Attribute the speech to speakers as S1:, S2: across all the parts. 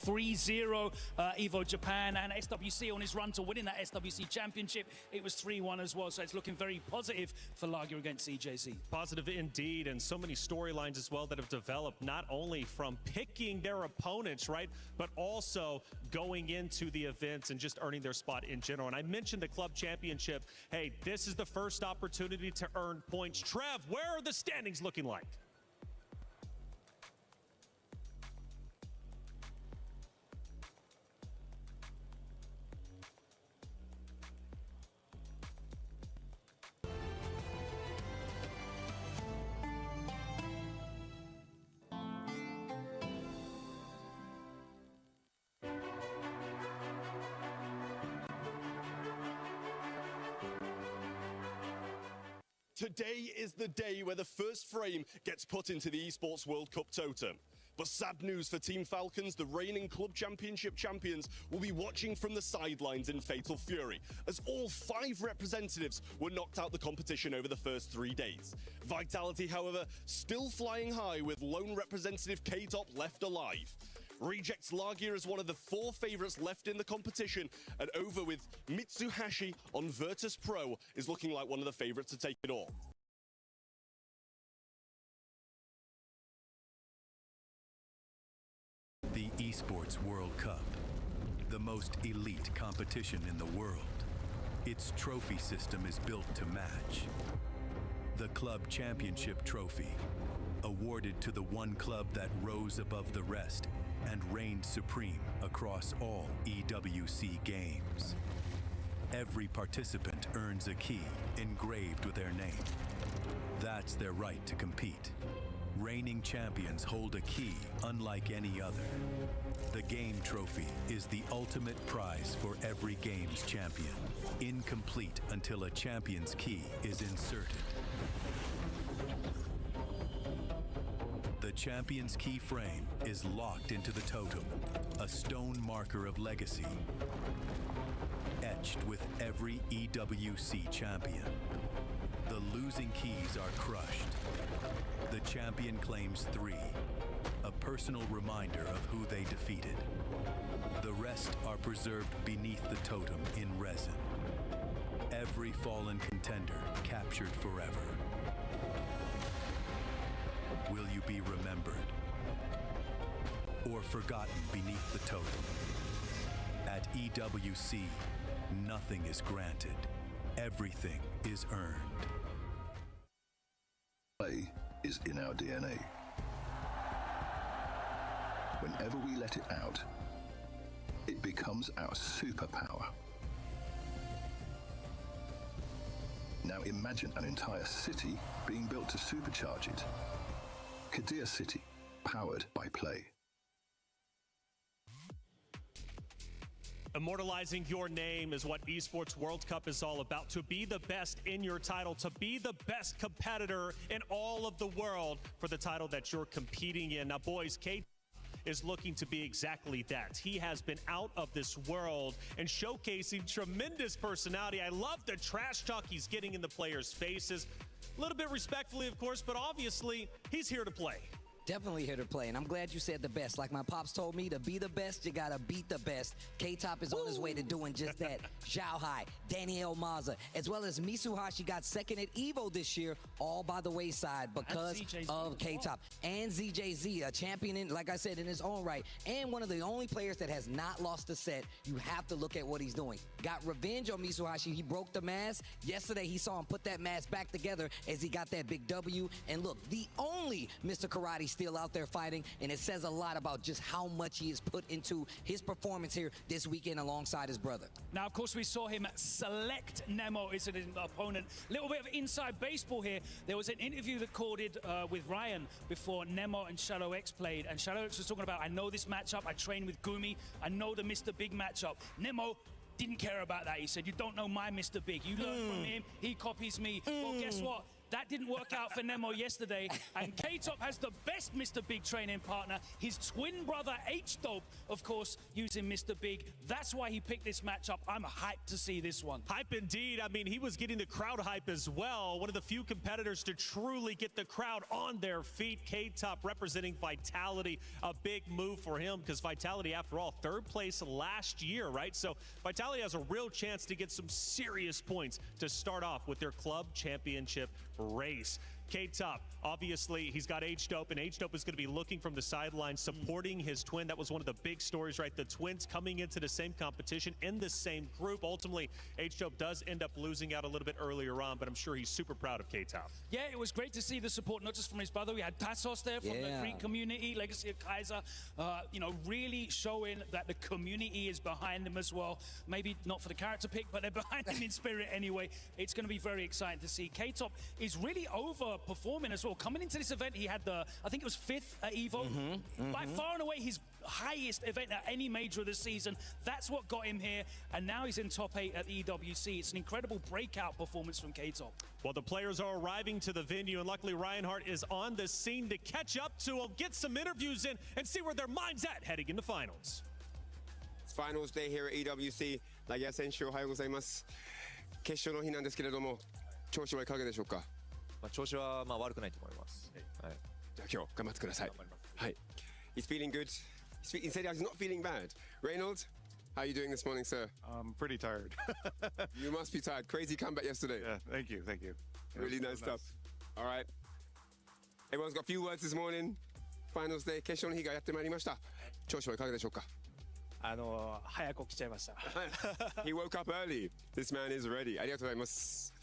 S1: 3-0 Evo Japan, and SWC on his run to winning that SWC championship. It was 3-1 as well, so it's looking very positive for Lager against CJZ.
S2: Positive indeed, and so many storylines as well that have developed, not only from picking their opponents, right, but also going into the events and just earning their spot in general. And I mentioned the club championship. Hey, this is the first opportunity to earn points. Trev, where are the standings looking like?
S3: Today is the day where the first frame gets put into the eSports World Cup totem. But sad news for Team Falcons, the reigning club championship champions will be watching from the sidelines in fatal fury, as all 5 representatives were knocked out the competition over the first 3 days. Vitality, however, still flying high with lone representative K-Top left alive. Rejects Lagia as one of the 4 favourites left in the competition, and over with Mitsuhashi on Virtus Pro is looking like one of the favourites to take it all.
S4: The eSports World Cup, the most elite competition in the world. Its trophy system is built to match. The Club Championship Trophy, awarded to the one club that rose above the rest and reigned supreme across all EWC games. Every participant earns a key engraved with their name. That's their right to compete. Reigning champions hold a key unlike any other. The game trophy is the ultimate prize for every game's champion, incomplete until a champion's key is inserted. The champion's key frame is locked into the totem, a stone marker of legacy, etched with every EWC champion. The losing keys are crushed. The champion claims 3, a personal reminder of who they defeated. The rest are preserved beneath the totem in resin. Every fallen contender captured forever. Will you be remembered or forgotten beneath the totem? At EWC, nothing is granted. Everything is earned.
S5: Play is in our DNA. Whenever we let it out, it becomes our superpower. Now imagine an entire city being built to supercharge it. Kadir City, powered by play.
S2: Immortalizing your name is what eSports World Cup is all about. To be the best in your title, to be the best competitor in all of the world for the title that you're competing in. Now, boys, K is looking to be exactly that. He has been out of this world and showcasing tremendous personality. I love the trash talk he's getting in the players' faces. A little bit respectfully, of course, but obviously he's here to play.
S6: Definitely here to play, and I'm glad you said the best. Like my pops told me, to be the best, you gotta beat the best. K-Top is on his way to doing just that. Zhao Hai, Daniel Maza, as well as Mitsuhashi got second at EVO this year, all by the wayside because of K-Top. And ZJZ, a champion, in, like I said, in his own right, and one of the only players that has not lost a set. You have to look at what he's doing. Got revenge on Mitsuhashi. He broke the mask. Yesterday, he saw him put that mask back together as he got that big W. And look, the only Mr. Karate still out there fighting, and it says a lot about just how much he has put into his performance here this weekend alongside his brother.
S1: Now, of course, we saw him select Nemo as an opponent. Little bit of inside baseball here. There was an interview recorded with Ryan before Nemo and Shadow X played, and Shadow X was talking about, I know this matchup, I train with Gumi, I know the Mr. Big matchup. Nemo didn't care about that. He said, you don't know my Mr. Big. You learn from him, he copies me. Well, guess what? That didn't work out for Nemo yesterday. And K-Top has the best Mr. Big training partner. His twin brother, H-Dope, of course, using Mr. Big. That's why he picked this matchup. I'm hyped to see this one.
S2: Hype indeed. I mean, he was getting the crowd hype as well. One of the few competitors to truly get the crowd on their feet. K-Top representing Vitality. A big move for him because Vitality, after all, third place last year, right? So Vitality has a real chance to get some serious points to start off with their club championship race. K-Top, obviously, he's got H-Dope, and H-Dope is going to be looking from the sidelines, supporting his twin. That was one of the big stories, right? The twins coming into the same competition in the same group. Ultimately, H-Dope does end up losing out a little bit earlier on, but I'm sure he's super proud of K-Top.
S1: Yeah, it was great to see the support, not just from his brother. We had Tassos there from the Greek community, Legacy of Kaiser, you know, really showing that the community is behind him as well. Maybe not for the character pick, but they're behind him in spirit anyway. It's going to be very exciting to see. K-Top is really overperforming as well. Coming into this event, he had I think it was 5th at EVO. By far and away his highest event at any major of the season. That's what got him here, and now he's in top 8 at the EWC. It's an incredible breakout performance from K-Top.
S2: Well, the players are arriving to the venue, and luckily Reinhardt is on the scene to catch up to them, get some interviews in, and see where their mind's at heading into finals.
S7: It's finals day here at EWC. ラギア選手おはようございます。決勝の日なんですけれども、調子はいかがでしょうか。
S8: 調子は悪くないと思います。はい。
S7: じゃあ今日頑張ってください。はい。He's feeling good. He said he's not feeling bad. Reynolds, how are you doing this morning, sir?
S9: I'm pretty tired.
S7: You must be tired. Crazy comeback yesterday.
S9: Yeah, thank you.
S7: Really nice stuff. All right. Everyone's got a few words this morning. Finals day. 決勝の日がやってまいりました。調子はいかがでしょうか。
S10: 早く起きちゃいました。
S7: He woke up early. This man is ready. ありがとうございます。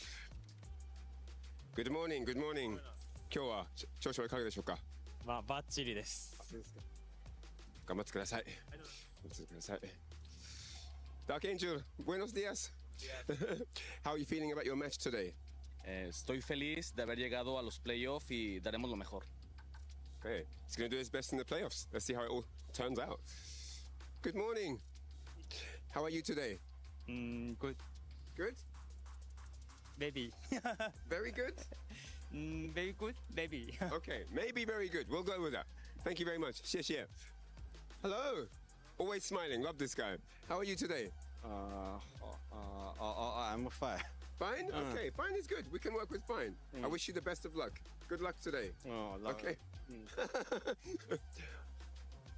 S7: Good morning, good morning. 今日は調子はいかがでしょうか。
S10: バッチリです。
S7: 頑張ってください。頑張ってください。Dark Angel, buenos días. How are you feeling about your match today?
S11: Estoy feliz de haber llegado a los playoffs y daremos lo mejor.
S7: Okay, he's going to do his best in the playoffs. Let's see how it all turns out. Good morning. How are you today?
S10: Good.
S7: Good?
S10: Maybe.
S7: Very good?
S10: Very good? Maybe.
S7: Okay, maybe very good. We'll go with that. Thank you very much. 谢谢. Hello. Always smiling. Love this guy. How are you today?
S9: I'm fine.
S7: Fine? Okay, fine is good. We can work with fine. I wish you the best of luck. Good luck today. Okay.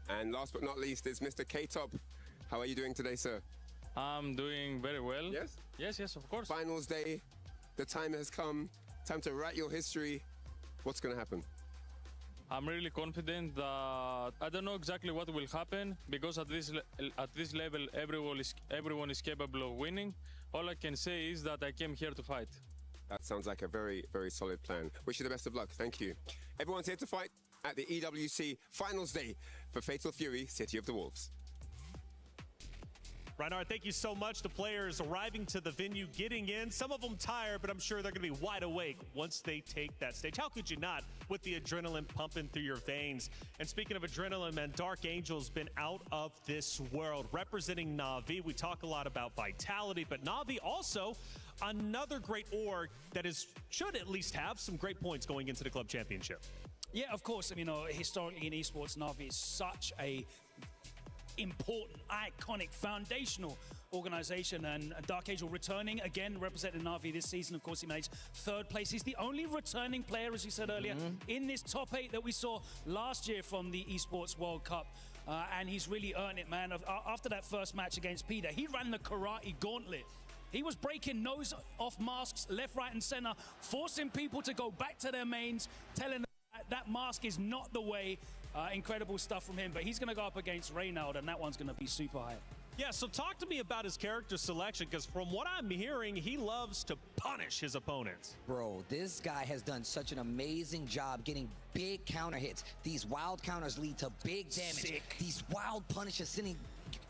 S7: And last but not least is Mr. K-Top. How are you doing today, sir?
S12: I'm doing very well.
S7: Yes?
S12: Yes, of course.
S7: Finals day. The time has come. Time to write your history. What's going to happen?
S12: I'm really confident that I don't know exactly what will happen because at this level everyone is capable of winning. All I can say is that I came here to fight.
S7: That sounds like a very, very solid plan. Wish you the best of luck. Thank you. Everyone's here to fight at the EWC Finals Day for Fatal Fury City of the Wolves.
S2: Reinhardt, thank you so much. The players arriving to the venue, getting in. Some of them tired, but I'm sure they're going to be wide awake once they take that stage. How could you not with the adrenaline pumping through your veins? And speaking of adrenaline, man, Dark Angel's been out of this world. Representing Na'Vi, we talk a lot about Vitality, but Na'Vi also another great org that should at least have some great points going into the club championship.
S1: Yeah, of course. I mean, historically in esports, Na'Vi is such a important, iconic, foundational organization, and Dark Angel returning again, representing Na'Vi this season. Of course, he managed 3rd place. He's the only returning player, as you said earlier, in this top 8 that we saw last year from the eSports World Cup. And he's really earned it, man. After that first match against Peter, he ran the karate gauntlet. He was breaking nose-off masks left, right, and center, forcing people to go back to their mains, telling them that mask is not the way. Incredible stuff from him, but he's going to go up against Reynald, and that one's going to be super high.
S2: Yeah, so talk to me about his character selection, because from what I'm hearing, he loves to punish his opponents.
S6: Bro, this guy has done such an amazing job getting big counter hits. These wild counters lead to big damage. These wild punishes sending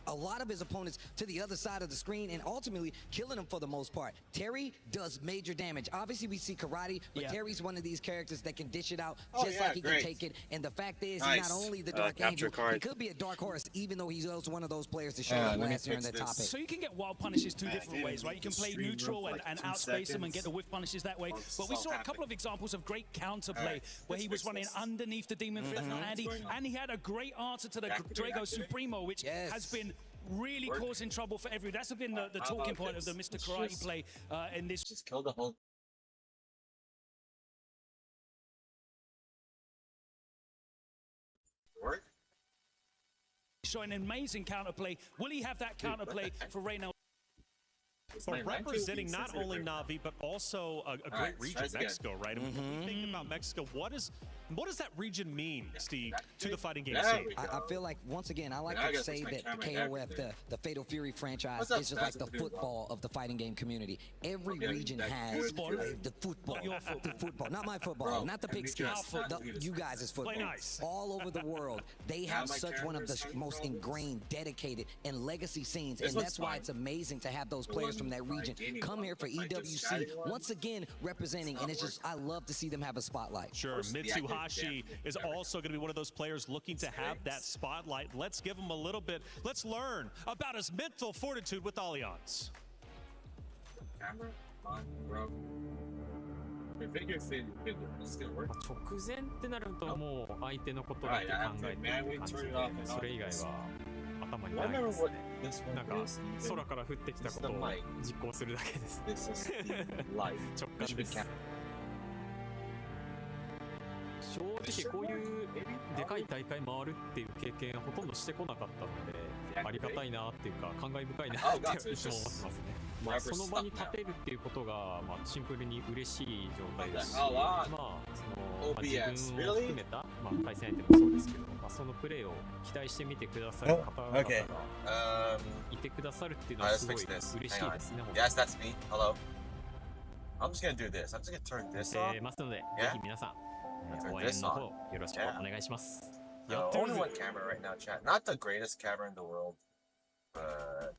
S6: a lot of his opponents to the other side of the screen and ultimately killing them for the most part. Terry does major damage. Obviously, we see karate, but Terry's one of these characters that can dish it out just like he can take it. And the fact is, he's not only the Dark Angel, he could be a dark horse, even though he's also one of those players to show up last year in the topic.
S1: So you can get wild punishes two different ways, right? You can play neutral and outspace them and get the whiff punishes that way. But we saw a couple of examples of great counterplay where he was running underneath the Demon Fist and he had a great answer to the Drago Supremo, which has been really causing trouble for everyone. That's been the talking point of the Mr. Karate play in this.
S13: Just kill the whole. Work.
S1: Showing an amazing counterplay. Will he have that counterplay for Reynolds?
S2: But representing not only Navi, but also a great region, Mexico, right? And when we think about Mexico, what does that region mean, Steve, to the fighting game scene?
S6: I feel like, once again, I like to say that the KOF, the Fatal Fury franchise, is just like the football of the fighting game community. Every region has the football, not my football, not the pigskin, you guys' football. All over the world, they have such one of the most ingrained, dedicated, and legacy scenes, and that's why it's amazing to have those players from that region come here for EWC, once again representing, and it's just, I love to see them have a spotlight.
S2: Sure, Mitsuhashi is also going to be one of those players looking to have that spotlight. Let's give him a little bit. Let's learn about his mental fortitude with Allianz.
S13: Camera on, bro.
S14: 直前ってなるともう相手のことだけ考えてる感じで、それ以外は頭にないですね。なんか空から降ってきたことを実行するだけです。直感です。正直こういうでかい大会回るっていう経験ほとんどしてこなかったので、ありがたいなっていうか感慨深いなっていつも思ってますね。まあその場に立てるっていうことがまあシンプルに嬉しい状態ですし、まあその自分を含めたまあ対戦相手もそうですけど、まあそのプレーを期待してみてくださる方々がいてくださるっていうのはすごい嬉しいですね。
S13: Yes, that's me. Hello. I'm just gonna do this. I'm just gonna turn this on.
S14: ますので、ぜひ皆さん応援の方よろしくお願いします。
S13: Only one camera right now, chat. Not the greatest camera in the world, but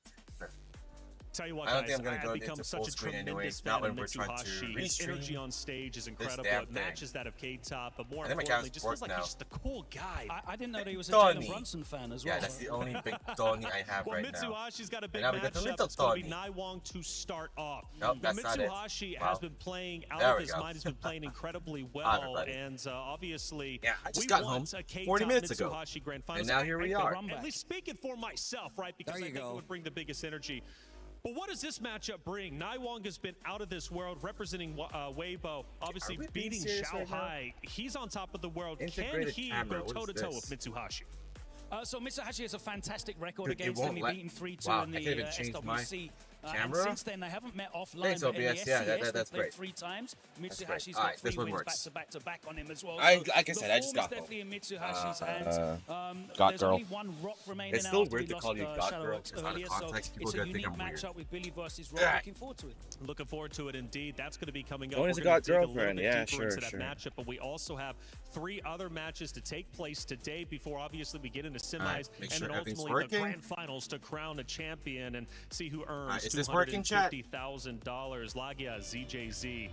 S2: Tell you what,
S13: I don't
S2: guys,
S13: think I'm gonna go
S2: become
S13: into
S2: such
S13: full
S2: a
S13: screen
S2: tremendous
S13: anyways.
S2: fan
S13: Not when
S2: of
S13: we're trying to
S2: Mitsuhashi. His energy
S13: restream
S2: on stage is
S13: this
S2: incredible.
S13: damn
S2: It
S13: thing.
S2: matches that of K-Top, but more
S13: I think my
S2: importantly,
S13: camera's
S2: just feels like
S13: now.
S2: he's just a cool guy.
S1: I didn't know that he was a Jalen
S13: Tony.
S1: Brunson fan as well.
S13: Yeah, that's the only big Tony I have
S2: Well,
S13: right now.
S2: Mitsuhashi's got a big
S13: And now we got the
S2: matchup.
S13: little
S2: It's going to be
S13: Tony.
S2: Naiwong to start off.
S13: Nope,
S2: But
S13: that's not it.
S2: Mitsuhashi
S13: Wow.
S2: has been playing out
S13: There
S2: of
S13: we
S2: his
S13: go.
S2: mind. He's been playing incredibly
S13: Hi,
S2: well,
S13: everybody.
S2: and obviously,
S13: Yeah, I just
S2: we
S13: got
S2: want
S13: home
S2: a K-Top
S13: 40 minutes ago.
S2: Mitsuhashi Grand Finals.
S13: And now here we are.
S2: At least speaking for myself, right? Because I think it would bring the biggest energy. But what does this matchup bring? Naiwong has been out of this world, representing Weibo, obviously beating Xiao Hai. He's on top of the world. Can he go toe-to-toe with Mitsuhashi?
S1: So Mitsuhashi has a fantastic record
S13: Dude, it
S1: against
S13: won't
S1: him. He
S13: let-
S1: beat him 3-2
S13: Wow,
S1: in
S13: I
S1: the
S13: can't even change my
S1: SWC. And
S13: camera?
S1: since then, they haven't met offline,
S13: Thanks,
S1: but in the
S13: OBS. Yeah,
S1: SCS,
S13: that's
S1: they played
S13: great.
S1: 3 times.
S13: That's great.
S1: Mitsухashi's
S13: All
S1: got
S13: right, this
S1: 3
S13: one
S1: wins
S13: works.
S1: back-to-back on him as well.
S13: Like I
S1: the
S13: said, I just
S1: form is
S13: got home.
S1: definitely in Mitsuhashi's hands.
S13: Got
S1: There's
S13: girl.
S1: only one rock remaining
S13: It's
S1: now
S13: still
S1: after
S13: weird
S1: we
S13: to call you
S1: lost
S13: God
S1: Shadow
S13: girl,
S1: X
S13: 'cause out of
S1: earlier,
S13: context,
S1: so
S13: people
S1: it's a
S13: are gonna think
S1: unique
S13: I'm weird.
S1: matchup with Billy versus Rock.
S13: Yeah.
S1: Looking forward to it.
S2: Looking forward to it indeed. That's going to be coming up.
S15: Tony's
S2: We're
S15: a
S2: gonna
S15: God
S2: dig a little
S15: girlfriend.
S2: bit
S15: Yeah,
S2: deeper into
S15: sure.
S2: that matchup, but we also have 3 other matches to take place today before obviously we get into semis
S13: make
S2: and
S13: sure
S2: then
S13: everything's
S2: ultimately
S13: working.
S2: the grand finals to crown a champion and see who earns
S13: is this working, chat?
S2: $250,000. Lagia, ZJZ.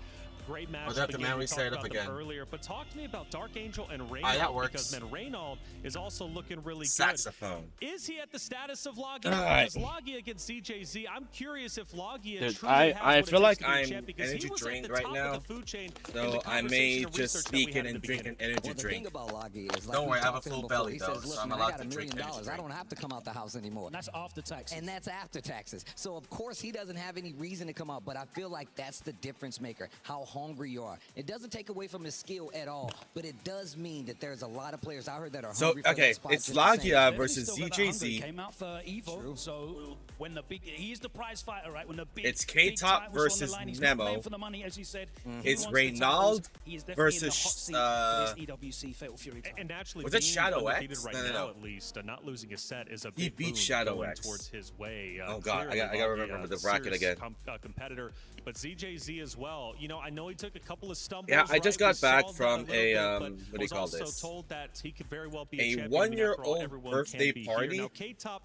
S2: Great match.
S13: We'll have to manually set it up again.
S2: Earlier, but talk to me about Dark Angel and Reynald.
S13: that works.
S2: Because man, Reynald is also looking really
S13: Saxophone.
S2: good. Is he at the status of Lagia?
S15: Alright.
S2: Because Lagia against ZJZ, I'm curious if Lagia
S15: Dude,
S2: truly
S15: I
S2: has what it
S15: feel
S2: takes
S15: like
S2: to be a
S15: I'm
S2: champ, because he
S15: energy
S2: was at
S15: drained
S2: the
S15: right
S2: top
S15: now,
S2: of the food chain in
S15: so
S2: the
S15: I may
S2: conversation of
S15: just
S2: research that we
S15: speak
S2: had
S15: in
S2: at
S15: and
S2: the
S15: drink an
S2: beginning.
S15: energy
S6: Well, the
S15: drink.
S6: thing about Lagi is, like
S13: Don't
S6: we
S13: worry, I have a
S6: talked to him
S13: full
S6: before,
S13: belly,
S6: he
S13: though,
S6: says,
S13: so
S6: listen,
S13: I'm
S6: man,
S13: allowed
S6: I got
S13: to
S6: $1
S13: drink
S6: million.
S13: energy
S6: I
S13: drink.
S6: don't have to come out the house anymore.
S1: And that's after taxes.
S6: And that's after taxes. So of course he doesn't have any reason to come out, but I feel like that's the difference maker, how hungry you are. It doesn't take away from his skill at all, but it does mean that there's a lot of players out here that are
S15: So,
S6: hungry for
S15: okay,
S6: that spot.
S15: it's
S6: just the same.
S15: Lagia
S1: He's
S15: versus
S1: still got that hunger. He
S15: ZJZ.
S1: came out for Evo, so when the big, he's the prize fighter, right? When the big,
S15: It's
S1: big
S15: K-Top
S1: titles are on the
S15: versus
S1: line, he's not playing
S15: Nemo.
S1: for the money, as you said. He
S15: It's
S1: wants the
S15: Reynald
S1: titles. He is definitely in the hot
S15: versus,
S1: seat for this EWC Fatal Fury title.
S2: And naturally,
S15: Was it
S2: being
S15: Shadow
S2: undefeated
S15: X?
S2: right
S15: No, no,
S2: now,
S15: no.
S2: at least, not losing a set is a
S15: He
S2: big
S15: beat
S2: boon
S15: Shadow
S2: going
S15: X.
S2: towards his way.
S15: Oh, God, I
S2: Clearly,
S15: gotta
S2: Lagia,
S15: remember the bracket
S2: serious
S15: again.
S2: Competitor, but ZJZ as well. You know, I know he took a couple of stumbles.
S15: Yeah, I just
S2: right?
S15: got
S2: We
S15: back
S2: saw that
S15: from
S2: little
S15: a,
S2: bit, but
S15: what do you
S2: was
S15: call
S2: also
S15: this?
S2: told that he could very well be
S15: A
S2: champion. I mean, after all,
S15: one-year-old
S2: everyone
S15: birthday
S2: can be here.
S15: party?
S2: Now, K-Top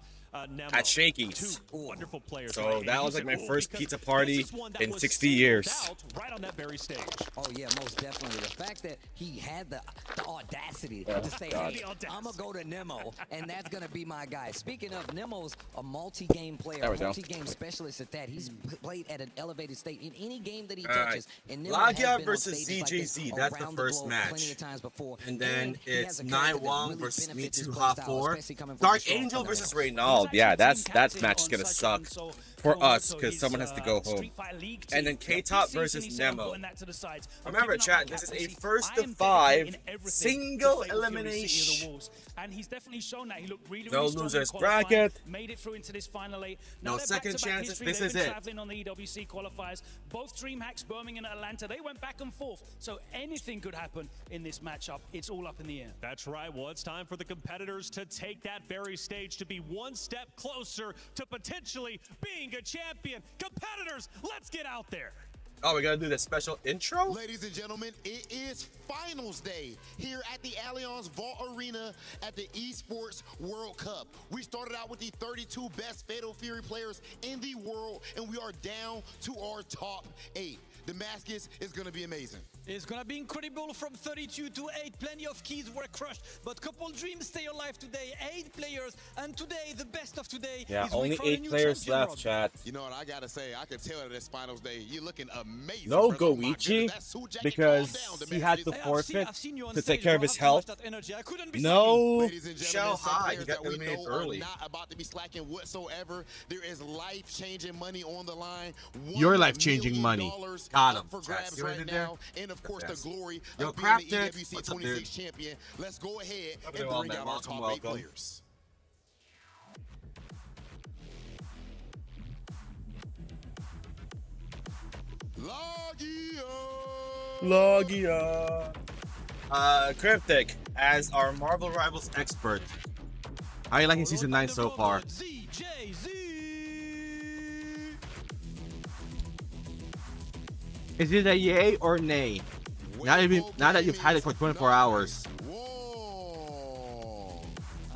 S2: Nemo.
S15: at Shakey's.
S2: Wonderful players.
S15: So
S2: right?
S15: that
S2: And
S15: was
S2: you
S15: like my
S2: said,
S15: first
S2: because
S15: pizza
S2: this
S15: party
S2: is one that
S15: in
S2: was
S15: 60
S2: singled
S15: years.
S2: out right on that very stage.
S6: Oh yeah, most definitely. The fact that he had the audacity
S15: Oh,
S6: to say,
S15: God.
S6: "Hey, I'm gonna go to Nemo, and that's gonna be my guy." Speaking of, Nemo's a multi-game player,
S15: There we go.
S6: multi-game specialist at that. He's played at an elevated state in any game that he
S15: All right.
S6: touches. And Nemo
S15: Lagia
S6: has been
S15: versus
S6: on stages like this
S15: ZJZ, that's the
S6: around
S15: first
S6: globe
S15: match.
S6: plenty of times before.
S15: And then
S6: he has
S15: it's
S6: a character that
S15: Naiwang
S6: really
S15: versus
S6: benefits his
S15: Mitsu
S6: playstyle,
S15: Ha4.
S6: especially coming from
S15: Dark
S6: the short
S15: Angel
S6: from the
S15: versus
S6: rails.
S15: Reynald. Yeah, that match is gonna suck for us because someone has to go home. And then K-Top versus Nemo. Remember, chat, this is a first to 5 single elimination.
S1: And he's definitely shown that he looked really,
S15: No
S1: really strong in
S15: losers
S1: qualifying,
S15: bracket.
S1: made it through into this final 8.
S15: No
S1: Now they're
S15: second
S1: back-to-back
S15: chances.
S1: history.
S15: This
S1: They've
S15: is
S1: been
S15: it.
S1: traveling on the EWC qualifiers. Both DreamHacks, Birmingham and Atlanta, they went back and forth. So anything could happen in this matchup. It's all up in the air.
S2: That's right. Well, it's time for the competitors to take that very stage to be one step closer to potentially being a champion. Competitors, let's get out there.
S15: Oh, we gotta do that special intro?
S16: Ladies and gentlemen, it is finals day here at the Allianz Vault Arena at the eSports World Cup. We started out with the 32 best Fatal Fury players in the world, and we are down to our top 8. Damascus is going to be amazing.
S17: It's gonna be incredible from 32 to 8. Plenty of keys were crushed, but couple dreams stay alive today. 8 players, and today, the best of today.
S15: Yeah,
S17: is
S15: only
S17: wait for a
S15: 8
S17: new
S15: players
S17: champion,
S15: left,
S17: Rob.
S15: chat.
S16: You know what I gotta say? I can tell that this finals day, you're looking amazing.
S15: No
S16: brother. Oh my
S15: Goichi,
S16: goodness, that's Sue Jacket.
S15: because
S16: Calm down,
S15: he had to
S16: Damascus.
S15: forfeit
S17: I've seen you on
S15: to
S17: stage,
S15: take care of
S17: bro.
S15: his
S17: I have too much
S15: health.
S17: that energy. I couldn't be
S15: No,
S16: Ladies and
S15: Shao
S16: gentlemen, some
S15: Hai,
S16: players
S15: he got
S16: that we
S15: eliminated
S16: know
S15: early.
S16: are not about to be slacking whatsoever. There is life-changing money on the line.
S9: Your
S16: $1
S9: life-changing
S16: million
S9: money. Got him.
S16: for
S9: Chat,
S16: grabs
S9: see what I
S16: right
S9: did there?
S16: now, and of course
S9: Yes.
S16: the glory
S9: Yo,
S16: of being the
S9: Crafted,
S16: EWC
S9: what's up,
S16: 26
S9: dude?
S16: champion. Let's go ahead and
S15: Welcome,
S16: bring
S15: man.
S16: out our
S15: Welcome,
S16: top 8
S15: welcome.
S16: players.
S15: Logia. Cryptic, as our Marvel Rivals expert, how you liking season 9 so far? Is it a yay or nay? Now that you've had it for 24 hours.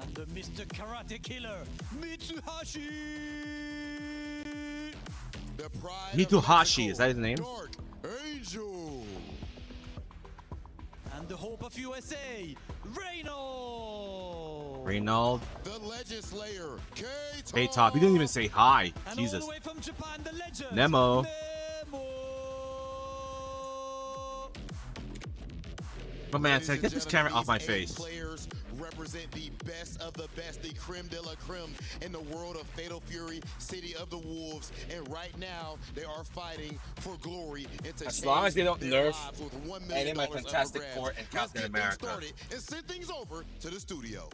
S17: And the Mr. Karate Killer, Mitsuhashi.
S15: Mitsuhashi, is that his name?
S16: Angel.
S17: And the hope of USA, Reynolds.
S15: Reynald.
S16: The Legend Slayer, K-Top.
S15: Hey, Top, you didn't even say hi.
S17: And
S15: Jesus.
S17: all the way from Japan, the legend,
S15: Nemo. Oh man,
S16: Ladies and
S15: get this
S16: gentlemen,
S15: camera off my
S16: these 8
S15: face.
S16: players represent the best of the best, the creme de la creme in the world of Fatal Fury, City of the Wolves, and right now they are fighting for glory and to
S15: As long as they don't
S16: change their
S15: nerf
S16: lives with $1
S15: any
S16: million
S15: of my
S16: up for
S15: Fantastic
S16: grabs.
S15: Four and
S16: Let's
S15: Captain
S16: get
S15: America.
S16: things started and send things over to the studio.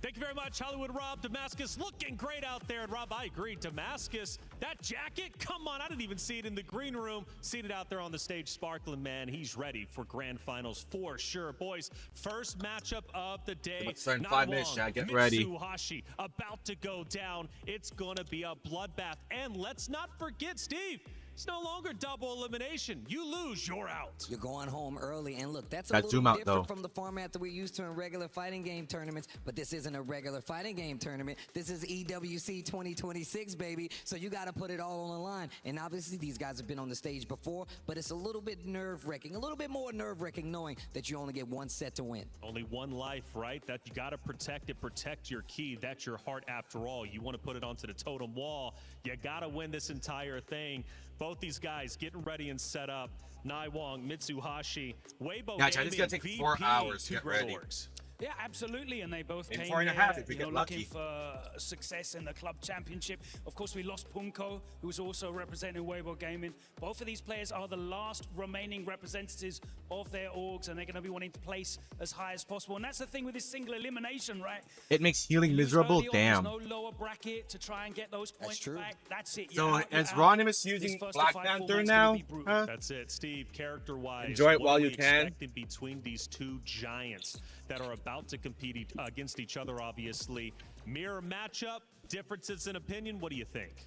S2: Thank you very much, Hollywood Rob. Damascus looking great out there. And Rob, I agree. Damascus, that jacket, come on. I didn't even see it in the green room. Seated out there on the stage, sparkling, man. He's ready for grand finals for sure. Boys, first matchup of the day.
S15: Let's start in 5 minutes, chat. Get ready.
S2: Mitsuhashi about to go down. It's going to be a bloodbath. And let's not forget, Steve, it's no longer double elimination. You lose, you're out.
S6: You're going home early, and look, that's a
S15: That
S6: little
S15: zoom out,
S6: different
S15: though.
S6: from the format that we're used to in regular fighting game tournaments, but this isn't a regular fighting game tournament. This is EWC 2026, baby, so you got to put it all on the line. And obviously, these guys have been on the stage before, but it's a little bit nerve-wracking, a little bit more nerve-wracking knowing that you only get one set to win.
S2: Only one life, right? That you got to protect it, protect your key. That's your heart after all. You want to put it onto the totem wall. You got to win this entire thing. Both these guys getting ready and set up. Naiwang, Mitsuhashi, Weibo.
S15: Yeah, chat, this is gonna take 4 hours to
S2: two
S15: get
S2: great
S15: ready.
S2: orgs.
S1: Yeah, absolutely, and they both
S15: Maybe
S1: came
S15: 4 and a
S1: here,
S15: half if we
S1: you
S15: get
S1: know, looking
S15: lucky.
S1: for success in the club championship. Of course, we lost Punko, who was also representing Weibo Gaming. Both of these players are the last remaining representatives of their orgs, and they're going to be wanting to place as high as possible. And that's the thing with this single elimination, right?
S15: It makes healing
S1: You lose
S15: miserable.
S1: early on,
S15: Damn.
S1: there's no lower bracket to try and get those points back. That's it.
S15: So,
S1: You're out,
S15: is
S1: you're out.
S15: Ronimus
S1: This
S15: using
S1: first to
S15: Black
S1: 5
S15: Panther
S1: format's
S15: now?
S1: gonna be brutal.
S15: Huh?
S2: That's it, Steve. Character-wise,
S15: Enjoy it
S2: what
S15: while
S2: are
S15: you
S2: we
S15: can.
S2: expecting between these two giants that are about to compete against each other, obviously. Mirror matchup, differences in opinion. What do you think?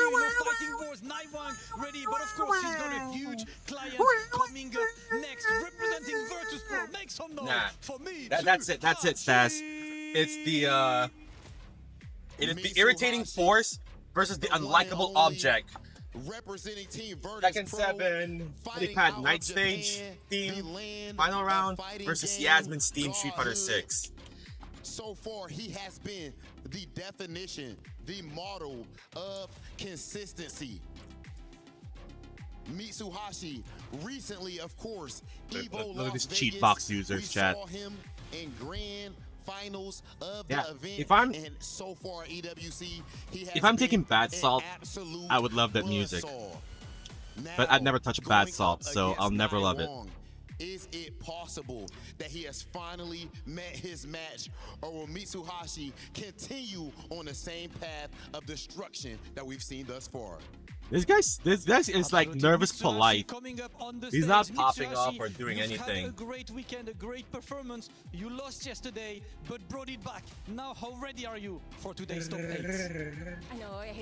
S17: fighting wars. Naiwang ready, but of course he's got a huge client coming up next, representing Virtus Pro. Make some noise for me.
S15: That's it. That's it, Stas. It's the irritating force versus the unlikable object.
S16: Representing Team Virtus
S15: Second 7, Pad Night Stage, Steam, final round versus Yasmin Steam Street Fighter 6.
S16: So far, he has been the definition, the model of consistency. Mitsuhashi recently, of course, Evo
S15: look at
S16: Las
S15: this cheat
S16: Vegas,
S15: box users,
S16: we
S15: chat.
S16: saw him in grand finals of
S15: Yeah,
S16: the event.
S15: if I'm-
S16: and so far EWC, he has
S15: If I'm
S16: been
S15: taking bath
S16: an
S15: salt,
S16: absolute
S15: I would love that music.
S16: buzzsaw.
S15: But I'd never touch
S16: Now,
S15: bath salt, so
S16: against
S15: I'll never love it.
S16: Wong, is it possible that he has finally met his match, or will Mitsuhashi continue on the same path of destruction that we've seen thus far?
S15: This guy is like nervous polite.
S17: Coming up on the
S15: He's
S17: stage.
S15: not popping
S17: Mitsuhashi,
S15: off or doing
S17: you've
S15: anything.
S17: Had a great weekend, a great performance. You lost yesterday, but brought it back. Now, how ready are you for today's top 8?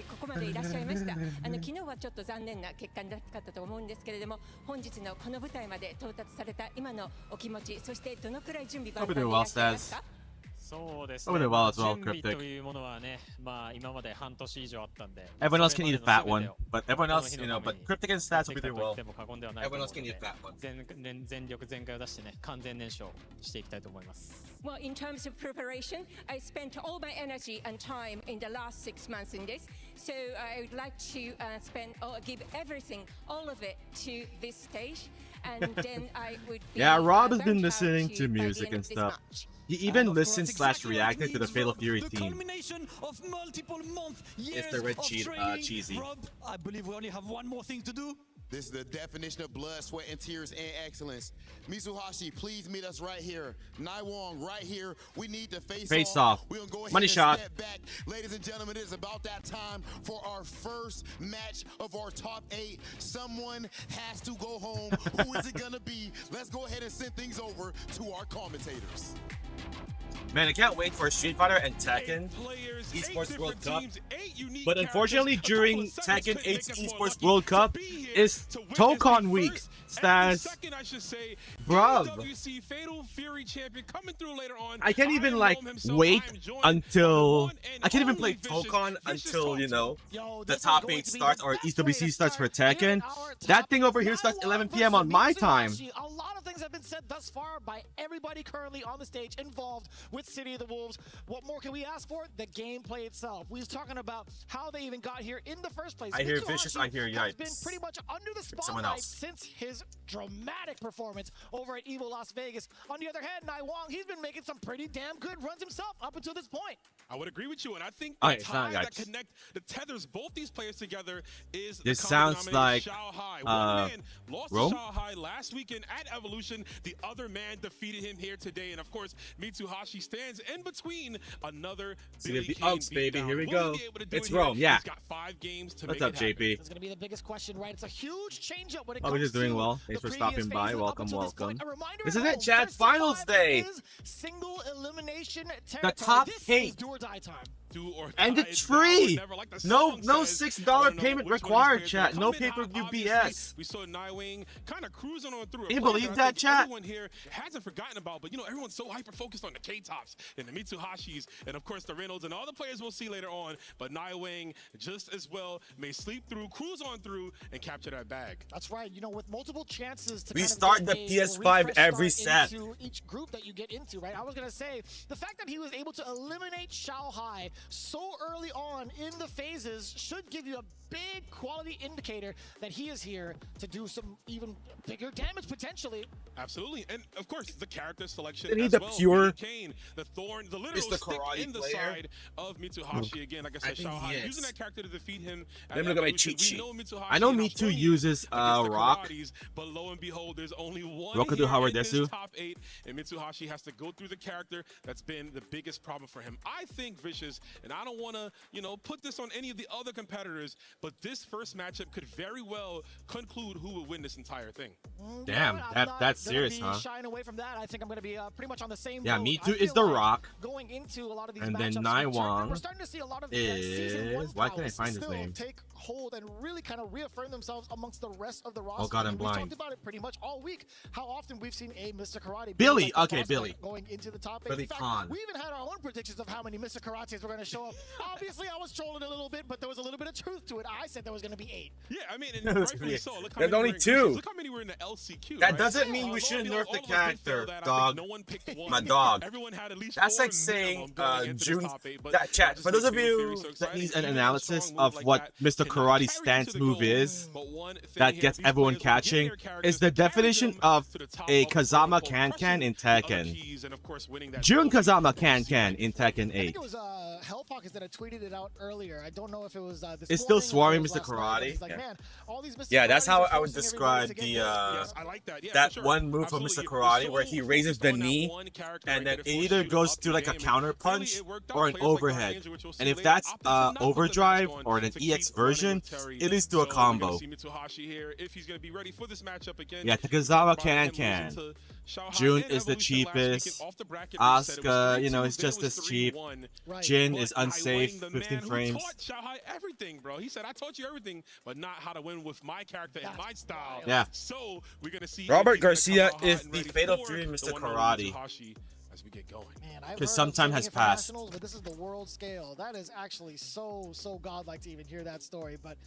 S18: ここまでいらっしゃいました。昨日はちょっと残念な結果になかったと思うんですけれども、本日のこの舞台まで到達された今のお気持ち、そしてどのくらい準備万端でいらっしゃいますか？
S14: そうです
S15: Over
S14: ね。
S15: there well as well,
S14: 準備
S15: Cryptic.
S14: というものはね、今まで半年以上あったんで。
S15: Everyone else can eat a fat one,
S14: それ
S15: but everyone else, you know, but Cryptic and Stats will be doing well.
S14: Everyone else can eat a fat one. 全力全開を出してね、完全燃焼していきたいと思います。
S18: Well, in terms of preparation, I spent all my energy and time in the last 6 months in this. So I would like to spend or give everything, all of it, to this stage, and then I would be
S15: Yeah, Rob has
S18: very
S15: been
S18: proud
S15: listening
S18: to,
S15: to
S18: by the
S15: music
S18: end
S15: and
S18: of this
S15: stuff.
S18: match.
S15: He even listened / reacted to the Fatal Fury
S17: The
S15: theme.
S17: culmination of multiple months, years
S15: If the red
S17: of
S15: cheat,
S17: training.
S15: cheesy.
S17: Rob, I believe we only have one more thing to do.
S16: This is the definition of blood, sweat, and tears and excellence. Mitsuhashi, please meet us right here. Nai Wong, right here. We need to face
S15: off.
S16: We're gonna go ahead
S15: Money
S16: and
S15: shot.
S16: step back. Ladies and gentlemen, it is about that time for our first match of our top 8. Someone has to go home. Who is it gonna be? Let's go ahead and send things over to our commentators.
S15: Man, I can't wait for Street Fighter and Tekken eSports World Cup. But unfortunately, during Tekken 8's eSports World Cup is Tokon Week. Stas, bruv, I can't even like wait until I can't even play Tokon until, you know, the top 8 starts or EWC starts for Tekken. That thing over here starts 11 p.m. on my time.
S19: A lot of things have been said thus far by everybody currently on the stage involved with City of the Wolves. What more can we ask for? The gameplay itself. We was talking about how they even got here in the first place.
S15: I hear Vicious, I hear
S19: has been
S15: Yipes.
S19: pretty much under the
S15: Someone
S19: spotlight
S15: else.
S19: since his dramatic performance over at Evo Las Vegas. On the other hand, Nai Wong, he's been making some pretty damn good runs himself up until this point.
S20: I would agree with you, and I think
S15: Oh,
S20: the
S15: it's not
S20: tie that
S15: Yipes.
S20: connect the tethers both these players together is
S15: This
S20: the
S15: sounds like,
S20: Shanghai. One man lost
S15: Rome?
S20: to Shanghai last weekend at Evolution. The other man defeated him here today, and of course, Mitsuhashi stands in between another
S15: See
S20: Billy
S15: the
S20: Kane
S15: Uggs, baby.
S20: beatdown.
S15: Here we
S20: Will
S15: go.
S20: he be able to do
S15: It's
S20: it here?
S15: Rome, yeah.
S20: He's got 5 games to
S15: What's
S20: make
S15: up,
S20: it happen.
S15: JP?
S19: It's going to be the biggest question, right? It's a huge change-up when it
S15: Oh,
S19: comes
S15: we're just doing
S19: to
S15: well. Thanks
S19: the
S15: for
S19: previous
S15: stopping by.
S19: phases up
S15: Welcome,
S19: until this
S15: welcome.
S19: point. A reminder
S15: This
S19: at
S15: is it,
S19: home,
S15: chat.
S19: first to
S15: Finals
S19: 5
S15: day.
S19: is single elimination
S15: The
S19: territory.
S15: top
S19: This
S15: 8.
S19: is do or die time.
S20: Do or
S15: And the
S20: die.
S15: tree.
S20: Never, like the
S15: No
S20: song says.
S15: $6
S20: I don't know
S15: payment
S20: which one of these
S15: required,
S20: players
S15: chat.
S20: will
S15: No
S20: come in hot.
S15: pay-per-view
S20: Obviously,
S15: BS.
S20: We saw Nightwing kind of cruising on through.
S15: Can you believe that, chat?
S20: Everyone here hasn't forgotten about, but you know, everyone's so hyper-focused on the K-Tops and the Mitsuhashis and of course the Reynolds and all the players we'll see later on. But Nightwing just as well may sleep through, cruise on through, and capture that bag.
S19: That's right. You know, with multiple chances to
S15: We
S19: kind of
S15: start
S19: get
S15: the
S19: a
S15: PS5
S19: refresh
S15: every
S19: start
S15: set.
S19: into each group that you get into, right? I was gonna say the fact that he was able to eliminate Shanghai so early on in the phases should give you a big quality indicator that he is here to do some even bigger damage potentially.
S20: Absolutely, and of course the character selection.
S15: They need
S20: as
S15: the
S20: well.
S15: pure-
S20: Kane, the thorn, the literal
S15: Mr.
S20: stick
S15: Karate
S20: in the
S15: player.
S20: side of Mitsuhashi. Again, like I said,
S15: think he
S20: Shanghai
S15: is.
S20: using that character to defeat him.
S15: Let me look at my
S20: Evolution.
S15: cheat sheet.
S20: We know Mitsuhashi
S15: I know
S20: and
S15: Me Too
S20: Australia
S15: uses
S20: against the
S15: Rock.
S20: Karates, but lo and behold, there's only one
S15: Rock
S20: here
S15: Howard
S20: in this
S15: Desu.
S20: top 8, and Mitsuhashi has to go through the character that's been the biggest problem for him. I think Vicious, and I don't want to, you know, put this on any of the other competitors, but this first matchup could very well conclude who will win this entire thing.
S15: Damn,
S19: I'm
S15: that's
S19: not
S15: serious,
S19: gonna be
S15: huh?
S19: shying away from that. I think I'm going to be pretty much on the same
S15: Yeah,
S19: boat.
S15: Me
S19: I
S15: Too is
S19: feel
S15: The
S19: like
S15: Rock.
S19: Going into a lot of these
S15: And then
S19: matchups,
S15: Nai
S19: we're
S15: Wang
S19: starting to see a lot of the season 1
S15: is... Why can't I
S19: prowess
S15: find his
S19: still
S15: name?
S19: take hold and really kind of reaffirm themselves amongst the rest of the roster.
S15: Oh God, I'm
S19: And
S15: blind.
S19: We've talked about it pretty much all week. How often we've seen a Mr. Karate. be
S15: Billy,
S19: like the
S15: okay,
S19: prospect
S15: Billy.
S19: going into the top 8.
S15: Billy
S19: In fact,
S15: Khan.
S19: we even had our own predictions of how many Mr. Karates were going to show up. Obviously, I was trolling a little bit, but there was a little bit of truth to it. I said there was going to be 8.
S20: Yeah, I mean, and rightfully so. Look how
S15: There's
S20: many
S15: only
S20: were in
S15: 2.
S20: Look how many were in the LCQ.
S15: That
S20: right?
S15: doesn't mean we shouldn't nerf the character, dog.
S20: No one picked one.
S15: My dog.
S20: Everyone had at least
S15: That's
S20: 4
S15: like saying
S20: minimum
S15: June.
S20: top 8, but
S15: That chat.
S20: just
S15: For those
S20: makes
S15: of
S20: Fatal Fury
S15: you
S20: so
S15: that
S20: exciting.
S15: needs an
S20: Even a
S15: analysis
S20: strong move
S15: of
S20: like
S15: what
S20: that
S15: Mr.
S20: cannot
S15: Karate's
S20: carry you
S15: stance
S20: to the
S15: move
S20: goal.
S15: is,
S20: But one thing
S15: that
S20: here,
S15: gets
S20: these
S15: everyone
S20: players will get
S15: catching,
S20: their characters
S15: is the
S20: to carry
S15: definition
S20: them
S15: of
S20: to the top
S15: a
S20: of the
S15: Kazama
S20: goal,
S15: Can
S20: crushing
S15: in
S20: other
S15: Tekken.
S20: keys, and of course winning that
S15: June
S20: goal.
S15: Kazama Can in Tekken
S19: I
S15: 8.
S19: think it was Hellpockets that had tweeted it out earlier. I don't know if it was this
S15: It's still
S19: morning or
S15: swarming
S19: it was
S15: Mr.
S19: last night, but
S15: Karate.
S19: he's like,
S15: Yeah.
S19: man, all these Mr.
S15: Yeah, that's
S19: Karates
S15: how
S19: are
S15: I would
S19: forcing everybody
S15: describe
S19: to get
S15: the
S19: going.
S20: Yes, I like that. Yeah,
S15: that
S20: for sure.
S15: one move
S20: Absolutely.
S15: from Mr.
S20: You're
S15: Karate
S20: so
S15: where he raises the
S20: focused on that
S15: knee
S20: one character
S15: and
S20: right
S15: then
S20: there
S15: it
S20: that forces
S15: either
S20: you to
S15: goes
S20: up
S15: through
S20: your
S15: like a
S20: game.
S15: counter
S20: Clearly,
S15: punch
S20: it worked out.
S15: or an
S20: Players like
S15: overhead.
S20: Ryan, which we'll see
S15: And if
S20: later,
S15: that's
S20: opted to not put the
S15: overdrive
S20: mask on
S15: or an
S20: to keep
S15: EX
S20: running
S15: version,
S20: with Terry.
S15: it leads to
S20: So
S15: a
S20: we're gonna
S15: combo.
S20: see Mitsuhashi here if he's going to be ready for this matchup again.
S15: Yeah, Takazama Can. June is the cheapest. Asuka, you know, is just as cheap. Jin is unsafe, 15 frames.
S20: Xiaohai everything, bro. He said, I taught you everything, but not how to win with my character and my style.
S15: Yeah.
S20: So we're going to see
S15: Robert Garcia is the Fatal Fury Mr. Karate.
S20: As we get going.
S19: Man, I've
S15: Because
S19: heard
S15: some
S19: of
S15: time
S19: saving
S15: has
S19: it for
S15: passed.
S19: nationals, but this is the world scale. That is actually so godlike to even hear that story. But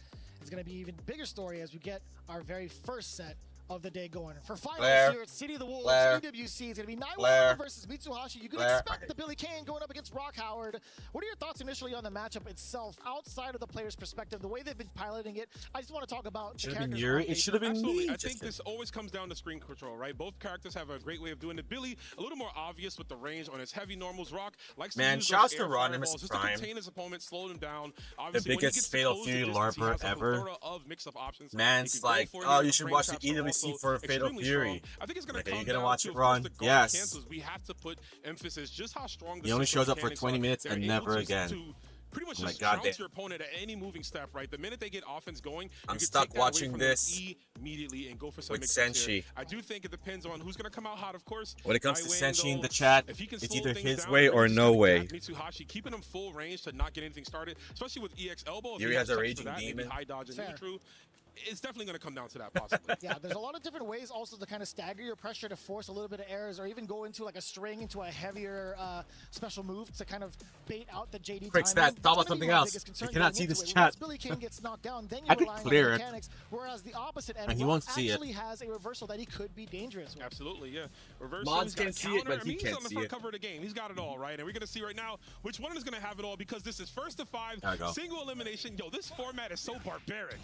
S19: it's going to be even bigger story as we get our very first set of the day going. For finals here at City of the Wolves, EWC, it's going to be Naiwan versus Mitsuhashi. You can expect the Billy Kane going up against Rock Howard. What are your thoughts initially on the matchup itself, outside of the player's perspective, the way they've been piloting it? I just want to talk about the characters.
S15: It should have been
S20: Absolutely.
S15: me.
S20: I think this always comes down to screen control, right? Both characters have a great way of doing it. Billy, a little more obvious with the range on his heavy normals. Rock likes to use
S15: shouts
S20: those
S15: to
S20: air
S15: Ronimus
S20: fireballs just
S15: Prime.
S20: to contain his opponent, slow him down.
S15: The
S20: Obviously, when he
S15: biggest
S20: gets to
S15: Fatal
S20: close the
S15: Fury
S20: distance, he
S15: LARPer
S20: has a
S15: ever.
S20: plethora of mix-up options.
S15: Man's
S20: He can go
S15: like,
S20: for it.
S15: oh,
S20: The
S15: you should
S20: frame
S15: watch the
S20: traps are
S15: EWC
S20: also
S15: for Fatal
S20: extremely
S15: Fury.
S20: strong. I think it's going to
S15: Like, are
S20: come
S15: you gonna
S20: down
S15: watch
S20: to,
S15: it,
S20: of course,
S15: Ron?
S20: the guard
S15: Yes.
S20: cancels. We have to put emphasis just how strong the
S15: He only shows up for
S20: mechanics
S15: 20
S20: are.
S15: minutes
S20: They're
S15: and
S20: able
S15: never
S20: to
S15: again.
S20: Pretty much
S15: Oh my
S20: just
S15: God,
S20: trounce your opponent at any moving step, right? The minute they get offense going,
S15: I'm
S20: you can
S15: stuck
S20: take that away
S15: watching
S20: from them
S15: this
S20: immediately and go for some
S15: with
S20: mix-ups here.
S15: Senshi.
S20: I do think it depends on who's going to come out hot, of course.
S15: When it comes to
S20: Nightwing,
S15: Senshi in
S20: though,
S15: the chat,
S20: if he can
S15: it's
S20: slow
S15: either
S20: things
S15: his
S20: down,
S15: way
S20: really
S15: or
S20: just
S15: no
S20: kinda
S15: way.
S20: gap Mitsuhashi, keeping him full range to not get anything started, especially with EX elbow. If
S15: Yuri
S20: he
S15: has a
S20: touch for
S15: raging
S20: that, maybe
S15: demon.
S20: high dodge and
S19: Fair.
S20: neutral. It's definitely going to come down to that, possibly.
S19: Yeah, there's a lot of different ways also to kind of stagger your pressure to force a little bit of errors or even go into like a string into a heavier special move to kind of bait out the JD
S15: Quick
S19: timing.
S15: stat,
S19: That's
S15: thought
S19: gonna
S15: about
S19: be
S15: something
S19: my
S15: else.
S19: biggest
S15: You
S19: concern
S15: cannot
S19: going
S15: see
S19: into
S15: this
S19: it.
S15: chat.
S19: Once Billy King gets knocked down, then
S15: I
S19: you're
S15: could
S19: relying
S15: clear
S19: on
S15: it.
S19: the mechanics, whereas the opposite end
S15: And he
S19: Rock
S15: won't see it.
S19: actually has a reversal that he could be dangerous with.
S20: Absolutely, yeah. Reversal,
S15: Mods
S20: he's got
S15: can
S20: a
S15: see it,
S20: counter.
S15: but
S20: I
S15: he
S20: mean, he's
S15: can't
S20: on the
S15: see
S20: front
S15: it.
S20: cover of the game. He's got it all, right? And we're going to see right now which one is going to have it all because this is first to 5,
S15: There we go.
S20: single elimination. Yo, this format is so barbaric.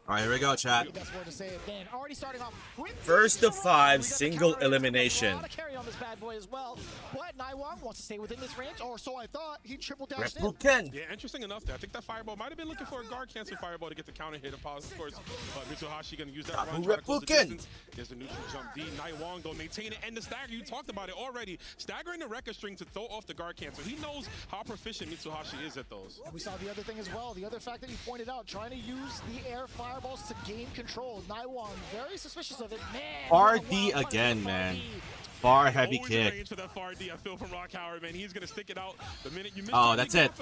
S15: All right, here we go, chat.
S19: The best word to say it. Dan, already starting off with
S15: First to 5,
S19: we got the
S15: single
S19: counter.
S15: elimination.
S19: A lot of carry on this bad boy as well. But Naiwan wants to stay within this range, or so I thought. He triple dashed in.
S15: Reppuken.
S20: Yeah, interesting enough. I think that fireball might have been looking for a guard cancel fireball to get the counter hit. Of course, but Mitsuhashi going to use that run, try to close the
S15: Reppuken.
S20: distance. There's the neutral jump D. Naiwan go maintain it, and the stagger. You talked about it already. Staggering the record string to throw off the guard cancel. He knows how proficient Mitsuhashi is at those.
S19: We saw the other thing as well. The other fact that you pointed out, trying to use the air fireballs to gain control. Naiwan, very suspicious of it. Man,
S15: Bar
S19: wow,
S15: D
S19: wow,
S15: again,
S19: punishment
S15: man.
S19: Bar D.
S15: Bar heavy
S20: Always
S15: kick.
S20: arranged for that far D. I feel from Rock Howard, man. He's gonna stick it out the minute you miss.
S15: Oh, that's it.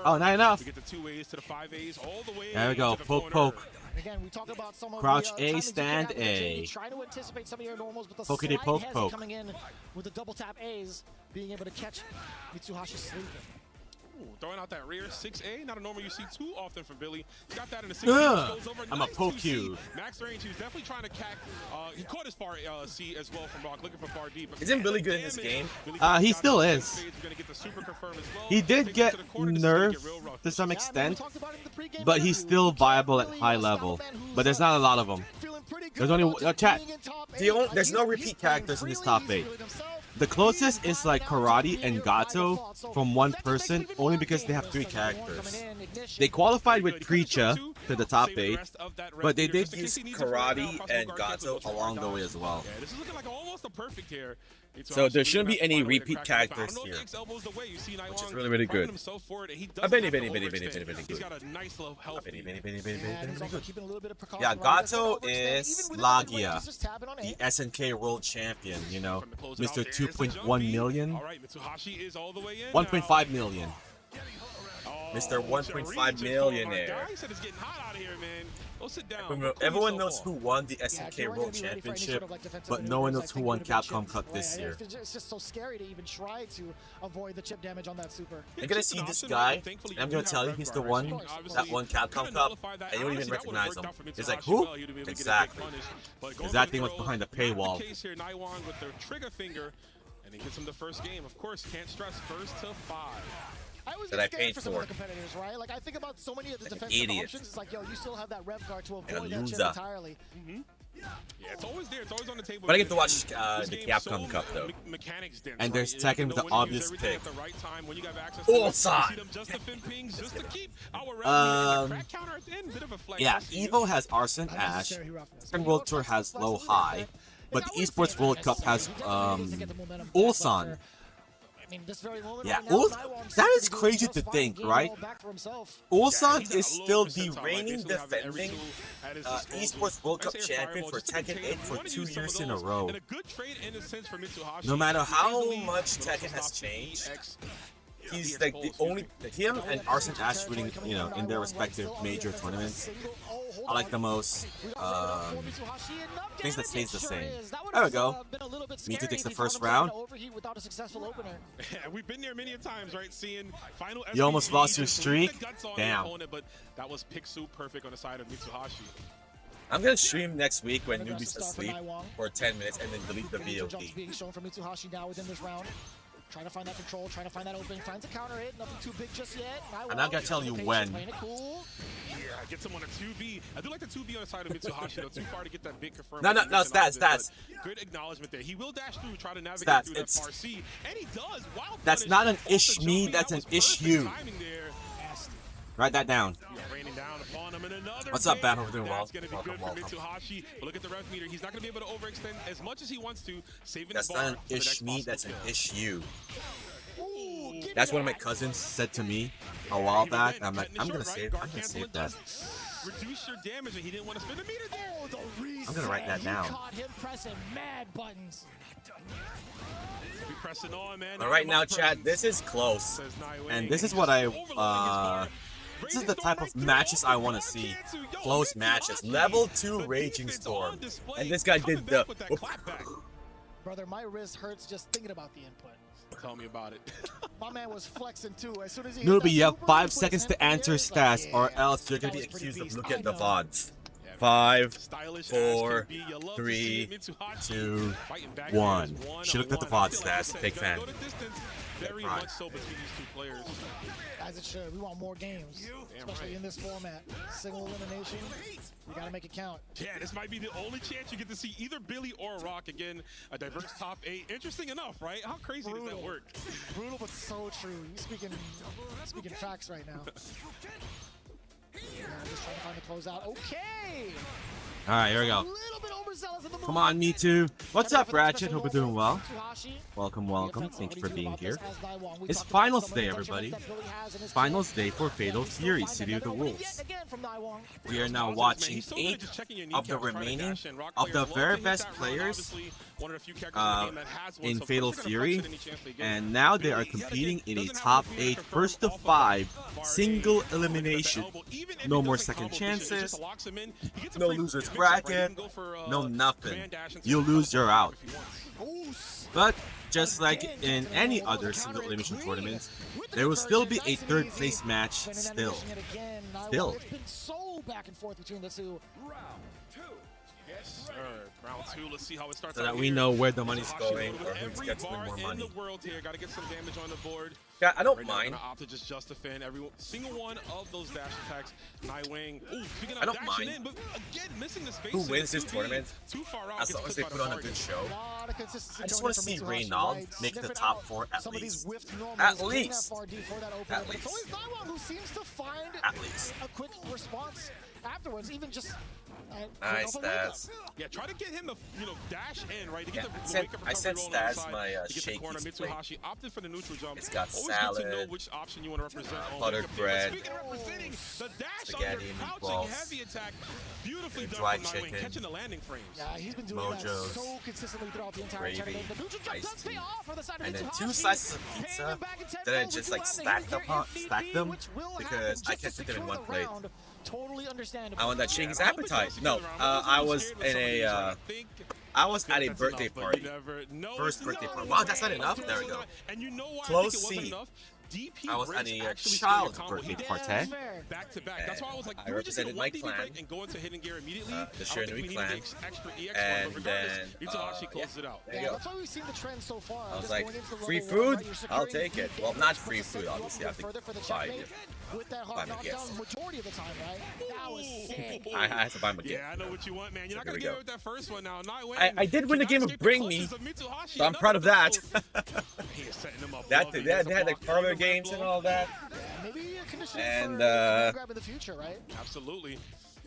S15: Oh, not enough.
S20: We get the 2 A's to the 5 A's all the way.
S15: There we go.
S20: to the
S15: Poke,
S20: corner.
S15: poke.
S19: Again, we talk about some of
S15: Crouch
S19: the
S15: A,
S19: timings you can
S15: stand
S19: have with the
S15: A.
S19: JD, trying to anticipate some of your normals, but the
S15: Pokey
S19: slight
S15: poke,
S19: hezzy
S15: poke.
S19: coming in with the double tap A's, being able to catch Mitsuhashi sleeping.
S20: Ooh, throwing out that rear 6A, not a normal you see too often from Billy. He's got that in the 6
S15: Ugh,
S20: goes over.
S15: I'ma
S20: Nice
S15: poke
S20: 2C.
S15: you.
S20: Max range, he was definitely trying to cack. He caught his far C as well from Rock, looking for far D. But
S15: Isn't Billy good in this
S20: damage.
S15: game?
S20: Billy
S15: He
S20: got
S15: still
S20: it.
S15: is.
S20: We're gonna get the super confirm as well.
S15: He did
S20: Takes it
S15: get
S20: to the corner. This is gonna get real
S15: nerfed
S20: rough.
S15: to some
S19: Yeah, I mean, we
S15: extent,
S19: talked about it in the pregame
S15: but he's
S19: interview.
S15: still
S19: You can't
S15: viable at
S19: really
S15: high
S19: scout a
S15: level.
S19: man who's,
S15: But there's not a lot of them.
S19: feeling pretty good
S15: There's only
S19: about just
S15: chat.
S19: being in top
S15: The
S19: eight.
S15: only,
S19: Like,
S15: there's no
S19: he's
S15: repeat
S19: playing
S15: characters in this
S19: freely,
S15: top
S19: he's
S15: 8.
S19: feeling himself.
S15: The closest is like Karate and Gato from one person, only because they have 3 characters. They qualified with Preacher to the top 8, but they did use Karate and Gato along the way as well.
S20: Yeah, this is looking like almost a perfect here.
S15: So there shouldn't be any repeat characters here, which is really, really good. Benny good.
S20: He's got a nice low health.
S15: Yeah, Gato is Lagia, the SNK World Champion, you know, Mr. 2.1 million,
S20: All right, Mitsuhashi is all the way in
S15: 1.5 million.
S20: Oh,
S15: Mr. 1.5 millionaire.
S20: He said it's getting hot out of here, man. Go sit down.
S15: Everyone knows who won the SNK World Championship, but no one knows who won Capcom Cup this year.
S19: It's just so scary to even try to avoid the chip damage on that super.
S15: You're gonna see this guy, and I'm gonna tell you he's the one that won Capcom Cup, and you don't even recognize him. He's like, who? Exactly. Because that thing was behind the paywall.
S20: Here, Naiwan with their trigger finger, and he gets him the first game. Of course, can't stress first to 5.
S19: I was
S15: that I
S19: scared
S15: paid
S19: for some of
S15: for.
S19: the competitors, right? Like I think about so many of the
S15: Like an
S19: defensive
S15: idiot.
S19: options. It's like, yo, you still have that rev guard to
S15: And
S19: avoid
S15: a
S19: that chip
S15: loser.
S19: entirely.
S20: Yeah, it's always there. It's always on the table.
S15: But I get to watch the Capcom Cup though.
S20: Mechanics dense,
S15: And there's
S20: right?
S15: Tekken with the obvious pick.
S20: Ulsan.
S15: Yeah, Evo has Arson Ash. Tekken World Tour has Low High. But the Esports World Cup has Ulsan. Yeah, that is crazy to think, right? Ulsan is still the reigning defending Esports World Cup champion for Tekken 8 for 2 years in a row. No matter how much Tekken has changed, he's like the only, him and Arson Ash winning, you know, in their respective major tournaments are like the most things that stays the same. There we go. Mito takes the first round.
S20: We've been there many times, right? Seeing final.
S15: You almost lost your streak. Damn.
S20: But that was Pixu perfect on the side of Mitsuhashi.
S15: I'm gonna stream next week when Newbie's asleep for 10 minutes and then delete the VOD.
S19: Being shown from Mitsuhashi now within this round. Trying to find that control, trying to find that opening, finds a counter hit, nothing too big just yet.
S15: I'm not gonna tell you when.
S20: Yeah, gets him on a 2B. I do like the 2B on the side of Mitsuhashi, though. Too far to get that big confirmed.
S15: No, stats.
S20: Good acknowledgement there. He will dash through, try to navigate
S15: Stats,
S20: through that
S15: it's-
S20: far C, and he does. Wild
S15: That's
S20: punish
S15: not an
S20: off the
S15: ish
S20: jump
S15: me,
S20: beat.
S15: that's
S20: That
S15: an
S20: was
S15: ish
S20: perfect
S15: you.
S20: timing there.
S15: Write that down.
S20: Raining down upon him, and another
S15: What's up,
S20: big.
S15: Battle? We're doing well.
S20: That's going to be good for Mitsuhashi. But look at the rev meter. He's not going to be able to overextend as much as he wants to, saving
S15: That's
S20: the bar
S15: not an
S20: for the
S15: ish
S20: next
S15: me,
S20: possible
S15: that's an
S20: kill.
S15: ish you. That's what my cousins said to me a while back. I'm like, I'm gonna save that.
S20: Reduce your damage, and he didn't want to spin the meter there.
S15: I'm gonna write that down.
S19: Caught him pressing mad buttons.
S20: Be pressing on, man.
S15: But right now, chat, this is close, and this is what I this is the type of matches I want to see. Close matches, level 2 Raging Storm, and this guy did the.
S19: Brother, my wrist hurts just thinking about the input.
S20: Tell me about it.
S19: My man was flexing too. As soon as he
S15: Newbie, you have 5 seconds to answer stats, or else you're gonna be accused of looking at the VODs. 5, 4, 3, 2, 1. She looked at the VOD stats. Big fan.
S20: Very much so between these two players.
S19: As it should. We want more games, especially in this format. Single elimination. You gotta make it count.
S20: Yeah, this might be the only chance you get to see either Billy or Rock. Again, a diverse top 8. Interesting enough, right? How crazy does that work?
S19: Brutal, but so true. You're speaking facts right now. Yeah, just trying to find the closeout. Okay.
S15: All right, here we go. Come on, me too. What's up, Ratchet? Hope you're doing well. Welcome, welcome. Thank you for being here. It's finals day, everybody. Finals day for Fatal Fury, City of the Wolves. We are now watching 8 of the remaining of the very best players in Fatal Fury, and now they are competing in a top 8 first to 5 single elimination. No more second chances, no losers bracket, no nothing. You lose, you're out. But just like in any other single elimination tournament, there will still be a 3rd place match still.
S19: It's been so back and forth between the two.
S20: Yes, sir. Round 2. Let's see how it starts.
S15: So that we know where the money's going or who's
S20: Every
S15: gets to win
S20: bar
S15: more
S20: in
S15: money.
S20: the world here. Got to get some damage on the board.
S15: Yeah, I don't
S20: Right now,
S15: mind.
S20: gonna opt to just defend every single one of those dash attacks. Nightwing. Ooh, speaking
S15: I
S20: of
S15: don't
S20: dashing
S15: mind
S20: in, but again, missing the space.
S15: Who wins this tournament,
S20: Too far out.
S15: as long as they put on a good show. I just
S19: going
S15: want to
S19: in
S15: see
S19: from
S15: Reynald
S19: Mitsuhashi, right?
S15: make the
S19: Sniffing
S15: top
S19: out
S15: 4 at
S19: some of these
S15: least.
S19: whiffed normals,
S15: At
S19: getting
S15: least.
S19: that far D for that opener,
S15: At
S19: but it's
S15: least.
S19: always Naiwan who seems to find
S15: At least.
S19: a quick response afterwards, even just
S15: Nice stats.
S20: Yeah, try to get him to dash in, right? To get
S15: Yeah,
S20: the wake up
S15: I
S20: recovery
S15: said
S20: roll on the
S15: stats,
S20: side
S15: my
S20: to get the
S15: shaky
S20: corner.
S15: play.
S20: Mitsuhashi opted for the neutral jump.
S15: It's got
S20: Always good to know
S15: salad,
S20: which option you want to represent.
S15: buttered bread,
S20: Speaking of representing, the dash
S15: spaghetti,
S20: under crouching
S15: meatballs,
S20: heavy attack, beautifully done
S15: dried
S20: from Nightwing,
S15: chicken,
S20: catching the landing frames.
S19: Yeah, he's been doing
S15: Mojos,
S19: that so consistently throughout the entire
S15: gravy,
S19: tournament. The neutral jump does
S15: iced tea,
S19: pay off for the side of
S15: and then
S19: Mitsuhashi.
S15: 2 slices of pizza that I just like stack them because I can't fit them in one plate.
S19: Totally understandable.
S15: I want that Shaggy's appetite. No, I was in a I was at a birthday party. First birthday party. Wow, that's not enough. There we go. Close C. I was at a child's birthday party.
S20: Back to back. That's why I was like,
S15: I represented my clan,
S20: and go into hidden gear immediately.
S15: the Shiranui clan, and then
S20: Mitsuhashi closes it out.
S15: There you go.
S19: That's why we've seen the trend so far.
S15: I was like, free food? I'll take it. Well, not free food, obviously. I have to buy it.
S19: With that hard knockdown majority of the time, right? That was sick.
S15: I had to buy him a gift.
S20: Yeah, I know what you want, man. You're not going to get it with that first one now.
S15: I did win the game of Bring Me, so I'm proud of that. They had the parlor games and all that.
S19: Maybe a condition
S15: and
S19: grab in the future, right?
S20: Absolutely.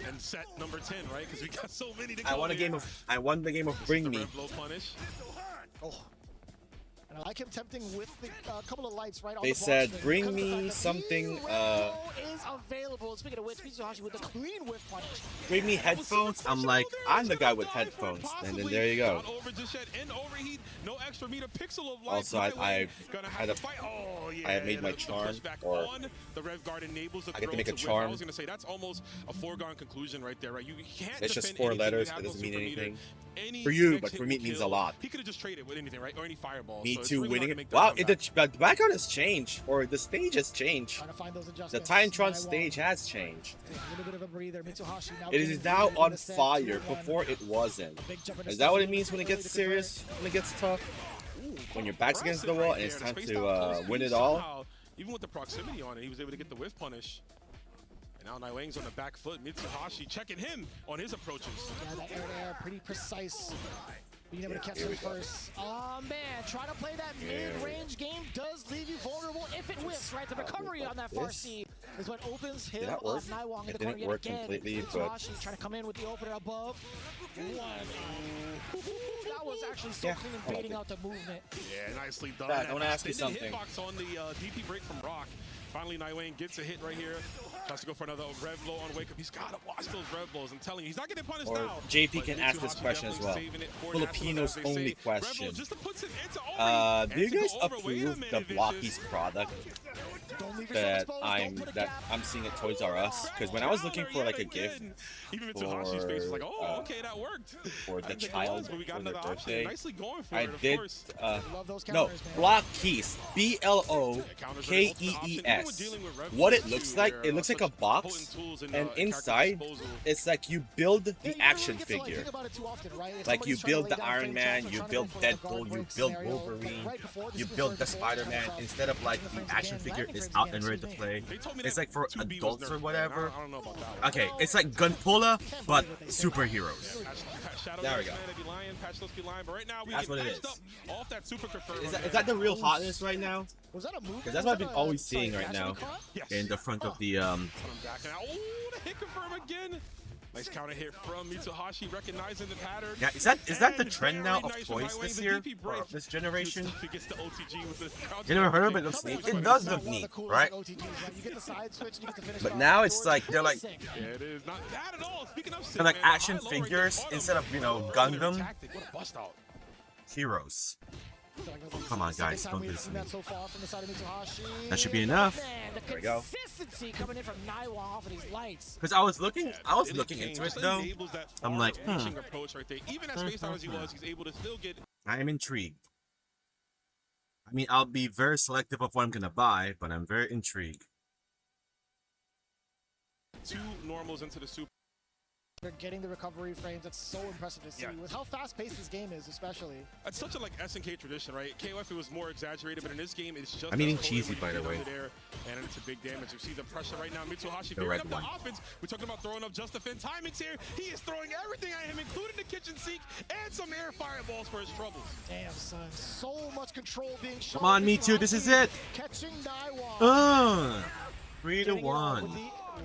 S20: And set number 10, right? Because we got so many to go.
S15: I won the game of Bring Me.
S19: Oh. And I like him tempting with the couple of lights right on
S15: They
S19: the
S15: said,
S19: box.
S15: bring me something,
S19: is available. Speaking of which, Mitsuhashi with a clean whiff punish.
S15: bring me headphones. I'm like, I'm the guy with headphones. And then there you go. Also, I had made my charm, or I get to make a charm.
S20: I was going to say, that's almost a foregone conclusion right there, right? You can't
S15: It's just
S20: defend
S15: 4
S20: anything
S15: letters.
S20: that
S15: It doesn't
S20: happens
S15: mean
S20: super
S15: anything.
S20: Any
S15: For you,
S20: next
S15: but
S20: hit
S15: for me,
S20: will
S15: it means a
S20: kill.
S15: lot.
S20: He could have just traded with anything, right? Or any fireball.
S15: Me
S20: so it's
S15: too,
S20: really
S15: winning
S20: hard to
S15: it.
S20: make that
S15: Wow,
S20: comeback.
S15: the background has changed, or the stage has changed. The Titantron stage has changed.
S19: A little bit of a breather. Mitsuhashi now
S15: It is now on fire. Before it wasn't. Is that what it means when it gets serious? When it gets tough? When your back's against the wall and it's time to win it all?
S20: Even with the proximity on it, he was able to get the whiff punish. And now Nightwing's on the back foot. Mitsuhashi checking him on his approaches.
S19: Yeah, that air pretty precise. Being able to catch him first. Oh man, trying to play that mid-range game does leave you vulnerable if it whiffs, right? The recovery on that far C is what opens him up. Naiwang in the corner yet again. Mitsuhashi trying to come in with the opener above. That was actually so clean and baiting out the movement.
S20: Yeah, nicely done.
S15: Dad, I want to ask you something.
S20: Hitbox on the DP break from Rock. Finally, Nightwing gets a hit right here. Tries to go for another rev blow on Wake Up. He's got to watch those rev blows. I'm telling you, he's not getting punished
S15: Or
S20: now.
S15: JP can ask this question as well. Filipinos only question. Do you guys approve the Blockies product that I'm seeing at Toys R Us? Because when I was looking for like a gift for the child for their birthday, I did no Blockies, BLOKEES. What it looks like a box, and inside it's like you build the action figure. Like you build the Iron Man, you build Deadpool, you build Wolverine, you build the Spider-Man. Instead of like the action figure is out and ready to play. It's like for adults or whatever. Okay, it's like Gunpula but superheroes. There we go. That's what it is. Is that the real hotness right now? Because that's what I've been always seeing right now in the front of the
S20: Oh, the hit confirm again. Nice counter hit from Mitsuhashi, recognizing the pattern.
S15: Yeah, is that the trend now of toys this year, or this generation? You never heard of it? It looks neat. It does look neat, right? But now it's like they're like action figures instead of Gundam heroes. Come on, guys, don't do this to me. That should be enough. There we go. Because I was looking into it though. I'm like, I am intrigued. I mean, I'll be very selective of what I'm gonna buy, but I'm very intrigued.
S20: 2 normals into the super.
S19: They're getting the recovery frames. That's so impressive to see with how fast-paced this game is, especially.
S20: It's such a SNK tradition, right? KOF it was more exaggerated, but in this game it's just.
S15: I'm eating cheesy, by the way.
S20: And it's a big damage. You see the pressure right now. Mitsuhashi
S15: The
S20: building
S15: red
S20: up the
S15: one.
S20: offense. We're talking about throwing up just the fin timings here. He is throwing everything at him, including the kitchen sink and some air fireballs for his troubles.
S19: Damn, son. So much control being shown.
S15: Come on, me too. This is it.
S19: Catching Naiwang.
S15: 3-1.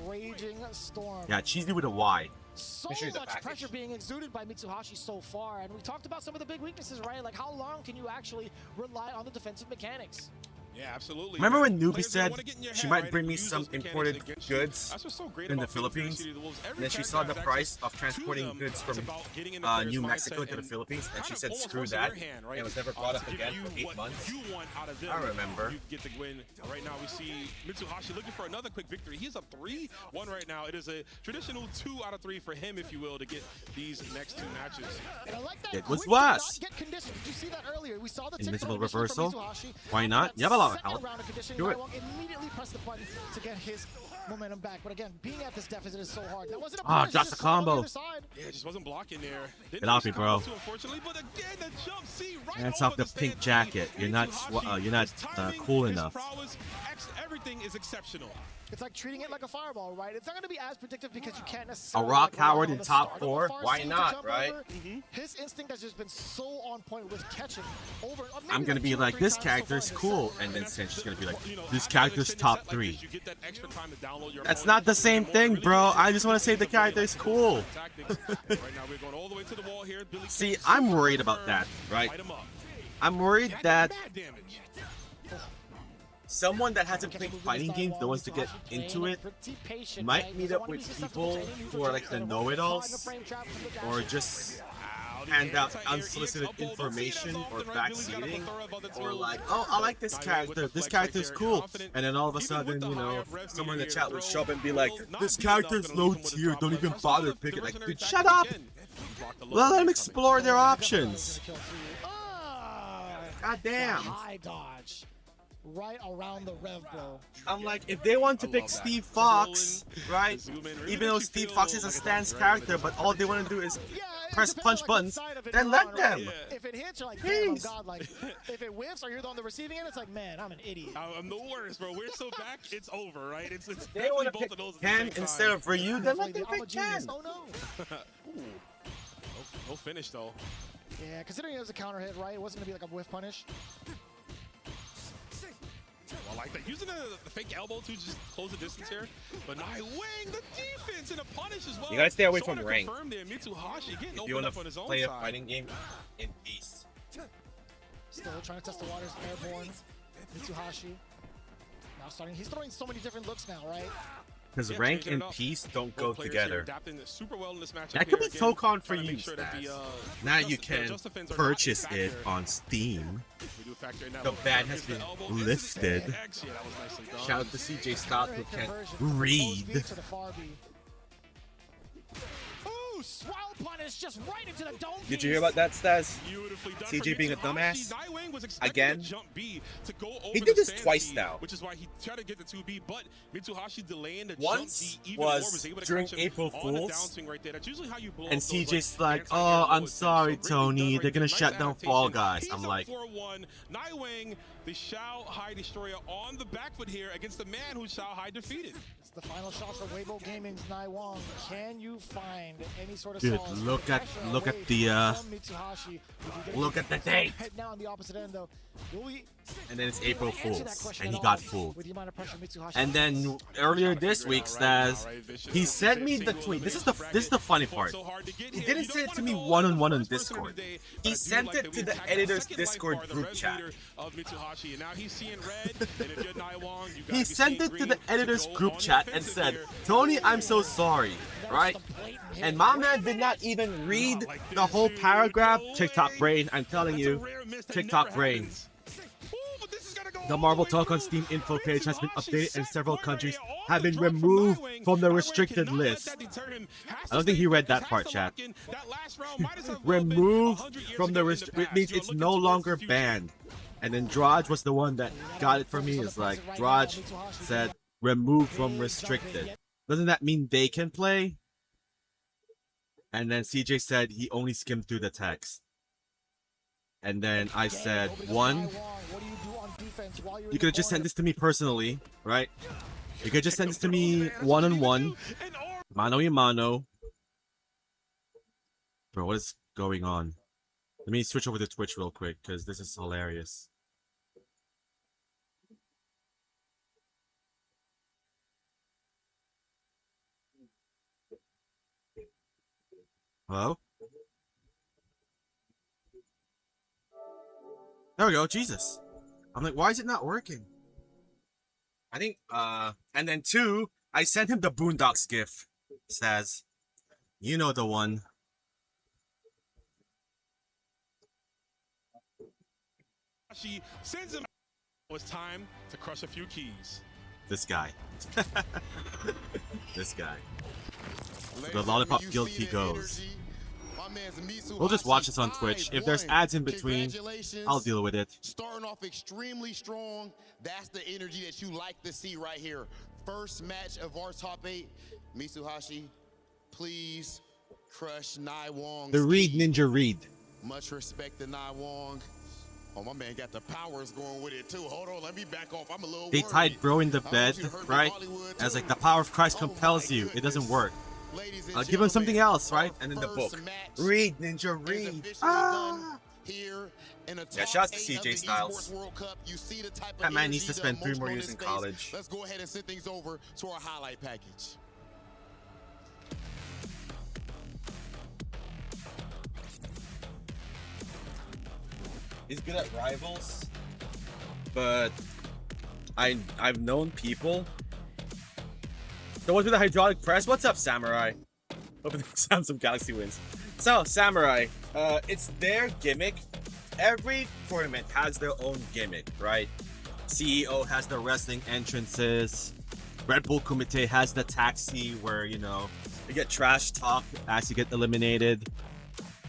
S19: Raging storm.
S15: Yeah, cheesy with a Y.
S19: So much pressure being exuded by Mitsuhashi so far, and we talked about some of the big weaknesses, right? Like how long can you actually rely on the defensive mechanics?
S20: Yeah, absolutely.
S15: Remember when Newbie
S20: Players
S15: said
S20: wanna get in your
S15: she
S20: head,
S15: might
S20: right,
S15: bring
S20: and
S15: me
S20: use
S15: some
S20: those mechanics
S15: imported
S20: against you?
S15: goods
S20: That's what's so great
S15: in the
S20: about building
S15: Philippines?
S20: City of the Wolves. Every
S15: And then she
S20: character
S15: saw the
S20: has
S15: price
S20: access
S15: of transporting
S20: to them.
S15: goods
S20: It's
S15: from
S20: about getting in the player's
S15: New
S20: mindset
S15: Mexico to the
S20: and
S15: Philippines, and she
S20: kind of
S15: said,
S20: almost
S15: screw
S20: forcing
S15: that,
S20: your hand, right?
S15: and was never brought up
S20: To
S15: again
S20: give
S15: for
S20: you
S15: 8
S20: what
S15: months.
S20: you want out of them.
S15: I remember.
S20: You get the win. Right now we see Mitsuhashi looking for another quick victory. He's up 3-1 right now. It is a traditional 2 out of 3 for him, if you will, to get these next 2 matches.
S19: And I like that
S15: It was
S19: quick to not
S15: was.
S19: get conditioned. Did you see that earlier? We saw the
S15: Invisible
S19: TikTok conditioning
S15: reversal.
S19: from Mitsuhashi.
S15: Why
S19: After
S15: not?
S19: that
S15: You have a lot of
S19: second
S15: health.
S19: round of conditioning,
S15: Do it.
S19: Naiwang immediately pressed the button to get his momentum back. But again, being at this deficit is so hard. That wasn't a
S15: Ah,
S19: punish,
S15: drops
S19: just
S15: the
S19: saw on the
S15: combo.
S19: other side.
S20: Yeah, it just wasn't blocking there.
S15: Get off me, bro.
S20: Too, unfortunately, but again, the jump C right
S15: That's
S20: over
S15: off the
S20: stand
S15: pink
S20: E.
S15: jacket. You're not cool
S20: His
S15: enough.
S20: prowess, everything is exceptional.
S19: It's like treating it like a fireball, right? It's not going to be as predictive because you can't
S15: A
S19: necessarily
S15: Rock
S19: like, rely
S15: Howard
S19: on
S15: in
S19: the
S15: top
S19: start of the
S15: 4?
S19: far
S15: Why
S19: seam to
S15: not,
S19: jump
S15: right?
S19: over. His instinct has just been so on point with catching over. Maybe
S15: I'm gonna
S19: like
S15: be
S19: 2 or
S15: like,
S19: 3
S15: this
S19: times so
S15: character
S19: far
S15: is
S19: in this
S15: cool,
S19: set.
S15: and then Sancho's gonna be like, this character's top 3.
S20: You get that extra time to download your
S15: That's
S20: opponent.
S15: not the same thing, bro. I just want to say the character is cool.
S20: Tactics. Right now we're going all the way to the wall here. Billy
S15: See,
S20: King's
S15: I'm
S20: super
S15: worried about
S20: confirmed.
S15: that, right?
S20: Light him up.
S15: I'm worried that
S20: Bad damage.
S15: someone that hasn't played fighting games, that wants to get into it, might meet up with people who are like the know-it-alls, or just hand out unsolicited information or backseating, or like, oh, I like this character, this character's cool, and then all of a sudden, you know, someone in the chat would show up and be like, this character's low tier, don't even bother picking. Like, dude, shut up! Let them explore their options. God damn.
S19: High dodge. Right around the rev, bro.
S15: I'm like, if they want to pick Steve Fox, right? Even though Steve Fox is a stance character, but all they want to do is press punch buttons, then let them.
S19: If it hits, you're like, damn, oh God. Like, if it whiffs or you're on the receiving end, it's like, man, I'm an idiot.
S20: I'm the worst, bro. We're so back, it's over, right? It's
S15: They
S20: definitely
S15: want to
S20: both
S15: pick
S20: of those at the
S15: Ken
S20: same time.
S15: instead of Ryu, then let them
S19: I'm a
S15: pick
S19: genius.
S15: Ken.
S19: Oh, no.
S20: Ooh. No finish, though.
S19: Yeah, considering it was a counter hit, right? It wasn't going to be like a whiff punish.
S20: I like that. Using the fake elbow to just close the distance here. But Naiwang, the defense and a punish as well.
S15: You gotta stay away
S20: Sort
S15: from
S20: of
S15: rank.
S20: confirmed there. Mitsuhashi getting
S15: If you
S20: opened
S15: want
S20: up on his
S15: to
S20: own
S15: play a
S20: side.
S15: fighting game in peace.
S19: Still trying to test the waters, airborne. Mitsuhashi. Now starting, he's throwing so many different looks now, right?
S15: Because rank and peace don't go
S20: Both players here
S15: together.
S20: adapting super well in this matchup
S15: That could be
S20: here. Again,
S15: Tokon for
S20: trying to
S15: you,
S20: make sure that
S15: Stas.
S20: the,
S15: Now you
S20: the
S15: can
S20: Justifins are not
S15: purchase
S20: a
S15: it
S20: factor.
S15: on Steam.
S20: We do factor in that
S15: The
S20: one.
S15: ban
S20: Here's
S15: has
S20: the
S15: been
S20: elbow into the
S15: lifted.
S20: X. Yeah, that was nicely done.
S15: Shout out to CJ Stott who can't
S19: Conversion.
S15: read.
S19: Close beat to the far B. Ooh, swell punish just right into the dome.
S15: Did you hear about that, Stas?
S20: Beautifully done
S15: CJ
S20: from
S15: being a
S20: Mitsuhashi.
S15: dumbass?
S20: Naiwang was expecting
S15: Again?
S20: the jump B to go over
S15: He did
S20: the
S15: this
S20: stand
S15: twice
S20: B,
S15: now.
S20: which is why he tried to get the 2B, but Mitsuhashi delaying the
S15: Once
S20: jump B even more,
S15: was
S20: was able to
S15: during
S20: catch him
S15: April
S20: on the
S15: Fools,
S20: downswing right there. That's usually how you blow
S15: and
S20: up those,
S15: CJ's
S20: like,
S15: like, oh, I'm sorry,
S20: so
S15: Tony.
S20: right
S15: They're gonna
S20: there.
S15: shut
S20: Nice
S15: down Fall
S20: adaptation.
S15: Guys.
S20: He's
S15: I'm
S20: up
S15: like,
S20: 4-1. Naiwang, the Shao Hai Destroyer on the back foot here against the man who Shao Hai defeated.
S19: It's the final shot for Weibo Gaming's Naiwang. Can you find any sort of
S15: dude,
S19: solace?
S15: look at
S19: Pressure
S15: the
S19: away from Mitsuhashi.
S15: look at the date.
S19: Now on the opposite end, though. Will we
S15: And then it's April
S19: answer that
S15: Fools,
S19: question
S15: and
S19: at
S15: he got
S19: all
S15: fooled.
S19: with the amount of pressure Mitsuhashi
S15: And then earlier this week, Stas, he sent me the tweet. This is the funny part. He didn't send it to me one-on-one on Discord. He sent it to the editor's Discord group chat. He sent it to the editor's group chat and said, Tony, I'm so sorry, right? And my man did not even read the whole paragraph. TikTok brain, I'm telling you, TikTok brain. The Marvel Talk on Steam info page has been updated and several countries have been removed from the restricted list. I don't think he read that part, chat. Removed from the restricted, it means it's no longer banned. And then Draj was the one that got it for me. It's like, Draj said, removed from restricted. Doesn't that mean they can play? And then CJ said he only skimmed through the text. And then I said, one, you could have just sent this to me personally, right? You could just send this to me one-on-one, mano-y-mano. Bro, what is going on? Let me switch over to Twitch real quick, because this is hilarious. Hello? There we go, Jesus. I'm like, why is it not working? I think, and then 2, I sent him the Boondocks gif. Says, you know the one.
S20: She sends him. It's time to crush a few keys.
S15: This guy. This guy. The Lollipop Guild he goes. We'll just watch this on Twitch. If there's ads in between, I'll deal with it.
S16: Starting off extremely strong. That's the energy that you like to see right here. First match of our top 8. Mitsuhashi, please crush Nai Wong.
S15: The Reed Ninja Reed.
S16: Much respect to Nai Wong. Oh, my man got the powers going with it too. Hold on, let me back off. I'm a little
S15: They
S16: worried.
S15: tied bro in the bed, right? As like the power of Christ compels you. It doesn't work. I'll give him something else, right? And then the book. Reed Ninja Reed. Ah! Yeah, shouts to CJ Styles. That man needs to spend 3 more years in college.
S16: Let's go ahead and send things over to our highlight package.
S15: He's good at rivals, but I've known people. The ones with the hydraulic press. What's up, Samurai? Hoping some Galaxy wins. So, Samurai, it's their gimmick. Every tournament has their own gimmick, right? CEO has the wrestling entrances. Red Bull Kumite has the taxi where, you know, you get trash talk as you get eliminated.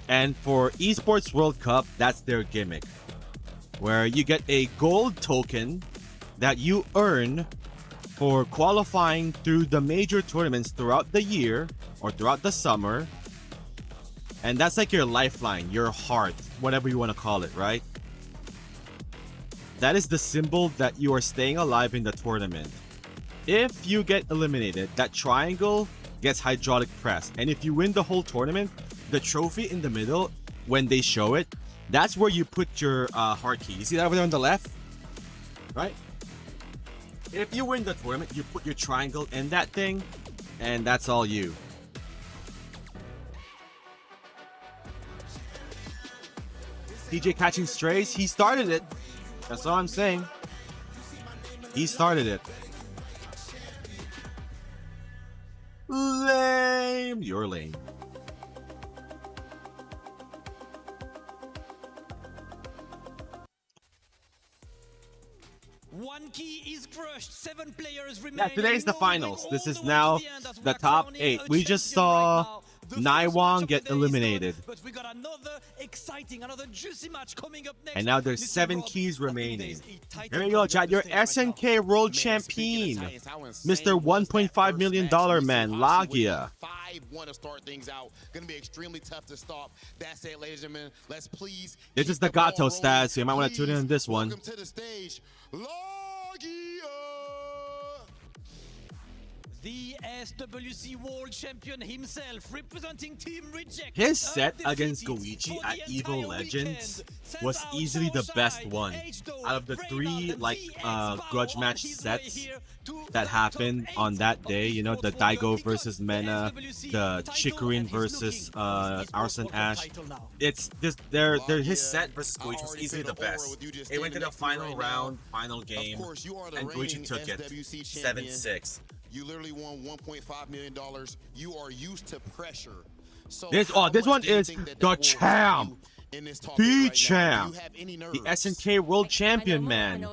S15: And for eSports World Cup, that's their gimmick, where you get a gold token that you earn for qualifying through the major tournaments throughout the year or throughout the summer. And that's like your lifeline, your heart, whatever you want to call it, right? That is the symbol that you are staying alive in the tournament. If you get eliminated, that triangle gets hydraulic press. And if you win the whole tournament, the trophy in the middle, when they show it, that's where you put your heart key. You see that over there on the left? Right? If you win the tournament, you put your triangle in that thing, and that's all you. DJ catching strays, he started it. That's all I'm saying. He started it. Lame. You're lame.
S17: One key is crushed. 7 players remain.
S15: Yeah, today's the finals. This is now the top 8. We just saw Naiwang get eliminated.
S17: But we got another exciting, another juicy match coming up next.
S15: And now there's 7 keys remaining. Here we go, chat. Your SNK World Champion, Mr. $1.5 million man, Lagia.
S16: 5-1 to start things out. Gonna be extremely tough to stop. That's it, ladies and gentlemen. Let's please.
S15: This is the Gato stats, so you might want to tune in on this one.
S16: Welcome to the stage, Lagia.
S17: The SWC World Champion himself, representing Team Reject.
S15: His set against Goichi at Evil Legends was easily the best one. Out of the 3 like grudge match sets that happened on that day, you know, the Daigo versus Mena, the Chikurin versus Arson Ash. It's this his set versus Goichi was easily the best. It went to the final round, final game, and Goichi took it 7-6.
S16: You literally won $1.5 million. You are used to pressure. So
S15: this one is the champ. The champ. The SNK World Champion, man.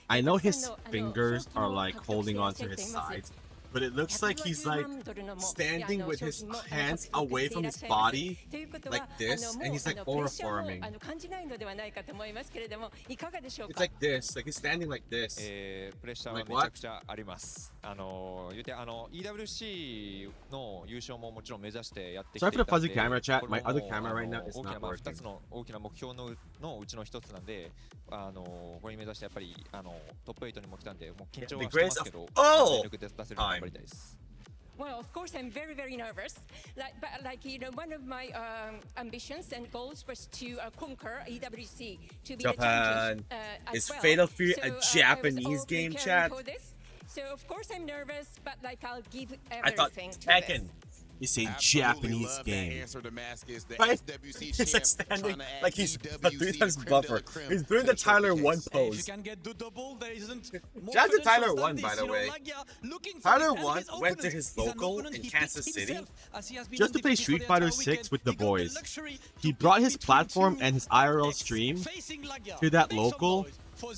S15: I know his fingers are like holding on to his sides, but it looks like he's like standing with his hands away from his body like this, and he's like aura farming. It's like this, like he's standing like this. Like what? Sorry for the fuzzy camera, chat. My other camera right now is not working. The greatest of all time.
S18: Well, of course, I'm very, very nervous. But you know, one of my ambitions and goals was to conquer EWC, to be
S15: Japan.
S18: Is
S15: Fatal Fury a Japanese game, chat?
S18: So of course I'm nervous, but like I'll give everything.
S15: I thought Tekken It's a Japanese game. Right? He's like standing like he's a 3 times buffer. He's doing the Tyler 1 pose. Shout out to Tyler 1, by the way. Tyler 1 went to his local in Kansas City just to play Street Fighter 6 with the boys. He brought his platform and his IRL stream to that local.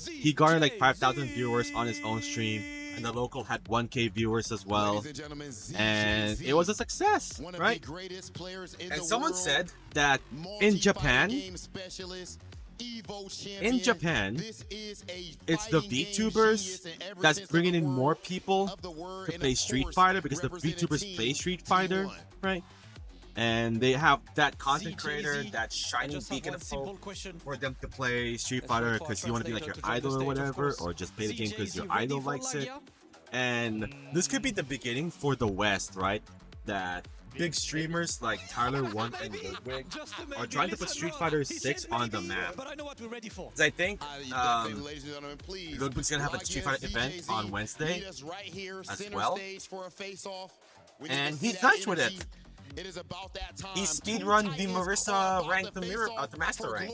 S15: He garnered like 5,000 viewers on his own stream, and the local had 1K viewers as well, and it was a success, right? And someone said that in Japan, it's the VTubers that's bringing in more people to play Street Fighter, because the VTubers play Street Fighter, right? And they have that content creator, that shining beacon of hope for them to play Street Fighter because you want to be like your idol or whatever, or just play the game because your idol likes it. And this could be the beginning for the West, right? That big streamers like Tyler 1 and Ludwig are trying to put Street Fighter 6 on the map. Because I think Ludwig's gonna have a Street Fighter event on Wednesday as well, and he's nice with it. He speedrun the Marissa rank, the master rank.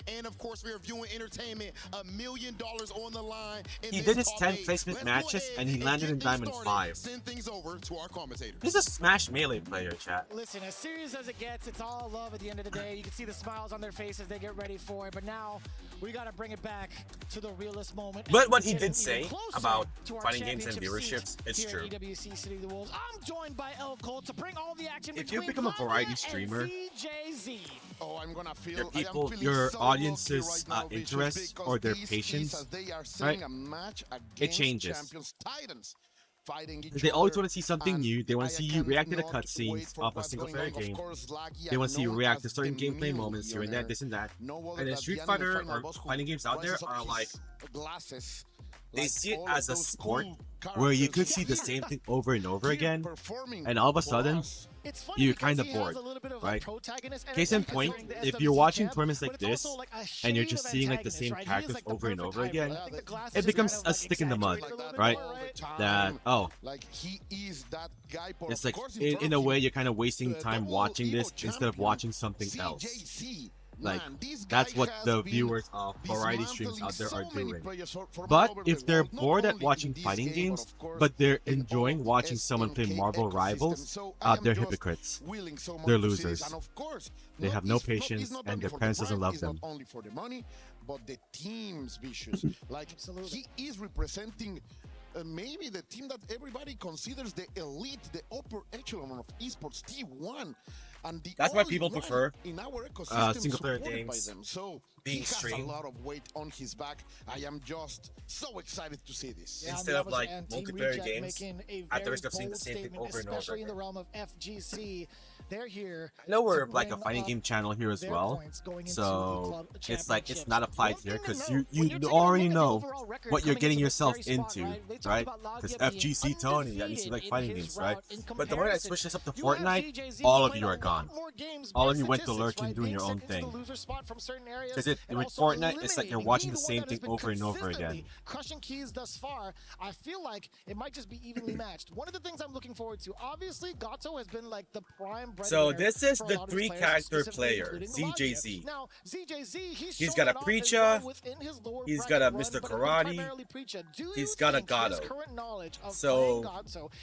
S15: And of course, we are viewing entertainment. $1 million on the line. He did his 10 placement matches and he landed in Diamond 5. Send things over to our commentators. He's a Smash Melee player, chat.
S19: Listen, as serious as it gets, it's all love at the end of the day. You can see the smiles on their faces as they get ready for it. But now we got to bring it back to the realest moment.
S15: But what he did say about fighting games and viewerships, it's true.
S19: I'm joined by El Cole to bring all the action.
S15: If you become a variety streamer, your people, your audience's interests or their patience, right? It changes. They always want to see something new. They want to see you react to the cutscenes of a single-player game. They want to see you react to certain gameplay moments here and there, this and that. And then Street Fighter or fighting games out there are like, they see it as a sport where you could see the same thing over and over again, and all of a sudden, you're kind of bored, right? Case in point, if you're watching tournaments like this, and you're just seeing like the same characters over and over again, it becomes a stick in the mud, right? That, oh, it's like, in a way, you're kind of wasting time watching this instead of watching something else. Like, that's what the viewers of variety streams out there are doing. But if they're bored at watching fighting games, but they're enjoying watching someone play Marvel Rivals, they're hypocrites. They're losers. They have no patience, and their parents doesn't love them.
S16: But the team's vicious. Like, he is representing maybe the team that everybody considers the elite, the upper echelon of esports, T1. And
S15: that's why people prefer single-player games
S16: so
S15: being streamed.
S16: A lot of weight on his back. I am just so excited to see this.
S15: Instead of like multiplayer games, at the risk of seeing the same thing over and over.
S19: Especially in the realm of FGC. They're here.
S15: I know we're like a fighting game channel here as well, so it's like it's not applied here because you already know what you're getting yourself into, right? Because FGC Tony, that used to like fighting games, right? But the moment I switch this up to Fortnite, all of you are gone. All of you went to lurking doing your own thing. Because with Fortnite, it's like you're watching the same thing over and over again.
S19: Crushing keys thus far, I feel like it might just be evenly matched. One of the things I'm looking forward to, obviously, Gato has been like the prime.
S15: So this is the 3-character player, ZJZ.
S19: Now, ZJZ,
S15: he's got a Preacher, he's got a Mr. Karate, he's got a Gato. So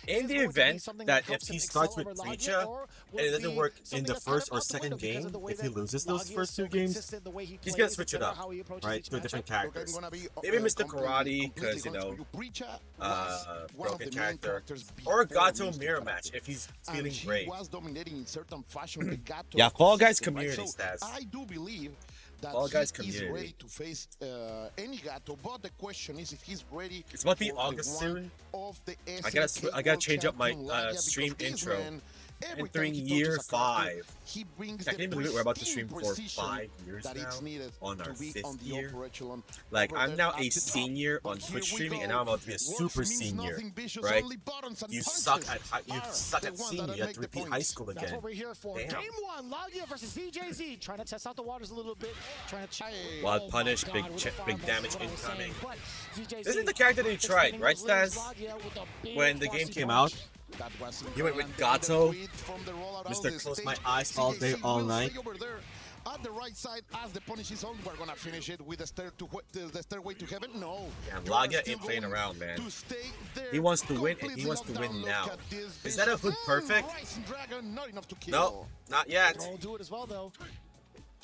S15: in the event that if he starts with Preacher and it doesn't work in the first or second game, if he loses those first 2 games, he's gonna switch it up, right, to different characters. Maybe Mr. Karate, because, you know, broken character, or Gato mirror match if he's feeling brave. Yeah, Fall Guys community stats.
S16: I do believe that
S15: Fall Guys
S16: he is
S15: community.
S16: ready to face any Gato, but the question is if he's ready.
S15: It's about to be August soon. I gotta change up my stream intro. Entering year 5. I can't even believe we're about to stream for 5 years now, on our 5th year. Like, I'm now a senior on Twitch streaming, and now I'm about to be a super senior, right? You suck at senior, you have to repeat high school again.
S19: That's what we're here for. Damn. Game 1, Logia versus ZJZ, trying to test out the waters a little bit, trying to
S15: Wild punish, big damage incoming. This is the character that you tried, right, Staz? When the game came out,
S16: That was
S15: He went with
S16: incredible.
S15: Gato. Mr. Close My Eyes all day, all night.
S16: Over there at the right side, as the punish is on, we're gonna finish it with the stairway to heaven. No,
S15: Yeah, Lagia ain't playing around, man. He wants to win, and he wants to win now. Is that a hood perfect?
S16: Not enough to kill.
S15: No, not yet.
S19: Throw will do it as well, though.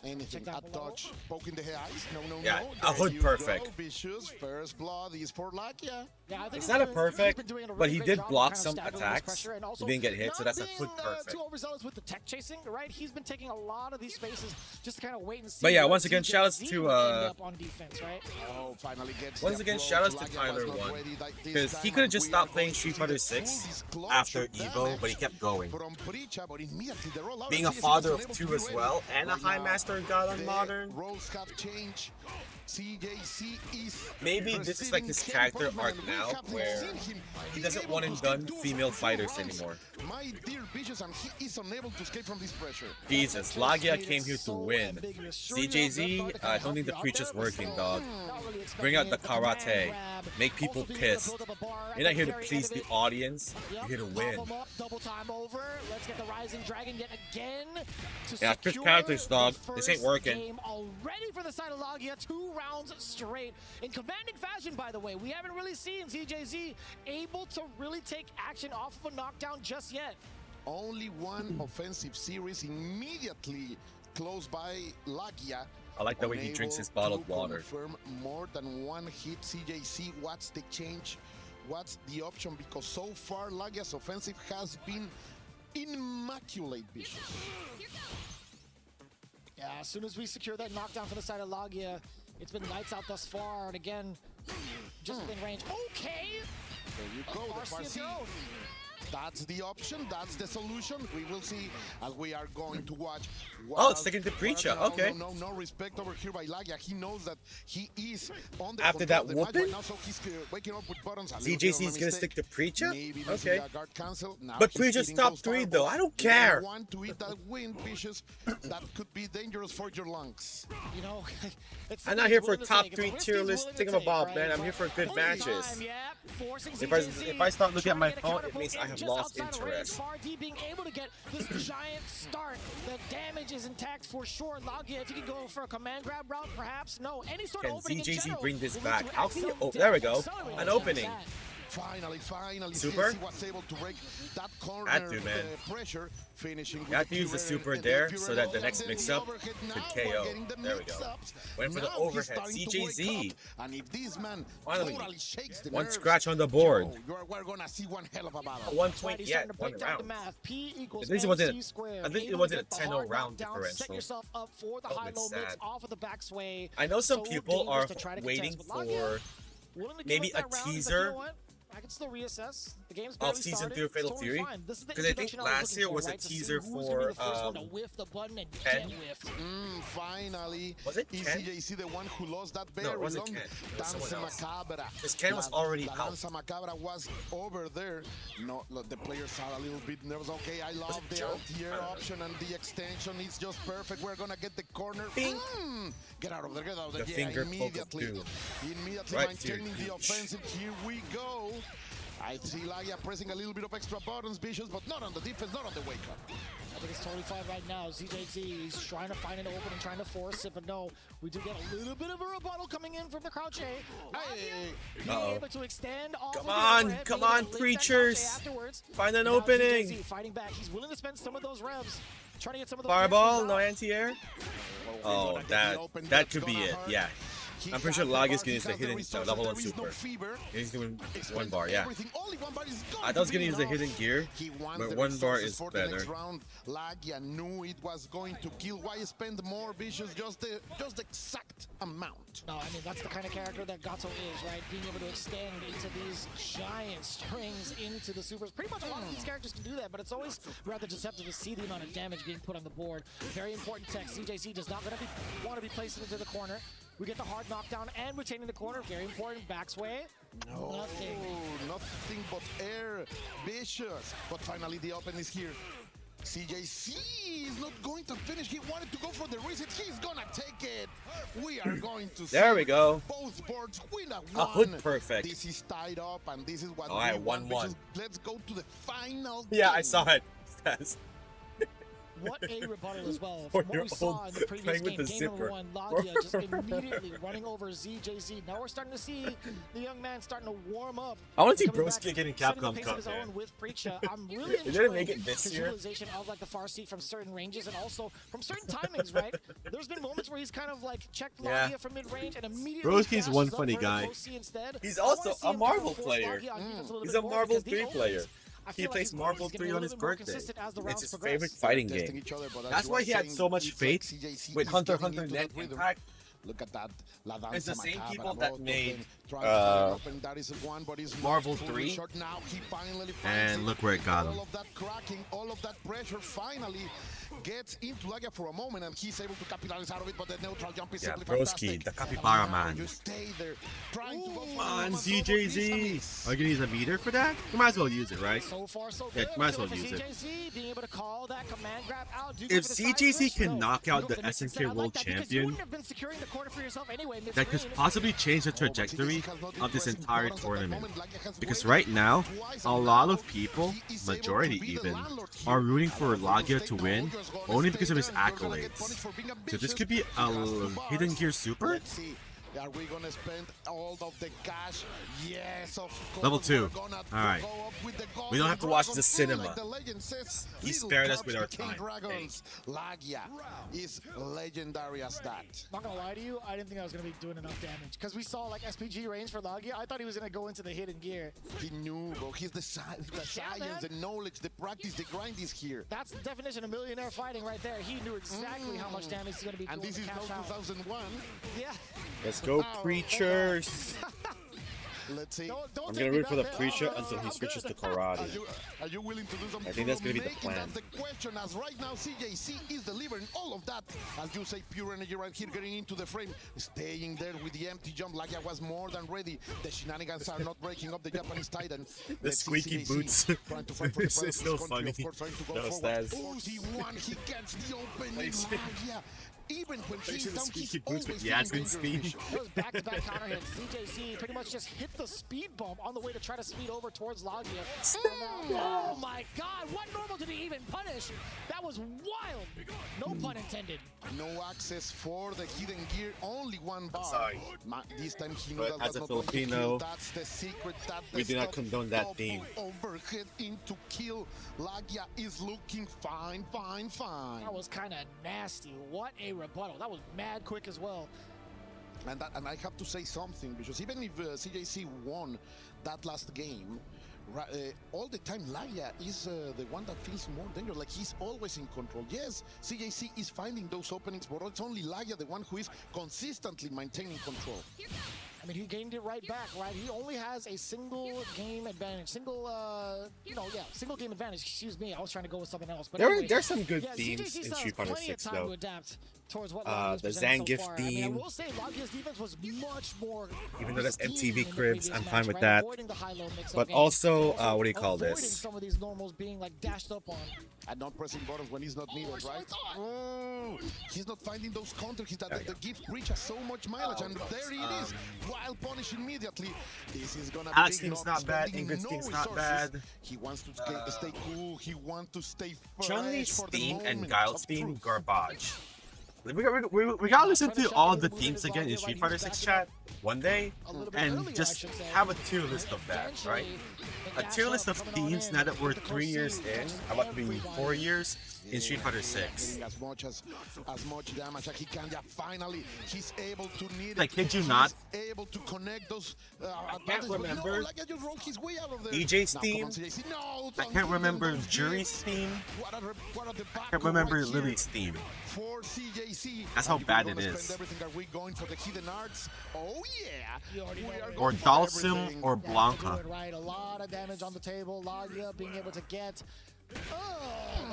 S16: Anything, a touch, poking the eyes. No,
S15: Yeah,
S16: no.
S15: a hood perfect.
S16: Vicious, first blood is for Lagia.
S19: Yeah, I think
S15: It's not a perfect, but he did block some attacks. He didn't get hit, so that's a hood perfect.
S19: Too overzealous with the tech chasing, right? He's been taking a lot of these spaces just to kind of wait and see.
S15: But yeah, once again, shoutouts
S19: end
S15: to
S19: up on defense, right?
S16: Oh, finally gets
S15: once again, shoutouts to Tyler 1, because he could have just stopped playing Street Fighter 6 after Evo, but he kept going. Being a father of 2 as well, and a High Master God on Modern.
S16: Roles have changed. CJC is
S15: maybe this is like his character arc now, where he doesn't want and done female fighters anymore.
S16: My dear Vicious, and he is unable to escape from this pressure.
S15: Jesus, Lagia came here to win. CJZ, I don't think the preacher's working, dog. Bring out the karate. Make people pissed. You're not here to please the audience. You're here to win.
S19: Double time over. Let's get the Rising Dragon yet again.
S15: Yeah, Chris characters, dog. This ain't working.
S19: Already for the side of Lagia, 2 rounds straight. In commanding fashion, by the way. We haven't really seen CJZ able to really take action off of a knockdown just yet.
S16: Only one offensive series immediately close by Lagia.
S15: I like the way he drinks his bottled water.
S16: Confirm more than one hit. CJC, what's the change? What's the option? Because so far Lagia's offensive has been immaculate, Vicious.
S19: Yeah, as soon as we secure that knockdown for the side of Lagia, it's been lights out thus far. And again, just within range. Okay.
S16: There you go, the Farsi. That's the option, that's the solution. We will see as we are going to watch.
S15: Oh, it's taking the preacher. Okay.
S16: No respect over here by Lagia. He knows that he is on the
S15: after that whooping.
S16: Right now, so he's waking up with buttons.
S15: CJC is gonna stick to preacher. Okay.
S16: Now
S15: but preacher's top 3 though. I don't care.
S16: Want to eat that wind, Vicious? That could be dangerous for your lungs.
S19: You know,
S15: I'm not here for a top 3 tier list thingamabob, man. I'm here for good matches. If I start looking at my phone, it means I have lost interest.
S19: Being able to get this giant start, the damage is intact for sure. Lagia, if you can go for a command grab route, perhaps. No, any sort of opening.
S15: Can ZJZ bring this back? How can you? Oh, there we go. An opening.
S16: Finally,
S15: super.
S16: CJC was able to break that corner.
S15: Had to, man.
S16: Pressure, finishing.
S15: You have to use the super there so that the next mix-up could KO. There we go. Went for the overhead. CJZ.
S16: And if this man
S15: finally
S16: shakes the
S15: one scratch on the board.
S16: We're gonna see one hell of a battle.
S15: 1 point yet. 1 round. At least it wasn't. I think it wasn't a 10-0 round differential.
S19: Set yourself up for the high-low mix off of the back sway.
S15: I know some people are waiting for maybe a teaser.
S19: I can still reassess. The game's
S15: of season 3 of Fatal Fury, because I think last year was a teaser for Ken.
S16: Finally,
S15: was it Ken?
S16: CJC the one who lost that
S15: No,
S16: very
S15: it wasn't
S16: long
S15: Ken. It was someone else.
S16: Macabra.
S15: Because Ken was already out.
S16: Danza Macabra was over there. No, look, the players are a little bit nervous. Okay, I love the anti-air option and the extension. It's just perfect. We're gonna get the corner. Get out of there, get out of there.
S15: The finger
S16: immediately. Immediately
S15: right
S16: maintaining the offensive. Here we go. I see Lagia pressing a little bit of extra buttons, Vicious, but not on the defense, not on the wake-up.
S19: I think it's totally fine right now. CJZ is trying to find an opening, trying to force it, but no, we do get a little bit of a rebuttal coming in from the crouch A. Being able to extend off
S15: Come on, preachers. Find an opening.
S19: CJZ fighting back. He's willing to spend some of those revs. Trying to get some of those
S15: Fireball, no anti-air. Oh, that could be it. Yeah. I'm pretty sure Lagia's gonna use the hidden level 1 super. He's doing 1 bar, yeah. I thought I was gonna use the hidden gear, but 1 bar is better.
S16: Lagia knew it was going to kill. Why spend more, Vicious? Just the exact amount.
S19: No, I mean, that's the kind of character that Gato is, right? Being able to extend into these giant strings into the supers. Pretty much a lot of these characters can do that, but it's always rather deceptive to see the amount of damage being put on the board. Very important tech. CJC does not want to be placed into the corner. We get the hard knockdown and retaining the corner. Very important. Back sway.
S16: No, nothing but air. Vicious. But finally the open is here. CJC is not going to finish. He wanted to go for the reset. He's gonna take it. it. We are going to
S15: There
S16: see
S15: we go.
S16: both boards win at
S15: A
S16: one.
S15: hood perfect.
S16: This is tied up, and this is what
S15: All right,
S16: we want.
S15: 1-1.
S16: Let's go to the final
S15: Yeah, I
S16: game.
S15: saw it.
S19: What a rebuttal as well. From what
S15: 4-year-old
S19: we saw in the previous
S15: playing with
S19: game,
S15: the
S19: game number
S15: zipper.
S19: 1, Lagia just immediately running over ZJZ. Now we're starting to see the young man starting to warm up.
S15: I want to see
S19: Coming back,
S15: Broski getting
S19: setting the
S15: Capcom
S19: pace
S15: Cup,
S19: of his
S15: man.
S19: own with Preacher. I'm really
S15: They didn't
S19: enjoying
S15: make it this
S19: his
S15: year.
S19: utilization of like the far seat from certain ranges and also from certain timings, right? There's been moments where he's kind of like checked
S15: Yeah.
S19: Lagia from mid-range and immediately
S15: Broski's
S19: dashes
S15: one
S19: up
S15: funny
S19: for the
S15: guy.
S19: close C instead.
S15: He's
S19: I wanna
S15: also
S19: see
S15: a
S19: him kind of
S15: Marvel
S19: force
S15: player.
S19: Lagia on defense a little
S15: He's
S19: bit
S15: a
S19: more
S15: Marvel
S19: because these
S15: 3 player.
S19: openings, I
S15: He
S19: feel like
S15: plays
S19: he's
S15: Marvel
S19: getting
S15: 3
S19: a
S15: on
S19: little
S15: his
S19: bit more
S15: birthday.
S19: consistent as the
S15: It's
S19: rounds
S15: his
S19: progress.
S15: favorite fighting
S16: Testing
S15: game.
S16: each other, but as
S15: That's
S16: you
S15: why
S16: are
S15: he had
S16: saying,
S15: so much
S16: it's like
S15: faith
S16: CJC
S15: with
S16: is
S15: Hunter x
S16: getting
S15: Hunter
S16: into
S15: Net
S16: that rhythm.
S15: Impact.
S16: Look at that. La
S15: It's the
S16: Danza
S15: same
S16: Macabra,
S15: people
S16: both
S15: that
S16: of
S15: made
S16: them trying to fire up, and that is one, but it's
S15: Marvel
S16: not fully
S15: 3.
S16: short. Now he finally finds
S15: And
S16: it.
S15: look where it got him.
S16: All of that cracking, all of that pressure finally gets into Lagia for a moment, and he's able to capitalize out of it, but the neutral jump is
S15: Yeah,
S16: simply
S15: Broski,
S16: fantastic.
S15: the capybara
S16: Now
S15: man.
S16: you stay there, trying to go for
S15: Come on,
S16: the
S15: ZJZ. Are you gonna use a meter for that? You might as well use it, right?
S19: So far, so
S15: Yeah,
S19: good.
S15: you might as well
S19: For
S15: use it.
S19: CJZ being able to call that command grab out. Do you
S15: If
S19: go for the side
S15: CJZ
S19: switch?
S15: can
S19: No.
S15: knock
S19: You
S15: out
S19: go
S15: the
S19: for next
S15: SNK
S19: instead. I
S15: World
S19: like that because you
S15: Champion,
S19: wouldn't have been securing the corner for yourself anyway,
S15: that could
S19: mid-screen.
S15: possibly change the trajectory of this entire tournament. Because right now, a lot of people, majority even, are rooting for Lagia to win only because of his accolades. So this could be a Hidden Gear Super?
S16: Let's see. Are we gonna spend all of the cash? Yes, of course.
S15: Level 2.
S16: We're gonna
S15: Alright.
S16: go up with the
S15: We don't have to watch
S16: Golden
S15: the
S16: Dragon,
S15: cinema.
S16: like the legend says.
S15: He
S16: Little
S15: spared us
S16: Carbs
S15: with our
S16: became
S15: time.
S16: Dragons. Lagia is legendary as that.
S19: Not gonna lie to you, I didn't think I was gonna be doing enough damage because we saw like SPG range for Lagia. I thought he was gonna go into the hidden gear.
S16: He knew, bro. He's the science, the knowledge, the practice, the grind is here.
S19: That's the definition of millionaire fighting right there. He knew exactly how much damage he's gonna be
S16: And
S19: doing
S16: this is
S19: to
S16: no
S19: cash out.
S16: 2001.
S19: Yeah.
S15: Let's go, Preachers!
S16: Let's see.
S15: I'm gonna root for the Preacher until he switches to karate.
S16: Are you willing to do something?
S15: I think that's gonna be the
S16: making
S15: plan.
S16: that the question, as right now CJC is delivering all of that. As you say, pure energy right here, getting into the frame, staying there with the empty jump. Lagia was more than ready. The shenanigans are not breaking up the Japanese Titan.
S15: The
S16: Let's see
S15: squeaky
S16: CJC
S15: boots.
S16: trying to fight for the
S15: This
S16: pride
S15: is
S16: of
S15: so
S16: his country,
S15: funny.
S16: of course, trying to go
S15: Those
S16: forward.
S15: stats.
S16: 41, he gets the opening. Lagia, even when he's
S15: Picture the
S16: down,
S15: squeaky
S16: he's
S15: boots
S16: always
S15: with Yasmin
S16: feeling dangerous.
S15: speed.
S19: Those back-to-back counter hits. CJC pretty much just hit the speed bump on the way to try to speed over towards Lagia. Oh my god, what normal did he even punish? That was wild. No pun intended.
S16: No access for the hidden gear, only one bar.
S15: sorry.
S16: This time he knew
S15: But
S16: that
S15: as a
S16: was not going to
S15: Filipino,
S16: kill. That's the secret. That
S15: we do not
S16: stuff
S15: condone that
S16: double
S15: theme.
S16: Overhead into kill. Lagia is looking fine, fine, fine.
S19: That was kind of nasty. What a rebuttal. That was mad quick as well.
S16: And I have to say something, because even if CJC won that last game, all the time Lagia is the one that feels more dangerous. Like, he's always in control. Yes, CJC is finding those openings, but it's only Lagia, the one who is consistently maintaining control.
S19: I mean, he gained it right back, right? He only has a single game advantage. Single game advantage. Excuse me, I was trying to go with something else. But anyway,
S15: There's some good
S19: yeah,
S15: themes
S19: CJC
S15: in
S19: still
S15: Street
S19: has
S15: Fighter
S19: plenty of
S15: 6
S19: time
S15: though.
S19: to adapt towards what Lagia's
S15: The
S19: presented so
S15: Zangief
S19: far. I mean, I
S15: theme.
S19: will say Lagia's defense was much more.
S15: Even though that's
S19: pristine
S15: MTV
S19: in the
S15: Cribs,
S19: previous
S15: I'm
S19: match,
S15: fine with
S19: right?
S15: that.
S19: Avoiding the high-low mix-up
S15: But
S19: game.
S15: also,
S19: And
S15: what do you call
S19: avoiding
S15: this?
S19: some of these normals being like dashed up on.
S16: And not pressing buttons when he's not needed, right? Oh, he's not finding those counters. The gift breach has so much mileage, and there it is. While punished immediately, this is gonna
S15: Alex
S16: big
S15: team's
S16: up,
S15: not bad,
S16: spending
S15: Ingrid's
S16: no
S15: team's not
S16: resources.
S15: bad.
S16: He wants to stay cool. He wants to stay fresh
S15: Chun-Li's
S16: for the
S15: theme and
S16: moment
S15: Guile's
S16: of
S15: theme,
S16: truth.
S15: garbage. We gotta listen to all the themes again in Street Fighter 6 chat one day and just have a tier list of that, right? A tier list of themes now that we're 3 years in, about to be 4 years in Street Fighter 6.
S16: As much damage as he can. Yeah, finally, he's able to need
S15: I kid you not.
S16: He's able to connect those.
S15: I can't remember
S16: No, just rolled his way out of there.
S15: DJ's
S16: Now,
S15: theme.
S16: come on, CJC. No,
S15: I can't remember Jury's theme.
S16: What are the
S15: I can't remember
S16: right here
S15: Lily's theme.
S16: for CJC.
S15: That's how
S16: Are you
S15: bad
S16: gonna
S15: it
S16: spend
S15: is.
S16: Everything? Are we going for the hidden arts? Oh yeah.
S15: Or Dalsim or Blanca.
S19: Right, a lot of damage on the table. Lagia being able to get.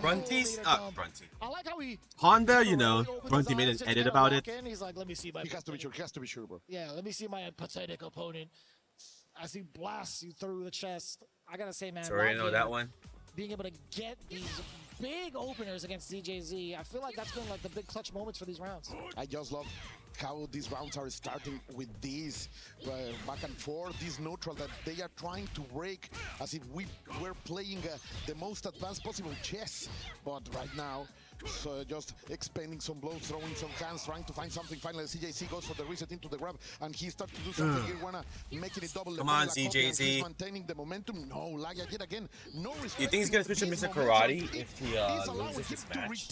S15: Brunty's Brunty.
S19: I like how he.
S15: Honda, you know, Brunty made an
S19: just
S15: edit
S19: kinda
S15: about
S19: walk
S15: it.
S19: in, he's like, let me see my.
S16: He has to be sure. He has to be sure, bro.
S19: Yeah, let me see my pathetic opponent. As he blasts you through the chest. I gotta say, man.
S15: Sorry, I know
S19: Lagia
S15: that one.
S19: Being able to get these big openers against CJZ, I feel like that's been like the big clutch moments for these rounds.
S16: I just love how these rounds are starting with these back and forth, this neutral that they are trying to break as if we were playing the most advanced possible chess. But right now, so just expending some blows, throwing some hands, trying to find something. Finally, CJC goes for the reset into the grab, and he starts to do something here, making it double.
S15: Come on, CJC.
S16: He's maintaining the momentum. No, Lagia yet again. No respect.
S15: You think he's gonna switch to Mr. Karate if he loses this match?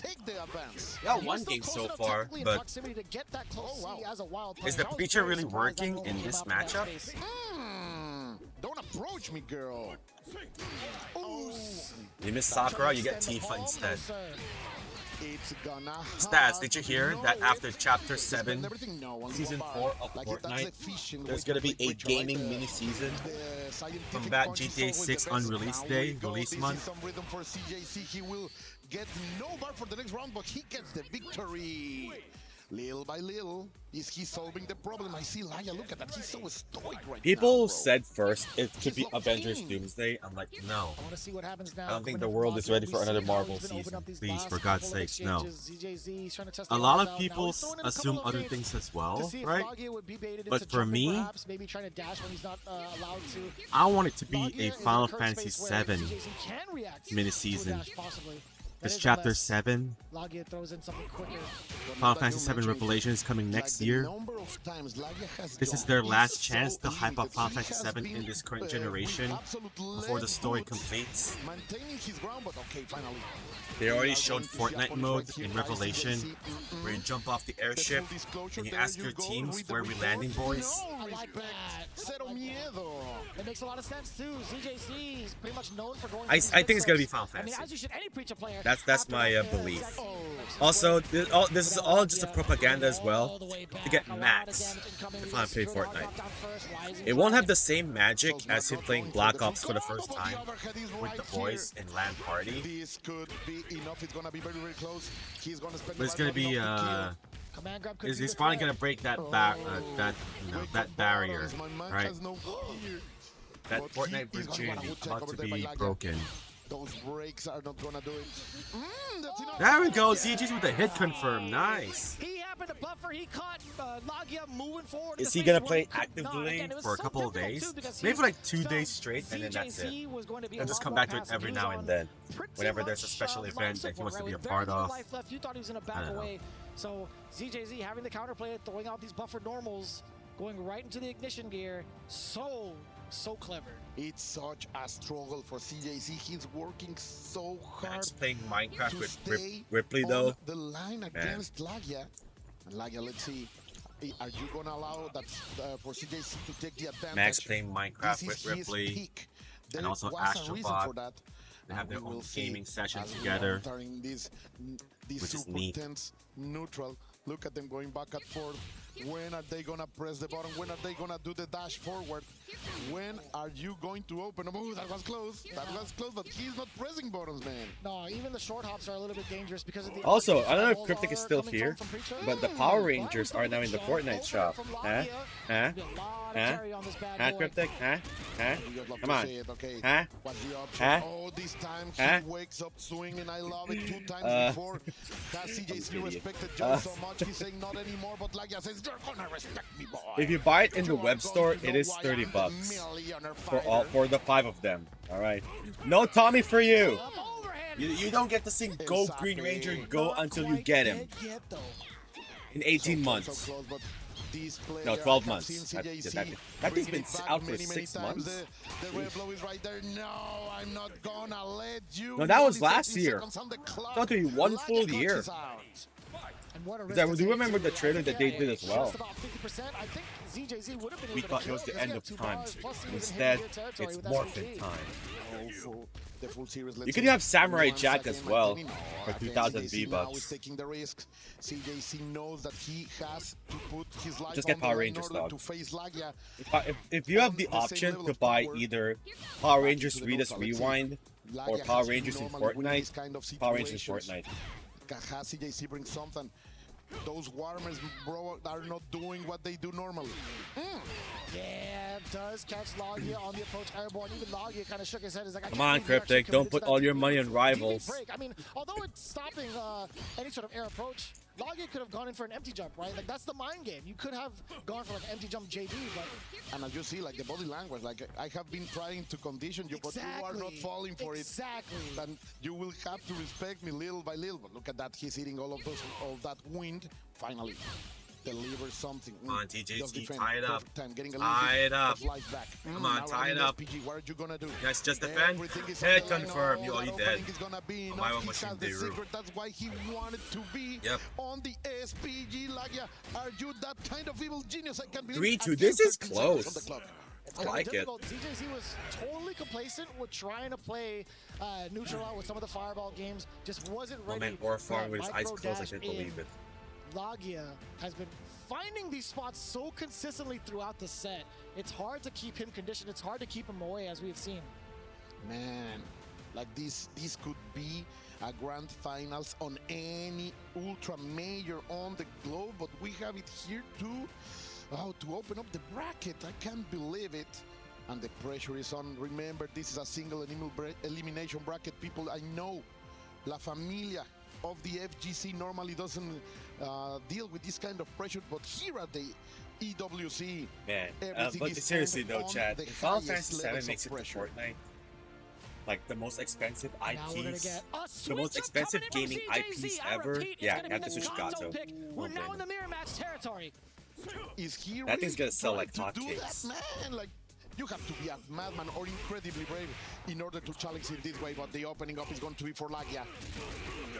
S15: Yeah, one game so far, but is the preacher really working in this matchup?
S16: Don't approach me, girl.
S15: You miss Sakura, you get Tifa instead. Stats, did you hear that after Chapter 7, Season 4 of Fortnite, there's gonna be a gaming mini-season from that GTA 6 on release day, release month?
S16: He will get no bar for the next round, but he gets the victory. Little by little, is he solving the problem? I see Laia, look at that, he's so stoic right
S15: People
S16: now,
S15: said first it could be Avengers Doomsday. I'm like, no. I don't think the world is ready for another Marvel season. Please, for God's sakes, no. A lot of people assume other things as well, right? But for me, I want it to be a Final Fantasy VII mini-season. This Chapter 7, Final Fantasy VII Revelation is coming next year. This is their last chance to hype up Final Fantasy VII in this current generation before the story completes. They already showed Fortnite mode in Revelation, where you jump off the airship and you ask your teams where we landing, boys.
S19: I like that. It makes a lot of sense too. ZJC is pretty much known for going.
S15: I think it's gonna be Final Fantasy.
S19: I mean, as you should any preacher player.
S15: That's my belief. Also, this is all just a propaganda as well to get Max to finally play Fortnite. It won't have the same magic as him playing Black Ops for the first time with the boys in LAN party. But it's gonna be he's finally gonna break that that barrier, right? That Fortnite virginity about to be broken.
S16: Those breaks are not gonna do it.
S15: There we go, CG's with the hit confirm. Nice.
S19: He happened to buffer. He caught Lagia moving forward.
S15: Is he gonna play actively for a couple of days? Maybe for like 2 days straight, and then that's it. He'll just come back to it every now and then, whenever there's a special event that he wants to be a part of.
S19: You thought he was gonna back away. So ZJZ having the counterplay, throwing out these buffered normals, going right into the ignition gear. So clever.
S16: It's such a struggle for CJC. He's working so hard.
S15: Max playing Minecraft with Ripley though.
S16: The line against Lagia. And Lagia, let's see. Are you gonna allow that for CJC to take the advantage?
S15: Max playing Minecraft with Ripley, and also Astrobot. They have their own gaming session together, which is neat.
S16: Neutral. Look at them going back and forth. When are they gonna press the button? When are they gonna do the dash forward? When are you going to open them? Oh, that was close. That was close, but he's not pressing buttons, man.
S19: No, even the short hops are a little bit dangerous because of the.
S15: Also, I don't know if Cryptic is still here, but the Power Rangers are now in the Fortnite shop. Huh? Cryptic? Come on.
S16: Oh, this time he wakes up swinging. I love it. 2 times before. CJC respected Joe so much. He's saying not anymore, but Lagia says, you're gonna respect me, boy.
S15: If you buy it in the web store, it is $30 for the 5 of them. All right. No Tommy for you. You don't get to sing Go Green Ranger Go until you get him. In 18 months. No, 12 months. That thing's been out for 6 months.
S16: The red blow is right there. No, I'm not gonna let you.
S15: No, that was last year. It's not to be 1 full year. I do remember the trailer that they did as well. We thought it was the end of times. Instead, it's morphin time. You can have Samurai Jack as well for 2,000 V-Bucks. Just get Power Rangers, dog. If you have the option to buy either Power Rangers Rita's Rewind or Power Rangers in Fortnite, Power Rangers in Fortnite.
S16: CJC brings something. Those warmers, bro, are not doing what they do normally.
S19: Yeah, does catch Lagia on the approach airborne. Even Lagia kind of shook his head. He's like,
S15: come on, Cryptic, don't put all your money on rivals.
S19: I mean, although it's stopping any sort of air approach, Lagia could have gone in for an empty jump, right? Like, that's the mind game. You could have gone for like an empty jump JD, but...
S16: And as you see, like, the body language, like, I have been trying to condition you, but you are not falling for it. And you will have to respect me little by little. But look at that, he's eating all that wind. Finally, deliver something.
S15: Come on, TJC,
S16: defend.
S15: tie it up.
S16: Time. Getting a
S15: Tie it up.
S16: life back.
S15: Come on, tie it up.
S16: SPG, what are you gonna do?
S15: Yes, just defend. Head confirm. You already dead.
S16: That's why he wanted to be on the SPG. Lagia, are you that kind of evil genius? I can't believe
S15: 3-2. This is close. I like it.
S19: ZJZ was totally complacent with trying to play neutral out with some of the fireball games. Just wasn't ready.
S15: Man, or farm with his eyes closed. I couldn't believe it.
S19: Lagia has been finding these spots so consistently throughout the set. It's hard to keep him conditioned. It's hard to keep him away, as we have seen.
S16: Man, like this could be a grand finals on any ultra major on the globe, but we have it here too. Oh, to open up the bracket, I can't believe it. And the pressure is on. Remember, this is a single elimination bracket. People, I know La Familia of the FGC normally doesn't deal with this kind of pressure, but here at the EWC,
S15: man, but seriously though, Chad, if Final Fantasy 7 makes it to Fortnite, like the most expensive IPs, the most expensive gaming IPs ever, yeah, you have to switch Gato.
S19: We're now in the mirror match territory.
S16: Is he
S15: that thing's gonna sell like hotcakes.
S16: Man, like, you have to be a madman or incredibly brave in order to challenge it this way, but the opening up is going to be for Lagia.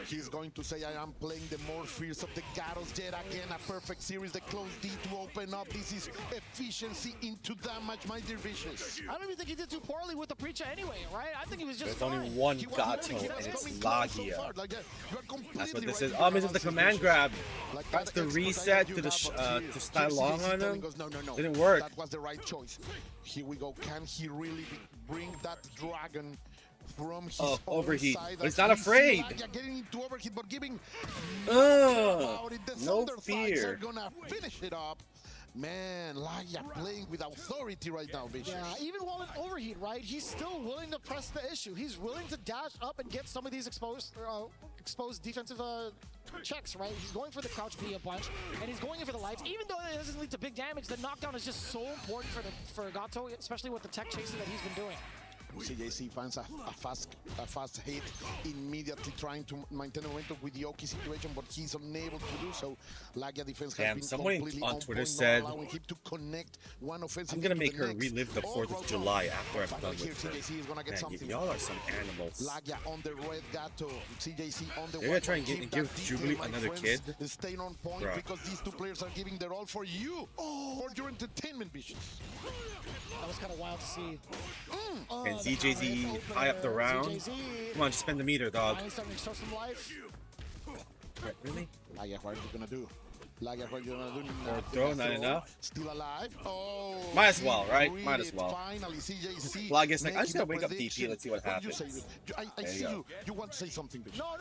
S16: He's going to say, I am playing the more fierce of the Gatos yet again. A perfect series, the close D to open up. This is efficiency into damage, my dear Vicious.
S19: I don't even think he did too poorly with the Preacher anyway, right? I think he was just
S15: There's only one Gato, and it's Lagia. That's what this is. Oh, this is the command grab. That's the reset to the to style long on him. Didn't work.
S16: That was the right choice. Here we go. Can he really bring that dragon from his
S15: overheat?
S16: Side?
S15: But he's not afraid.
S16: Getting into overheat, but giving
S15: no fear.
S16: Are gonna finish it up. Man, Lagia playing with authority right now, bitch.
S19: Yeah, even while in overheat, right? He's still willing to press the issue. He's willing to dash up and get some of these exposed defensive checks, right? He's going for the crouch B a bunch, and he's going in for the lights. Even though it doesn't lead to big damage, the knockdown is just so important for Gato, especially with the tech chasing that he's been doing.
S16: CJC finds a fast hit, immediately trying to maintain momentum with the Oki situation, but he's unable to do so. Lagia defense has been
S15: someone
S16: completely
S15: on Twitter said,
S16: allowing him to connect one offensive.
S15: I'm gonna make her relive the 4th of July after I'm done with her.
S16: CJC is gonna get something.
S15: Y'all are some animals.
S16: Lagia on the red Gato, CJC on the
S15: They're gonna try and give Jubilee another kid.
S16: Staying on point because these two players are giving their all for you, for your entertainment, Vicious.
S19: That was kind of wild to see.
S15: And ZJZ high up the round. Come on, just spend the meter, dog. Really?
S16: Lagia, what are you gonna do? Lagia, what are you gonna do?
S15: Or throw, not enough.
S16: Still alive? Oh,
S15: might as well, right? Might as well.
S16: Finally, CJC.
S15: Lagia's like, I'm just gonna wake up DP. Let's see what happens.
S16: I see you. You want to say something, bitch?
S19: No,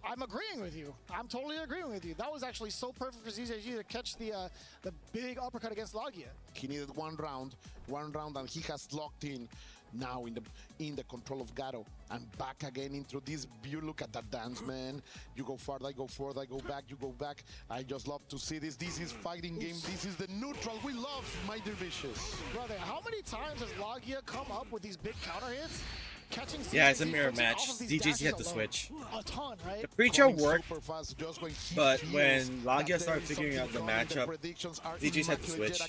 S19: I'm agreeing with you. I'm totally agreeing with you. That was actually so perfect for ZJZ to catch the big uppercut against Lagia.
S16: He needed one round, and he has locked in. Now in the control of Gato, and back again into this view. Look at that dance, man. You go forward, I go forward, I go back, you go back. I just love to see this. This is fighting game. This is the neutral we love, my dear Vicious.
S19: Brother, how many times has Lagia come up with these big counter hits? Catching
S15: yeah, it's a mirror match. DJZ had to switch.
S19: A ton, right?
S15: The pre-show worked, but when Lagia started figuring out the matchup, DJZ had to switch.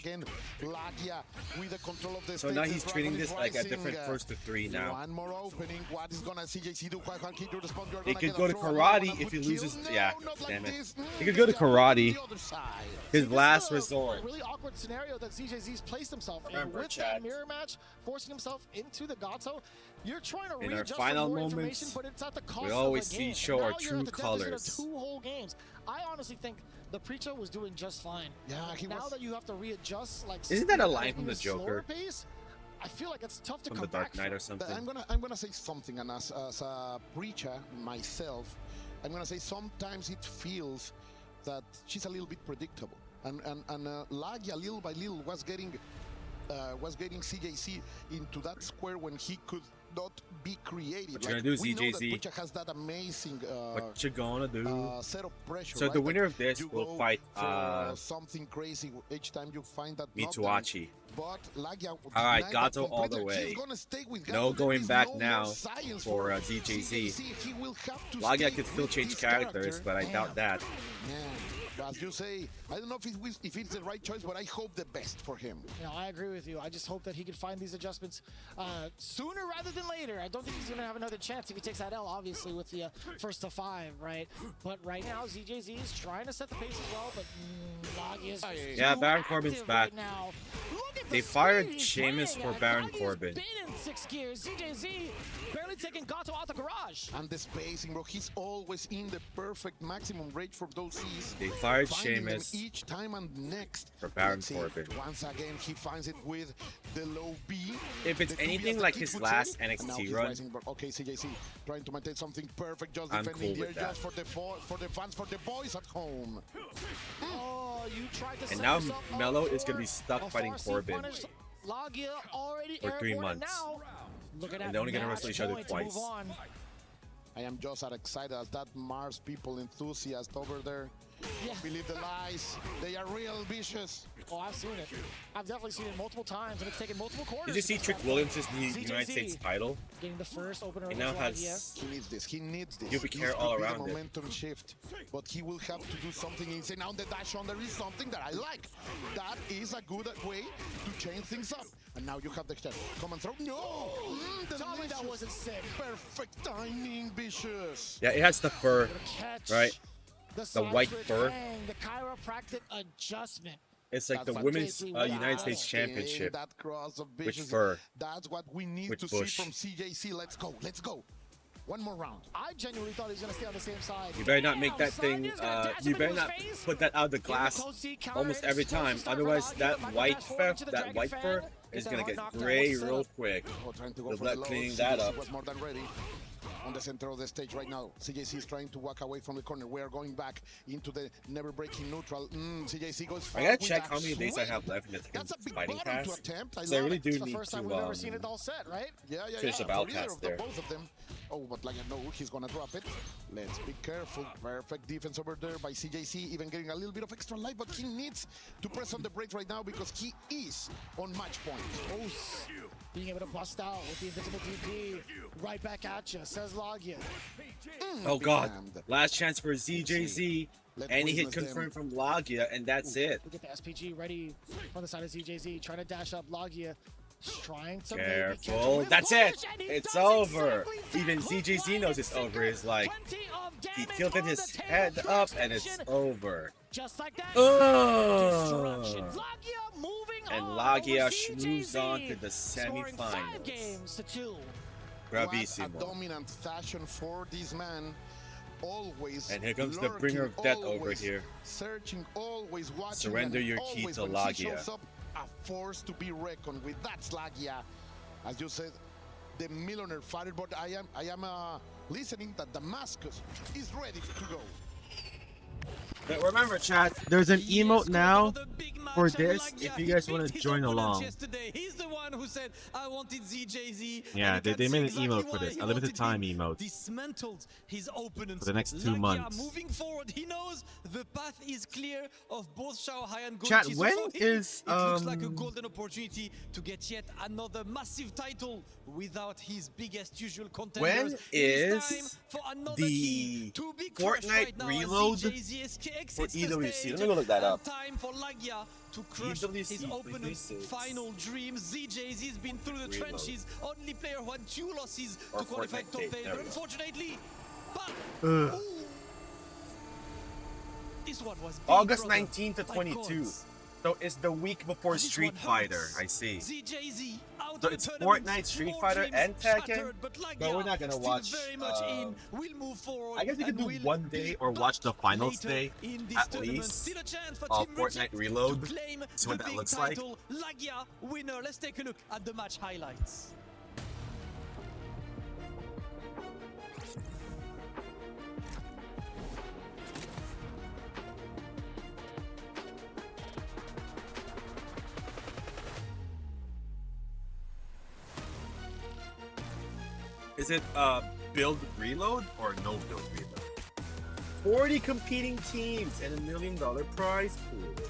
S15: So now he's treating this like a different 1st to 3 now.
S16: One more opening. What is gonna CJC do?
S15: He could go to karate if he loses. Yeah, damn it. He could go to karate. His last resort.
S19: Really awkward scenario that ZJZ's placed himself in with that mirror match, forcing himself into the Gato. You're trying to
S15: in our
S19: readjust
S15: final
S19: more
S15: moments,
S19: but it's at the cost
S15: we always
S19: of a game.
S15: show our true colors.
S19: 2 whole games. I honestly think the Preacher was doing just fine.
S16: Yeah,
S19: now that you have to readjust, like
S15: isn't that a line from the Joker?
S19: Pace, I feel like it's tough to
S15: from
S19: come
S15: the Dark
S19: back
S15: Knight or something.
S16: I'm gonna say something, and as a Preacher myself, I'm gonna say sometimes it feels that she's a little bit predictable, and Lagia little by little was getting CJC into that square when he could not be creative.
S15: What you gonna do,
S16: we know that
S15: ZJZ?
S16: Butcher has that amazing
S15: What you gonna do?
S16: set of pressure.
S15: So
S16: right?
S15: the winner
S16: Like,
S15: of this
S16: you
S15: will
S16: go
S15: fight
S16: for, something crazy each time you find that knockdown.
S15: Mitsuhachi.
S16: But Lagia
S15: Alright,
S16: denied that
S15: Gato all the
S16: completely.
S15: way.
S16: He's gonna stay with
S15: No
S16: Gato. There
S15: going
S16: is
S15: back
S16: no more
S15: now
S16: science
S15: for ZJZ.
S16: He will have to
S15: Lagia
S16: stay
S15: could still
S16: with
S15: change
S16: his
S15: characters,
S16: character.
S15: but I doubt that.
S16: Man, as you say, I don't know if it's the right choice, but I hope the best for him.
S19: You know, I agree with you. I just hope that he can find these adjustments sooner rather than later. I don't think he's going to have another chance if he takes that L, obviously, with the first to 5, right? But right now, ZJZ is trying to set the pace as well, but Lagia is
S15: Yeah, Baron Corbin's
S19: active
S15: back.
S19: right now. Look at
S15: They
S19: the
S15: fired
S19: speed he's
S15: Sheamus
S19: playing
S15: for
S19: at.
S15: Baron
S19: Lagia's
S15: Corbin.
S19: been in 6 gears. ZJZ barely taking Gato out the garage.
S16: And the spacing, bro. He's always in the perfect maximum range for those Cs.
S15: They fired
S16: Finding them
S15: Sheamus
S16: each time and next.
S15: for Baron
S16: Let's see.
S15: Corbin.
S16: Once again, he finds it with the low B.
S15: If it's
S16: The 2B
S15: anything
S16: as the
S15: like
S16: kids
S15: his
S16: would
S15: last
S16: say. And now
S15: NXT
S16: he's
S15: run,
S16: rising, but okay, CJC trying to maintain something perfect, just
S15: I'm
S16: defending
S15: cool
S16: the
S15: with
S16: air
S15: that.
S16: just for the fans, for the boys at home.
S19: Oh, you tried to
S15: And
S19: set
S15: now
S19: yourself up
S15: Melo is
S19: for
S15: going to be stuck
S19: a
S15: fighting
S19: four-seed
S15: Corbin
S19: punish. Lagia already
S15: for 3
S19: airborne
S15: months.
S19: now. Looking
S15: And
S19: at
S15: they're only going to
S19: match
S15: wrestle each other
S19: point to move
S15: twice.
S19: on.
S16: I am just as excited as that Mars people enthusiast over there.
S19: Yeah.
S16: Believe the lies. They are real vicious.
S19: Oh, I've seen it. I've definitely seen it multiple times, and it's taken multiple quarters.
S15: Did you see
S19: to
S15: Trick
S19: get
S15: Williams'
S19: that.
S15: new
S19: ZJZ
S15: United States title?
S19: getting the first opener
S15: He
S19: of
S15: now
S19: his
S15: has
S16: He needs this. He needs this.
S15: UV
S16: This
S15: care
S16: could
S15: all
S16: be the
S15: around it.
S16: momentum shift, but he will have to do something insane. On the dash on, there is something that I like. That is a good way to change things up. And now you have the shot. Come and throw. No!
S19: Tell me that wasn't sick.
S16: Perfect timing, vicious.
S15: Yeah, it has the fur,
S19: Catch.
S15: right?
S19: The,
S15: The white
S19: side switch,
S15: fur.
S19: bang, the chiropractic adjustment.
S15: It's like
S16: That's
S15: the
S16: what
S15: women's
S19: JC was
S15: United States
S16: asking,
S15: Championship
S16: that cross of
S15: with
S16: vicious.
S15: fur.
S16: That's what we need
S15: With
S16: to
S15: Bush.
S16: see from CJC. Let's go. Let's go. One more round.
S19: I genuinely thought he was going to stay on the same side.
S15: You better not make that
S19: Damn,
S15: thing,
S19: Sonya's gonna dash
S15: you
S19: up
S15: better
S19: into
S15: not
S19: his face.
S15: put that out of the
S19: In the
S15: glass
S19: close seat, counter
S15: almost every
S19: explosive
S15: time.
S19: start for
S15: Otherwise,
S19: Lagia.
S15: that
S19: Michael
S15: white
S19: dash forward
S15: fur,
S19: into the
S15: that
S19: Dragon
S15: white
S19: Fan.
S15: fur
S19: Gets
S15: is
S19: that
S15: gonna
S19: hard
S15: get
S19: knockdown.
S15: gray
S19: What's the
S15: real
S19: setup?
S15: quick.
S16: Oh, trying to go
S15: Good
S16: for the
S15: luck
S16: low.
S15: cleaning that
S16: CJC
S15: up.
S16: was more than ready. On the center of the stage right now, CJC is trying to walk away from the corner. We are going back into the never-breaking neutral. CJC goes
S15: I
S16: forward
S15: gotta
S16: with
S15: check
S16: a
S15: how many days I
S16: swing.
S15: have left in the
S16: That's a big
S15: fighting
S16: bottom to
S15: pass.
S16: attempt. I
S15: So I
S16: love
S15: really
S16: it.
S15: do
S19: It's the
S15: need
S19: first time
S15: to
S19: we've ever seen it all set, right?
S16: Yeah,
S15: finish the
S16: for
S15: battle
S16: either
S15: pass
S16: of the
S15: there.
S16: both of them. Oh, but like no, he's gonna drop it. Let's be careful. Perfect defense over there by CJC, even getting a little bit of extra life, but he needs to press on the brakes right now because he is on match point.
S19: Being able to bust out with the invisible DP. Right back at you, says Lagia.
S15: Oh god, last chance for ZJZ. Any hit confirmed from Lagia, and that's it.
S19: We get the SPG ready from the side of ZJZ, trying to dash up Lagia. Trying to
S15: Careful, that's it. It's over. Even ZJZ knows it's over. He's like, he tilted his head up, and it's over.
S19: Just like that.
S15: Oh.
S19: Lagia moving
S15: And
S19: on
S15: Lagia
S19: over
S15: moves on
S19: CJZ,
S15: to the
S19: scoring 5
S15: semifinals.
S19: games to 2.
S16: What a
S15: Bravissimo.
S16: dominant fashion for this man. Always.
S15: And here comes the
S16: lurking,
S15: bringer of death over
S16: always
S15: here.
S16: Searching, always watching.
S15: Surrender
S16: and
S15: your key
S16: always
S15: to
S16: when he
S15: Lagia.
S16: shows up, a force to be reckoned with. That's Lagia. As you said, the millionaire fighter. But I am listening that Damascus is ready to go.
S15: But remember, chat, there's an emote now for this if you guys want to join along.
S17: He's the one who said, I wanted ZJZ.
S14: Yeah, they made an emote for this, a limited time emote.
S17: Dismantled his opponents.
S14: For the next 2
S17: Lagia
S14: months.
S17: moving forward, he knows the path is clear of both Shanghai and Goichi.
S15: Chat,
S17: So
S15: when
S17: for him,
S15: is,
S17: it looks like a golden opportunity to get yet another massive title without his biggest usual contenders.
S15: When
S17: It is
S15: is
S17: time for another key
S15: the
S17: to be crushed
S15: Fortnite
S17: right now as
S15: reload
S17: ZJZ exits
S15: for
S17: the
S15: EWC?
S17: stage.
S15: Let me go look that up.
S17: Time for Lagia to crush
S15: EWC
S17: his opponent's
S15: 26.
S17: final dreams. ZJZ's been through the
S15: Reload.
S17: trenches. Only player who had 2 losses
S15: Or
S17: to qualify
S15: Fortnite
S17: top
S15: tape,
S17: 8.
S15: there
S17: But
S15: we go.
S17: unfortunately,
S15: Ugh.
S17: this one was big,
S15: August
S17: brother.
S15: 19 to
S17: By
S15: 22.
S17: gods.
S15: So it's the week before
S17: This
S15: Street
S17: one
S15: Fighter.
S17: hurts.
S15: I see.
S17: ZJZ out
S15: So
S17: of
S15: it's
S17: the tournament.
S15: Fortnite, Street
S17: More
S15: Fighter,
S17: dreams
S15: and Tekken.
S17: shattered, but
S15: But we're
S17: Lagia
S15: not gonna
S17: still
S15: watch.
S17: very much in. We'll move forward.
S14: I guess we could
S17: and
S14: do
S17: we'll
S14: one day or watch the finals
S17: later
S14: day
S17: in this
S15: at
S17: tournament.
S15: least
S17: Still a chance for
S15: of
S17: Team
S15: Fortnite
S17: Reject
S15: Reload.
S17: to claim
S15: See what
S17: the
S15: that
S17: big
S15: looks like.
S17: title. Lagia winner. Let's take a look at the match highlights.
S15: Is it build reload or no build reload? 40 competing teams and $1 million prize pool.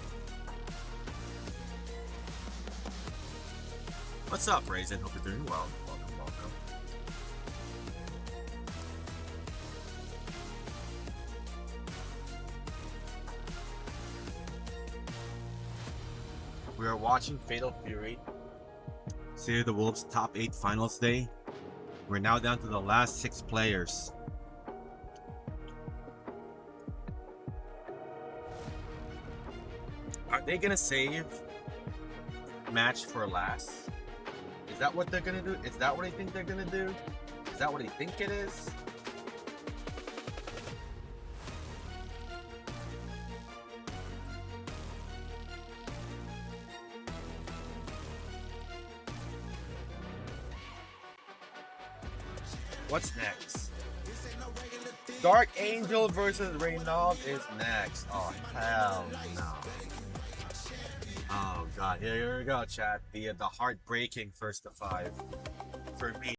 S15: What's up, Raisin? Hope you're doing well. Welcome, welcome. We are watching Fatal Fury, City of the Wolves top 8 finals day. We're now down to the last 6 players. Are they gonna save match for last? Is that what they're gonna do? Is that what I think they're gonna do? Is that what I think it is? What's next? Dark Angel versus Reynald is next. Oh, hell no. Oh, God. Here we go, chat. The heartbreaking first of 5 for me.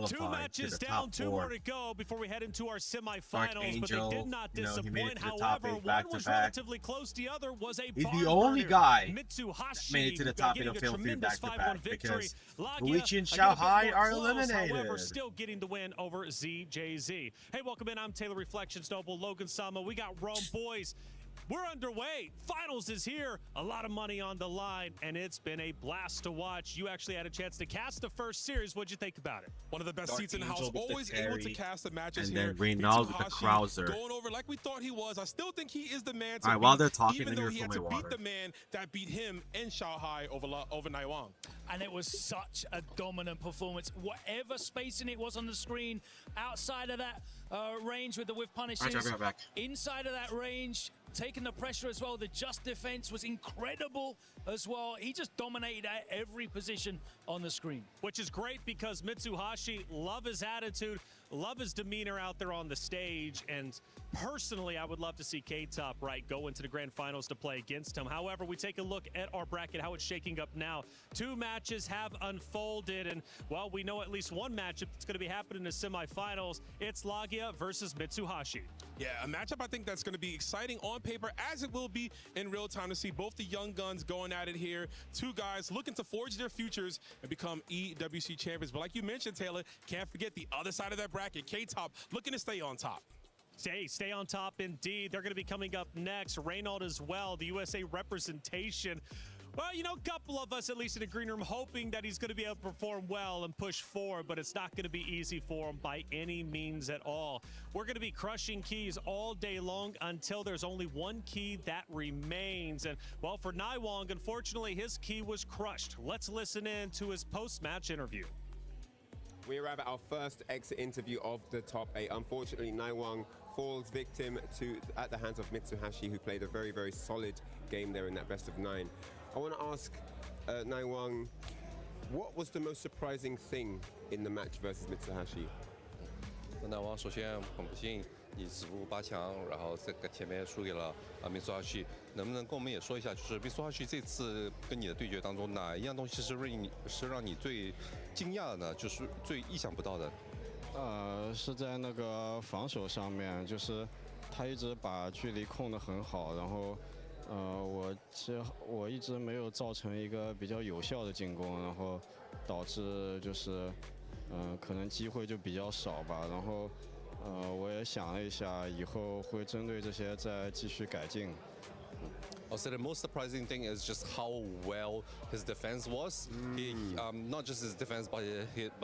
S2: Two matches down, 2 more to go before we head into our semifinals,
S15: Angel,
S2: but they did not disappoint.
S15: he made it to the top
S2: However,
S15: 8 back
S2: one
S15: to
S2: was
S15: back.
S2: relatively close, the other was a
S15: He's
S2: barn
S15: the only
S2: burner.
S15: guy
S2: Mitsuhashi
S15: made it to the top 8 of Fatal Fury back to back
S2: victory.
S15: because
S2: Lagia,
S15: Luigi and
S2: again, a bit
S15: Xiaohai
S2: more
S15: are
S2: close,
S15: eliminated.
S2: However, still getting the win over ZJZ. Hey, welcome in. I'm Taylor Reflections Noble, Logan Sama. We got Rome boys. We're underway. Finals is here. A lot of money on the line, and it's been a blast to watch. You actually had a chance to cast the first series. What'd you think about it?
S20: One of the best
S15: Dark
S20: seats in the
S15: Angel
S20: house.
S15: with the
S20: Always able to
S15: carry,
S20: cast the matches
S15: and
S20: here.
S15: then Reynald with the
S20: Mitsuhashi
S15: Krauser.
S20: going over like we thought he was. I still think he is the man to
S15: All right,
S20: beat,
S15: while they're talking,
S20: even
S15: let me
S20: though he had
S15: refill
S20: to
S15: my
S20: beat
S15: water.
S20: the man that beat him in Xiaohai over Naiwang.
S1: And it was such a dominant performance. Whatever spacing it was on the screen, outside of that range with the whiff punishes,
S15: right back.
S1: inside of that range, taking the pressure as well. The just defense was incredible as well. He just dominated at every position on the screen.
S2: Which is great because Mitsuhashi, love his attitude, love his demeanor out there on the stage, and personally, I would love to see K-Top, right, go into the grand finals to play against him. However, we take a look at our bracket, how it's shaking up now. 2 matches have unfolded, and, well, we know at least one matchup that's going to be happening in the semifinals. It's Lagia versus Mitsuhashi.
S20: Yeah, a matchup I think that's going to be exciting on paper, as it will be in real time, to see both the young guns going at it here. 2 guys looking to forge their futures and become EWC champions. But like you mentioned, Taylor, can't forget the other side of that bracket. K-Top looking to stay on top.
S2: Stay on top indeed. They're going to be coming up next. Reynald as well, the USA representation. Well, you know, a couple of us, at least in the green room, hoping that he's going to be able to perform well and push forward, but it's not going to be easy for him by any means at all. We're going to be crushing keys all day long until there's only one key that remains. And, well, for Naiwang, unfortunately, his key was crushed. Let's listen in to his post-match interview.
S7: We arrive at our first exit interview of the top 8. Unfortunately, Naiwang falls victim at the hands of Mitsuhashi, who played a very, very solid game there in that best of 9. I want to ask Naiwang, what was the most surprising thing in the match versus Mitsuhashi?
S8: 那王首先很不幸，你止步8强，然后在前面输给了密苏哈西，能不能跟我们也说一下，就是密苏哈西这次跟你的对决当中，哪一样东西是让你最惊讶的呢？就是最意想不到的？
S21: 是在那个防守上面，就是他一直把距离控得很好，然后我一直没有造成一个比较有效的进攻，然后导致就是可能机会就比较少吧。然后我也想了一下，以后会针对这些再继续改进。
S8: I'll say the most surprising thing is just how well his defense was. He, not just his defense, but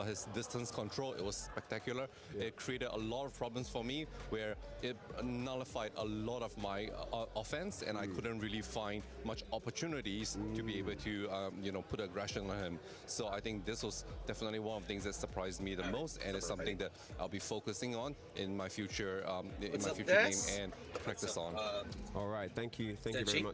S8: his distance control. It was spectacular. Yeah. It created a lot of problems for me, where it nullified a lot of my offense, and I couldn't really find much opportunities to be able to, put aggression on him. So I think this was definitely one of the things that surprised me the most, and it's something that I'll be focusing on in my future, game and practice on.
S7: All right, thank you very much.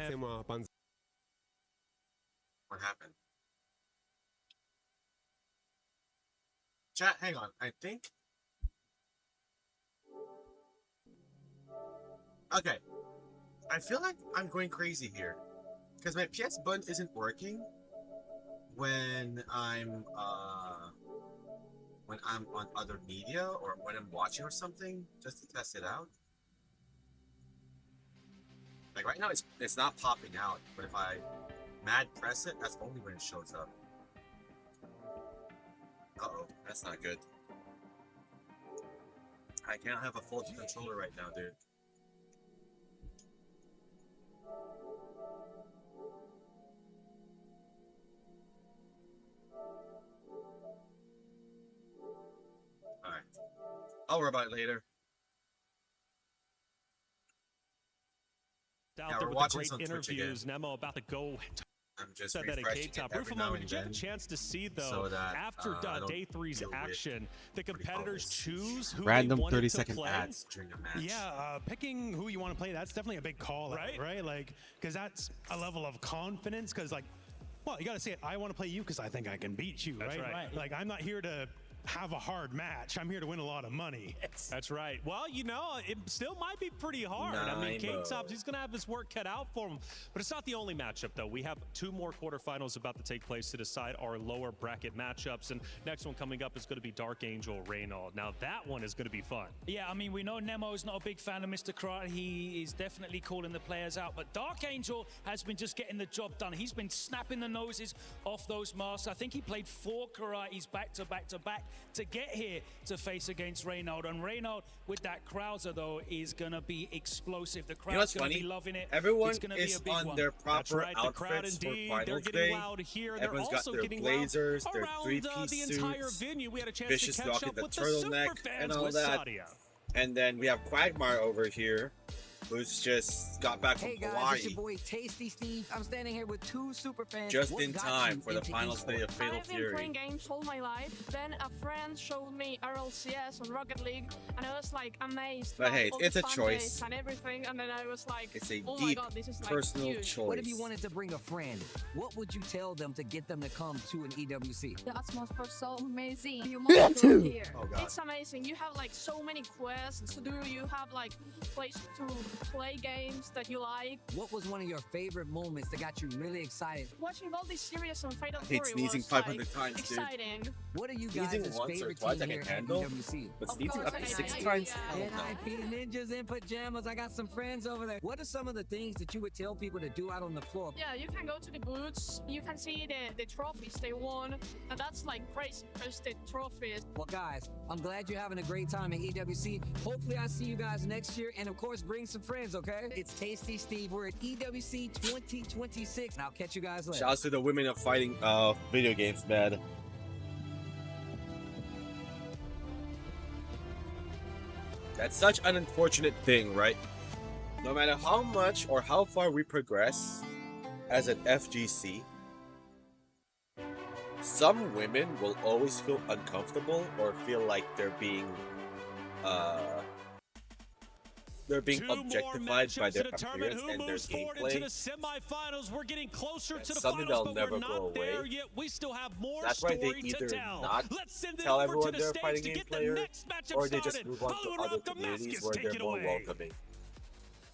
S13: What happened? Chat, hang on. I think
S15: Okay. I feel like I'm going crazy here. Because my PS button isn't working when I'm on other media or when I'm watching or something, just to test it out. Like right now it's not popping out, but if I mad press it, that's only when it shows up. Uh-oh, that's not good. I can't have a full controller right now, dude. Alright. I'll worry about it later.
S2: Out there with the great interviews. Nemo about to go.
S15: I'm just
S2: said that at K-Top. Rufamon, did you have a chance to see, though, after day 3's action, the competitors choose who
S3: Random
S2: they wanted
S3: 30-second
S2: to play?
S3: ads during a match. Yeah, picking who you want to play, that's definitely a big call, right? Like, because that's a level of confidence, because, like, well, you got to say it, I want to play you because I think I can beat you, right? Like, I'm not here to have a hard match. I'm here to win a lot of money.
S2: That's right. Well, you know, it still might be pretty hard. I mean, K-Top, he's going to have his work cut out for him. But it's not the only matchup, though. We have 2 more quarterfinals about to take place to decide our lower bracket matchups. And next one coming up is going to be Dark Angel Reynald. Now, that one is going to be fun.
S1: Yeah, I mean, we know Nemo's not a big fan of Mr. Karate. He is definitely calling the players out. But Dark Angel has been just getting the job done. He's been snapping the noses off those masks. I think he played 4 Karates back to back to back to get here to face against Reynald. And Reynald with that Krauser, though, is going to be explosive. The crowd's going to be loving it.
S15: Everyone
S1: it's gonna
S15: is
S1: be a big
S15: on
S1: one.
S15: their proper outfits for finals day. Everyone's got their blazers, their 3-piece suits, Vicious rocking the turtleneck and all that. And then we have Quagmire over here, who's just got back from Hawaii.
S6: It's your boy Tasty Steve. I'm standing here with 2 super fans.
S15: Just in time for the final day of Fatal Fury.
S4: I've been playing games all my life. Then a friend showed me RLCS on Rocket League, and I was like amazed.
S15: But hey, it's a choice.
S4: And everything, and then I was like,
S15: it's a
S4: oh
S15: deep,
S4: my God, this is like
S15: personal
S4: huge.
S15: choice.
S6: What if you wanted to bring a friend? What would you tell them to get them to come to an EWC?
S4: The atmosphere is so amazing. You
S6: Me
S4: must
S6: too.
S4: go here.
S6: Oh, God.
S4: It's amazing. You have like so many quests to do. You have like place to play games that you like.
S6: What was one of your favorite moments that got you really excited?
S4: Watching all these series on Fatal
S15: I
S4: Fury
S15: hate sneezing
S4: was
S15: 500
S4: like,
S15: times, dude.
S4: exciting.
S6: What are you
S15: Sneezing
S6: guys'
S15: once or
S6: favorite
S15: twice
S6: team
S15: I
S6: here
S15: can
S6: at
S15: handle,
S6: EWC?
S15: but sneezing up to 6 times?
S6: NIP Ninjas in pajamas. I got some friends over there. What are some of the things that you would tell people to do out on the floor?
S4: Yeah, you can go to the booths. You can see the trophies they won, and that's like crazy because the trophies.
S6: Well, guys, I'm glad you're having a great time at EWC. Hopefully, I see you guys next year, and of course, bring some friends. Okay? It's Tasty Steve. We're at EWC 2026. And I'll catch you guys later.
S15: Shouts to the women of fighting video games, man. That's such an unfortunate thing, right? No matter how much or how far we progress as an FGC, some women will always feel uncomfortable or feel like they're being objectified by their appearance and their gameplay.
S2: Into the semifinals, we're getting closer to the
S15: Something
S2: finals,
S15: that'll
S2: but
S15: never
S2: we're
S15: go
S2: not there
S15: away.
S2: yet. We still have more
S15: That's why
S2: story
S15: they either
S2: to tell.
S15: not
S2: Let's send it
S15: tell
S2: over
S15: everyone
S2: to the
S15: they're a
S2: stage
S15: fighting
S2: to
S15: game
S2: get the
S15: player,
S2: next matchup
S15: or they just
S2: started.
S15: move on to
S2: Hollywood
S15: other
S2: off
S15: communities
S2: Damascus,
S15: where
S2: take
S15: they're
S2: it
S15: more
S2: away.
S15: welcoming.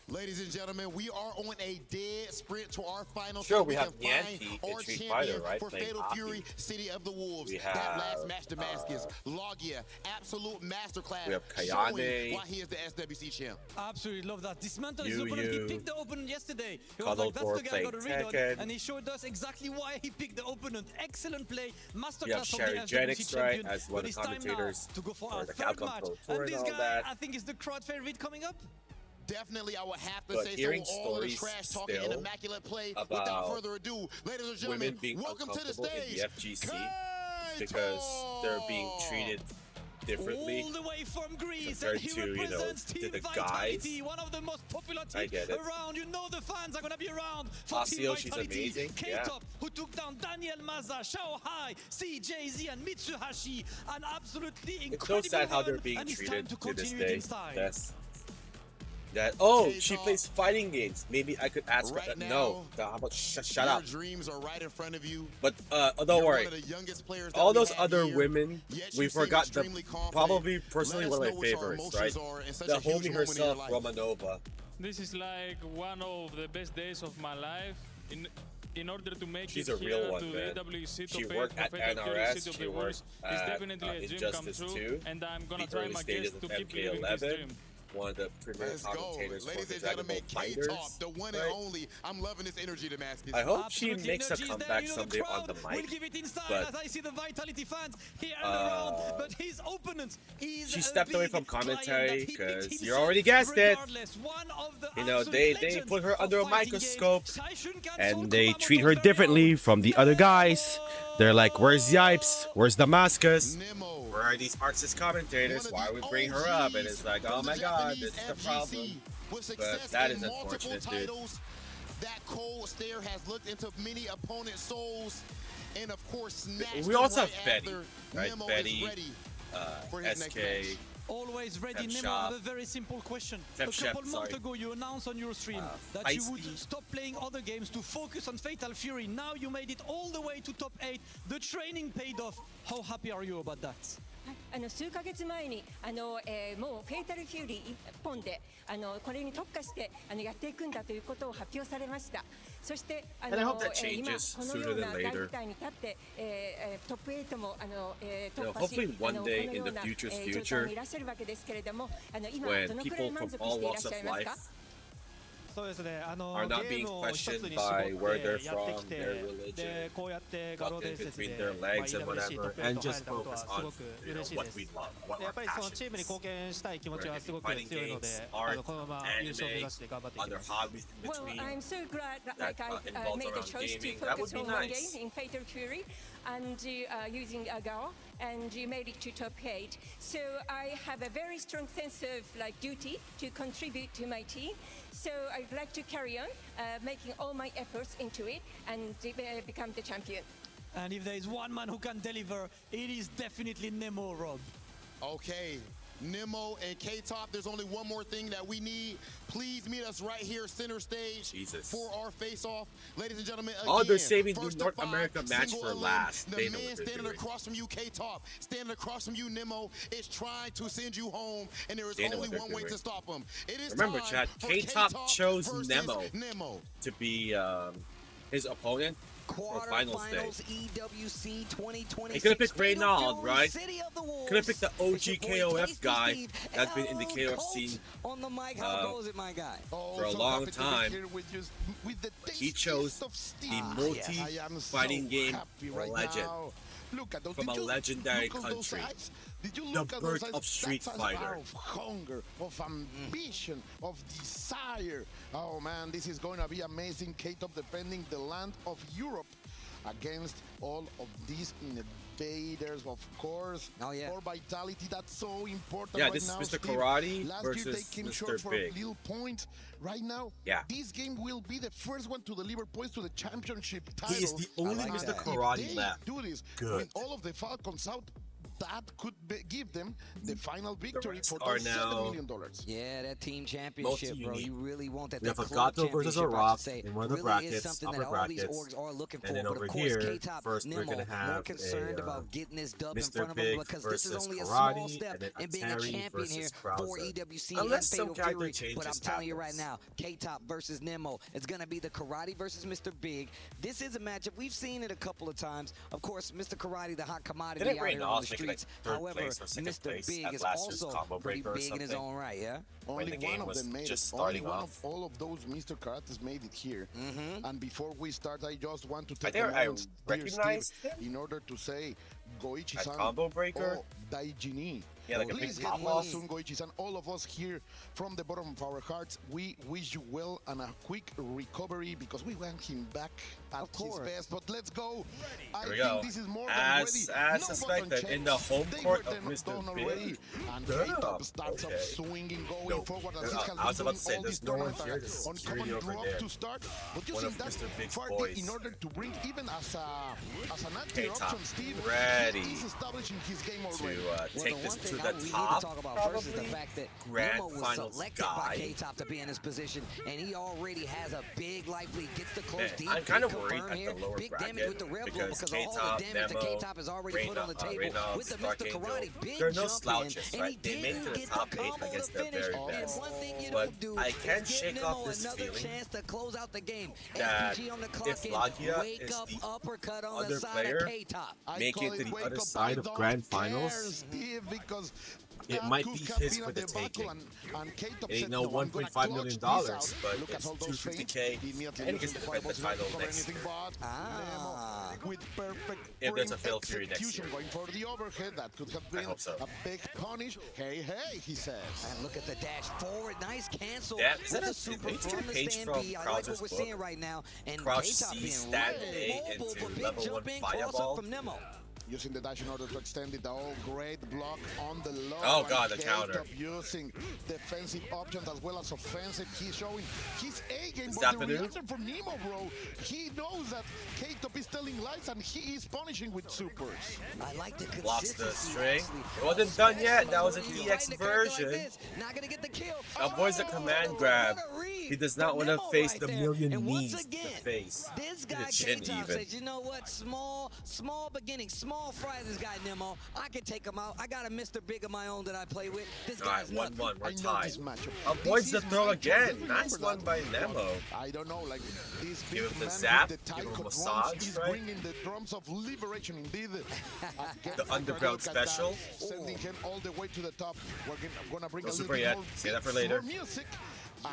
S16: Ladies and gentlemen, we are on a dead sprint to our final.
S15: Sure,
S16: so
S15: we have
S16: can find
S15: Yankee
S16: our
S15: in Street
S16: champion
S15: Fighter, right?
S16: for
S15: Playing
S16: Fatal
S15: hockey.
S16: Fury, City of the Wolves.
S15: We
S16: That last
S15: have,
S16: match, Damascus. Logia, absolute masterclass.
S15: we have
S16: showing
S15: Kayane.
S16: why he is the SWC champ.
S17: Absolutely love that. Dismantle
S15: You,
S17: his opponent. He
S15: you.
S17: picked the opponent yesterday. He was
S15: Cuddle
S17: like, that's
S15: for
S17: the guy I got to
S15: playing
S17: read on.
S15: Tekken.
S17: And he showed us exactly why he picked the opponent. Excellent play.
S15: We have
S17: Masterclass from
S15: Sherry
S17: the
S15: Jennings,
S17: SWC
S15: right,
S17: champion.
S15: as one
S17: But
S15: of
S17: it's
S15: the
S17: time now
S15: commentators
S17: to go for
S15: for
S17: our
S15: the
S17: third
S15: Capcom
S17: match.
S15: Pro Tour
S17: And
S15: and
S17: this
S15: all
S17: guy,
S15: that.
S17: I think, is the crowd favorite coming up.
S16: Definitely, I would have to
S15: But
S16: say
S15: hearing
S16: so. All of the
S15: stories
S16: trash talking and
S15: still
S16: immaculate play.
S15: about
S16: Without further ado, ladies and gentlemen,
S15: women being
S16: welcome to the
S15: uncomfortable in
S16: stage.
S15: the FGC because they're being treated differently
S17: All the way from Greece,
S15: compared
S17: and he
S15: to, you know,
S17: represents
S15: to
S17: Team
S15: the guys.
S17: Vitality, one of the most popular
S15: I
S17: teams
S15: get it.
S17: around. You know the fans are gonna be around for
S15: Asio,
S17: Team
S15: she's
S17: Vitality.
S15: amazing, yeah.
S17: K-Top, who took down Daniel Maza, Shao Hai, CJZ, and Mitsuhashi. An absolutely
S15: It's so
S17: incredible
S15: sad how they're
S17: run,
S15: being
S17: and it's
S15: treated
S17: time
S15: to this
S17: continue it
S15: day.
S17: in style.
S15: She plays fighting games. Maybe I could ask her.
S16: Right
S15: No, how about shut
S16: Your
S15: up?
S16: dreams are right in front of you.
S15: But don't
S16: You're
S15: worry.
S16: one of the youngest players that
S15: All
S16: we
S15: those
S16: have
S15: other
S16: here,
S15: women,
S16: yet
S15: we
S16: you seem
S15: forgot the
S16: extremely confident.
S15: probably personally
S16: Let
S15: one
S16: us
S15: of
S16: know
S15: my
S16: what your
S15: favorites, right?
S16: emotions are in such
S15: The
S16: a huge
S15: homie
S16: moment in your
S15: herself,
S16: life.
S15: Romanova.
S12: This is like one of the best days of my life. In order to make
S15: She's
S12: it
S15: a real
S12: here
S15: one,
S12: to
S15: man.
S12: AWC
S15: She
S12: top
S15: worked
S12: 8
S15: at
S12: Fatal Fury
S15: NRS,
S12: City of
S15: she
S12: the
S15: worked
S12: Wolves is
S15: at
S12: definitely a dream come
S15: Injustice
S12: true,
S15: 2,
S12: and I'm gonna
S15: the
S12: try
S15: early
S12: my
S15: stages
S12: best to
S15: of
S12: keep living this
S15: MK11.
S12: dream.
S15: One of the premier
S16: Let's go.
S15: commentators for
S16: Ladies
S15: the
S16: and
S15: Dragon
S16: gentlemen,
S15: Ball Fighters.
S16: K-Top, the one and
S15: Right?
S16: only. I'm loving this energy, Damascus.
S15: I hope she
S17: Absolutely,
S15: makes a
S17: energy is there.
S15: comeback
S17: You know,
S15: someday on the
S17: We'll
S15: mic.
S17: give it in style
S15: But
S17: as I see the Vitality fans here and around, but his opponent is
S15: she
S17: a
S15: stepped away
S17: big
S15: from
S17: client that
S15: commentary
S17: he picked
S15: because you
S17: himself
S15: already guessed it.
S17: regardless. One of the
S15: You know,
S17: absolute
S15: they
S17: legends
S15: put her
S17: of
S15: under a
S17: fighting
S15: microscope
S17: games. Saishun Kanso
S15: and they
S17: Kumamoto's
S15: treat her
S17: very
S15: differently from the other guys. They're like, where's Yipes? Where's Damascus? Where are these Marxist commentators? Why would we bring her up? And it's like, oh my god, this is the problem. But that is unfortunate, dude.
S16: That cold stare has looked into many opponents' souls, and of course, snatched
S15: We also
S16: them
S15: have
S16: right
S15: Betty,
S16: after.
S15: right?
S16: Nemo
S15: Betty,
S16: is ready for his next
S15: SK.
S16: match.
S17: Always ready,
S15: Fem
S17: Nemo. I have
S15: Shop.
S17: a very simple question.
S15: Fem
S17: A
S15: Shop,
S17: couple months
S15: sorry.
S17: ago, you announced on your stream that you would
S15: Feisty.
S17: stop playing other games to focus on Fatal Fury. Now you made it all the way to top 8. The training paid off. How happy are you about that?
S18: 数ヶ月前にもうフェイタルフューリー一本でこれに特化してやっていくんだということを発表されました。そして今
S15: And I hope that
S18: こ
S15: changes
S18: のよ
S15: sooner
S18: うな
S15: than
S18: 大
S15: later.
S18: 舞台に立ってトップ8も突破し
S15: hopefully one
S18: この
S15: day
S18: よ
S15: in
S18: う
S15: the
S18: な
S15: future's
S18: 状態
S15: future,
S18: にいらっしゃるわけですけれども今
S15: when
S18: どのくらい
S15: people
S18: 満
S15: from
S18: 足
S15: all
S18: していらっ
S15: walks
S18: し
S15: of
S18: ゃいます
S15: life
S18: か？
S3: そうですね、
S15: are not
S3: ゲ
S15: being
S3: ームを一つ
S15: questioned
S3: に絞
S15: by
S3: っ
S15: where
S3: て
S15: they're
S3: やって
S15: from,
S3: きて
S15: their religion,
S3: でこうやって画廊
S15: walking
S3: 伝説
S15: between
S3: で
S15: their legs and
S3: EWC ト
S15: whatever,
S3: ップ
S15: and
S3: 8入
S15: just
S3: れたことは
S15: focus
S3: す
S15: on
S3: ごく
S15: you know,
S3: 嬉しい
S15: what
S3: です
S15: we love, what
S3: でやっ
S15: our
S3: ぱりその
S15: passion
S3: チームに
S15: is.
S3: 貢献したい気持ちはすごく
S15: Fighting
S3: 強いので
S15: games, art,
S3: このまま優勝を目指して頑張っていき
S15: other
S3: ます
S15: hobbies in
S18: Well,
S15: between.
S18: I'm so glad that
S15: that,
S18: I
S15: involves
S18: made a
S15: around
S18: choice to
S15: gaming. That would
S18: focus
S15: be
S18: on one
S15: nice.
S18: game in Fatal Fury and using Agao, and you made it to top 8. So I have a very strong sense of duty to contribute to my team. So I'd like to carry on making all my efforts into it and become the champion.
S17: And if there is one man who can deliver, it is definitely Nemo, Rob.
S16: Okay, Nemo and K-Top, there's only one more thing that we need. Please meet us right here, center stage, for our face-off. Ladies and gentlemen, again,
S15: Oh, they're saving the
S16: first
S15: North
S16: to five,
S15: America match
S16: single
S15: for
S16: elim.
S15: last.
S16: The
S15: They know
S16: man
S15: what they're
S16: standing
S15: doing.
S16: across from you, K-Top, standing across from you, Nemo, is trying to send you home, and there is
S15: They know
S16: only
S15: what they're
S16: one way
S15: doing.
S16: to stop him. It is
S15: Remember,
S16: time
S15: Chad,
S16: for
S15: K-Top chose
S16: versus
S15: Nemo to be his opponent for finals day.
S6: EWC 2020.
S15: He could have picked Reynald, right? Could have picked the OG KOF guy that's been in the KOF scene
S6: on the mic. How goes it, my guy?
S15: for a long time. But he chose the multi-fighting game legend from a legendary country. The birth of Street Fighter.
S16: Of hunger, of ambition, of desire. Oh man, this is going to be amazing. K-Top defending the land of Europe against all of these invaders, of course.
S6: Oh yeah.
S16: For vitality, that's so important.
S15: Yeah,
S16: right
S15: this is
S16: now,
S15: Mr.
S16: Steve.
S15: Karate
S16: Last year
S15: versus
S16: they came
S15: Mr.
S16: short for
S15: Big.
S16: a little point. Right now,
S15: Yeah.
S16: this game will be the first one to deliver points to the championship title.
S15: He is the only
S16: And
S15: Mr.
S16: if
S15: Karate
S16: they
S15: left.
S16: do this
S15: Good.
S16: with all of the Falcons out, that could give them the final victory
S15: rest
S16: for
S15: are
S16: those
S15: now
S16: $7 million.
S6: Yeah, that team championship, bro.
S15: unique.
S6: You really want that.
S15: We have
S6: That club
S15: Agato versus
S6: championship, I should
S15: Rock
S6: say,
S15: in one of the
S6: really is
S15: brackets,
S6: something
S15: upper
S6: that all these
S15: brackets.
S6: orgs are looking for.
S15: And then
S6: But
S15: over
S6: of course,
S15: here,
S6: K-Top,
S15: first we're
S6: Nemo,
S15: gonna have
S6: more concerned
S15: a,
S6: about getting this dub in
S15: Mr.
S6: front of
S15: Big
S6: him because this is
S15: versus
S6: only a
S15: Karate,
S6: small step
S15: and then
S6: in being a
S15: Atari
S6: champion
S15: versus
S6: here
S15: Krauser.
S6: for EWC
S15: Unless
S6: and
S15: some
S6: Fatal
S15: character
S6: Fury.
S15: changes
S6: But I'm telling you right
S15: happens.
S6: now, K-Top versus Nemo. It's going to be the Karate versus Mr. Big. This is a matchup. We've seen it a couple of times. Of course, Mr. Karate, the hot commodity
S15: Didn't
S6: out here on
S15: Reynolds
S6: the
S15: make,
S6: streets.
S15: third
S6: However,
S15: place or second
S6: Mr.
S15: place
S6: Big
S15: at
S6: is
S15: last year's
S6: also
S15: Combo
S6: pretty
S15: Breaker or
S6: big in his
S15: something?
S6: own right, yeah?
S15: When
S16: Only
S15: the
S16: one
S15: game
S16: of
S15: was
S16: them made
S15: just
S16: it. Only
S15: starting
S16: one
S15: off.
S16: of all of those Mr. Karates made it here. And before we start, I just want to
S15: I
S16: take
S15: think
S16: a
S15: I
S16: moment, dear
S15: recognized
S16: Steve, in order to say Goichi-san
S15: At Combo Breaker?
S16: or Daijini.
S15: Yeah, like a
S16: Please
S15: big
S16: get
S15: pop
S16: well
S15: off.
S16: soon, Goichi-san. All of us here from the bottom of our hearts, we wish you well and a quick recovery because we want him back at his best. But let's go. I
S15: Here we
S16: think
S15: go.
S16: this is more than
S15: As
S16: ready. No
S15: suspected,
S16: button
S15: in the
S16: checks.
S15: home
S16: They
S15: court
S16: were
S15: of
S16: done
S15: Mr.
S16: already.
S15: Big.
S16: And
S15: Yeah,
S16: K-Top starts up
S15: okay.
S16: swinging, going
S15: No,
S16: forward. And
S15: I
S16: he
S15: was
S16: has
S15: about to
S16: been
S15: say,
S16: doing all
S15: there's
S16: these
S15: no one
S16: tournament
S15: here,
S16: attacks
S15: there's
S16: on
S15: security
S16: command
S15: over
S16: drop
S15: there.
S16: to start. But
S15: One
S16: using
S15: of
S16: that
S15: Mr. Big's
S16: Farty
S15: boys.
S16: in order to bring even as an anti
S15: K-Top
S16: option, Steve,
S15: ready
S16: he is establishing his game
S15: to
S16: already.
S6: Well,
S15: take this to
S6: the one
S15: the
S6: thing we
S15: top,
S6: need to talk about
S15: probably.
S6: first is the fact that
S15: Grand
S6: Nemo was
S15: Finals
S6: selected
S15: guy.
S6: by K-Top to be in this position, and he already has a big life lead. Gets the close
S15: Man,
S6: deep.
S15: I'm kind of
S6: big
S15: worried
S6: confirm
S15: at
S6: here.
S15: the lower
S6: Big
S15: bracket
S6: damage with the red blow
S15: because
S6: because of all
S15: K-Top,
S6: the damage that
S15: Nemo,
S6: K-Top has already put on the table
S15: Reynolds,
S6: with the Mr.
S15: Archangel.
S6: Karate. Big
S15: They're no
S6: jump
S15: slouches,
S6: in,
S15: right?
S6: and he
S15: They made it
S6: didn't
S15: to the
S6: get
S15: top
S6: the
S15: 8
S6: combo
S15: against
S6: to
S15: the
S6: finish.
S15: very
S6: And
S15: best.
S6: one thing you
S15: But
S6: don't do
S15: I
S6: is
S15: can't
S6: give
S15: shake
S6: Nemo
S15: off this
S6: another
S15: feeling
S6: chance to close out the game.
S15: that
S6: SPG on the
S15: if
S6: clock in,
S15: Lagia
S6: wake
S15: is
S6: up,
S15: the
S6: uppercut on
S15: other
S6: the side
S15: player,
S6: of K-Top.
S15: make it to the other side of Grand Finals, it might be his for the taking. It ain't no $1.5 million, but it's $250K, and he gets to defend the title next year.
S16: With perfect
S15: If there's a Fatal Fury next year.
S16: going for the overhead, that could have been
S15: hope so.
S16: a big punish. Hey, hey, he says.
S6: And look at the dash forward. Nice cancel.
S15: Yeah, is that
S6: with
S15: a
S6: the super
S15: page
S6: from the
S15: page from
S6: Stampede. I like what
S15: Crouch's
S6: we're
S15: book?
S6: seeing right now. And
S15: Crouch
S6: K-Top
S15: sees
S6: being
S15: Stan A
S6: mobile,
S15: into
S6: but big
S15: level 1
S6: jump in, cross up
S15: fireball.
S6: from Nemo.
S16: Using the dash in order to extend it. Oh, great block on the low.
S15: Oh, God,
S16: and
S15: the counter.
S16: K-Top using defensive options as well as offensive. He's showing his A game.
S15: Is
S16: But
S15: that
S16: the
S15: Padu?
S16: reaction from Nemo, bro, he knows that K-Top is telling lies and he is punishing with supers.
S6: I like the
S15: Blocks the
S6: consistency.
S15: string.
S6: actually.
S15: It wasn't done yet. That was an
S6: He's
S15: EX
S6: fighting a character like
S15: version.
S6: this. Not gonna get the kill.
S15: Avoids a command grab. He does not want to face the million
S6: And
S15: knees
S6: once
S15: to
S6: again,
S15: face.
S6: this
S15: To
S6: guy
S15: the chin
S6: K-Top
S15: even.
S6: says, you know what? Small beginning, small fry this guy Nemo. I can take him out. I got a Mr. Big of my own that I play with. This
S15: All right,
S6: guy's nuts.
S15: 1-1. We're
S16: I know
S15: tied.
S16: this matchup.
S15: Avoids the
S16: This is
S15: throw
S16: my
S15: again.
S16: choice.
S15: Nice
S16: Remember
S15: one
S16: that.
S15: by Nemo.
S16: I don't know, like this
S15: Give
S16: big
S15: him the
S16: man
S15: zap,
S16: with the
S15: give him a
S16: taiko
S15: massage,
S16: drums is
S15: right?
S16: bringing the drums of liberation indeed.
S15: The underground special.
S16: Sending him all the way to the top. We're gonna bring
S15: No
S16: a little
S15: super
S16: bit
S15: yet.
S16: more
S15: Save that for
S16: beats,
S15: later.
S16: more music.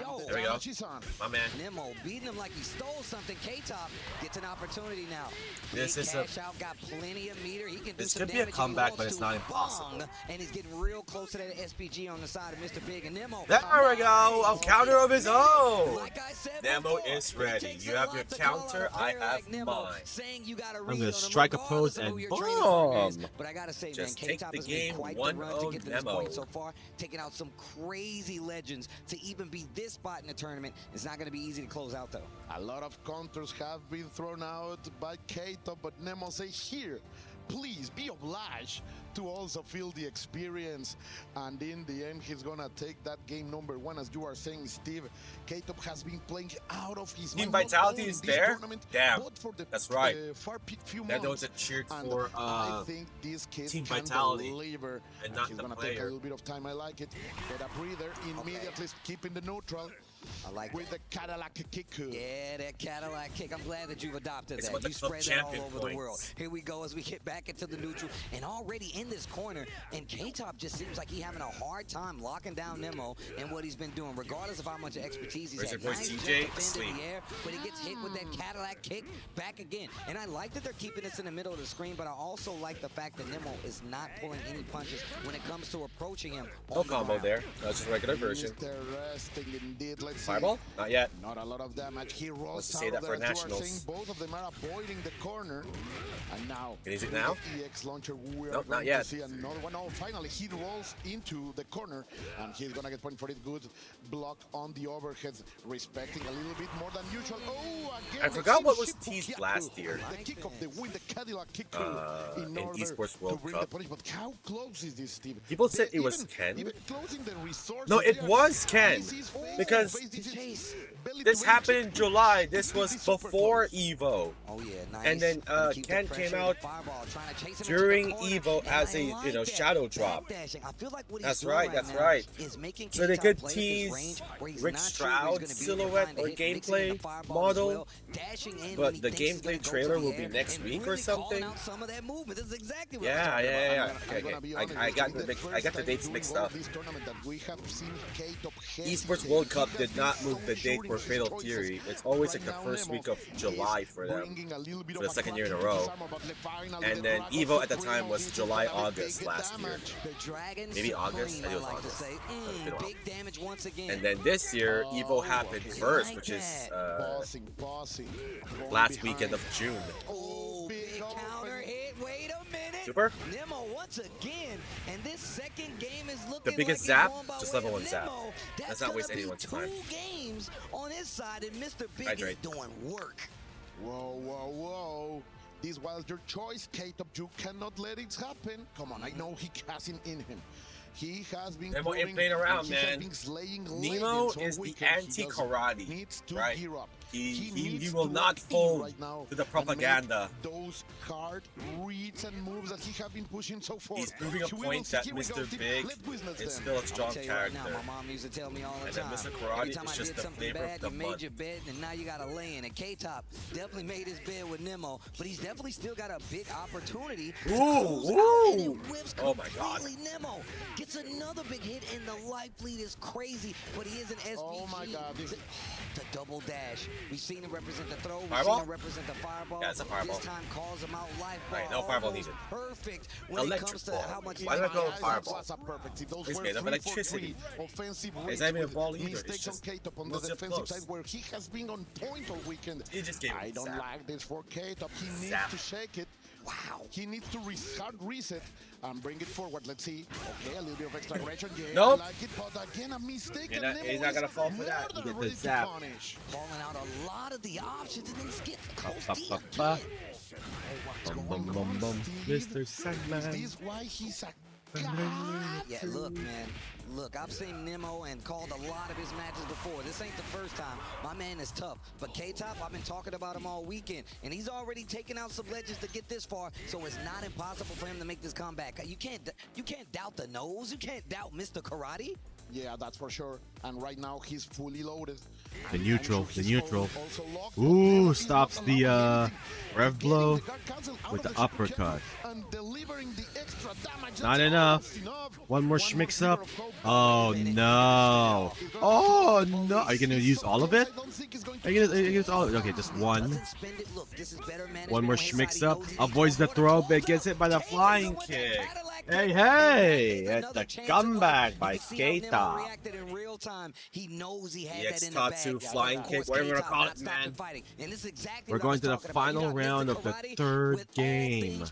S6: Yo,
S15: There we go.
S16: She's on.
S15: My man.
S6: Nemo beating him like he stole something. K-Top gets an opportunity now.
S15: This
S6: Big
S15: is a-
S6: cash out, got plenty of meter. He can do
S15: This
S6: some
S15: could be a
S6: damage if he
S15: comeback,
S6: wants
S15: but it's
S6: to.
S15: not impossible.
S6: Bong, and he's getting real close to that SPG on the side of Mr. Big and Nemo.
S15: There we go. A counter of his own.
S6: Like I said
S15: Nemo
S6: before,
S15: is ready.
S6: it takes
S15: You
S6: a
S15: have
S6: lot
S15: your
S6: to call out
S15: counter.
S6: a
S15: I
S6: player
S15: have
S6: like Nemo,
S15: mine.
S6: saying you gotta
S15: I'm
S6: read
S15: gonna
S6: on him
S15: strike a
S6: regardless
S15: pose
S6: of who
S15: and
S6: your training partner is.
S15: boom.
S6: But I gotta say, man,
S15: Just take
S6: K-Top
S15: the
S6: has made
S15: game
S6: quite the run to
S15: 1-0
S6: get to this
S15: Nemo.
S6: point so far, taking out some crazy legends to even be this spot in the tournament. It's not gonna be easy to close out though.
S16: A lot of counters have been thrown out by Keita, but Nemo say here, please be obliged to also feel the experience. And in the end, he's gonna take that game number 1. As you are saying, Steve, Keita has been playing out of his
S15: Team
S16: mind, not
S15: Vitality
S16: only
S15: is
S16: in this
S15: there?
S16: tournament,
S15: Damn.
S16: but for the
S15: That's right.
S16: few
S15: They're the
S16: months.
S15: ones that cheered
S16: And
S15: for
S16: I think this kid
S15: Team
S16: can
S15: Vitality
S16: deliver.
S15: and not
S16: he's
S15: the
S16: gonna take a
S15: player.
S16: little bit of time. I like it. Get a breather immediately, keeping the neutral.
S6: I like
S16: with the Cadillac kick.
S6: Yeah, that Cadillac kick. I'm glad that you've adopted
S15: It's
S6: that.
S15: what the
S6: You
S15: club
S6: spread that all
S15: champion
S6: over the
S15: points.
S6: world. Here we go as we get back into the neutral. And already in this corner, and K-Top just seems like he's having a hard time locking down Nemo and what he's been doing, regardless of how much expertise he's
S15: Where's
S6: had.
S15: your boy
S6: Nice
S15: CJ?
S6: jump defend in
S15: Asleep.
S6: the air, but he gets hit with that Cadillac kick back again. And I like that they're keeping this in the middle of the screen, but I also like the fact that Nemo is not pulling any punches when it comes to approaching him.
S15: No combo there. That's just a regular version.
S16: Interesting indeed. Let's see.
S15: Fireball? Not yet.
S16: Not a lot of damage. He
S15: Let's
S16: rolls
S15: just say
S16: out
S15: that
S16: of
S15: for
S16: there. As you are
S15: nationals.
S16: saying, both of them are avoiding the corner. And now,
S15: Can he use it
S16: with
S15: now?
S16: the EX launcher, we are
S15: Nope,
S16: going
S15: not yet.
S16: to see another one. Oh, finally, he rolls into the corner, and he's going to get point for it. Good block on the overhead, respecting a little bit more than usual. Oh, again,
S15: I forgot
S16: the
S15: what was
S16: Shipu
S15: teased
S16: Kyaku.
S15: last year.
S16: The kick of the win, the Cadillac kick
S15: In
S16: order
S15: eSports
S16: to
S15: World
S16: bring
S15: Cup.
S16: the punish. But how close is this, Steve?
S15: People said
S16: They
S15: it was
S16: even-
S15: Ken.
S16: Even closing the resources.
S15: No, it
S16: they are-
S15: was Ken.
S16: This is
S15: Because
S16: face-to-face, belly
S15: this
S16: to
S15: happened
S16: range.
S15: in July. This was before EVO.
S6: Oh yeah, nice.
S15: And then
S6: Keep the
S15: Ken
S6: pressure
S15: came
S6: and
S15: out
S6: the fireball, trying to chase him into
S15: during
S6: the corner,
S15: EVO
S6: and
S15: as
S6: I
S15: a
S6: like that.
S15: shadow drop.
S6: Backdashing. I feel like what he's
S15: That's
S6: doing
S15: right. That's
S6: now
S15: right.
S6: is making
S15: So they
S6: K-Top
S15: could
S6: play with his
S15: tease
S6: range where he's
S15: Rick
S6: not sure where he's
S15: Stroud's
S6: gonna be
S15: silhouette
S6: behind the
S15: or
S6: hit, mixing in the
S15: gameplay
S6: fireball as
S15: model,
S6: well, dashing in when
S15: but
S6: he
S15: the
S6: thinks he's gonna
S15: gameplay
S6: go
S15: trailer
S6: to the
S15: will be
S6: air
S15: next
S6: and
S15: week or
S6: really calling
S15: something.
S6: out some of that movement. This is exactly what
S15: Yeah,
S6: I'm talking
S15: yeah,
S6: about.
S15: yeah. Okay. I got the dates mixed up. eSports World Cup did not move the date for Fatal Fury. It's always like the first week of July for them, for the second year in a row. And then EVO at the time was July, August last year. Maybe August. I think it was August. It's been a while.
S6: Big damage once again.
S15: And then this year, EVO happened first, which is last weekend of June.
S6: Oh, big counter hit. Wait a minute.
S15: Super?
S6: Nemo once again. And this second game is looking
S15: The biggest
S6: like
S15: zap,
S6: it's won by
S15: just
S6: way
S15: level
S6: of
S15: 1 zap.
S6: Nemo.
S15: Let's not waste
S6: gonna be
S15: anyone's
S6: 2
S15: time.
S6: games on his side, and Mr. Big
S15: Hydrate.
S6: is doing work.
S16: Whoa, whoa, whoa. This was your choice, K-Top. You cannot let it happen. Come on, I know he has it in him. He has been
S15: Nemo ain't playing around, man. Nemo is the anti-karate, right?
S16: Gear up.
S15: He will not fold to the propaganda.
S16: Those hard reads and moves that he has been pushing so far.
S15: He's proving a point that Mr. Big is still a strong character.
S6: Right now, my mom used to tell me all the
S15: time. And then Mr. Karate is just the flavor of the month. You made your bed, and now you got to lay in it. K-Top definitely made his bed with Nemo, but he's definitely still got a big opportunity. Ooh! Oh my God!
S6: Nemo gets another big hit, and the life lead is crazy, but he is an SPG.
S16: Oh my God!
S6: The double dash. We've seen him represent the throw. We've
S15: fireball?
S6: seen him represent the fireball.
S15: Yeah, it's a fireball.
S6: This time calls him out life.
S15: Right, no fireball needed.
S6: Perfect when it comes to how much.
S15: Why did I go with fireball? It's made of electricity. It's not even a ball either. It's just
S16: K-Top on the defensive side where he has been on point all weekend.
S15: He just gave
S16: I don't like this for K-Top. He needs to shake it. Wow. He needs to hard reset and bring it forward. Let's see. Okay, a little bit of extra aggression. Yeah,
S15: nope.
S16: I like it, but again, a mistake.
S15: He's not going to fall for that. He gets the zap.
S6: Calling out a lot of the options and then he's getting
S15: Mr. Sandman.
S16: Is this why he's a god?
S6: Yeah, look, man. Look, I've seen Nemo and called a lot of his matches before. This ain't the first time. My man is tough. But K-Top, I've been talking about him all weekend. And he's already taken out some legends to get this far. So it's not impossible for him to make this comeback. You can't doubt the nose. You can't doubt Mr. Karate.
S16: Yeah, that's for sure. And right now, he's fully loaded.
S5: The neutral. Ooh, stops the rev blow with the uppercut. Not enough. One more schmicks up. Oh no. Oh no. Are you gonna use all of it? Are you gonna use all of it? Okay, just one. One more schmicks up. Avoids the throw, but gets hit by the flying kick. Hey, it's the comeback by K-Top.
S15: X-Tatsu flying kick, whatever you want to call it, man.
S5: We're going to the final round of the third game.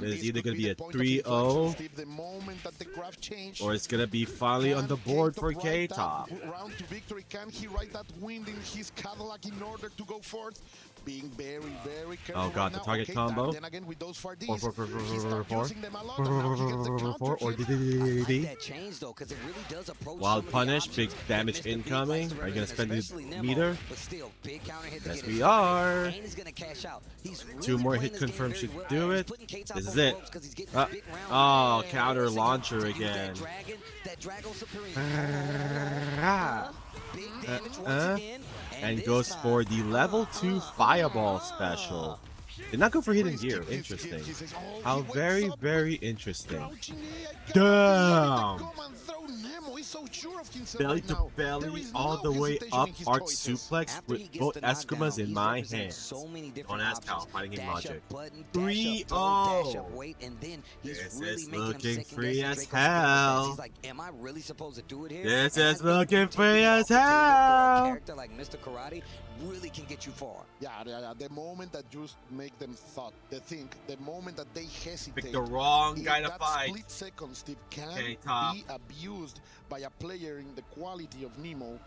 S5: It's either going to be a 3-0 or it's going to be finally on the board for K-Top.
S16: Round to victory, can he ride that wind in his Cadillac in order to go forth? Being very, very careful.
S5: Oh god, the target combo.
S16: Then again with those 4Ds,
S5: or DDD. Wild punish, big damage incoming. Are you gonna spend the meter? Yes, we are. 2 more hit confirm should do it. This is it. Oh, counter launcher again. And goes for the level 2 fireball special. Did not go for hidden gear. Interesting. How very, very interesting. Damn! Belly to belly, all the way up, arc suplex with both Eskumas in my hands. On Ascal, fighting in logic. 3-0! This is looking free as hell. This is looking free as hell.
S6: Character like Mr. Karate really can get you far.
S16: Yeah, the moment that you make them think, the moment that they hesitate.
S15: Pick the wrong guy to fight.
S16: Split second, Steve, can be abused by a player in the quality of Nemo.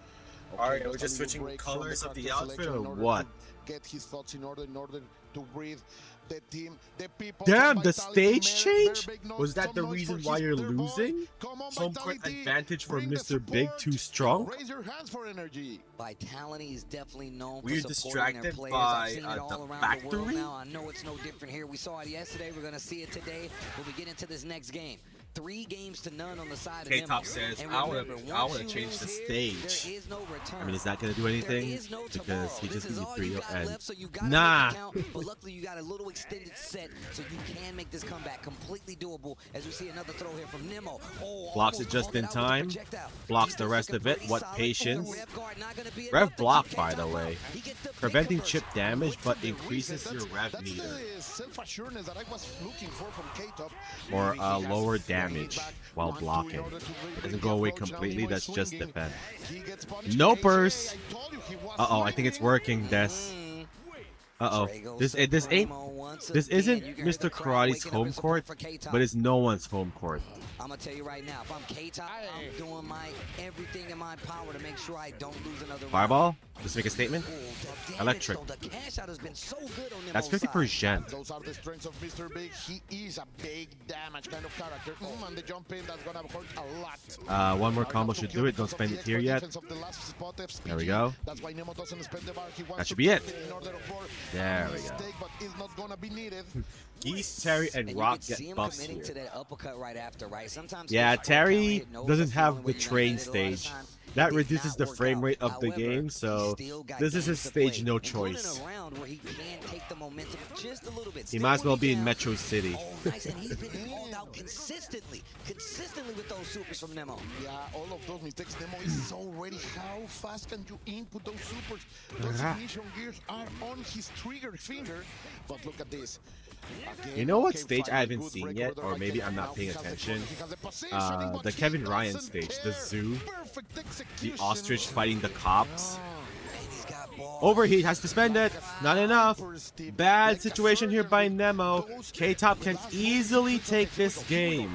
S16: Okay,
S15: alright, we're just switching colors of the outfit or what?
S16: Get his thoughts in order to breathe. The team, the people.
S5: Damn, the stage change? Was that the reason why you're losing? Home court advantage for Mr. Big too strong?
S16: Raise your hands for energy.
S6: Vitality is definitely known
S15: for supporting their players. I've seen it all around the world now. I know
S6: it's no different here. We saw it yesterday. We're going to see it today. We'll be getting to this next game. 3 games to none on the side of
S15: K-Top says, I want to change the stage.
S5: I mean, is that going to do anything? Because he just needs 3 and
S6: nah. But luckily, you got a little extended set, so you can make this comeback completely doable. As we see another throw here from Nemo.
S5: Blocks it just in time. Blocks the rest of it. What patience. Rev block, by the way. Preventing chip damage, but increases your rev meter. Or lower damage while blocking. It doesn't go away completely, that's just defense. Nopers! Uh-oh, I think it's working, Des. Uh-oh. This isn't Mr. Karate's home court, but it's no one's home court.
S6: I'm gonna tell you right now, if I'm K-Top, I'm doing everything in my power to make sure I don't lose another round.
S5: Fireball? Just make a statement? Electric.
S6: The cash out has been so good on
S5: That's 50%.
S16: Those are the strengths of Mr. Big. He is a big damage kind of character. And the jump in, that's gonna hurt a lot.
S5: One more combo should do it. Don't spend it here yet. There we go.
S16: That's why Nemo doesn't spend the bar. He wants
S5: That should be it.
S16: There
S5: we go.
S16: But it's not gonna be needed.
S5: Geese, Terry, and Rock get buffs
S6: committing
S5: here.
S6: to that uppercut right after, right? Sometimes
S5: Yeah, Terry doesn't have the train stage. That reduces the frame rate of the game, so this is his stage, no choice. He might as well be in Metro City.
S6: Nice, and he's been called out consistently with those supers from Nemo.
S16: Yeah, all of those mistakes. Nemo is so ready. How fast can you input those supers? Those ignition gears are on his trigger finger. But look at this. Again,
S5: You know what stage I haven't seen yet, or maybe I'm not paying attention? The Kevin Ryan stage, the zoo, the ostrich fighting the cops. Overheat has to spend it. Not enough. Bad situation here by Nemo. K-Top can easily take this game.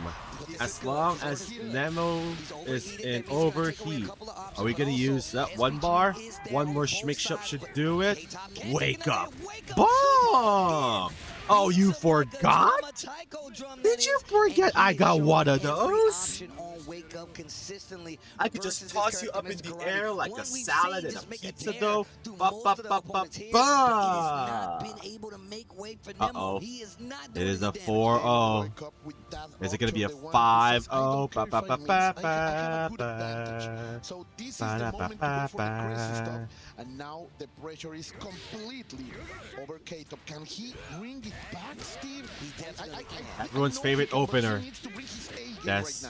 S5: As long as Nemo is in overheat. Are we going to use that one bar? One more mix-up should do it. Wake up. Bomb! Oh, you forgot? Did you forget I got one of those? I could just toss you up in the air like a salad and a pizza dough. Uh-oh. It is a 4-0. Is it going to be a 5-0?
S16: So this is the moment to go for the crazy stuff. And now the pressure is completely over K-Top. Can he bring it back, Steve?
S5: Everyone's favorite opener. Yes.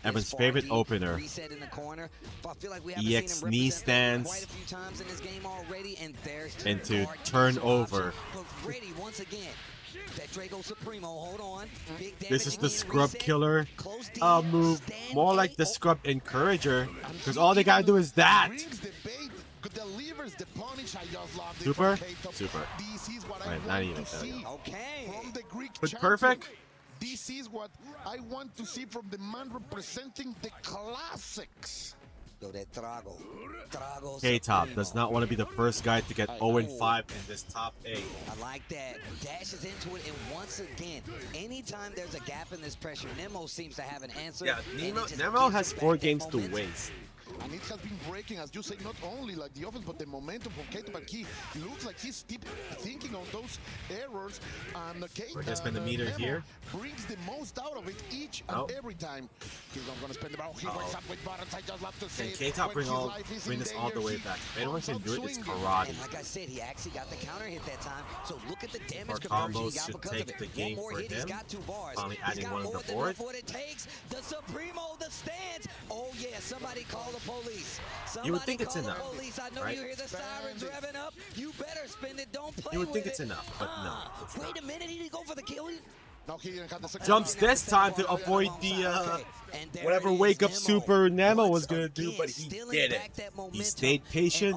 S5: Everyone's favorite opener. EX knee stance into turnover. This is the scrub killer move. More like the scrub encourager. Because all they gotta do is that. Super? Super. Right, not even. But perfect?
S16: This is what I want to see from the man representing the classics.
S5: K-Top does not want to be the first guy to get 0-5 in this top 8.
S6: I like that. Dashes into it, and once again, anytime there's a gap in this pressure, Nemo seems to have an answer.
S5: Yeah, Nemo has 4 games to waste.
S16: And it has been breaking, as you say, not only like the offense, but the momentum from K-Top. And he looks like he's still thinking on those errors. And
S5: We're going to spend the meter here.
S16: Brings the most out of it each and every time. He's not going to spend the ball. He wakes up with buttons. I just love to say
S5: and K-Top bring this all the way back. If anyone can do it, it's Karate.
S6: And like I said, he actually got the counter hit that time. So look at the damage
S5: Our
S6: conversion he
S5: combos
S6: got
S5: should
S6: because of
S5: take
S6: it.
S5: the game
S6: One more
S5: for
S6: hit,
S5: him.
S6: he's got 2 bars.
S5: Finally
S6: He's
S5: adding
S6: got
S5: one on
S6: more
S5: the
S6: than
S5: board.
S6: enough what it takes. The Supremo, the stance. Oh yeah, somebody call the police. Somebody
S5: You would think it's
S6: call
S5: enough,
S6: the police. I know
S5: right?
S6: you hear the sirens revving up. You better spend it. Don't play
S5: You would think
S6: with
S5: it's
S6: it.
S5: enough, but no. It's
S6: Wait
S5: not.
S6: a minute, he didn't go for the kill.
S5: Jumps this time to avoid the whatever wake up super Nemo was gonna do, but he did it. He stayed patient,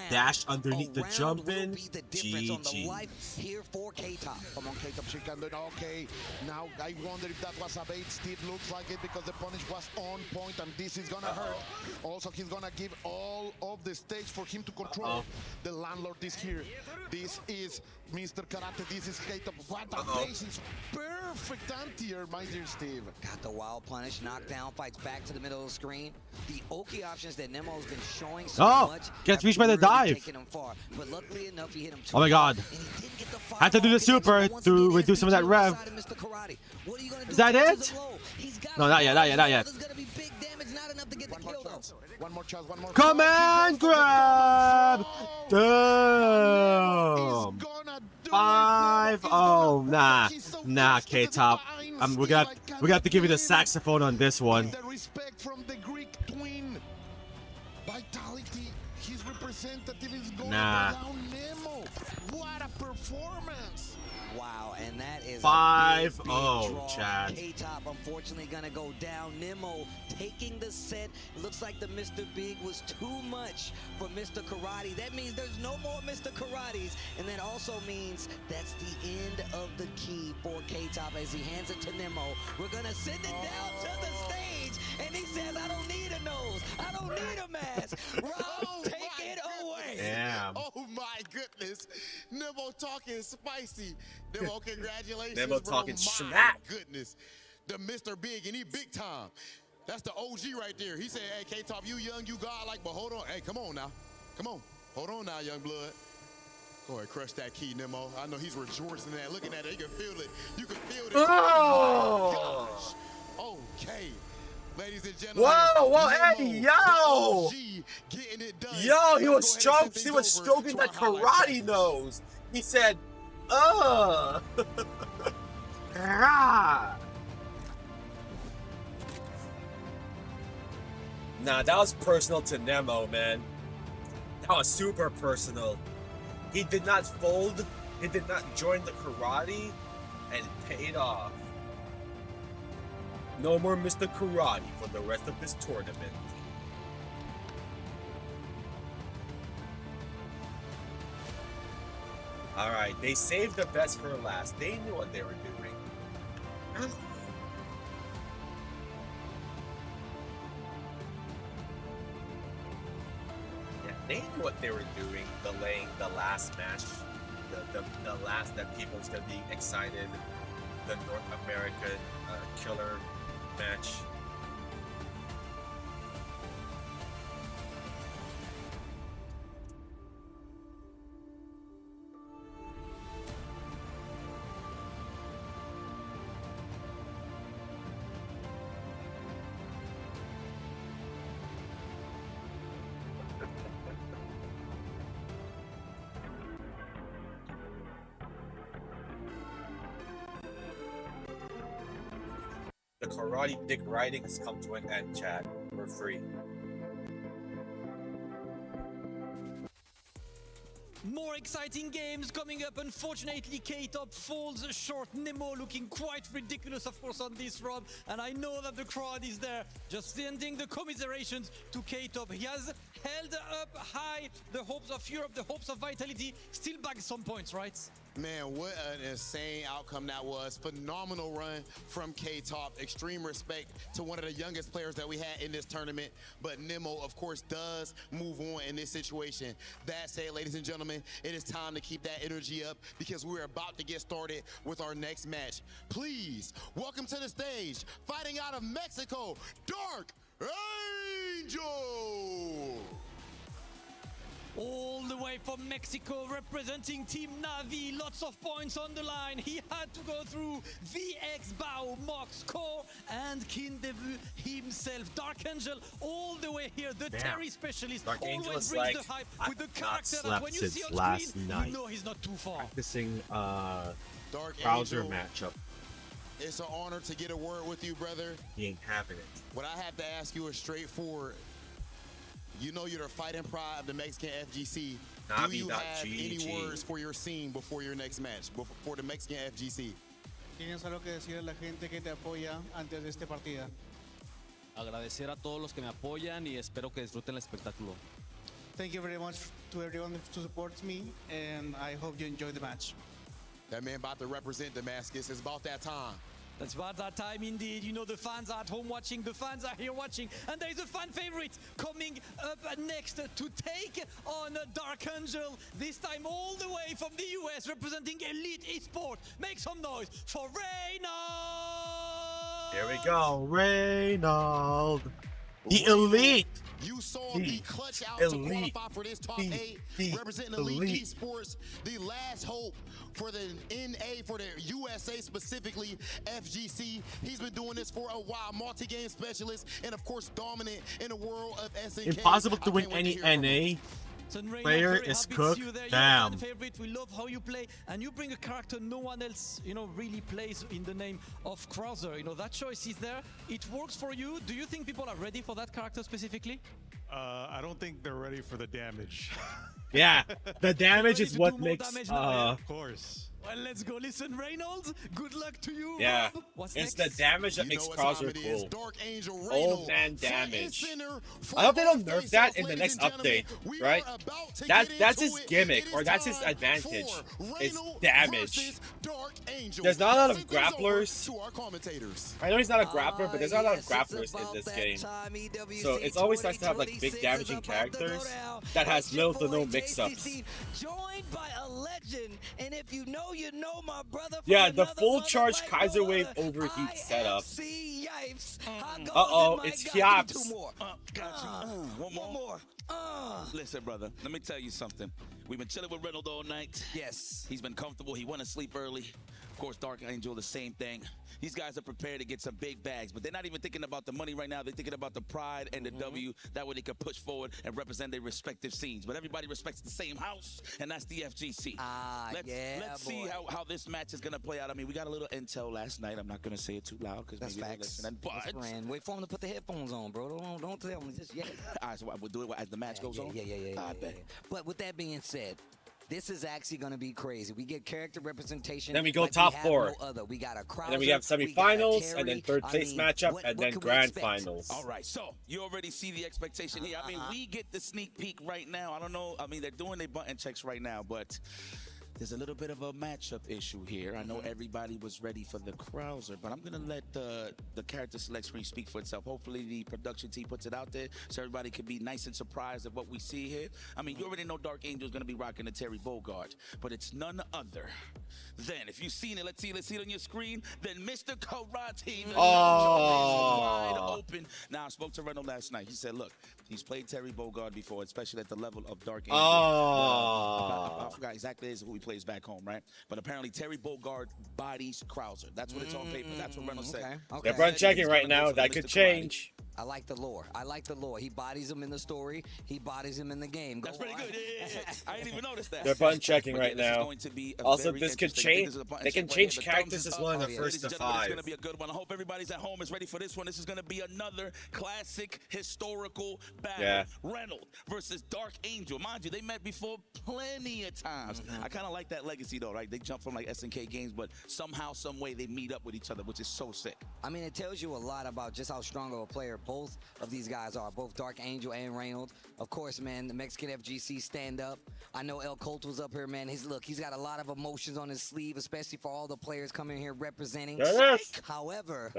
S5: dashed underneath the jump in. GG.
S6: Here for K-Top.
S16: Come on, K-Top, she can do it. Okay, now I wonder if that was a bait. Steve looks like it because the punish was on point, and this is gonna hurt. Also, he's gonna give all of the stage for him to control. The landlord is here. This is Mr. Karate. This is K-Top. What a patience. Perfect anti-air, my dear Steve.
S6: Got the wild punish, knockdown, fights back to the middle of the screen. The Oki options that Nemo's been showing so much.
S5: Gets reached by the dive.
S6: But luckily enough, he hit him
S5: Oh my god. Had to do the super to reduce some of that rev. Is that it? No, not yet, not yet, not yet.
S16: One more chance, one more.
S5: Command grab! Damn! 5-0. Nah, K-Top. We're gonna have to give you the saxophone on this one.
S16: The respect from the Greek twin. Vitality. His representative is going
S5: Nah.
S16: down Nemo. What a performance.
S6: Wow, and that is
S5: 5-0,
S6: a big draw.
S5: Chad.
S6: K-Top unfortunately gonna go down. Nemo taking the set. It looks like the Mr. Big was too much for Mr. Karate. That means there's no more Mr. Karates, and that also means that's the end of the key for K-Top as he hands it to Nemo. We're gonna send it down to the stage, and he says, I don't need a nose. I don't need a mask. Rob, take it away.
S5: Damn.
S16: Oh my goodness. Nemo talking spicy. Nemo, congratulations.
S15: Nemo
S16: bro.
S15: talking
S16: My
S15: smack.
S16: goodness. The Mr. Big, and he big time. That's the OG right there. He said, hey, K-Top, you young, you godlike, but hold on. Hey, come on now. Come on. Hold on now, young blood. Go ahead, crush that key, Nemo. I know he's rejoicing at looking at it. You can feel it. You can feel it.
S15: Oh!
S16: My gosh. Okay. Ladies and gentlemen.
S15: Whoa, hey, yo!
S16: Getting it done.
S15: Yo, he was
S16: Let's go ahead and send
S15: he
S16: things
S15: was
S16: over
S15: stroking
S16: to
S15: the
S16: our highlight
S15: karate nose. He said, "Ah." Nah, that was personal to Nemo, man. That was super personal. He did not fold. He did not join the karate, and it paid off. No more Mr. Karate for the rest of this tournament. Alright, they saved the best for last. They knew what they were doing. Yeah, they knew what they were doing, delaying the last match. The last that people's gonna be excited. The North American killer match. The karate dick riding has come to an end, Chad. We're free.
S17: More exciting games coming up. Unfortunately, K-Top falls short. Nemo looking quite ridiculous, of course, on this run. And I know that the crowd is there, just sending the commiserations to K-Top. He has held up high the hopes of Europe, the hopes of Vitality. Still back some points, right?
S16: Man, what an insane outcome that was. Phenomenal run from K-Top. Extreme respect to one of the youngest players that we had in this tournament. But Nemo, of course, does move on in this situation. That said, ladies and gentlemen, it is time to keep that energy up because we're about to get started with our next match. Please, welcome to the stage, fighting out of Mexico, Dark Angel!
S17: All the way from Mexico, representing Team Navi. Lots of points on the line. He had to go through VX Bao, Mox, Core, and Kindevu himself. Dark Angel all the way here. The Terry specialist
S5: Dark Angel
S17: always
S5: is
S17: brings
S5: like,
S17: the hype
S5: I've
S17: with the
S5: not
S17: character that when
S5: slept
S17: you see
S5: since
S17: on
S5: last
S17: screen,
S5: night.
S17: you know he's not too far.
S5: Practicing
S16: Dark
S5: browser
S16: Angel,
S5: matchup.
S16: it's an honor to get a word with you, brother.
S5: He ain't having it.
S16: What I have to ask you is straightforward. You know you're the fighting pride of the Mexican FGC. Do you have any words for your scene before your next match, before the Mexican FGC?
S21: ¿Tienes algo que decir a la gente que te apoya antes de esta partida?
S10: Agradecer a todos los que me apoyan y espero que disfruten el espectáculo.
S21: Thank you very much to everyone who supports me, and I hope you enjoy the match.
S16: That man about to represent Damascus. It's about that time.
S17: That's about that time indeed. You know, the fans are at home watching, the fans are here watching, and there's a fan favorite coming up next to take on Dark Angel. This time all the way from the US, representing Elite eSports. Make some noise for Reynald!
S5: Here we go, Reynald. The Elite.
S16: You saw the clutch out to qualify for this top 8, representing Elite eSports, the last hope for the NA, for the USA specifically, FGC. He's been doing this for a while, multi-game specialist, and of course dominant in the world of SNK.
S5: Impossible to win any NA
S17: So Reynolds,
S5: Player
S17: very
S5: is
S17: happy to
S5: cooked.
S17: see you there.
S5: Damn.
S17: You're a fan favorite. We love how you play, and you bring a character no one else, really plays in the name of Krauser. That choice is there. It works for you. Do you think people are ready for that character specifically?
S3: I don't think they're ready for the damage.
S5: Yeah, the damage is what makes.
S3: Of course.
S17: Well, let's go. Listen, Reynolds, good luck to you.
S5: Yeah,
S17: Rob. What's
S5: it's
S17: next?
S5: the damage that makes Krauser cool.
S16: Dark Angel
S5: Old
S16: Reynolds,
S5: man
S16: front and
S5: damage.
S16: center for
S5: I hope they don't
S16: our
S5: nerf that
S16: face-off,
S5: in the
S16: ladies
S5: next
S16: and gentlemen.
S5: update,
S16: We
S5: right?
S16: are about to
S5: That's
S16: get
S5: his
S16: into it.
S5: gimmick,
S16: It
S5: or
S16: is
S5: that's his
S16: time
S5: advantage.
S16: for
S5: It's
S16: Reynolds
S5: damage.
S16: versus Dark Angel.
S5: There's not a lot of
S16: Send things over
S5: grapplers.
S16: to our commentators.
S5: I know he's not a grappler, but there's not a lot of grapplers in this game. So it's always nice to have like big damaging characters that has little to no mix-ups.
S6: Joined by a legend, and if you know, my brother.
S5: Yeah, the full charge Kaiser Wave overheat setup. Uh-oh, it's Hyaps.
S9: One more. Listen, brother, let me tell you something. We've been chilling with Reynolds all night.
S6: Yes.
S9: He's been comfortable. He went to sleep early. Of course, Dark Angel, the same thing. These guys are prepared to get some big bags, but they're not even thinking about the money right now. They're thinking about the pride and the W. That way they can push forward and represent their respective scenes. But everybody respects the same house, and that's the FGC. Let's see how this match is going to play out. I mean, we got a little intel last night. I'm not going to say it too loud because maybe they're listening. But
S6: Wait for him to put the headphones on, bro. Don't tell him just yet.
S9: All right, so we'll do it as the match goes on?
S6: Yeah. But with that being said, this is actually going to be crazy. We get character representation.
S5: Then we go
S6: like
S5: top
S6: we have
S5: four.
S6: No other. We got a Krauser,
S5: And then we have semifinals, and then third place matchup, and then
S6: what can we
S5: grand
S6: expect?
S5: finals.
S9: All right, so you already see the expectation here. I mean, we get the sneak peek right now. I don't know. I mean, they're doing their button checks right now, but there's a little bit of a matchup issue here. I know everybody was ready for the Krauser, but I'm going to let the character select screen speak for itself. Hopefully the production team puts it out there so everybody can be nice and surprised at what we see here. I mean, you already know Dark Angel is going to be rocking the Terry Bogard, but it's none other than, if you've seen it, let's see it on your screen, then Mr. Karate. Wide open. Now, I spoke to Reynolds last night. He said, look, he's played Terry Bogard before, especially at the level of Dark Angel. I forgot exactly who he plays back home, right? But apparently Terry Bogard bodies Krauser. That's what it's on paper. That's what Reynolds said.
S5: They're run checking right now. That could change.
S6: I like the lore. He bodies him in the story. He bodies him in the game.
S9: That's pretty good. Yeah. I didn't even notice that.
S5: They're button checking right now. Also, this could change. They can change
S9: here.
S5: characters as well in the first to 5.
S9: It's going to be a good one. I hope everybody's at home is ready for this one. This is going to be another classic historical battle.
S5: Yeah.
S9: Reynolds versus Dark Angel. Mind you, they met before plenty of times. I kind of like that legacy though, right? They jump from like SNK games, but somehow, some way they meet up with each other, which is so sick.
S6: I mean, it tells you a lot about just how strong of a player both of these guys are, both Dark Angel and Reynolds. Of course, man, the Mexican FGC stand up. I know El Colt was up here, man. He's got a lot of emotions on his sleeve, especially for all the players coming here representing. However,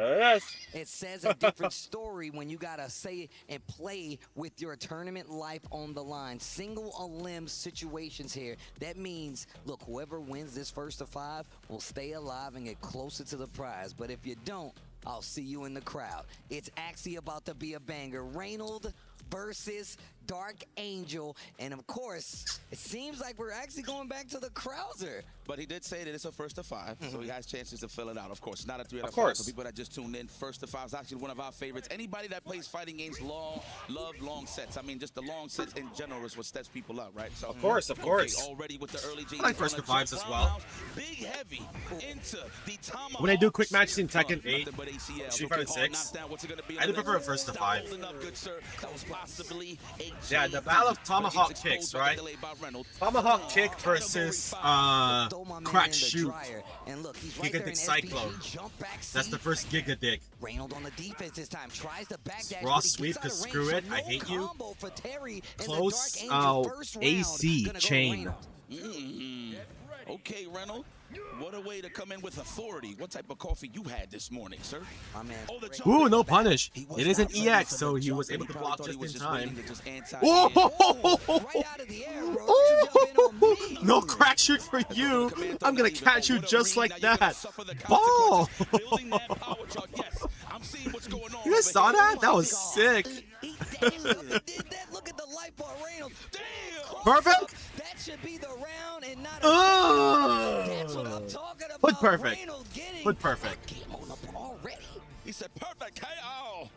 S6: it says a different story when you gotta say and play with your tournament life on the line. Single a limb situations here. That means, look, whoever wins this first of 5 will stay alive and get closer to the prize. But if you don't, I'll see you in the crowd. It's actually about to be a banger. Reynolds versus Dark Angel. And of course, it seems like we're actually going back to the Krauser.
S9: But he did say that it's a first to 5, so he has chances to fill it out. Of course, not a 3 out of 5.
S5: course.
S9: For people that just tuned in, first to 5 is actually one of our favorites. Anybody that plays fighting games love long sets. I mean, just the long sets in general is what sets people up, right? So
S5: Of course.
S9: already with the early G.
S5: I like first to 5s as well.
S9: Big heavy into the tomahawk.
S5: When I do quick matches in Tekken 8, Street Fighter 6, I do prefer a first to 5. Yeah, the battle of tomahawk kicks, right? Tomahawk kick versus crack shoot. Giga Dick Cyclone. That's the first Giga Dick.
S6: Reynolds on the defense this time tries to back that.
S5: Raw sweep, cause screw it, I hate you. Close AC chain.
S9: Okay, Reynolds. What a way to come in with authority. What type of coffee you had this morning, sir?
S5: Ooh, no punish. It is an EX, so he was able to block just in time. No crack shoot for you. I'm gonna catch you just like that. Ball. You guys saw that? That was sick. Perfect.
S6: That should be the round and not
S5: That's what I'm talking about. Put perfect. Put perfect.
S9: He said perfect KO.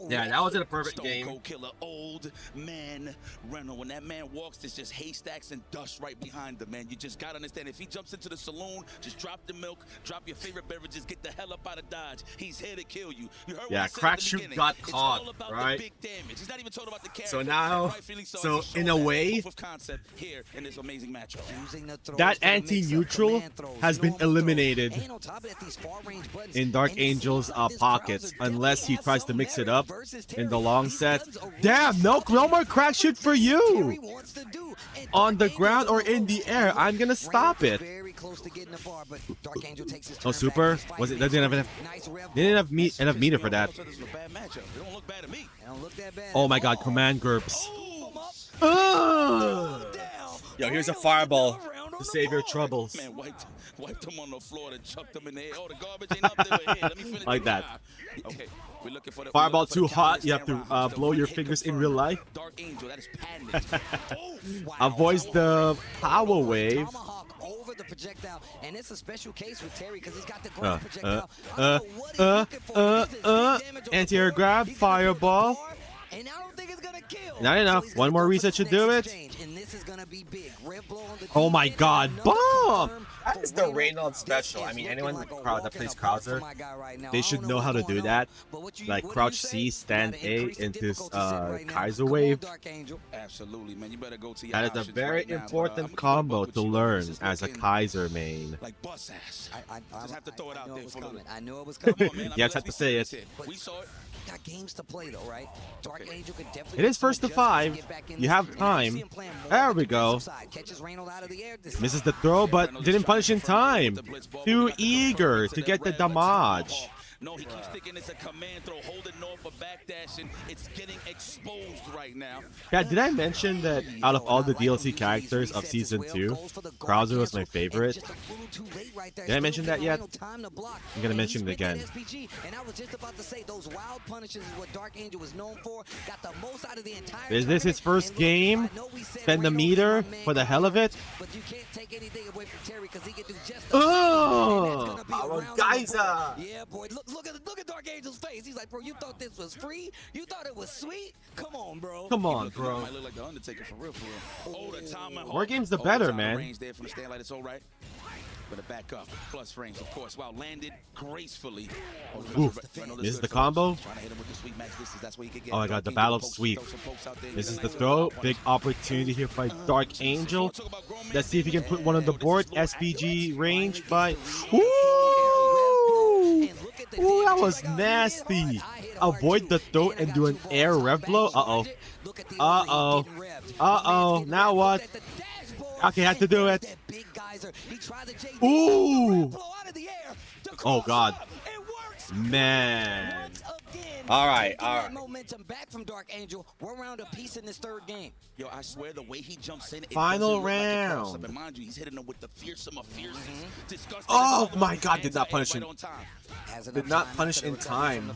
S5: Yeah, that wasn't a perfect
S9: Stone
S5: game.
S9: Cold Killer, old man Reynolds. When that man walks, there's just haystacks and dust right behind him, man. You just gotta understand. If he jumps into the saloon, just drop the milk, drop your favorite beverages, get the hell up out of Dodge. He's here to kill you. You heard what
S5: Yeah,
S9: I said
S5: Crack
S9: at the
S5: Shoot
S9: beginning.
S5: got
S9: It's
S5: caught,
S9: all about
S5: right?
S9: the big damage. He's not even talking about the character.
S5: So now,
S9: Rightfully so,
S5: so
S9: it's a
S5: in
S9: show
S5: a
S9: that
S5: way,
S9: proof of concept here in this amazing matchup.
S5: that anti-neutral has been eliminated in Dark Angel's pockets unless he tries to mix it up in the long set. Damn, no more Crack Shoot for you! On the ground or in the air, I'm gonna stop it. Oh, super? Was it? They didn't have enough meter for that. Oh my god, command GURPS. Yo, here's a fireball to save your troubles.
S9: Man, wiped him on the floor and chucked him in the air. Oh, the garbage ain't up there. Here, let me finish
S5: Like
S9: the
S5: that.
S9: job. Okay, we're looking for the
S5: Fireball too hot, you have to blow your fingers in real life.
S9: Dark Angel, that is patented.
S5: Avoids the power wave.
S6: Over the projectile, and it's a special case with Terry because he's got the ground projectile.
S5: Anti-air grab, fireball.
S6: And I don't think it's gonna kill.
S5: Not enough. One more reset should do it.
S6: And this is gonna be big. Red blow on the
S5: Oh my god, bomb!
S15: That is the Reynolds special. I mean, anyone that plays Krauser,
S5: they should know how to do that. Like crouch C, stand A into Kaiser wave.
S9: Absolutely, man. You better go to your
S5: That is a
S9: options
S5: very
S9: right now,
S5: important combo to learn as a Kaiser main.
S9: Like bus ass. I just have to throw it out there for the
S6: I knew it was coming.
S5: You just have to say it.
S9: We saw it.
S6: Got games to play though, right? Dark Angel could definitely.
S5: It is first to 5. You have time. There we go. Misses the throw, but didn't punish in time. Too eager to get the damage.
S9: No, he keeps thinking it's a command throw, holding north for backdashing. It's getting exposed right now.
S5: Yeah, did I mention that out of all the DLC characters of Season 2, Krauser was my favorite? Did I mention that yet? I'm gonna mention it again.
S6: And I was just about to say those wild punishes is what Dark Angel was known for. Got the most out of the entire.
S5: Is this his first game? Spend the meter for the hell of it?
S6: But you can't take anything away from Terry because he can do just
S5: Oh!
S15: Our Geyser!
S6: Yeah, boy. Look at Dark Angel's face. He's like, bro, you thought this was free? You thought it was sweet? Come on, bro.
S5: Come on, bro.
S9: Might look like the Undertaker for real, for real. Oh, the tomahawk.
S5: More games the better, man.
S9: Range there from the stand like it's all right. Gonna back up. Plus frames, of course. Wow, landed gracefully.
S5: Oof. This is the combo.
S9: Trying to hit him with the sweep match. That's where you can get.
S5: Oh my god, the battle of sweep. This is the throw. Big opportunity here by Dark Angel. Let's see if he can put one on the board. SPG range by. Ooh! Ooh, that was nasty. Avoid the throw and do an air rev blow. Uh-oh. Uh-oh. Uh-oh. Now what? Okay, had to do it. Ooh! Oh god. Man.
S15: All right.
S6: Momentum back from Dark Angel. We're around a piece in this third game.
S9: Yo, I swear the way he jumps in.
S5: Final round.
S9: Like mind you, he's hitting him with the fearsome of fiercest. Disgusting.
S5: Oh my god, did not punish him. Did not punish in time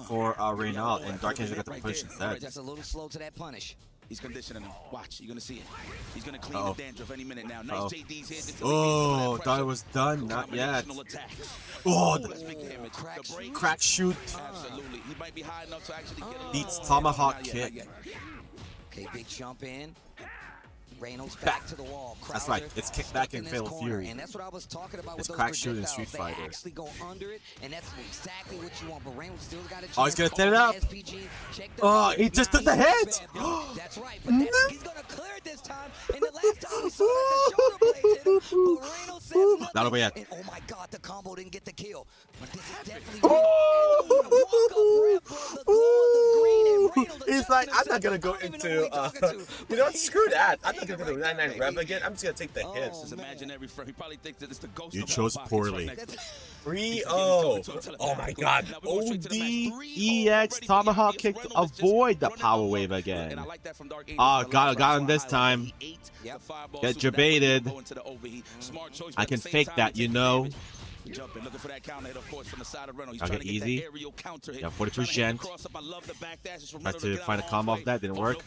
S5: for Reynald, and Dark Angel got the punish instead.
S6: Just a little slow to that punish.
S9: He's conditioning him. Watch, you're gonna see it. He's gonna clean the dandruff any minute now. Nice JD's here.
S5: Oh, thought it was done. Not yet. Oh, crack shoot.
S9: Absolutely. He might be high enough to actually get
S5: Beats tomahawk kick.
S6: Okay, big jump in. Reynolds back to the wall.
S5: That's right. It's kick back and Fatal Fury.
S6: And that's what I was talking about
S5: it's
S6: with
S5: crack
S6: those
S5: shoot and Street
S6: projectiles.
S5: Fighter.
S6: They actually go under it, and that's exactly what you want. But Reynolds still got a chance.
S5: Oh, he's gonna set it up. Oh, he just took the hit.
S6: That's right. But he's gonna clear it this time. And the last time we saw it, the shoulder blade hit him. But Reynolds says nothing.
S5: Not over yet.
S6: And oh my God, the combo didn't get the kill. But this is definitely.
S15: He's like, I'm not gonna go into. You know what? Screw that. I'm not gonna go to 99 Rev again. I'm just gonna take the hits.
S9: Just imagine every friend. He probably thinks that it's the ghost.
S5: You chose poorly.
S15: 3-0. Oh my god.
S5: EX Tomahawk kick to avoid the power wave again. Ah, got him this time. Get jebaited. I can fake that, you know.
S9: Jumping, looking for that counter hit, of course, from the side of Reynolds. He's
S5: I'll
S9: trying
S5: get
S9: to get
S5: easy.
S9: that aerial counter hit.
S5: Yeah, 42 Gent.
S9: I love the back dashes from
S5: Tries
S9: Reynolds
S5: to
S9: get
S5: find a
S9: out
S5: combo
S9: of
S5: off that. Didn't work.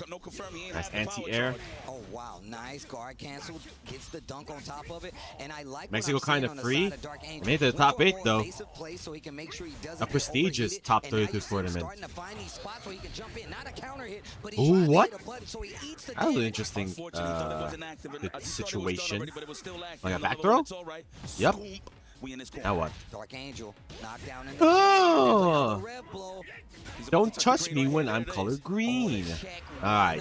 S9: No confirm, he ain't
S5: Nice
S9: having the power
S5: anti-air.
S9: charge.
S6: Oh, wow. Nice guard canceled. Gets the dunk on top of it. And I like
S5: Mexico
S6: what I'm
S5: kind
S6: seeing
S5: of
S6: on the
S5: free.
S6: side of Dark Angel.
S5: Made it to the top
S6: Went
S5: 8
S6: for a more
S5: though.
S6: evasive play so he can make sure he doesn't
S5: A
S6: get
S5: prestigious
S6: overheated.
S5: top
S6: And now you
S5: 32
S6: see him
S5: tournament.
S6: starting to find these spots where he can jump in. Not a counter hit, but he's
S5: Ooh,
S6: trying to
S5: what?
S6: hit a button so he eats the
S5: That was an
S6: damage.
S5: interesting situation.
S9: Like
S5: Like a back throw? Yep. Now what?
S6: Dark Angel knocked down in the
S5: Oh! Don't touch me when I'm color green. Alright.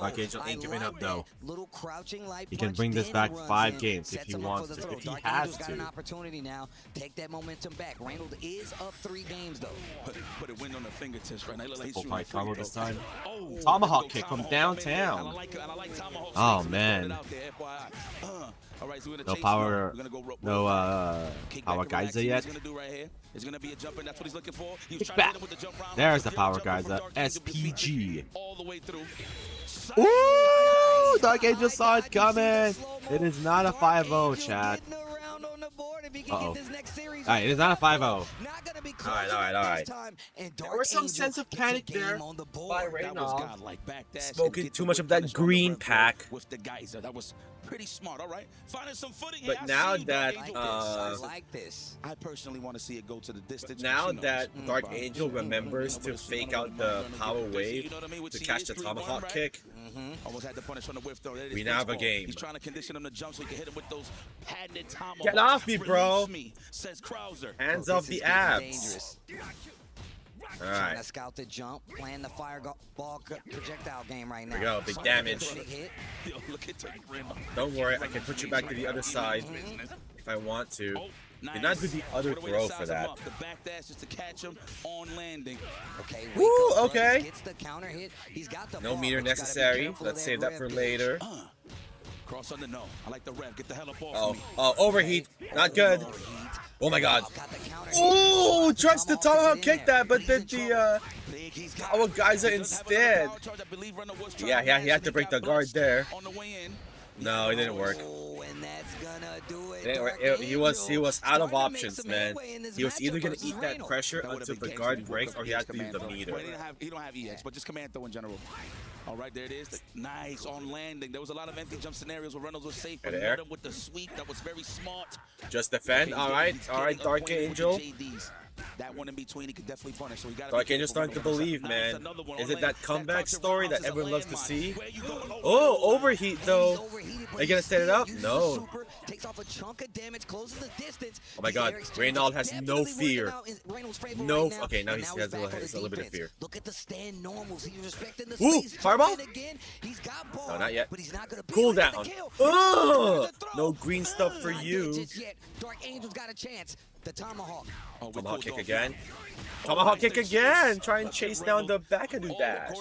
S5: Dark Angel ain't giving up though. He can bring this back 5 games if he wants to. If he has
S6: got an
S5: to.
S6: opportunity now. Take that momentum back. Reynolds is up 3 games though.
S9: Put a win on the fingertips right now. Look like he's
S5: Full
S9: shooting
S5: fight combo this time.
S9: Oh,
S5: Tomahawk kick from downtown. Oh man. No power. No power geyser yet.
S9: It's gonna be a jump in. That's what he's looking for.
S5: Kick back. There's the power geyser. SPG.
S9: All the way through.
S5: Ooh! Dark Angel saw it coming. It is not a 5-0, chat. Uh-oh. Alright, it is not a 5-0. Alright. There was some sense of panic there by Reynolds.
S15: Smoking too much of that green pack.
S9: With the geyser. That was pretty smart. All right. Finding some footing
S15: But
S9: here.
S15: now that
S9: I like this. I personally want to see it go to the distance.
S15: now that Dark Angel remembers to fake out the power wave to catch the tomahawk kick,
S9: Almost had to punish on the whiff though.
S15: we now have a game.
S9: He's trying to condition him to jump so he can hit him with those patented tomahawks.
S15: Get off me, bro.
S9: Release me, says Krauser.
S15: Hands off the abs. All
S6: Trying
S15: right.
S6: to scout the jump, playing the fireball projectile game right now.
S15: Here we go, big damage.
S6: Big hit.
S9: Yo, look at the grin.
S15: Don't worry, I can put you back to the other side if I want to. Did not do the other throw for that.
S9: The back dash is to catch him on landing.
S6: Okay.
S15: Woo, okay.
S6: Gets the counter hit. He's got the
S15: No
S6: bar,
S15: meter
S6: but you gotta be
S15: necessary.
S6: careful
S15: Let's
S6: of
S15: save that
S6: rev
S15: for
S6: pitch.
S15: later.
S9: Cross on the no. I like the rev. Get the hell up off
S15: Oh,
S9: me.
S15: overheat. Not good. Oh my god. Oh, tries to tomahawk kick that, but then the power geyser instead. Yeah, he had to break the guard there. No, it didn't work. It didn't work. He was out of options, man. He was either gonna eat that pressure until the guard breaks, or he had to use the meter.
S9: He don't have EX, but just command throw in general. All right, there it is. Nice on landing. There was a lot of empty jump scenarios where Reynolds was safe, but he met him with the sweep. That was very smart.
S15: Just defend. All right, Dark Angel.
S9: That one in between, he could definitely punish. So we got
S15: Dark Angel's starting to believe, man. Is it that comeback story that everyone loves to see? Oh, overheat though. Are you gonna set it up? No.
S6: Takes off a chunk of damage, closes the distance.
S15: Oh my god, Reynolds has no fear. No. Okay, now he has a little bit of fear.
S6: Look at the stand normals. He's respecting the
S15: Ooh,
S6: space.
S15: fireball?
S6: Again. He's got ball,
S15: No, not yet.
S6: but he's not gonna
S15: Cool down. Oh, no green stuff for you.
S6: Dark Angel's got a chance. The tomahawk.
S15: Tomahawk kick again. Tomahawk kick again. Try and chase down the back of the dash.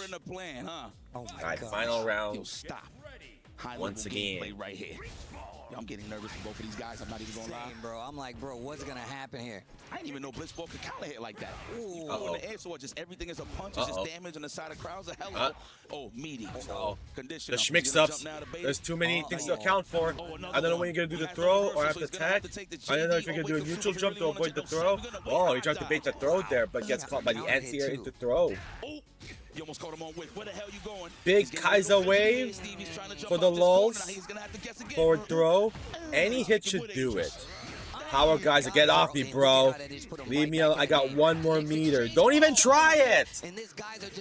S9: All
S15: right, final round.
S9: Stop.
S15: Once again.
S9: Right here. I'm getting nervous for both of these guys. I'm not even gonna lie.
S6: Bro, I'm like, bro, what's gonna happen here?
S9: I didn't even know Blitzball could counter hit like that. Ooh,
S15: Uh-oh.
S9: in the air, so just everything is a punch. It's just damage on the side of Krauser. Hello. Oh, meaty.
S15: The schmix ups. There's too many things to account for. I don't know when you're gonna do the throw or have to attack. I don't know if you're gonna do a neutral jump to avoid the throw. Oh, he tried to bait the throw there, but gets caught by the anti-air into throw.
S9: You almost caught him on with. Where the hell you going?
S15: Big Kaiser wave for the lulls. Forward throw. Any hit should do it. Power Geyser, get off me, bro. Leave me alone. I got 1 more meter. Don't even try it.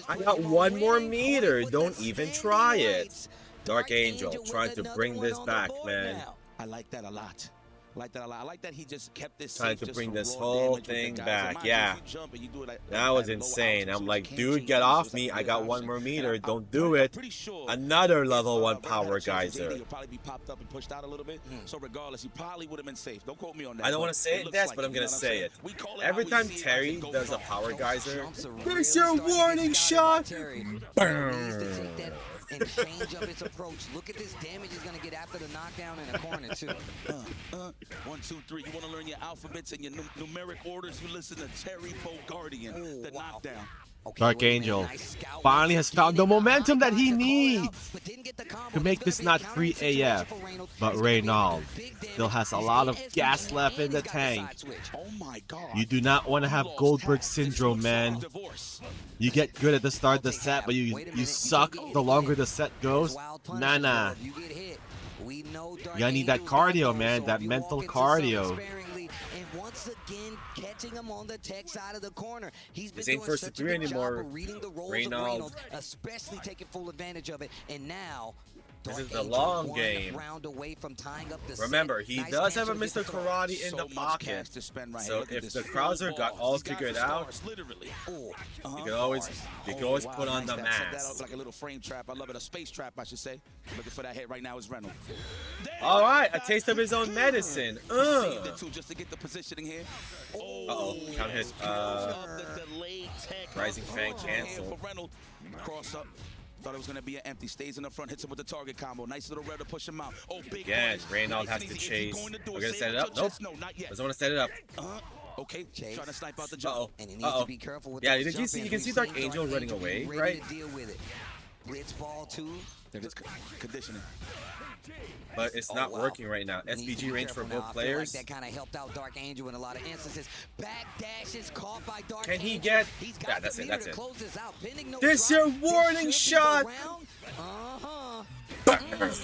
S15: I got 1 more meter. Don't even try it. Dark Angel trying to bring this back, man.
S9: I like that a lot. I like that he just kept this
S15: Trying to bring this whole thing back. Yeah. That was insane. I'm like, dude, get off me. I got 1 more meter. Don't do it. Another level 1 power geyser.
S9: He'll probably be popped up and pushed out a little bit. So regardless, he probably would have been safe. Don't quote me on that.
S15: I don't want to say it, Des, but I'm going to say it. Every time Terry does a power geyser, there's your warning shot. Boom.
S6: And change up his approach. Look at this damage he's gonna get after the knockdown in the corner too.
S9: 1, 2, 3. You want to learn your alphabets and your numeric orders? You listen to Terry Bogardian, the knockdown.
S5: Dark Angel finally has found the momentum that he needs to make this not free AF. But Reynald still has a lot of gas left in the tank. You do not want to have Goldberg syndrome, man. You get good at the start of the set, but you suck the longer the set goes. Nah. You gotta need that cardio, man. That mental cardio.
S6: Once again, catching him on the tech side of the corner. He's been
S15: This ain't
S6: doing
S15: first to
S6: such a
S15: three
S6: good
S15: anymore.
S6: job of reading the roles of Reynolds, especially taking full advantage of it. And now,
S15: This is the long game. Remember, he does have a Mr. Karate in the pocket. So if the Krauser got all figured out, you can always put on the mask.
S9: Like a little frame trap. I love it. A space trap, I should say. Looking for that hit right now is Reynolds.
S15: All right, a taste of his own medicine.
S9: Just to get the positioning here.
S15: Uh-oh, count hit. Rising Fang cancel.
S9: Cross up. Thought it was going to be an empty. Stays in the front, hits him with the target combo. Nice little red to push him out. Oh, big.
S15: Again, Reynald has to chase. We're going to set it up. Nope. Doesn't want to set it up.
S9: Okay, trying to snipe out the jump.
S6: And he needs to be careful with
S15: yeah, did you see? You can see Dark Angel running away, right?
S6: Deal with it. Blitz ball too.
S9: They're just conditioning.
S15: But it's not working right now. SBG range for both players.
S6: That kind of helped out Dark Angel in a lot of instances. Back dashes caught by Dark
S15: Can he
S6: Angel.
S15: get?
S6: He's
S15: Yeah,
S6: got
S15: that's
S6: the
S15: it.
S6: meter
S15: That's
S6: to
S15: it.
S6: close this out. Pinning no
S15: This
S6: drop.
S15: your warning shot.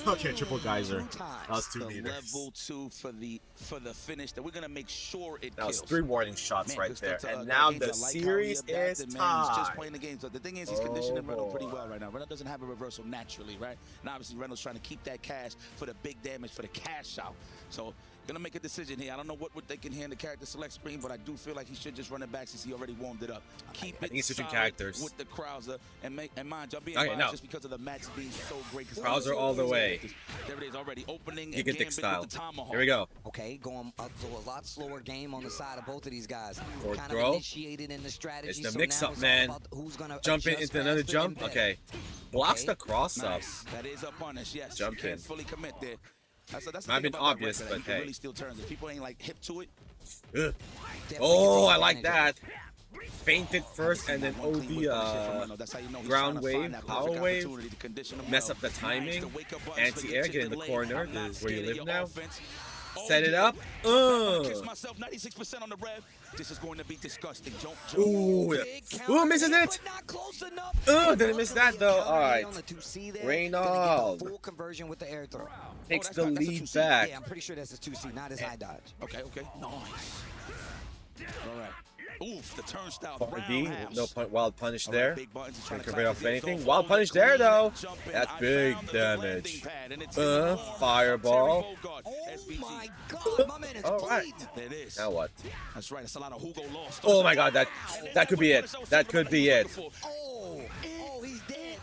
S15: Okay, triple geyser. That was 2 meters.
S9: Level 2 for the finish. That we're gonna make sure it
S15: That was
S9: kills.
S15: 3 warning shots right there.
S9: Dark
S15: And now
S9: Angel,
S15: the
S9: I like how he
S15: series
S9: adapted,
S15: is
S9: man. He's just
S15: tied.
S9: playing the game. So the thing is, he's conditioning Reynolds pretty
S15: boy.
S9: well right now. Reynolds doesn't have a reversal naturally, right? And obviously Reynolds trying to keep that cash for the big damage, for the cash out. So gonna make a decision here. I don't know what we're thinking here in the character select screen, but I do feel like he should just run it back since he already warmed it up. Keep
S15: I think
S9: it
S15: he's switching
S9: solid
S15: characters.
S9: with the Krauser and mind you, I'm being
S15: Okay,
S9: biased
S15: no.
S9: just because of the match being so great.
S15: Krauser all the way.
S9: There it is, already opening.
S15: You get Dick style.
S9: With the tomahawk.
S15: Here we go.
S6: Okay, going up to a lot slower game on the side of both of these guys.
S15: Forward
S6: Kind
S15: throw.
S6: of initiated in the strategy.
S15: It's the
S6: so
S15: mix
S6: now
S15: up,
S6: it's all
S15: man.
S6: about who's gonna
S15: Jumping
S6: adjust
S15: into another
S6: faster
S15: jump.
S6: and better.
S15: Okay. Blocks
S6: Okay.
S15: the cross up.
S9: Nice. That is up on us, yes.
S15: Jump
S9: You can't
S15: in.
S9: fully commit there. That's the
S15: Might
S9: thing
S15: have been
S9: about that
S15: obvious,
S9: record, that
S15: but
S9: he can
S15: hey.
S9: really still turns. If people ain't like hip to it,
S15: Ugh. Oh, I like that. Fainted first and then OD ground wave, power wave, mess up the timing, anti-air, get in the corner, this is where you live now. Set it up.
S9: kiss myself 96% on the rev. This is going to be disgusting.
S15: Ooh, ooh, misses it. Didn't miss that though. All right. Reynald
S6: Full conversion with the air throw.
S15: takes the lead back.
S6: Yeah, I'm pretty sure that's a 2C, not his high dodge.
S9: Okay. Nice. All right. Oof, the turnstile.
S15: D, no wild punish there.
S9: Big buttons, he's
S15: Can't
S9: trying to
S15: convert off
S9: clap his
S15: anything.
S9: heels
S15: Wild
S9: off,
S15: punish
S9: clean,
S15: there though.
S9: jump in.
S15: That's
S9: I
S15: big
S9: found the
S15: damage.
S9: landing pad, and it's
S15: Fireball.
S9: Oh
S6: my God, my man is
S15: All right.
S9: There it is.
S15: Now what?
S9: That's right. It's a lot of Hugo lost.
S15: Oh my God, that could be it. That could be it.
S6: Oh, he's dead.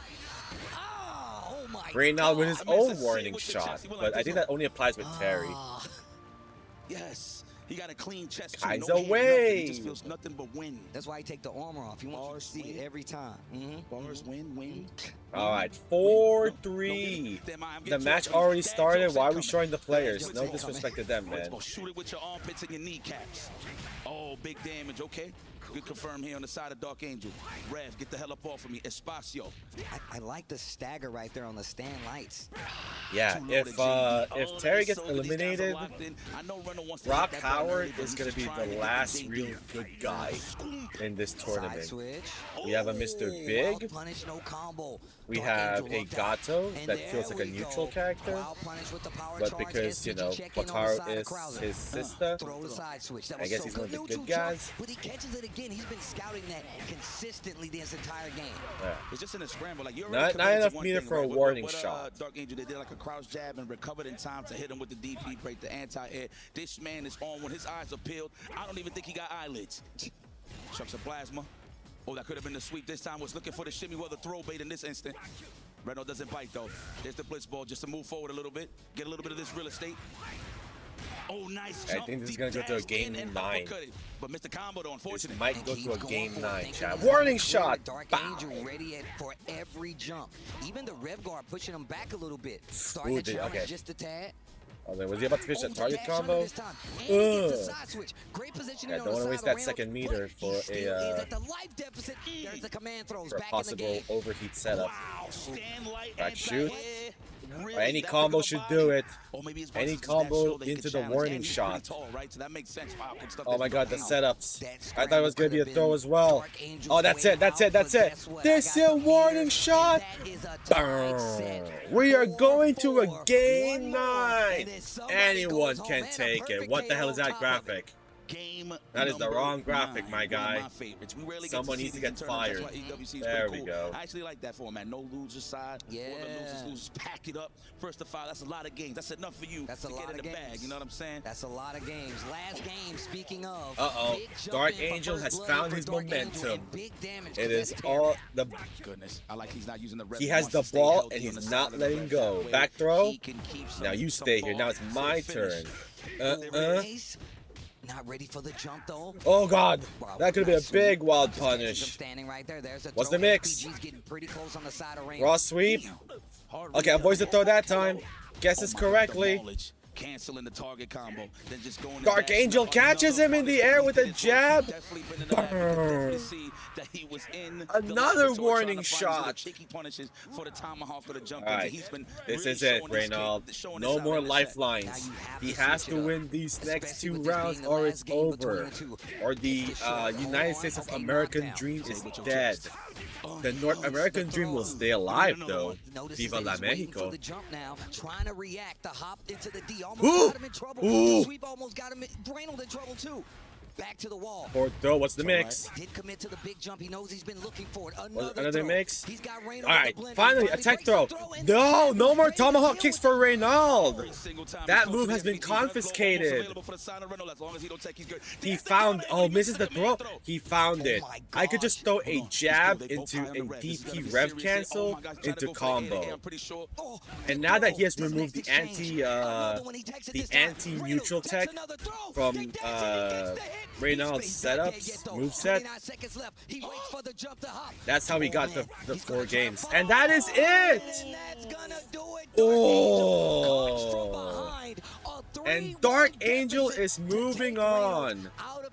S6: Oh my
S15: Reynald with his own warning shot, but I think that only applies with Terry.
S9: Yes. He got a clean chest.
S15: Guys
S9: no hand,
S15: away.
S9: nothing. He just feels nothing but wind.
S6: That's why he take the armor off. He wants you to see it every time.
S9: Bars, win.
S15: All right, 4-3. The match already started. Why are we showing the players? No disrespect to them, man.
S9: Shoot it with your armpits and your kneecaps. Oh, big damage. Okay. Good confirm here on the side of Dark Angel. Rev, get the hell up off of me. Espacio.
S6: I like the stagger right there on the stand lights.
S15: Yeah, if Terry gets eliminated, Brock Howard is going to be the last real good guy in this tournament. We have a Mr. Big. We have a Gato that feels like a neutral character. But because, you know, Wataru is his sister, I guess he's one of the good guys.
S6: But he catches it again. He's been scouting that consistently this entire game.
S15: Yeah.
S9: It's just in a scramble. Like you're
S15: Not enough meter for a warning shot.
S9: Dark Angel, they did like a crouch jab and recovered in time to hit him with the DP break, the anti-air. This man is on when his eyes are peeled. I don't even think he got eyelids. Chucks a plasma. Oh, that could have been the sweep. This time was looking for the shimmy, well, the throw bait in this instant. Reynolds doesn't bite though. There's the blitz ball just to move forward a little bit, get a little bit of this real estate. Oh, nice jump.
S15: I think this is going to go to a game 9.
S9: But Mr. Combo, though, unfortunately.
S15: This might go to a game 9, chat. Warning shot.
S6: Dark Angel ready for every jump. Even the rev guard pushing him back a little bit. Starting to challenge just a tad.
S15: Oh, man, was he about to finish that target combo? Ugh. Yeah, don't want to waste that second meter for a possible overheat setup. Back shoot. Any combo should do it. Any combo into the warning shot. Oh my god, the setups. I thought it was going to be a throw as well. Oh, that's it. That's it. That's it. This is a warning shot. We are going to a game 9. Anyone can take it. What the hell is that graphic? That is the wrong graphic, my guy. Someone needs to get fired. There we go.
S9: I actually like that format. No loser side. Yeah. Or the losers pack it up. First to 5. That's a lot of games. That's enough for you. That's a lot of games. Bag, you know what I'm saying?
S6: That's a lot of games. Last game, speaking of.
S15: Uh-oh. Dark Angel has found his momentum. It is all the...
S9: Goodness. I like he's not using the...
S15: He has the ball and he's not letting go. Back throw. Now you stay here. Now it's my turn.
S6: Not ready for the jump though.
S15: Oh god, that could be a big wild punish. What's the mix? Raw sweep. Okay, avoids the throw that time. Guesses correctly.
S9: Canceling the target combo, then just going
S15: Dark Angel catches him in the air with a jab. Another warning shot. Alright, this is it, Reynald. No more lifelines. He has to win these next 2 rounds or it's over. Or the United States of American dream is dead. The North American dream will stay alive though. Viva la Mexico.
S6: Trying to react, the hop into the D almost
S15: Ooh.
S6: got him in trouble.
S15: Ooh.
S6: The sweep almost got him Reynolds in trouble too. Back to the wall.
S15: Forward throw, what's the mix?
S6: Did commit to the big jump. He knows he's been looking for it.
S15: Another mix?
S6: He's got Reynolds.
S15: Alright, finally, a tech throw. No, no more tomahawk kicks for Reynald. That move has been confiscated. He found, oh, misses the throw. He found it. I could just throw a jab into a DP rev cancel into combo. And now that he has removed the anti-neutral tech from Reynald's setups, moveset. That's how we got the 4 games. And that is it! Oh! And Dark Angel is moving on,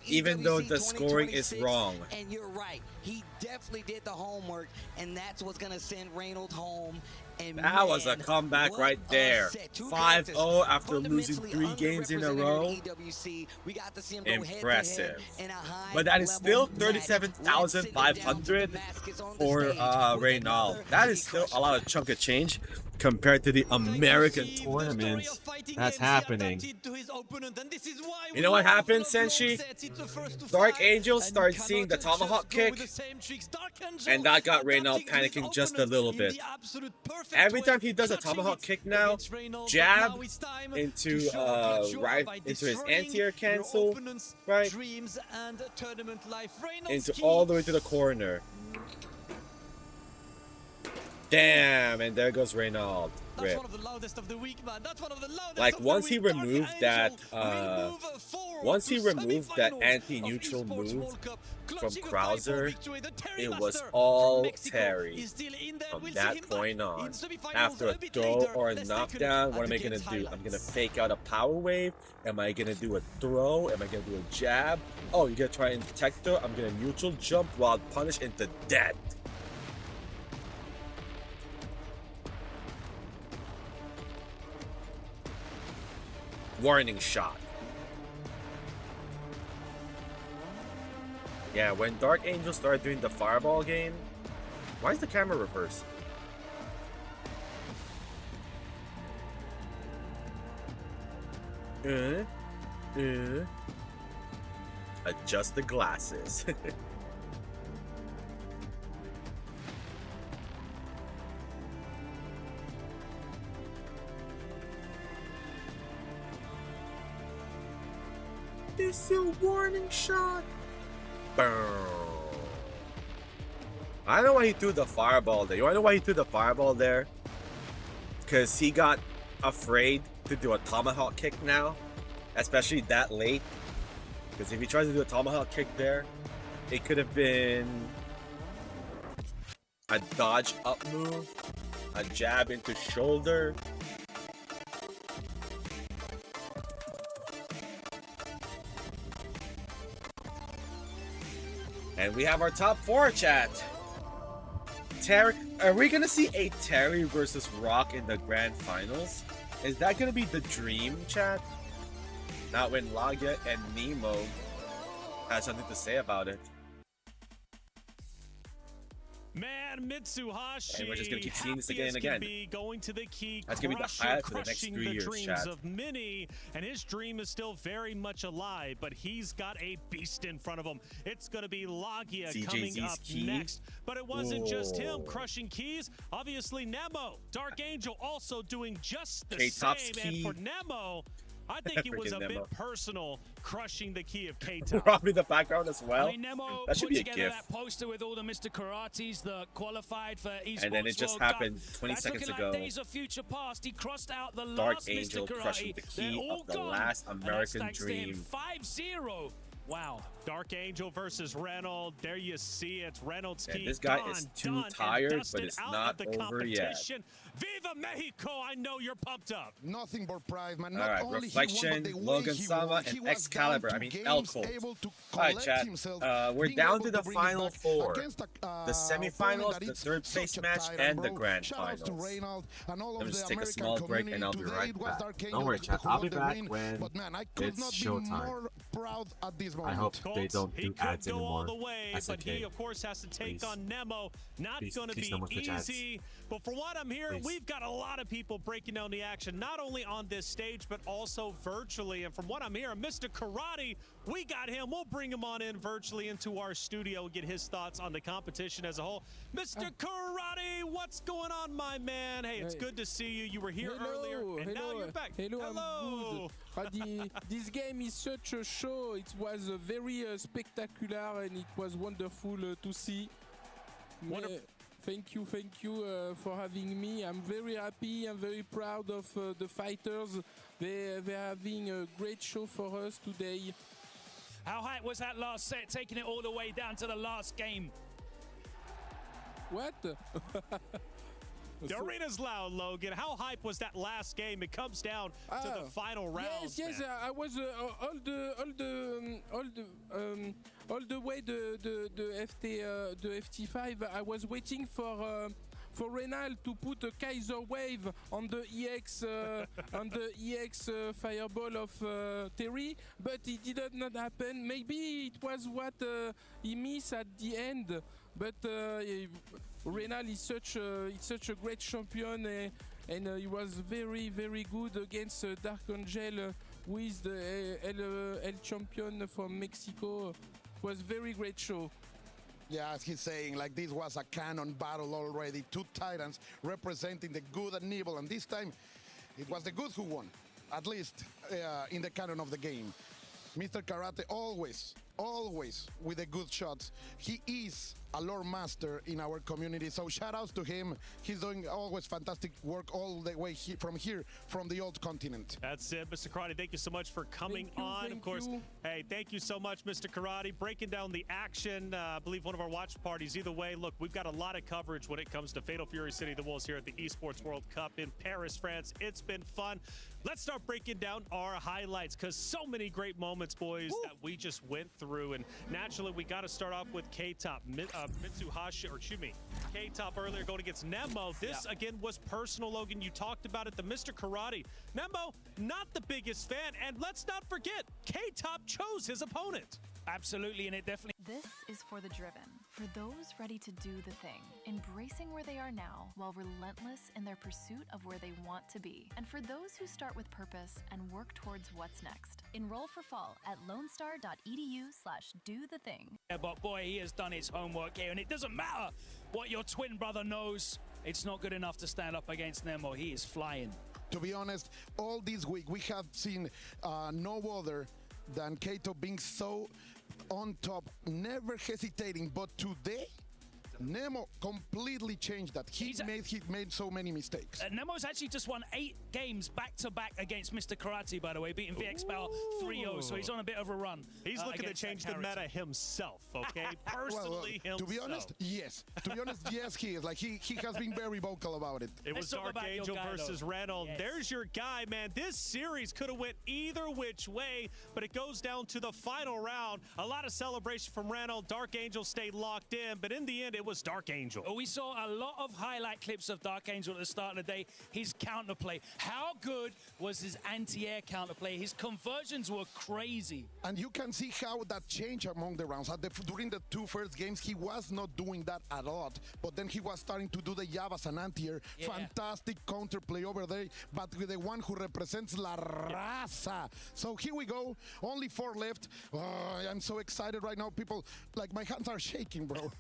S15: even though the scoring is wrong.
S6: And you're right. He definitely did the homework, and that's what's going to send Reynolds home. And
S15: that was a comeback right there. 5-0 after losing 3 games in a row. Impressive. But that is still 37,500 for Reynald. That is still a lot of chunk of change compared to the American tournaments that's happening. You know what happened, Senshi? Dark Angel started seeing the tomahawk kick, and that got Reynald panicking just a little bit. Every time he does a tomahawk kick now, jab into right into his anti-air cancel, right, into all the way to the corner. Damn, and there goes Reynald. Rip. Like once he removed that anti-neutral move from Krauser, it was all Terry from that point on. After a throw or a knockdown, what am I gonna do? I'm gonna fake out a power wave. Am I gonna do a throw? Am I gonna do a jab? Oh, you're gonna try and tech throw? I'm gonna neutral jump wild punish into death. Warning shot. Yeah, when Dark Angel started doing the fireball game, why is the camera reversed? Adjust the glasses. It's a warning shot. Boom. I don't know why he threw the fireball there. You wanna know why he threw the fireball there? Because he got afraid to do a tomahawk kick now, especially that late. Because if he tries to do a tomahawk kick there, it could have been a dodge up move, a jab into shoulder. And we have our top 4, chat. Terry, are we gonna see a Terry versus Rock in the grand finals? Is that gonna be the dream, chat? Not when Lagia and Nemo has something to say about it.
S2: Man, Mitsuhashi,
S15: and we're just gonna keep seeing this again and
S2: again.
S15: again.
S2: Going to the key,
S15: That's gonna be the highlight for the next 3 years,
S2: dreams
S15: chat.
S2: of many, and his dream is still very much alive. But he's got a beast in front of him. It's gonna be Lagia coming up next. But it wasn't just him crushing keys. Obviously, Nemo, Dark Angel, also doing just the
S15: K-Top's
S2: same.
S15: key.
S2: And for Nemo, I think it was a bit personal, crushing the key of K-Top.
S15: Robbie in the background as well.
S1: I mean, Nemo
S15: That should
S1: put
S15: be a
S1: together
S15: gift.
S1: that poster with all the Mr. Karates that qualified for eSports
S15: And then it just
S1: World Cup.
S15: happened 20
S1: That's
S15: seconds
S1: looking
S15: ago.
S1: like days of future past. He crossed out the
S15: Dark
S1: last
S15: Angel
S1: Mr.
S15: crushing
S1: Karate.
S15: the
S1: They're
S15: key
S1: all
S15: of the
S1: gone.
S15: last
S1: And
S15: American
S1: that's thanks to him.
S15: dream.
S1: 5-0. Wow.
S2: Dark Angel versus Reynolds. There you see it. Reynolds
S15: And
S2: key
S15: this guy
S2: done,
S15: is too
S2: done, and
S15: tired, but
S2: dusted
S15: it's
S2: out
S15: not
S2: of the
S15: over yet.
S2: competition. Viva Mexico! I know you're pumped up.
S16: Nothing but pride, man.
S15: All
S16: Not
S15: right,
S16: only
S15: Reflection,
S16: he won, but the way
S15: Logan
S16: he
S15: Sama,
S16: won. He
S15: and
S16: was
S15: Excalibur.
S16: down
S15: I
S16: to
S15: mean,
S16: games,
S15: Elcolt.
S16: able to
S15: All right,
S16: collect
S15: chat.
S16: himself,
S15: We're
S16: being
S15: down
S16: able
S15: to the
S16: bring it
S15: final
S16: back
S15: 4.
S16: against
S15: The
S16: opponent
S15: semifinals,
S16: that
S15: the
S16: is
S15: third place
S16: such a
S15: match,
S16: titan,
S15: and the
S16: bro.
S15: grand
S16: Shout outs to
S15: finals.
S16: Reynald and all
S15: Let me
S16: of
S15: just
S16: the
S15: take a
S16: American
S15: small break and
S16: community.
S15: I'll be
S16: Today
S15: right
S16: it was
S15: back.
S16: Dark
S5: Don't
S16: Angel
S5: worry,
S16: who
S5: chat. I'll be
S16: got the
S5: back
S16: win,
S5: when
S16: but man, I could
S5: it's
S16: not be
S5: showtime.
S16: more proud at this moment.
S5: I hope they don't
S2: He
S5: do
S2: could
S5: ads
S2: go
S5: anymore.
S2: all the way,
S5: That's
S2: but
S5: okay.
S2: he, of course, has to take
S5: Please.
S2: on Nemo. Not
S5: Please-
S2: going to
S5: please
S2: be
S5: no more Twitch ads.
S2: easy. But from what I'm hearing,
S5: Please.
S2: we've got a lot of people breaking down the action, not only on this stage, but also virtually. And from what I'm hearing, Mr. Karate, we got him. We'll bring him on in virtually into our studio and get his thoughts on the competition as a whole. Mr. Karate, what's going on, my man? Hey, it's good to see you. You were here earlier, and now you're back.
S11: Hello, I'm good. This game is such a show. It was very spectacular and it was wonderful to see. Thank you for having me. I'm very happy. I'm very proud of the fighters. They're having a great show for us today.
S1: How hype was that last set, taking it all the way down to the last game?
S11: What?
S2: The arena's loud, Logan. How hype was that last game? It comes down to the final rounds.
S11: Yes,
S2: man.
S11: I was all the way the FT5. I was waiting for Reynald to put a Kaiser wave on the EX fireball of Terry, but it did not happen. Maybe it was what he missed at the end, but Reynald is such a great champion, and he was very good against Dark Angel, who is the El champion from Mexico. It was very great show.
S16: Yeah, as he's saying, like this was a canon battle already. 2 titans representing the good and evil, and this time it was the good who won, at least in the canon of the game. Mr. Karate always with the good shots. He is a lore master in our community, so shout outs to him. He's doing always fantastic work all the way from the old continent.
S2: That's it, Mr. Karate. Thank you so much for coming on. Of course, hey, thank you so much, Mr. Karate, breaking down the action. I believe one of our watch parties. Either way, look, we've got a lot of coverage when it comes to Fatal Fury City of the Wolves here at the eSports World Cup in Paris, France. It's been fun. Let's start breaking down our highlights, because so many great moments, boys, that we just went through. And naturally, we got to start off with K-Top, Mitsuhashi, or excuse me, K-Top earlier going against Nemo. This, again, was personal, Logan. You talked about it, the Mr. Karate. Nemo, not the biggest fan. And let's not forget, K-Top chose his opponent.
S1: Absolutely, and it definitely...
S22: This is for the driven, for those ready to do the thing, embracing where they are now while relentless in their pursuit of where they want to be, and for those who start with purpose and work towards what's next. Enroll for fall at lonestar.edu/do-the-thing.
S1: Yeah, but boy, he has done his homework here, and it doesn't matter what your twin brother knows. It's not good enough to stand up against Nemo. He is flying.
S16: To be honest, all this week we have seen no other than Kato being so on top, never hesitating. But today, Nemo completely changed that. He made so many mistakes.
S1: Nemo's actually just won 8 games back-to-back against Mr. Karate, by the way, beating VXPal 3-0, so he's on a bit of a run.
S2: He's looking to change the meta himself, okay? Personally himself.
S16: To be honest, yes. To be honest, yes, he is. Like, he has been very vocal about it.
S2: It was Dark Angel versus Reynolds. Yes. There's your guy, man. This series could have went either which way, but it goes down to the final round. A lot of celebration from Reynolds. Dark Angel stayed locked in, but in the end, it was Dark Angel.
S1: We saw a lot of highlight clips of Dark Angel at the start of the day. His counterplay. How good was his anti-air counterplay? His conversions were crazy.
S16: And you can see how that changed among the rounds. During the 2 first games, he was not doing that a lot, but then he was starting to do the jab as an anti-air. Yeah. Fantastic counterplay over there, but with the one who represents La Raza. So here we go. Only 4 left. I'm so excited right now. People, like, my hands are shaking, bro.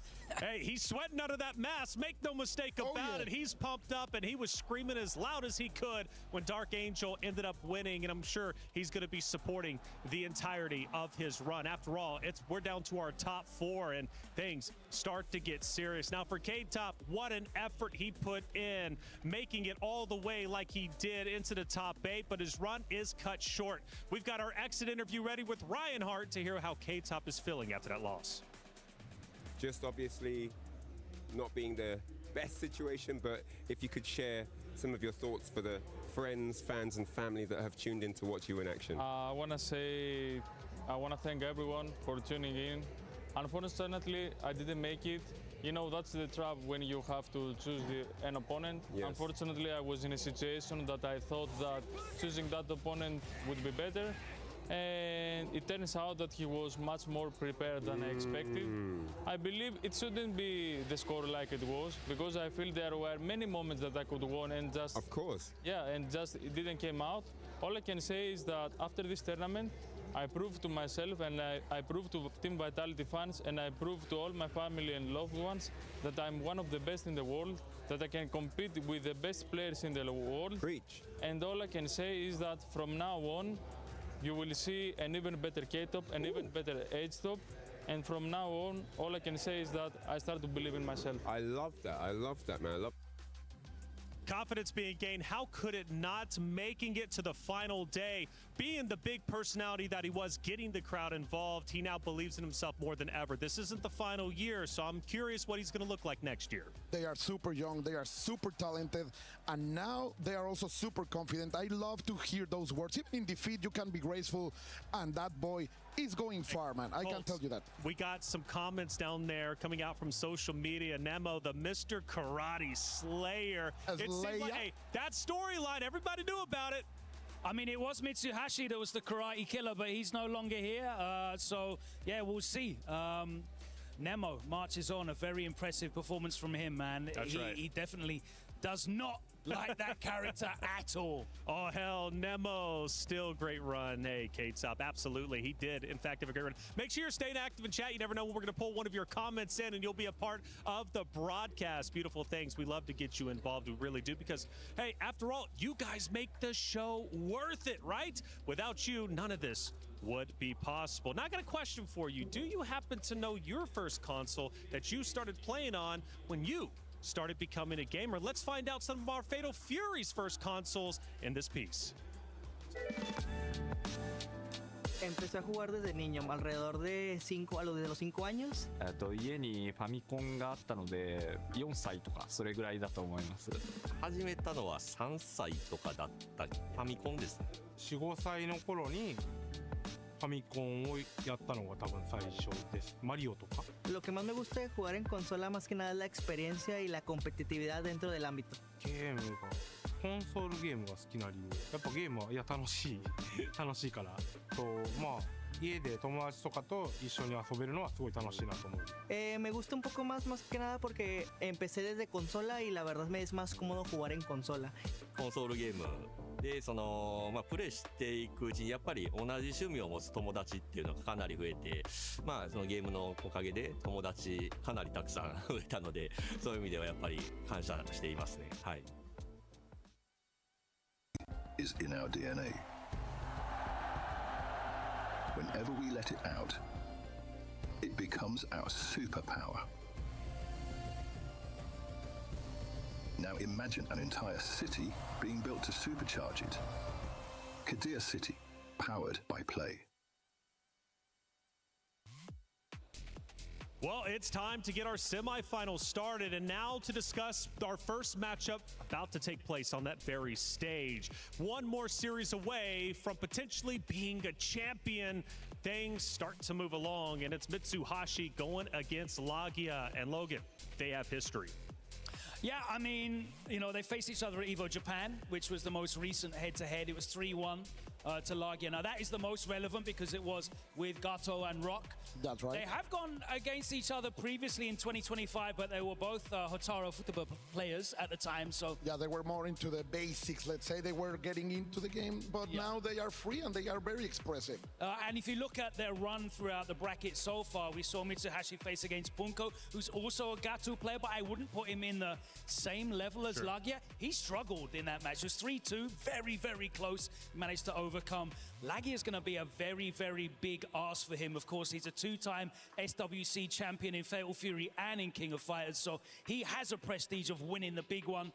S2: Hey, he's sweating under that mask. Make no mistake about it. He's pumped up, and he was screaming as loud as he could when Dark Angel ended up winning, and I'm sure he's going to be supporting the entirety of his run. After all, we're down to our top 4, and things start to get serious. Now, for K-Top, what an effort he put in, making it all the way like he did into the top 8, but his run is cut short. We've got our exit interview ready with Ryan Hart to hear how K-Top is feeling after that loss.
S7: Just obviously not being the best situation, but if you could share some of your thoughts for the friends, fans, and family that have tuned in to watch you in action.
S12: I want to thank everyone for tuning in. Unfortunately, I didn't make it. You know, that's the trap when you have to choose an opponent. Yes. Unfortunately, I was in a situation that I thought that choosing that opponent would be better. And it turns out that he was much more prepared than I expected. I believe it shouldn't be the score like it was, because I feel there were many moments that I could win and just...
S7: Of course.
S12: Yeah, and just it didn't come out. All I can say is that after this tournament, I proved to myself and I proved to Team Vitality fans and I proved to all my family and loved ones that I'm one of the best in the world, that I can compete with the best players in the world.
S7: Preach.
S12: And all I can say is that from now on, you will see an even better K-Top, an even better H-Top. And from now on, all I can say is that I start to believe in myself.
S7: I love that. I love that, man. I love
S2: Confidence being gained. How could it not? Making it to the final day, being the big personality that he was, getting the crowd involved. He now believes in himself more than ever. This isn't the final year, so I'm curious what he's going to look like next year.
S16: They are super young, they are super talented, and now they are also super confident. I love to hear those words. Even in defeat, you can be graceful, and that boy is going far, man. I can tell you that.
S2: We got some comments down there coming out from social media. Nemo, the Mr. Karate Slayer. Hey, that storyline, everybody knew about it.
S1: I mean, it was Mitsuhashi that was the Karate Killer, but he's no longer here. So, yeah, we'll see. Nemo marches on. A very impressive performance from him, man.
S2: That's right.
S1: He definitely does not like that character at all.
S2: Oh, hell, Nemo, still great run. Hey, K-Top, absolutely. He did, in fact, have a great run. Make sure you're staying active in chat. You never know when we're going to pull one of your comments in, and you'll be a part of the broadcast. Beautiful things. We love to get you involved. We really do, because, hey, after all, you guys make the show worth it, right? Without you, none of this would be possible. Now, I got a question for you. Do you happen to know your first console that you started playing on when you started becoming a gamer? Let's find out some of our Fatal Fury's first consoles in this piece.
S14: Empecé a jugar desde niño, alrededor de los 5 años.
S19: 家にファミコンがあったので4歳とかそれぐらいだと思います。
S23: 始めたのは3歳とかだったファミコンです。
S24: 4、5歳の頃にファミコンをやったのが多分最初です。マリオとか。
S14: Lo que más me gusta de jugar en consola más que nada es la experiencia y la competitividad dentro del ámbito.
S24: ゲームがコンソールゲームが好きな理由、やっぱゲームは楽しいからとまあ家で友達とかと一緒に遊べるのはすごい楽しいなと思う。
S14: Me gusta un poco más que nada porque empecé desde consola y la verdad me es más cómodo jugar en consola.
S23: コンソールゲームでプレイしていくうちにやっぱり同じ趣味を持つ友達っていうのがかなり増えて、そのゲームのおかげで友達かなりたくさん増えたので、そういう意味ではやっぱり感謝していますね。はい。
S25: Is in our DNA. Whenever we let it out, it becomes our superpower. Now imagine an entire city being built to supercharge it. Kadir City, powered by play.
S2: Well, it's time to get our semifinals started, and now to discuss our first matchup about to take place on that very stage. One more series away from potentially being a champion. Things start to move along, and it's Mitsuhashi going against Lagia. And Logan, they have history.
S1: Yeah, I mean, you know, they faced each other at EVO Japan, which was the most recent head-to-head. It was 3-1 to Lagia. Now, that is the most relevant because it was with Gato and Rock.
S4: That's right.
S1: They have gone against each other previously in 2025, but they were both Hotaru football players at the time, so...
S4: Yeah, they were more into the basics, let's say. They were getting into the game, but now they are free and they are very expressive.
S1: And if you look at their run throughout the bracket so far, we saw Mitsuhashi face against Punko, who's also a Gato player, but I wouldn't put him in the same level as Lagia. He struggled in that match. It was 3-2, very, very close. Managed to overcome. Lagia is going to be a very, very big ask for him. Of course, he's a two-time SWC champion in Fatal Fury and in King of Fighters, so he has a prestige of winning the big one.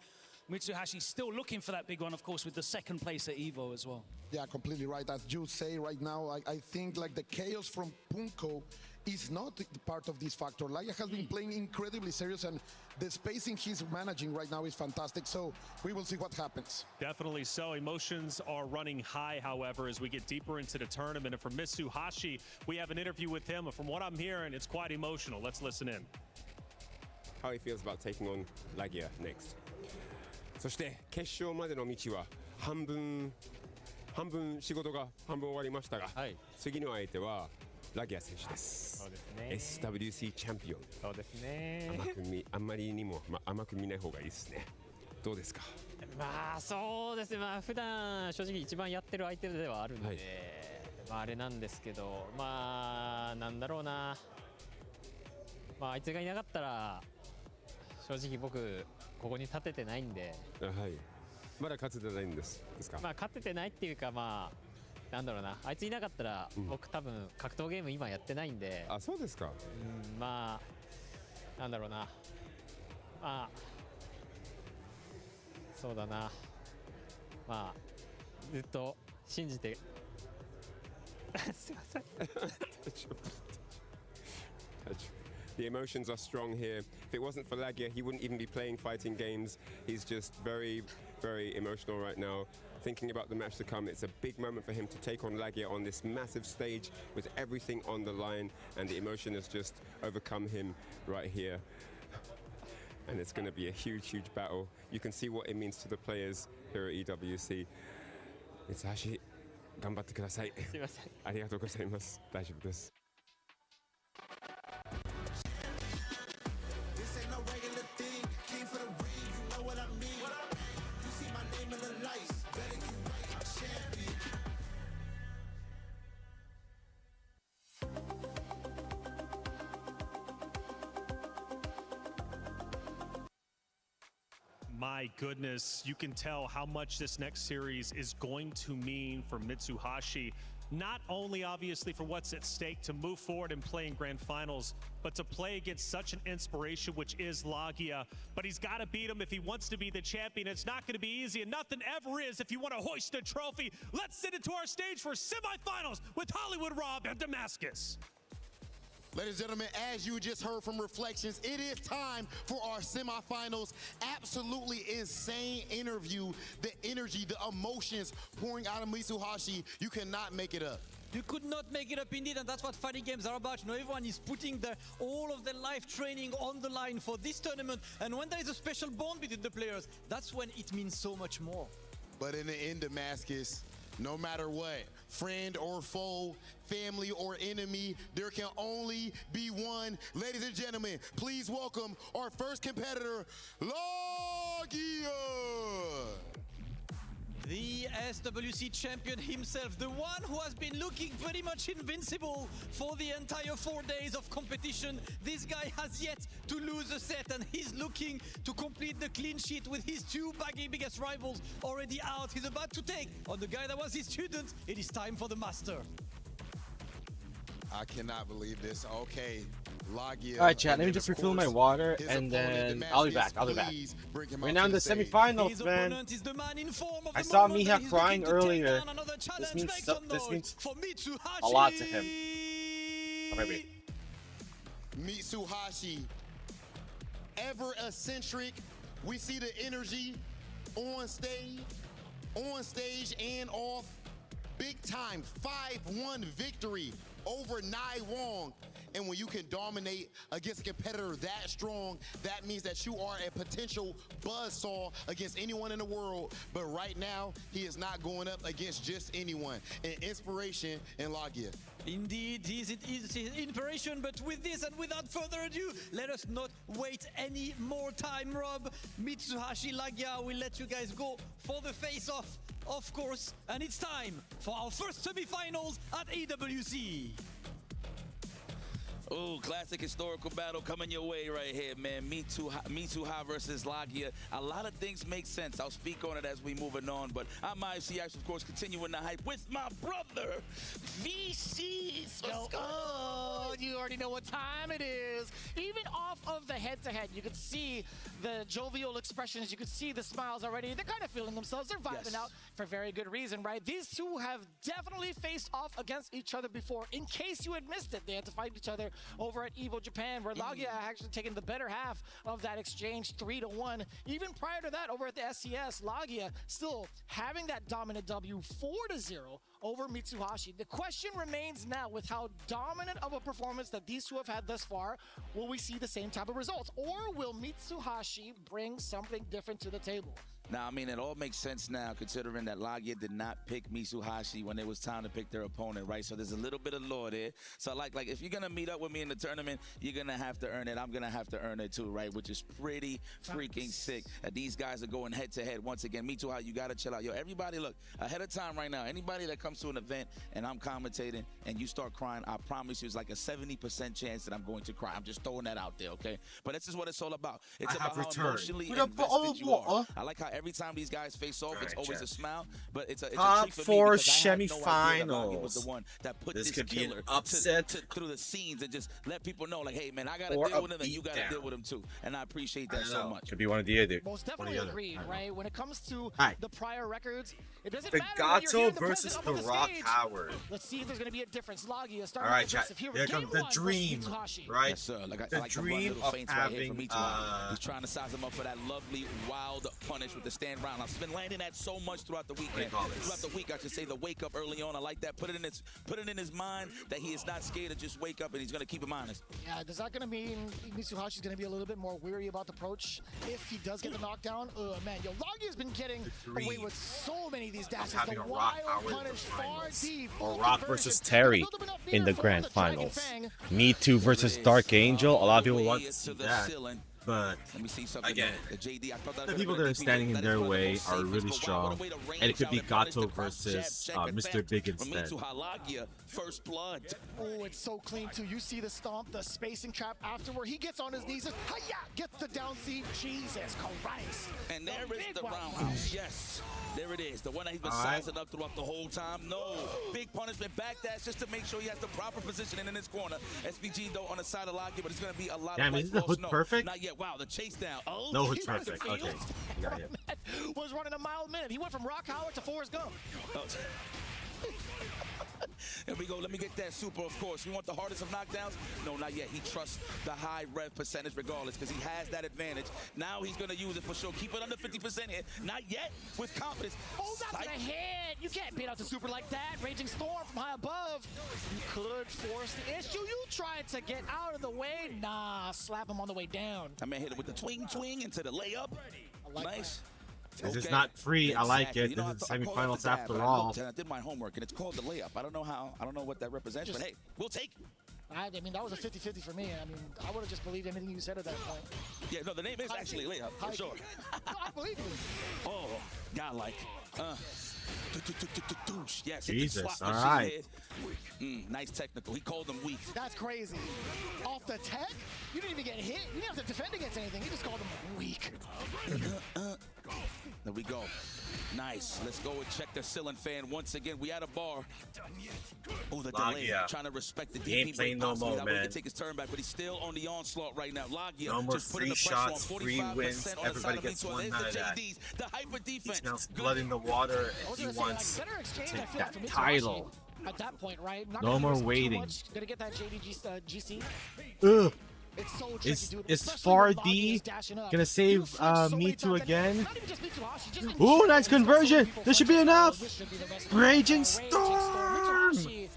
S1: Mitsuhashi's still looking for that big one, of course, with the second place at EVO as well.
S4: Yeah, completely right. As you say right now, I think like the chaos from Punko is not part of this factor. Lagia has been playing incredibly serious, and the spacing he's managing right now is fantastic. So we will see what happens.
S2: Definitely so. Emotions are running high, however, as we get deeper into the tournament. And for Mitsuhashi, we have an interview with him. And from what I'm hearing, it's quite emotional. Let's listen in.
S7: How he feels about taking on Lagia next. そして決勝までの道は半分仕事が半分終わりましたが、次の相手はラギア選手です。そうですね。SWC チャンピオン。そうですね。あんまりにも甘く見ない方がいいですね。どうですか。
S8: まあそうですね。まあ普段正直一番やってる相手ではあるんで、まああれなんですけど、まあなんだろうな。まああいつがいなかったら正直僕ここに立ててないんで。
S7: はい。まだ勝ててないんですか。
S8: まあ勝ててないっていうかまあ。なんだろうな、あいついなかったら、僕多分格闘ゲーム今やってないんで。
S7: あ、そうですか。
S8: まあなんだろうな、まあそうだな、まあずっと信じて。すいません。
S7: The emotions are strong here. If it wasn't for Lagia, he wouldn't even be playing fighting games. He's just very, very emotional right now. Thinking about the match to come, it's a big moment for him to take on Lagia on this massive stage with everything on the line, and the emotion has just overcome him right here. And it's going to be a huge, huge battle. You can see what it means to the players here at EWC. Mitsuhashi, 頑張ってください。すいません。ありがとうございます。大丈夫です。
S2: My goodness, you can tell how much this next series is going to mean for Mitsuhashi. Not only obviously for what's at stake to move forward and play in grand finals, but to play against such an inspiration, which is Lagia. But he's got to beat him if he wants to be the champion. It's not going to be easy, and nothing ever is if you want to hoist a trophy. Let's send it to our stage for semifinals with Hollywood Rob and Damascus.
S16: Ladies and gentlemen, as you just heard from Reflections, it is time for our semifinals. Absolutely insane interview. The energy, the emotions pouring out of Mitsuhashi, you cannot make it up.
S17: You could not make it up indeed, and that's what fighting games are about. You know, everyone is putting all of their life training on the line for this tournament, and when there is a special bond between the players, that's when it means so much more.
S16: But in the end, Damascus, no matter what, friend or foe, family or enemy, there can only be one. Ladies and gentlemen, please welcome our first competitor, Lagia.
S17: The SWC champion himself, the one who has been looking pretty much invincible for the entire 4 days of competition. This guy has yet to lose a set, and he's looking to complete the clean sheet with his two biggest rivals already out. He's about to take on the guy that was his student. It is time for the master.
S16: I cannot believe this. Okay, Lagia.
S5: All right, chat. Let me just refill my water, and then I'll be back. Right now in the semifinals, man. I saw Miha crying earlier. This means a lot to him. Oh, maybe.
S16: Mitsuhashi, ever eccentric. We see the energy on stage and off. Big time 5-1 victory over Nai Wong. And when you can dominate against a competitor that strong, that means that you are a potential buzzsaw against anyone in the world. But right now, he is not going up against just anyone. An inspiration in Lagia.
S17: Indeed, he's inspiration, but with this and without further ado, let us not wait any more time, Rob. Mitsuhashi Lagia will let you guys go for the face-off, of course, and it's time for our first semifinals at AWC.
S9: Oh, classic historical battle coming your way right here, man. Mitsuha versus Lagia. A lot of things make sense. I'll speak on it as we moving on, but I'm ICX, of course, continuing the hype with my brother, VC.
S10: Oh, you already know what time it is. Even off of the head-to-head, you could see the jovial expressions. You could see the smiles already. They're kind of feeling themselves. They're vibing out for very good reason, right? These two have definitely faced off against each other before. In case you had missed it, they had to fight each other over at EVO Japan, where Lagia actually taken the better half of that exchange 3-1. Even prior to that, over at the SCS, Lagia still having that dominant W 4-0 over Mitsuhashi. The question remains now, with how dominant of a performance that these two have had thus far, will we see the same type of results? Or will Mitsuhashi bring something different to the table?
S9: Now, I mean, it all makes sense now, considering that Lagia did not pick Mitsuhashi when it was time to pick their opponent, right? So there's a little bit of lore there. So, like if you're going to meet up with me in the tournament, you're going to have to earn it. I'm going to have to earn it too, right? Which is pretty freaking sick that these guys are going head-to-head. Once again, Mitsuhashi, you got to chill out. Yo, everybody, look, ahead of time right now, anybody that comes to an event and I'm commentating and you start crying, I promise you it's like a 70% chance that I'm going to cry. I'm just throwing that out there, okay? But this is what it's all about. It's about how emotionally invested you are. I like how every time these guys face off, it's always a smile, but it's a
S5: top four
S9: semifinals. Was the one that put
S5: this could
S9: be
S5: an upset
S9: through the scenes and just let people know, like, hey man, I gotta deal with him and you gotta deal with him too. And I appreciate that so much.
S5: Could be one of the other.
S10: Most definitely agreed, right? When it comes to the prior records, it doesn't
S5: the
S10: matter.
S5: Gato versus the Rock Howard.
S10: Let's see if there's gonna be a difference. Lagia starting
S5: all right, chat. Here comes the dream, right?
S9: Yes, sir. Like
S5: the dream of having.
S9: He's trying to size him up for that lovely wild punish with the stand round. I've been landing that so much throughout the weekend. Throughout the week, I should say, the wake up early on. I like that. Put it in his mind that he is not scared to just wake up and he's gonna keep him honest.
S10: Yeah, is that gonna mean Mitsuhashi's gonna be a little bit more weary about the approach if he does get the knockdown? Oh man, yo, Lagia's been getting away with so many of these dashes. The wild punish far deep.
S5: Or Rock versus Terry in the grand finals. Me Too versus Dark Angel. A lot of people want to see that. But again, the people that are standing in their way are really strong, and it could be Gato versus Mr. Big instead.
S9: First blood.
S10: Oh, it's so clean too. You see the stomp, the spacing trap afterward. He gets on his knees, gets the down C. Jesus Christ.
S9: And there is the roundhouse. Yes. There it is, the one that he's been sizing up throughout the whole time. No, big punishment, backdash just to make sure he has the proper positioning in his corner. SBG though on the side of Lagia, but it's going to be a lot of
S5: is the hood perfect?
S9: Not yet. Wow, the chase down. Oh,
S5: no hood perfect. Okay.
S10: Was running a mile a minute. He went from Rock Howard to Forrest Gump.
S9: Here we go. Let me get that super, of course. We want the hardest of knockdowns? No, not yet. He trusts the high rev percentage regardless because he has that advantage. Now he's going to use it for sure. Keep it under 50% here. Not yet. With confidence.
S10: Oh, that's a hit. You can't beat out the super like that. Raging Storm from high above. You could force the issue. You tried to get out of the way. Nah, slap him on the way down.
S9: I mean, hit it with the twing into the layup. Nice.
S5: This is not free. I like it. This is semifinals after all.
S9: I did my homework, and it's called the layup. I don't know what that represents, but hey, we'll take it.
S10: I mean, that was a 50-50 for me. I mean, I would have just believed anything you said at that point.
S9: Yeah, no, the name is actually layup, for sure.
S10: No, I believe you.
S9: Oh, godlike. Yes,
S5: Jesus, all right.
S9: Nice technical. He called him weak.
S10: That's crazy. Off the tech? You didn't even get hit. You didn't have to defend against anything. He just called him weak.
S9: There we go. Nice. Let's go and check the ceiling fan once again. We at a bar. Oh, the delay. Trying to respect the
S15: He ain't
S9: DP
S15: playing no more,
S9: that way he
S15: man.
S9: can take his turn back, but he's still on the onslaught right now. Lagia
S15: No more
S9: just putting
S15: free
S9: the pressure
S15: shots,
S9: on
S15: free
S9: 45%
S15: wins.
S9: on the
S15: Everybody
S9: side
S15: gets
S9: of
S15: one
S9: There's
S15: out of
S9: the
S15: that.
S9: JDs, the hyper
S15: He
S9: defense.
S15: smells blood in the water, and he wants
S10: better exchange,
S15: to
S10: I
S15: take
S10: feel like,
S15: that
S10: from Mitsuhashi
S5: title.
S10: At that point, right? Not
S5: No
S10: gonna
S5: more
S10: risk too
S5: waiting.
S10: much. Gonna get that GC.
S5: Ugh.
S10: It's so tricky,
S5: Is
S10: dude.
S5: is
S10: Especially when Lagia
S5: Fardy
S10: is dashing up.
S5: gonna save Me Too
S10: times,
S5: again?
S10: not even just Mitsuhashi, just in
S5: Ooh,
S10: general,
S5: nice
S10: he's got so many
S5: conversion.
S10: people
S5: This should be
S10: flinching.
S5: enough.
S10: This should be the best
S5: Raging
S10: Storm.
S5: Storm.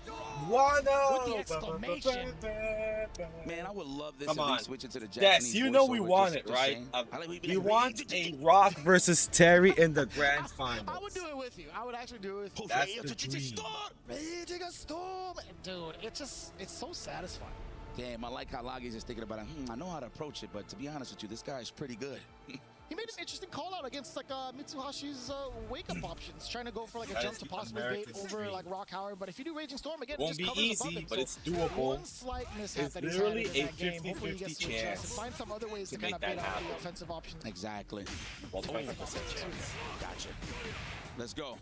S10: With the exclamation.
S9: Man, I would love this
S15: Come
S9: if we
S15: on.
S9: switch into the
S15: Yes,
S9: Japanese
S15: you know we
S9: voiceover,
S15: want
S9: just
S15: it, right?
S9: saying. I like we'd be
S15: We
S9: like,
S15: want a Rock versus Terry in the grand final.
S10: I would do it with you. I would actually do it with you.
S15: That's the dream.
S10: Raging a storm. Dude, it's so satisfying.
S9: Damn, I like how Lagi's just thinking about it. I know how to approach it, but to be honest with you, this guy's pretty good.
S10: He made an interesting call out against like Mitsuhashi's wake-up options, trying to go for like a
S15: That
S10: jump
S15: is
S10: to
S15: the
S10: possibly bait
S15: American
S10: over
S15: stream.
S10: like Rock Howard. But if you do Raging Storm again,
S15: Won't
S10: it
S15: be
S10: just covers above
S15: easy,
S10: him.
S15: but
S10: So
S15: it's doable.
S10: One slight mishap
S15: It's
S10: that he's
S15: literally
S10: had in
S15: a
S10: that game. Hopefully he gets
S15: 50-50
S10: switch and
S15: chance
S10: find some other ways to
S15: to
S10: kind
S15: make
S10: of
S15: that
S10: bait out
S15: happen.
S10: the offensive options.
S9: Exactly.
S15: Well, 25% chance.
S9: Gotcha. Let's go.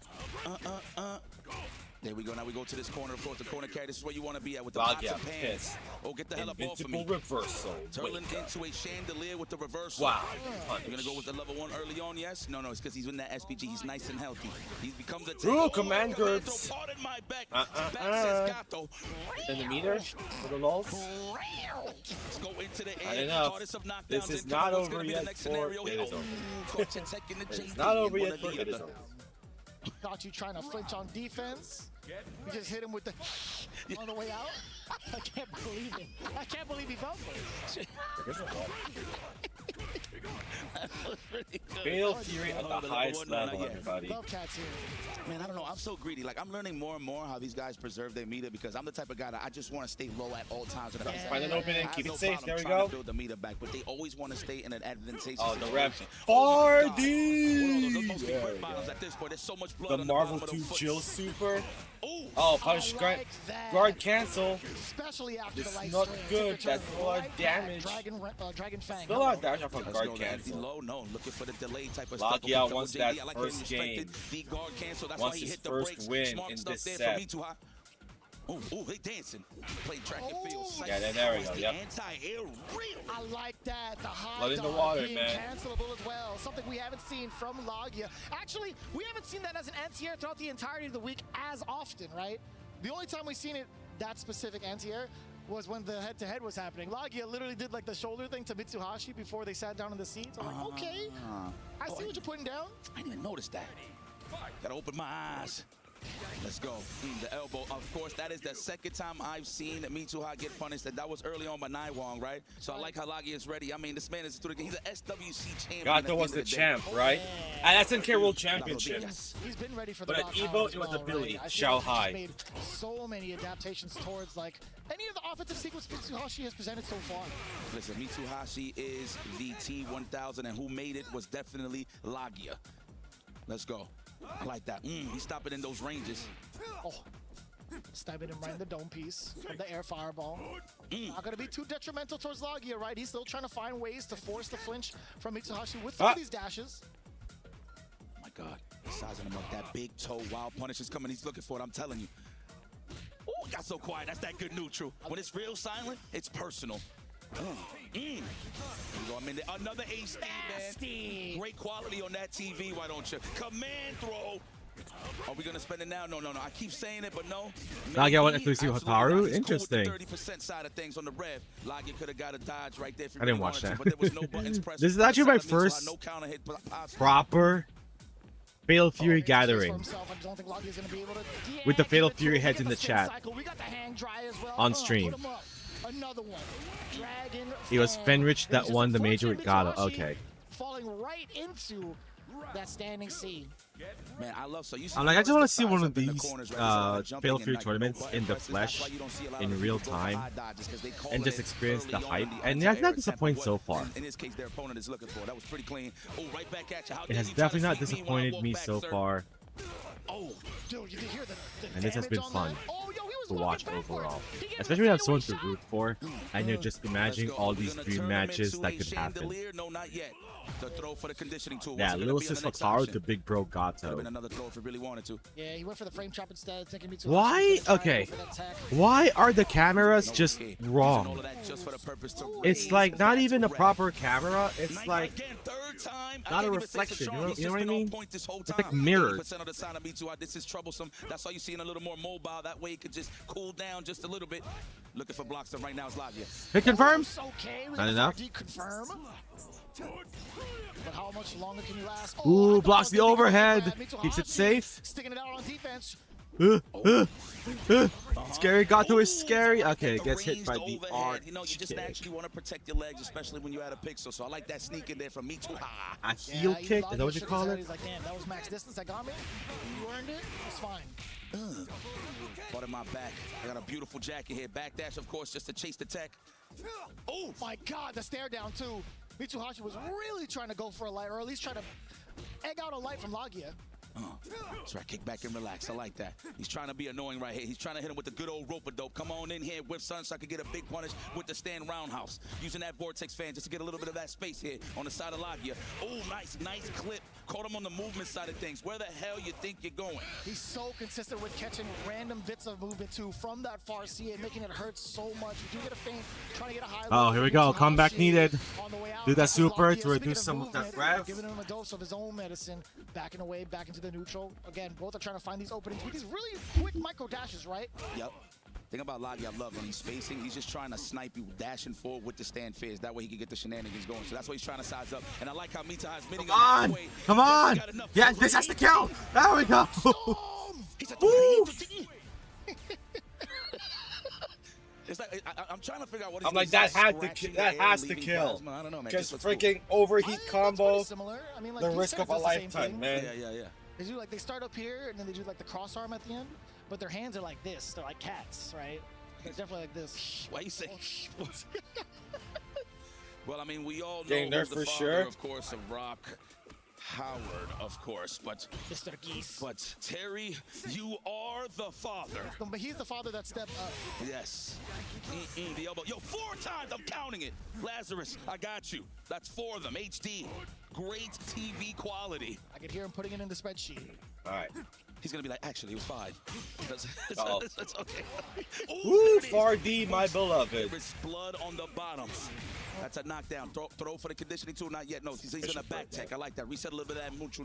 S9: There we go. Now we go to this corner. Of course, the corner carry. This is where you want to be at with the pots
S15: Lagia
S9: and pans.
S15: pissed.
S9: Oh, get the hell up off of me.
S15: Invincible reversal.
S9: Turning
S15: Wake up.
S9: into a chandelier with the reversal.
S15: Wow.
S9: You're going to go with the level 1 early on, yes? No, it's because he's in that SPG. He's nice and healthy. He's become the...
S15: Ooh, command grips.
S9: Pardon my back. Back says Gato.
S15: In the meter for the lulls.
S9: Let's go into the
S15: Not
S9: air.
S15: enough.
S9: Hardest of knockdowns.
S15: This is
S9: and
S15: not
S9: what's
S15: over
S9: gonna be
S15: yet
S9: the next
S15: for
S9: scenario
S15: it
S9: here.
S15: is over.
S9: Caught you taking the
S15: It's
S9: JD
S15: not over
S9: and
S15: yet
S9: one
S15: for
S9: of the
S15: it is
S9: other.
S15: over.
S10: Got you trying to flinch on defense. We just hit him with the on the way out. I can't believe it. I can't believe he fell for it.
S15: Fatal Fury at the highest level, everybody.
S10: Love cats here.
S9: Man, I don't know. I'm so greedy. Like, I'm learning more and more how these guys preserve their meter because I'm the type of guy that I just want to stay low at all times.
S15: Find an opening, keep it safe. There we
S9: trying
S15: go.
S9: to build the meter back, but they always want to stay in an advantageous
S15: Oh, the rep.
S9: situation.
S15: Fardy!
S9: At this point, there's so much blood
S15: The
S9: on
S15: Marvel
S9: the
S15: 2
S9: foot.
S15: Jill Super. Oh, punish guard cancel.
S10: Especially after
S15: This
S10: the light
S15: is not
S10: strain.
S15: good.
S10: Took a
S15: That's
S10: turn
S15: a lot
S10: right
S15: of
S10: back.
S15: damage.
S10: Dragon Fang.
S15: Still a lot of damage off of
S9: Let's
S15: guard
S9: go, guys.
S15: cancel.
S9: Low, no, looking for the delay type of
S15: Lagia
S9: stuff.
S15: wants
S9: JD,
S15: that
S9: I like
S15: first
S9: him respected.
S15: game.
S9: The guard cancel. That's
S15: Wants
S9: why he
S15: his
S9: hit the
S15: first
S9: brakes.
S15: win
S9: Smart
S15: in
S9: stuff
S15: this
S9: there
S15: set.
S9: for me too high. Oh, they dancing. Playing track and field.
S15: Yeah, there we go.
S9: The
S15: Yep.
S9: anti-air real.
S10: I like that. The high
S15: Blood in the
S10: dog
S15: water,
S10: being
S15: man.
S10: cancelable as well. Something we haven't seen from Lagia. Actually, we haven't seen that as an anti-air throughout the entirety of the week as often, right? The only time we've seen it, that specific anti-air, was when the head-to-head was happening. Lagia literally did like the shoulder thing to Mitsuhashi before they sat down in the seats. I'm like, okay, I see what you're putting down.
S9: I didn't even notice that. Gotta open my eyes. Let's go. The elbow, of course, that is the second time I've seen Mitsuha get punished, and that was early on by Naiwang, right? So I like how Lagia is ready. I mean, this man is he's an SWC champion.
S15: Gato was the champ, right? And SNK World Championship.
S10: He's been ready for the
S15: But at
S10: Rock
S15: Evo,
S10: Howard as
S15: it was
S10: well,
S15: ability.
S10: right? I
S15: Xiao
S10: feel like
S15: Hai.
S10: he's made so many adaptations towards like any of the offensive sequence Mitsuhashi has presented so far.
S9: Listen, Mitsuhashi is the T1000, and who made it was definitely Lagia. Let's go. I like that. He's stopping in those ranges.
S10: Oh, stabbing him right in the dome piece from the air fireball. Not going to be too detrimental towards Lagia, right? He's still trying to find ways to force the flinch from Mitsuhashi with some of these dashes.
S9: Oh my God, he's sizing him up. That big toe, wild punish is coming. He's looking for it, I'm telling you. Oh, it got so quiet. That's that good neutral. When it's real silent, it's personal. There you go. I mean, another ace, man. Great quality on that TV, why don't you? Command throw. Are we gonna spend it now? No. I keep saying it, but no.
S5: Lagia went to see Hikaru?
S9: He's
S5: Interesting.
S9: Cool with the 30% side of things on the rev. Lagia could have got a dodge right there.
S5: I didn't watch that.
S9: But there was no buttons pressed.
S5: This is actually my first
S9: No counter hit possible.
S5: proper Fatal Fury gathering with the Fatal Fury heads in the chat on stream. It was Fenrich that won the major with Gato. Okay.
S10: Falling right into that standing C.
S9: Man, I love so you
S5: I'm like, I just want to see one of these Fatal Fury tournaments in the flesh in real time and just experience the hype. And it's not disappointed so far.
S9: In this case, their opponent is looking for. That was pretty clean. Oh, right back at you. How
S5: It has definitely not disappointed me so far.
S10: Oh, dude, you did hear the
S5: And this has been
S10: damage on
S5: fun.
S10: that? Oh, yo, he was
S5: to watch overall. Especially when you have someone to root for, and you're just imagining all these dream matches that could happen.
S9: No, not yet. The throw for the conditioning tool.
S5: Yeah, little sis Hikaru to big bro Gato.
S9: Another throw if he really wanted to.
S10: Yeah, he went for the frame trap instead, thinking Mitsuhashi
S5: Why? Okay. Why are the cameras just wrong? It's like not even a proper camera. It's like not a reflection. You know what I mean? It's like mirrored.
S9: This is troublesome. That's why you're seeing a little more mobile. That way it could just cool down just a little bit. Looking for blocks right now is Lavia.
S5: Hit confirm. Not enough.
S10: Confirm. But how much longer can you last?
S5: Ooh, blocks the overhead. Keeps it safe.
S10: Sticking it out on defense.
S5: Scary. Gato is scary. Okay, gets hit by the arch.
S9: You know, you just naturally want to protect your legs, especially when you're at a pixel. So I like that sneak in there from Mitsuhashi.
S5: A heel kick? Is that what you call it?
S10: He's like, damn, that was max distance. That got me. You earned it. It's fine.
S9: Bought in my back. I got a beautiful jacket here. Backdash, of course, just to chase the tech.
S10: Oh my God, the stare down too. Mitsuhashi was really trying to go for a light, or at least trying to egg out a light from Lavia.
S9: That's right, kick back and relax. I like that. He's trying to be annoying right here. He's trying to hit him with the good old rope-a-dope. Come on in here with son so I could get a big punish with the stand roundhouse. Using that Vortex fan just to get a little bit of that space here on the side of Lavia. Oh, nice clip. Caught him on the movement side of things. Where the hell you think you're going?
S10: He's so consistent with catching random bits of movement too from that far CA, making it hurt so much. You do get a feint, trying to get a high.
S5: Oh, here we go. Comeback needed. Do that super to reduce some of that rev.
S10: Giving him a dose of his own medicine, backing away, back into the neutral. Again, both are trying to find these openings with these really quick micro dashes, right?
S9: Yep. Thing about Lavia, I love when he's spacing. He's just trying to snipe you, dashing forward with the stand phase. That way he can get the shenanigans going. So that's why he's trying to size up. And I like how Mita is meeting him halfway.
S5: Come on! Yeah, this has to count. There we go.
S9: It's like, I'm trying to figure out what
S15: I'm like, that has to kill.
S9: I don't know, man.
S15: Just freaking overheat combo.
S10: Similar. I mean, like,
S15: The risk of a lifetime, man.
S9: Yeah.
S10: They do like, they start up here and then they do like the cross arm at the end, but their hands are like this. They're like cats, right? It's definitely like this.
S9: Why you say? Well, I mean, we all know
S15: Getting there
S9: who's the
S15: for
S9: father,
S15: sure.
S9: of course, of Rock. Howard, of course, but
S10: Mr. Geese.
S9: But Terry, you are the father.
S10: But he's the father that stepped up.
S9: Yes. The elbow. Yo, 4 times. I'm counting it. Lazarus, I got you. That's 4 of them. HD. Great TV quality.
S10: I could hear him putting it in the spreadsheet.
S15: All right.
S9: He's gonna be like, actually, it was 5. It's okay.
S15: Woo, 4D, my beloved.
S9: There's blood on the bottoms. That's a knockdown. Throw for the conditioning tool. Not yet. No, he's gonna back tech. I like that. Reset a little bit of that mucho.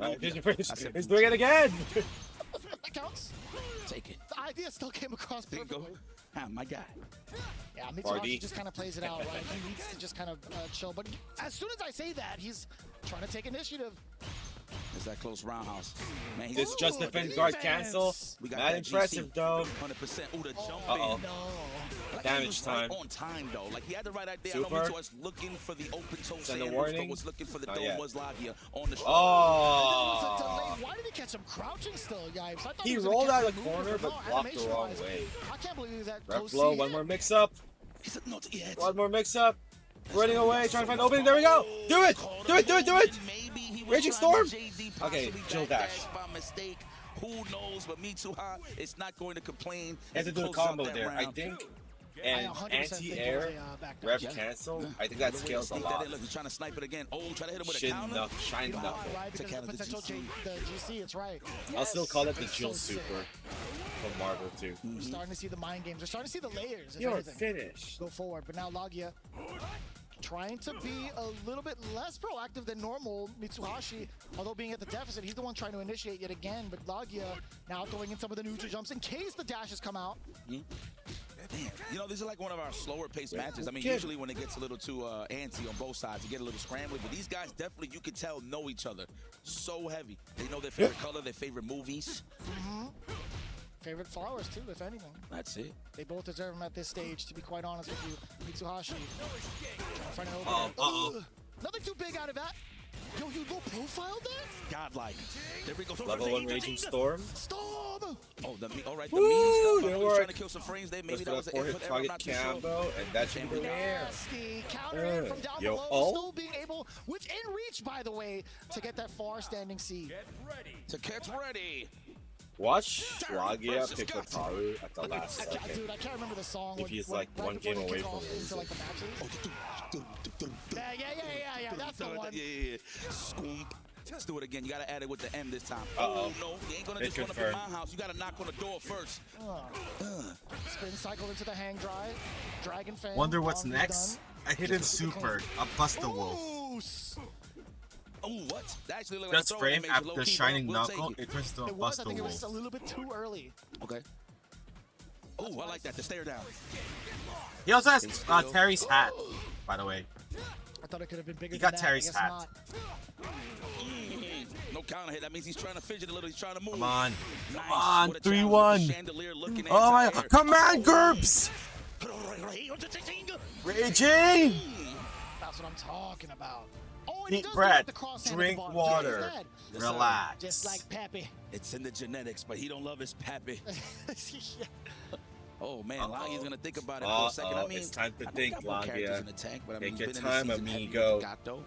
S15: He's doing it again.
S10: That counts.
S9: Take it.
S10: The idea still came across perfectly.
S9: Ah, my guy.
S10: Yeah, Mitsuhashi just kind of plays it out, right? He needs to just kind of chill. But as soon as I say that, he's trying to take initiative.
S9: Is that close roundhouse? Man,
S15: This just defense guard cancel. Not impressive though.
S9: 100%. Ooh, the jump
S15: Uh-oh.
S9: in. Like,
S15: Damage
S9: he was
S15: time.
S9: Right on time though. Like he had the right idea.
S15: Super.
S9: I know Mitsuhashi was looking for the open toe
S15: Send a
S9: sandwich,
S15: warning.
S9: but was looking for the
S15: Not
S9: dome
S15: yet.
S9: was Lavia on the
S15: Oh.
S10: Why did he catch him crouching still, Yipes? I thought
S15: He
S10: was
S15: rolled
S10: gonna
S15: out
S10: catch
S15: of
S10: him
S15: the corner,
S10: moving,
S15: but
S10: no,
S15: blocked the wrong
S10: animation-wise,
S15: way.
S10: I can't believe that.
S15: Ref
S10: close
S15: blow,
S10: C
S15: one
S10: hit.
S15: more mix up.
S9: Not yet.
S15: One more mix up. Running away, trying to find an opening. There we go. Do it. Do it. Do it. Do it. Raging Storm. Okay, Jill dash.
S9: By mistake. Who knows? But Mitsuha is not going to complain.
S15: He has to do a combo there, I think. And anti-air, rev cancel. I think that scales a lot.
S9: Look, he's trying to snipe it again. Oh, try to hit him with a
S15: Shin
S9: counter.
S15: knuckle, shine knuckle.
S10: Right, because of the potential the GC, it's right.
S15: I'll still call it the Jill
S10: So
S15: Super from Marvel too.
S10: We're starting to see the mind games. We're starting to see the layers. If
S15: You're
S10: anything.
S15: finished.
S10: Go forward, but now Lavia trying to be a little bit less proactive than normal. Mitsuhashi, although being at the deficit, he's the one trying to initiate yet again. But Lavia now throwing in some of the neutral jumps in case the dashes come out.
S9: Damn. You know, this is like one of our slower paced matches. I mean, usually when it gets a little too antsy on both sides, you get a little scrambly. But these guys definitely, you can tell, know each other. So heavy. They know their favorite color, their favorite movies.
S10: Favorite flowers too, if anything.
S9: That's it.
S10: They both deserve them at this stage, to be quite honest with you. Mitsuhashi trying to front it over. Nothing too big out of that. Yo, you go profile that?
S9: Godlike. There we go.
S15: Level 1 Raging Storm.
S10: Storm!
S9: Oh, all right. The
S15: Woo,
S9: mean stuff.
S15: didn't
S9: I was
S15: work.
S9: trying to kill some frames there. Maybe that was an input error. I'm not too sure.
S15: Combo, and that should be there.
S10: Nasty counter in from down
S15: Yo,
S10: below, still being able, within reach, by the way, to get that far standing C.
S9: To get ready.
S15: Watch Lagia pick Wataru at the last second.
S10: Dude, I can't remember the song.
S15: If he's like one game away from losing.
S10: Like the yeah, that's the one.
S9: Yeah. Scoop. Let's do it again. You gotta add it with the M this time.
S15: Uh-oh.
S9: Oh, no, you ain't gonna
S15: They
S9: just run up in
S15: confirmed.
S9: my house. You gotta knock on the door first.
S10: Spin cycle into the hang drive. Dragon fan.
S5: Wonder what's
S10: Bombs
S5: next? A hidden super, a Buster Wolf.
S9: Oh, what? That actually looked like
S5: Just
S9: a throw
S5: frame
S9: animation,
S5: after
S9: low-key,
S5: Shining
S9: but we'll take
S5: Knuckle,
S9: it.
S5: it turns into a
S10: It was, I
S5: Buster
S10: think it was
S5: Wolf.
S10: just a little bit too early.
S9: Okay. Oh, I like that. The stare down.
S5: He also has Terry's hat, by the way.
S10: I thought it could have been bigger
S5: He
S10: than
S5: got
S10: that.
S5: Terry's
S10: I guess
S5: hat.
S10: not.
S9: No counter hit. That means he's trying to fidget a little. He's trying to move.
S5: Come on.
S9: Nice.
S5: Come on.
S9: What a
S5: 3-1.
S9: challenge. Chandelier looking
S5: Oh my
S9: anti-air.
S5: Command GURPS! Raging!
S10: That's what I'm talking about. Oh, and he
S5: Eat
S10: does
S5: bread.
S10: do the cross hand
S5: Drink
S10: at the bottom.
S5: water.
S10: Just like that.
S5: Relax.
S10: Just like Pappy.
S9: It's in the genetics, but he don't love his pappy. Oh man, Lagia's gonna think about it for a second. I mean,
S15: it's time to
S9: I know
S15: think,
S9: he got more characters
S15: Lagia.
S9: in the tank, but I
S15: Take
S9: mean,
S15: your
S9: he's been
S15: time,
S9: in the season heavy
S15: amigo.
S9: with Gato.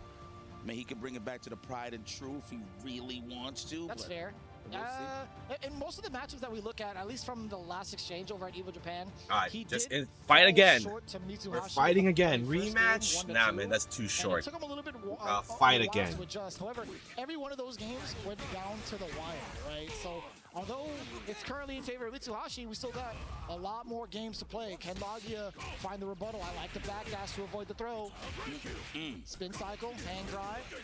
S9: I mean, he can bring it back to the pride and true if he really wants to.
S10: That's
S9: but
S10: fair.
S9: we'll see.
S10: In most of the matches that we look at least from the last exchange over at Evo Japan,
S15: Alright,
S10: he
S15: just
S10: did
S15: fight
S10: fall
S15: again.
S10: short to Mitsuhashi
S5: We're fighting
S10: in the
S5: again.
S10: very first game,
S5: Rematch?
S10: 1-2,
S15: Nah, man, that's too
S10: and it
S15: short.
S10: took him a little bit
S5: Fight
S10: a while
S5: again.
S10: to adjust. However, every one of those games went down to the wire, right? So although it's currently in favor of Mitsuhashi, we still got a lot more games to play. Can Lagia find the rebuttal? I like the backdash to avoid the throw. Spin cycle, hang drive.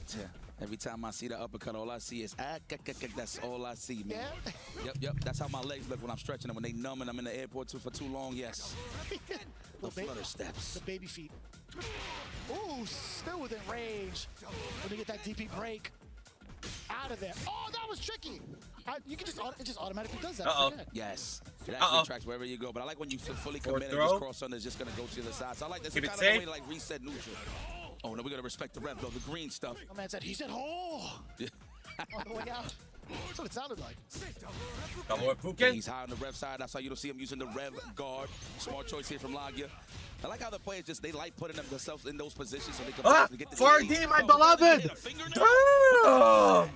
S9: Yeah. Every time I see the uppercut, all I see is that's all I see, man.
S10: Yeah.
S9: Yep. That's how my legs look when I'm stretching them. When they numb and I'm in the airport for too long, yes. The flutter steps.
S10: The baby feet. Ooh, still within range. When you get that DP break. Out of there. Oh, that was tricky. You can it just automatically does that.
S15: Uh-oh.
S9: Yes. It actually tracks wherever you go, but I like when you fully commit and
S15: throw.
S9: just cross under, it's just going to go to the side. So I like this.
S15: Keep
S9: It's
S15: it
S9: kind of a way
S15: safe.
S9: to like reset neutral. Oh, no, we got to respect the rep, though. The green stuff.
S10: My man said, he said, oh! On the way out. That's what it sounded like.
S15: Double with Pukin.
S9: He's high on the rev side. That's how you don't see him using the rev guard. Smart choice here from Lagia. I like how the players they like putting themselves in those positions so they can get the
S5: 4D, my beloved! Damn!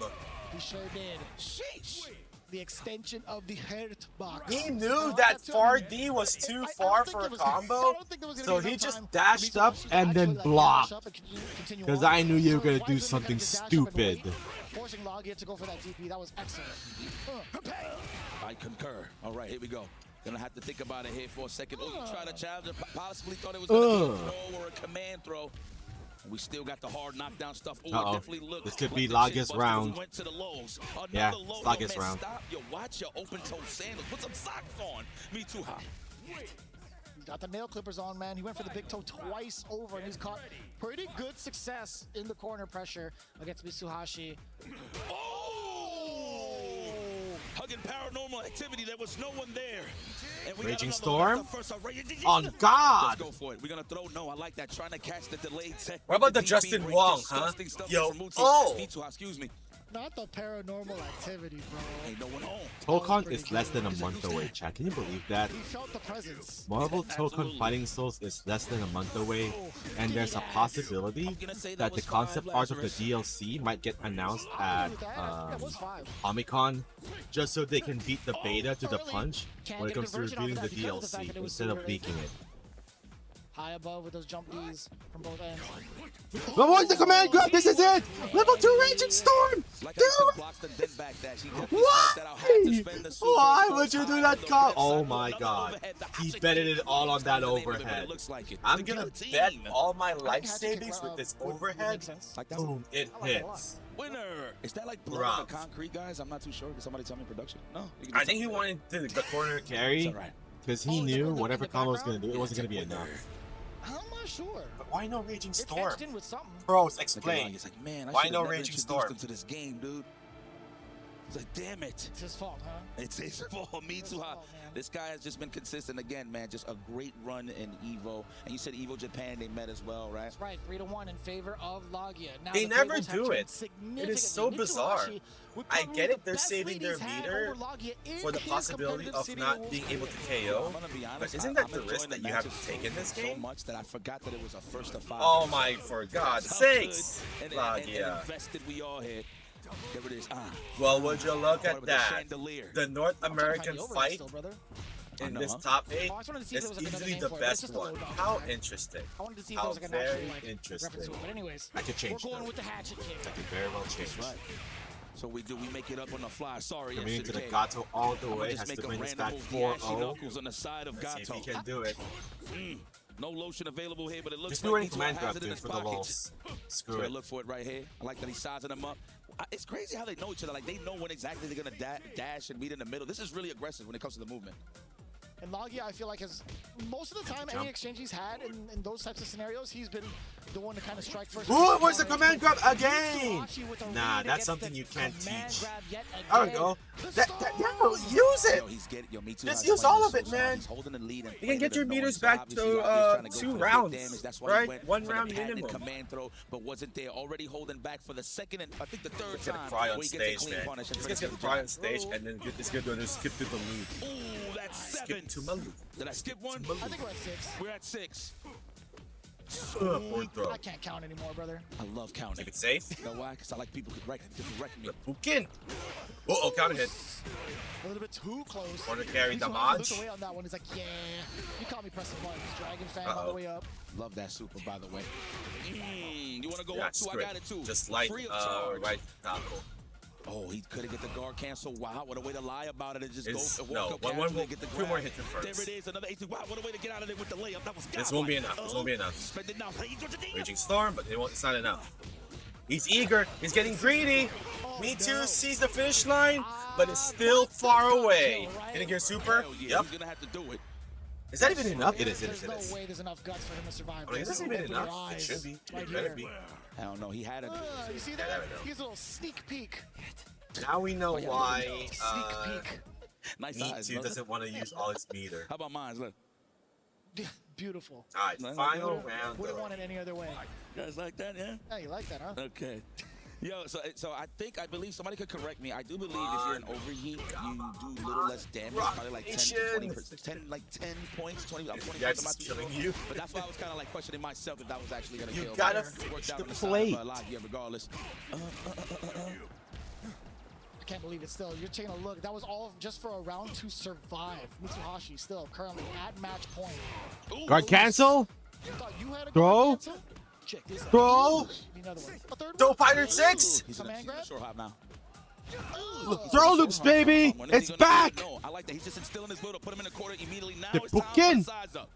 S10: He sure did.
S9: Sheesh.
S10: The extension of the hurt box.
S5: He knew that 4D was too far for a combo, so he just dashed up and then blocked. Because I knew you were going to do something stupid.
S10: Forcing Lagia to go for that DP, that was excellent.
S9: I concur. All right, here we go. Gonna have to think about it here for a second. Oh, you tried to challenge it. Possibly thought it was gonna be a throw or a command throw. We still got the hard knockdown stuff. Oh, it definitely looked
S5: This could
S9: like
S5: be
S9: the
S5: Lagia's
S9: chin
S5: round.
S9: busters went to the lows.
S5: Yeah,
S9: Another low.
S5: Lagia's
S9: Man,
S5: round.
S9: Stop your watch, your open-toe sandals. Put some socks on. Me too high.
S10: He's got the nail clippers on, man. He went for the big toe twice over, and he's caught pretty good success in the corner pressure against Mitsuhashi.
S9: Hugging paranormal activity. There was no one there. And we
S5: Raging
S9: got
S5: Storm?
S9: first
S5: On God!
S9: Let's go for it. We're gonna throw. No, I like that. Trying to catch the delayed tech.
S15: What about the
S9: DP
S15: Justin
S9: break,
S15: Wong, huh?
S9: disgusting stuff
S15: Yo,
S9: from Mutu.
S15: oh!
S9: Mitsuha, excuse me.
S10: Not the paranormal activity, bro.
S9: Ain't no one home.
S5: Tokon is less than a month away, chat. Can you believe that?
S10: He felt the presence.
S5: Marvel Tokon Fighting Souls is less than a month away, and there's a possibility that the concept art of the DLC might get announced at Comic-Con, just so they can beat the beta to the punch when it comes to reviewing the DLC instead of leaking it.
S10: High above with those jump Ds from both ends.
S5: What's the command grab? This is it! Level 2 Raging Storm! Why? Why would you do that, Carl? Oh my god. He betted it all on that overhead. I'm gonna bet all my life savings with this overhead. Boom, it hits.
S9: Winner! Is that like blood on the concrete, guys? I'm not too sure. Can somebody tell me production? No.
S5: I think he wanted the corner carry because he knew whatever combo was gonna do, it wasn't gonna be enough.
S10: I'm not sure.
S5: But why no Raging Storm?
S10: It's etched in with something.
S5: Bros, explain.
S9: It's like, man, I
S5: why
S9: should've
S5: no
S9: never
S5: Raging
S9: introduced
S5: Storm?
S9: him to this game, dude. It's like, damn it.
S10: It's his fault, huh?
S9: It's his fault. Me too hot. This guy has just been consistent again, man. Just a great run in Evo. And you said Evo Japan, they met as well, right?
S10: That's right. 3-1 in favor of Lagia. Now,
S15: They
S10: the
S15: never
S10: tables have
S15: do
S10: turned
S15: it. It is so
S10: significantly.
S15: bizarre.
S10: Mitsuhashi would
S15: I
S10: probably
S15: get
S10: the
S15: it, they're
S10: best
S15: saving
S10: lead
S15: their
S10: he's had
S15: meter
S10: over Lagia in
S15: for the
S10: his
S15: possibility
S10: competitive
S15: of
S10: city
S15: not
S10: rules
S15: being able to
S10: game.
S15: KO.
S9: I'm gonna be honest,
S15: But isn't that
S9: I'm
S15: the risk
S9: enjoying
S15: that
S9: the
S15: you have to
S9: matches
S15: take in this
S9: so
S15: game?
S9: much that I forgot that it was a first to 5.
S15: Oh my, for God's
S9: How
S15: sakes,
S9: good and
S15: Lagia.
S9: invested we all here. There it is.
S15: Well, would you look
S9: Caught
S15: at
S9: with
S15: that?
S9: chandelier.
S15: The North American
S10: the overhead
S15: fight
S10: still, brother.
S15: in
S9: I
S15: this
S9: know,
S15: top 8
S10: Oh, I just wanted to see if
S15: is
S10: there was, like, another
S15: easily
S10: name
S15: the
S10: for it, but it's
S15: best
S10: just a
S15: one.
S10: low dog
S15: How
S10: tag.
S15: interesting.
S10: I wanted to see if
S15: How
S10: there was like an actual
S15: very
S10: like
S15: interesting.
S10: reference to it. But anyways,
S15: I could change
S10: we're going
S15: that.
S10: with the hatchet kick.
S15: I could very well change.
S9: That's right. So we make it up on the fly. Sorry,
S15: Coming into the
S9: SNK.
S15: Gato all the
S9: I'ma
S15: way,
S9: just
S15: has
S9: make
S15: to
S9: a
S15: bring this
S9: random
S15: back
S9: move, the
S15: 4-0.
S9: ashy knuckles on the side of
S15: Let's see
S9: Gato.
S15: if he can do it.
S9: No lotion available here, but it looks
S15: Just
S9: like
S15: do any
S9: Mitsuha
S15: command
S9: has
S15: grab,
S9: it in
S15: dude,
S9: his
S15: for the
S9: pockets.
S15: lulz. Screw
S9: So
S15: it.
S9: look for it right here. I like that he's sizing them up. It's crazy how they know each other. Like, they know when exactly they're going to dash and meet in the middle. This is really aggressive when it comes to the movement.
S10: And Lagia, I feel like, has most of the time any exchange he's had in those types of scenarios, he's been the one to kind of strike first.
S5: Ooh, where's the command grab again? Nah, that's something you can't teach. There we go. Use it. Just use all of it, man. You can get your meters back to 2 rounds, right? 1 round minimum.
S9: Command throw, but wasn't there. Already holding back for the second and I think the third
S15: He's gonna
S9: time.
S15: cry on
S9: where he gets a
S15: stage,
S9: clean
S15: man.
S9: punish and
S15: He's gonna
S9: finishes
S15: get
S9: the
S15: cry
S9: job.
S15: on stage and then he's gonna do skip to the loop.
S9: Ooh, that's 7.
S15: Skip to my loop.
S9: Did I skip one?
S10: I think we're at 6.
S9: We're at 6.
S15: Point throw.
S10: I can't count anymore, brother.
S9: I love counting.
S15: Keep it safe.
S9: You know why? Because I like people could wreck me.
S15: Pukin. Uh-oh, counter hit.
S10: A little bit too close.
S15: Corner carry
S10: Mitsuha
S15: damage.
S10: looked away on that one. He's like, yeah, you caught me pressing buttons. Dragon fan all the way up.
S9: Love that super, by the way. You want to go
S15: Yeah,
S9: up too? I
S15: script.
S9: got it too.
S15: Just like
S9: Free of charge.
S15: right tackle.
S9: Oh, he couldn't get the guard cancel. Wow, what a way to lie about it and just
S15: It's-
S9: go and
S15: no,
S9: walk up
S15: one
S9: casually
S15: will-
S9: and get the
S15: 2
S9: grab.
S15: more hits in first.
S9: There it is, another 18. Wow, what a way to get out of it with the layup. That was
S15: This won't be enough. This won't be enough.
S9: Spend it now.
S15: Raging Storm, but it's not enough. He's eager. He's getting greedy. Me too sees the finish line, but it's still far away. Gonna get super?
S9: Hell yeah,
S15: Yep.
S9: he's gonna have to do it.
S15: Is that even enough? It is.
S10: There's no way there's enough guts for him to survive.
S15: I mean, this isn't
S10: Open
S15: even
S10: your
S15: enough. It
S10: eyes
S15: should be.
S10: Right
S15: It better
S10: here.
S15: be.
S9: I don't know. He had it.
S10: You see
S15: Yeah,
S10: that?
S15: there we go.
S10: He's a little sneak peek.
S15: Now we know why
S10: Sneak peek.
S9: Nice
S15: Me
S9: eyes,
S15: too
S9: brother.
S15: doesn't want to use all its meter.
S9: How about mine? Look.
S10: Beautiful.
S15: All right, final round.
S10: Wouldn't
S15: though.
S10: want it any other way.
S9: You guys like that, yeah?
S10: Yeah, you like that, huh?
S9: Okay. Yo, so I believe somebody could correct me. I do believe if you're in overheat, you do a little less damage, probably like 10 to 20%, 10 points, 20. I'm 20
S15: That's
S9: points. I'm
S15: killing
S9: not
S15: you.
S9: But that's why I was kind of like questioning myself if that was actually gonna
S15: You
S9: kill.
S15: gotta
S9: But it worked
S15: finish
S9: out
S15: the
S9: on side of,
S15: plate.
S9: Lagia regardless.
S10: I can't believe it still. You're taking a look. That was all just for a round to survive. Mitsuhashi still currently at match point.
S5: Guard cancel.
S10: You thought you had a
S5: Throw.
S10: guard cancel? Check this out.
S5: Throw.
S10: Another one. A third
S15: Dope
S10: one.
S15: Fighter 6.
S9: He's in
S10: Command grab?
S9: a short hop now.
S5: Throw loops, baby.
S9: When is
S5: It's
S9: he gonna
S5: back.
S9: do it? No, I like that. He's just instilling his will to put him in the corner immediately. Now
S5: The
S9: it's time
S5: Pukin.
S9: for size up.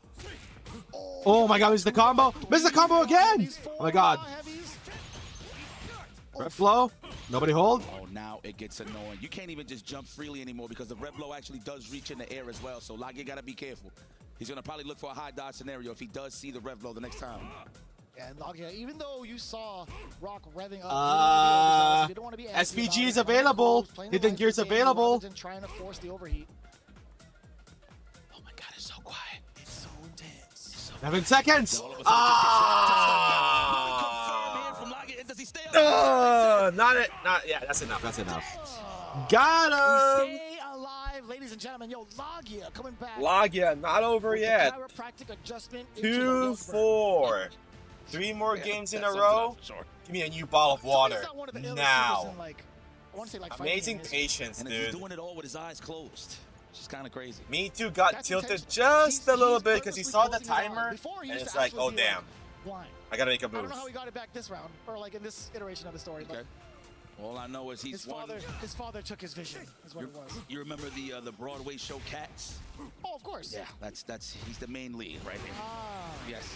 S5: Oh my god, missed the combo. Missed the combo again. Oh my god. Red flow. Nobody hold.
S9: Oh, now it gets annoying. You can't even just jump freely anymore because the red blow actually does reach in the air as well. So Lagia got to be careful. He's going to probably look for a high dodge scenario if he does see the red blow the next time.
S10: And Lagia, even though you saw Rock revving up, you didn't want to be
S5: SPG is available. Hidden Gear's available.
S10: Than trying to force the overheat.
S9: Oh my god, it's so quiet. It's so intense.
S5: 7 seconds.
S15: Not it. Not yeah. That's enough. That's enough.
S5: Got him.
S10: Stay alive, ladies and gentlemen. Yo, Lagia coming back.
S15: Lagia, not over
S10: with the
S15: yet.
S10: chiropractic adjustment into the
S15: 2-4. 3 more games in a row. Give me a new bottle of water now.
S10: I want to say like
S15: Amazing patience,
S9: And he's
S15: dude.
S9: doing it all with his eyes closed. Which is kind of crazy.
S15: Me too got tilted just a little bit because he saw the timer and it's like, oh damn,
S10: blind.
S15: I gotta make a
S10: I don't
S15: move.
S10: know how he got it back this round, or like in this iteration of the story.
S9: Okay. All I know is
S10: His father took his vision. Is what it was.
S9: You remember the Broadway show Cats?
S10: Oh, of course.
S9: Yeah, that's he's the main lead right here. Yes.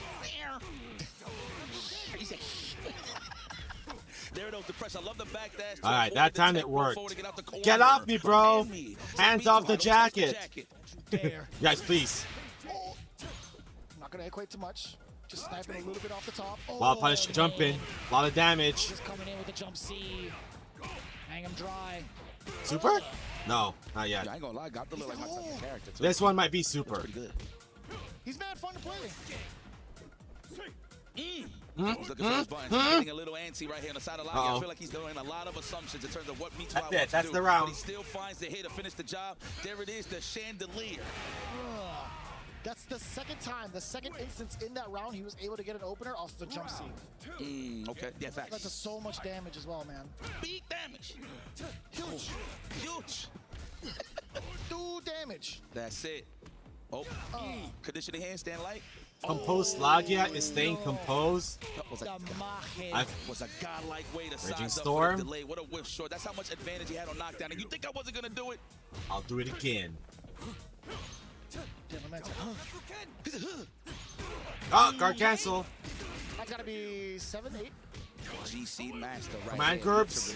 S9: There it is, the press. I love the back dash.
S5: All right, that time it worked. Get off me, bro. Hands off the jacket. Guys, please.
S10: I'm not gonna equate too much. Just sniping a little bit off the top.
S5: Wild punish, jump in. A lot of damage.
S10: Just coming in with the jump C. Hang him dry.
S5: Super? No, not yet.
S9: I ain't gonna lie, got to look like my type of character too.
S5: This one might be super.
S9: Pretty good.
S10: He's mad fun to play.
S9: He's looking for his buttons. He's getting a little antsy right here on the side of Lagia. I feel like he's doing a lot of assumptions in terms of what Mitsuha wants to do.
S5: That's the round.
S9: But he still finds the hit to finish the job. There it is, the chandelier.
S10: That's the second time, the second instance in that round he was able to get an opener off the jump seat.
S9: Okay, yeah, facts.
S10: That's so much damage as well, man.
S9: Big damage.
S10: Huge.
S9: Huge.
S10: 2 damage.
S9: That's it. Oh, conditioning handstand light.
S5: Composed Lagia is staying composed.
S9: That was a godlike way to
S5: Raging
S9: size up
S5: Storm.
S9: for the delay. What a whiff short. That's how much advantage he had on knockdown. And you think I wasn't gonna do it?
S5: I'll do it again. Oh, guard cancel.
S10: That's gotta be 7, 8.
S9: GC master right
S5: Command
S9: there,
S5: Gerbs.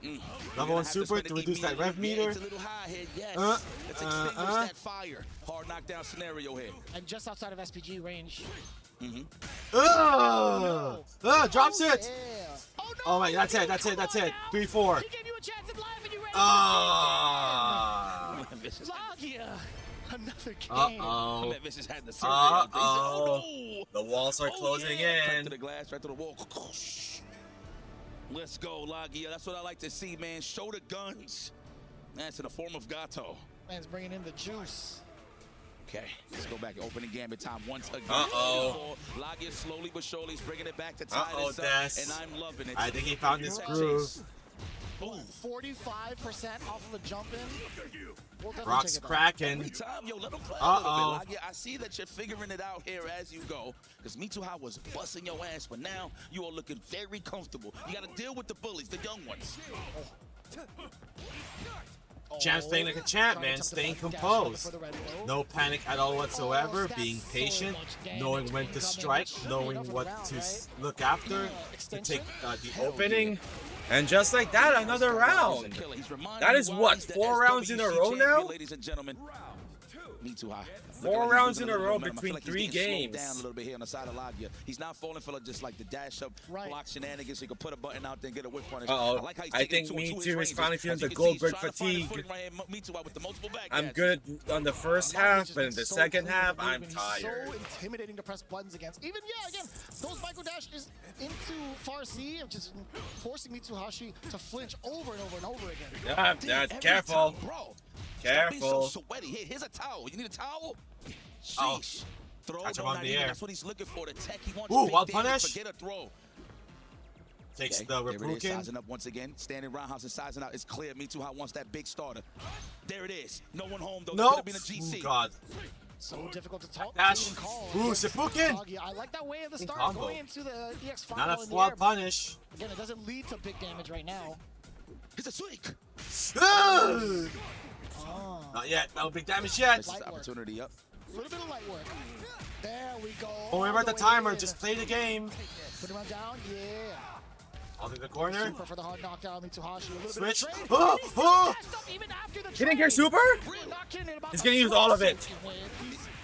S9: literally.
S5: Level 1 super to reduce that rev meter.
S9: It's a little high here, yes. Let's extinguish that fire. Hard knockdown scenario here.
S10: And just outside of SPG range.
S5: Drops it. Oh my, that's it. 3-4.
S10: Lagia. Another game.
S5: Uh-oh.
S9: Memphis had the survey out there. He said,
S5: Uh-oh.
S9: oh,
S5: The walls are closing
S9: Right
S5: in.
S9: to the glass, right to the wall. Let's go, Lagia. That's what I like to see, man. Show the guns. That's in the form of Gato.
S10: Man's bringing in the juice.
S9: Okay, let's go back. Opening gambit time once again.
S5: Uh-oh.
S9: Lagia slowly but surely is bringing it back to tie
S5: Uh-oh,
S9: this up,
S5: Des.
S9: and I'm loving it.
S5: I think he found his groove.
S10: 45% off of a jump in. We'll
S5: Rock's
S10: take it back.
S5: cracking.
S9: Every time, yo, let him play
S5: Uh-oh.
S9: a little bit. Lagia, I see that you're figuring it out here as you go. Because Mitsuha was busting your ass, but now you are looking very comfortable. You got to deal with the bullies, the young ones.
S5: Champ's playing like a champ, man. Staying composed. No panic at all whatsoever. Being patient. Knowing when to strike. Knowing what to look after. To take the opening. And just like that, another round. That is what, 4 rounds in a row now?
S9: Ladies and gentlemen. Mitsuha.
S5: 4 rounds in a row between 3 games.
S9: Down a little bit here on the side of Lagia. He's not falling for just like the dash up block shenanigans. So he can put a button out there and get a whip punish.
S5: I think me too is finally feeling the Goldberg fatigue. I'm good on the first half, but in the second half, I'm tired.
S10: So intimidating to press buttons against. Even, again, those micro dashes into far C, just forcing Mitsuhashi to flinch over and over and over again.
S5: Yeah, careful. Careful.
S9: So sweaty. Here's a towel. You need a towel?
S5: Oh.
S9: Sheesh. Throw
S5: Catch him
S9: no,
S5: on
S9: not
S5: the
S9: even.
S5: air.
S9: That's what he's looking for. The tech he wants.
S5: Ooh,
S9: big
S5: wild
S9: damage.
S5: punish.
S9: Forget a throw.
S5: Takes the
S9: There it is,
S5: Replukin.
S9: sizing up once again. Standing roundhouse and sizing out. It's clear Mitsuha wants that big starter. There it is. No one home, though.
S5: No.
S9: Could have been a GC.
S5: Oh, God.
S10: So difficult to talk.
S5: Dash.
S10: Call.
S5: Ooh, Seppuken.
S10: I like that way of the start,
S5: combo.
S10: going into the EX
S5: Not
S10: final
S5: a
S10: in the
S5: flawed
S10: air.
S5: punish.
S10: Again, it doesn't lead to big damage right now.
S9: It's a sweep.
S5: Not yet. No big damage yet.
S9: This is the opportunity up.
S10: A little bit of light work. There we go.
S5: Don't worry about the timer. Just play the game.
S10: Put him on down. Yeah.
S5: All in the corner.
S10: Super for the hard knockdown. Mitsuhashi. A little
S5: Switch.
S10: bit of trade.
S5: Oh,
S10: He's
S5: oh.
S10: dashed up even after the
S5: He didn't
S10: trade.
S5: get super?
S10: Not kidding about
S5: He's
S10: the
S5: gonna use all of
S10: first
S5: it.
S10: safety win.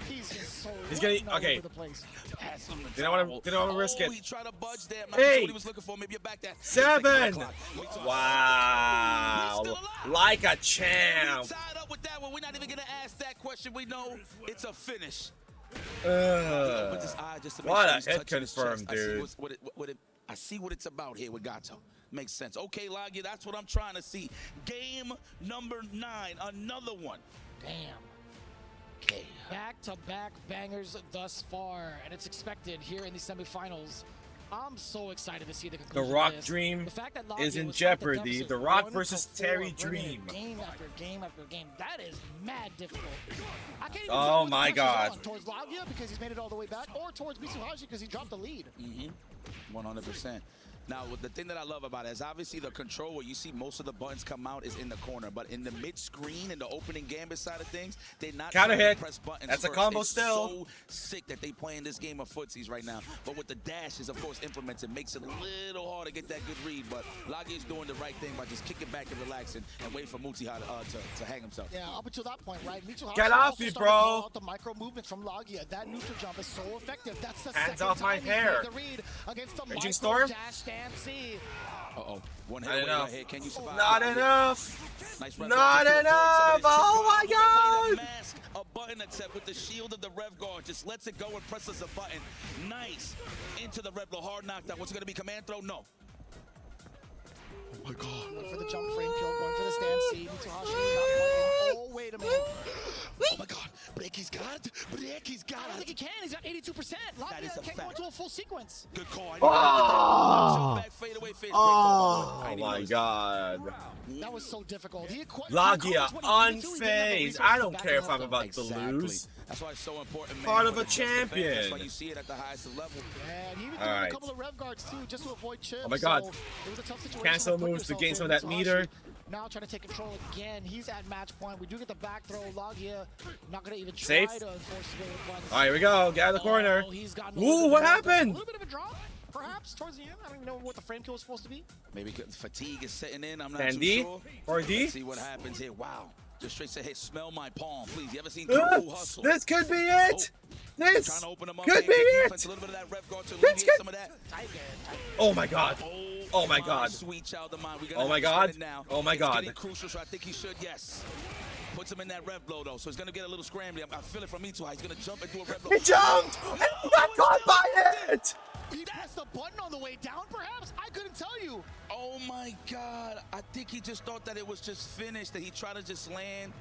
S10: He's just so
S5: He's gonna.
S10: all
S5: Okay.
S10: over the place.
S5: Didn't want to risk it.
S9: He tried to budge there. I'm not
S5: 8,
S9: sure what he was looking for. Maybe a back that.
S5: 7. Wow. Like a champ.
S9: Tied up with that one. We're not even gonna ask that question. We know it's a finish.
S5: What a hit confirm, dude.
S9: I see what it's about here with Gato. Makes sense. Okay, Lagia, that's what I'm trying to see. Game number 9, another one.
S10: Damn.
S9: Okay.
S10: Back-to-back bangers thus far, and it's expected here in the semifinals. I'm so excited to see the
S5: The
S10: conclusion
S5: Rock
S10: of this.
S5: Dream
S10: The fact that
S5: is
S10: Lagia
S5: in
S10: was at
S5: jeopardy.
S10: deficit,
S5: The Rock
S10: 1
S5: versus
S10: to 4,
S5: Terry
S10: bringing it
S5: Dream.
S10: Game after game after game. That is mad difficult. I can't even
S5: Oh
S10: tell what the
S5: my
S10: pressure's
S5: God.
S10: on, towards Lagia because he's made it all the way back, or towards Mitsuhashi because he dropped the lead.
S9: 100%. Now, the thing that I love about it is obviously the control where you see most of the buttons come out is in the corner, but in the mid-screen and the opening gambit side of things, they're not
S5: Counter
S9: trying to
S5: hit.
S9: press buttons
S5: That's a
S9: first.
S5: combo
S9: It's
S5: still.
S9: so sick that they playing this game of footsies right now. But with the dashes, of course, implemented, makes it a little hard to get that good read. But Lagia is doing the right thing by just kicking back and relaxing and wait for Mitsuha to hang himself.
S10: Yeah, up until that point, right? Mitsuhashi
S5: Get off
S10: also
S5: me,
S10: started to
S5: bro.
S10: call out the micro movements from Lagia. That neutral jump is so effective. That's the
S5: Hands
S10: second
S5: off my
S10: time he's
S5: hair.
S10: made the read against the
S5: Raging
S10: micro
S5: Storm?
S10: dash stand C.
S9: Uh-oh. One hit
S5: Not
S9: away
S5: enough.
S9: right here. Can you survive?
S5: Not enough.
S9: Nice rev
S5: Not
S9: guard just to avoid
S5: enough.
S9: some of this shit.
S5: Oh my
S9: Way to
S5: God.
S9: mask a button attack with the shield of the rev guard. Just lets it go and presses a button. Nice. Into the rev guard. Hard knockdown. What's it going to be? Command throw? No.
S10: Oh my God. Going for the jump frame kill, going for the stand C. Mitsuhashi not playing. Oh, wait a minute.
S9: Oh my God.
S16: Breaky's got it. Breaky's got it.
S10: I don't think he can. He's got 82%. Latvia can't go into a full sequence.
S9: Good call.
S5: Oh, oh my God.
S10: That was so difficult.
S5: Lagia unfazed. I don't care if I'm about to lose.
S9: That's why it's so important, man.
S5: Part of a
S9: That's why
S5: champion.
S9: you see it at the highest level.
S10: And he was
S5: All
S10: doing
S5: right.
S10: a couple of rev guards too, just to avoid chips.
S5: Oh my God.
S10: So it was a tough situation.
S5: Cancel
S10: to put
S5: moves to
S10: yourself
S5: gain
S10: in.
S5: some of that
S10: Mitsuhashi
S5: meter.
S10: Now trying to take control again. He's at match point. We do get the back throw. Lagia not going to even try
S5: Safe.
S10: to enforce the
S5: All right, here we go. Get out of the corner.
S10: he's gotten a
S5: Ooh, what happened?
S10: A little bit of a drop, perhaps, towards the end. I don't even know what the frame kill was supposed to be.
S9: Maybe fatigue is setting in. I'm not
S5: Sandy?
S9: too sure.
S5: Or D?
S9: Let's see what happens here. Wow. Just straight said, hey, smell my palm, please. You ever seen Kung Fu Hustle?
S5: This could be it. This
S9: Trying to open them up
S5: could
S9: here,
S5: be
S9: get
S5: it.
S9: defense, a little bit of that rev guard to
S5: This
S9: alleviate
S5: could-
S9: some of that.
S5: Oh my God. Oh my God.
S9: Sweet child of mine. We're
S5: Oh
S9: gonna
S5: my
S9: have to
S5: God.
S9: spin it now.
S5: Oh my
S9: It's
S5: God.
S9: getting crucial, so I think he should, yes. Puts him in that rev blow, though, so he's going to get a little scrambly. I feel it from me too high. He's going to jump into a rev blow.
S5: He jumped. And he got caught by it.
S10: He pressed the button on the way down, perhaps? I couldn't tell you.
S9: Oh my God. I think he just thought that it was just finished, that he tried to just land.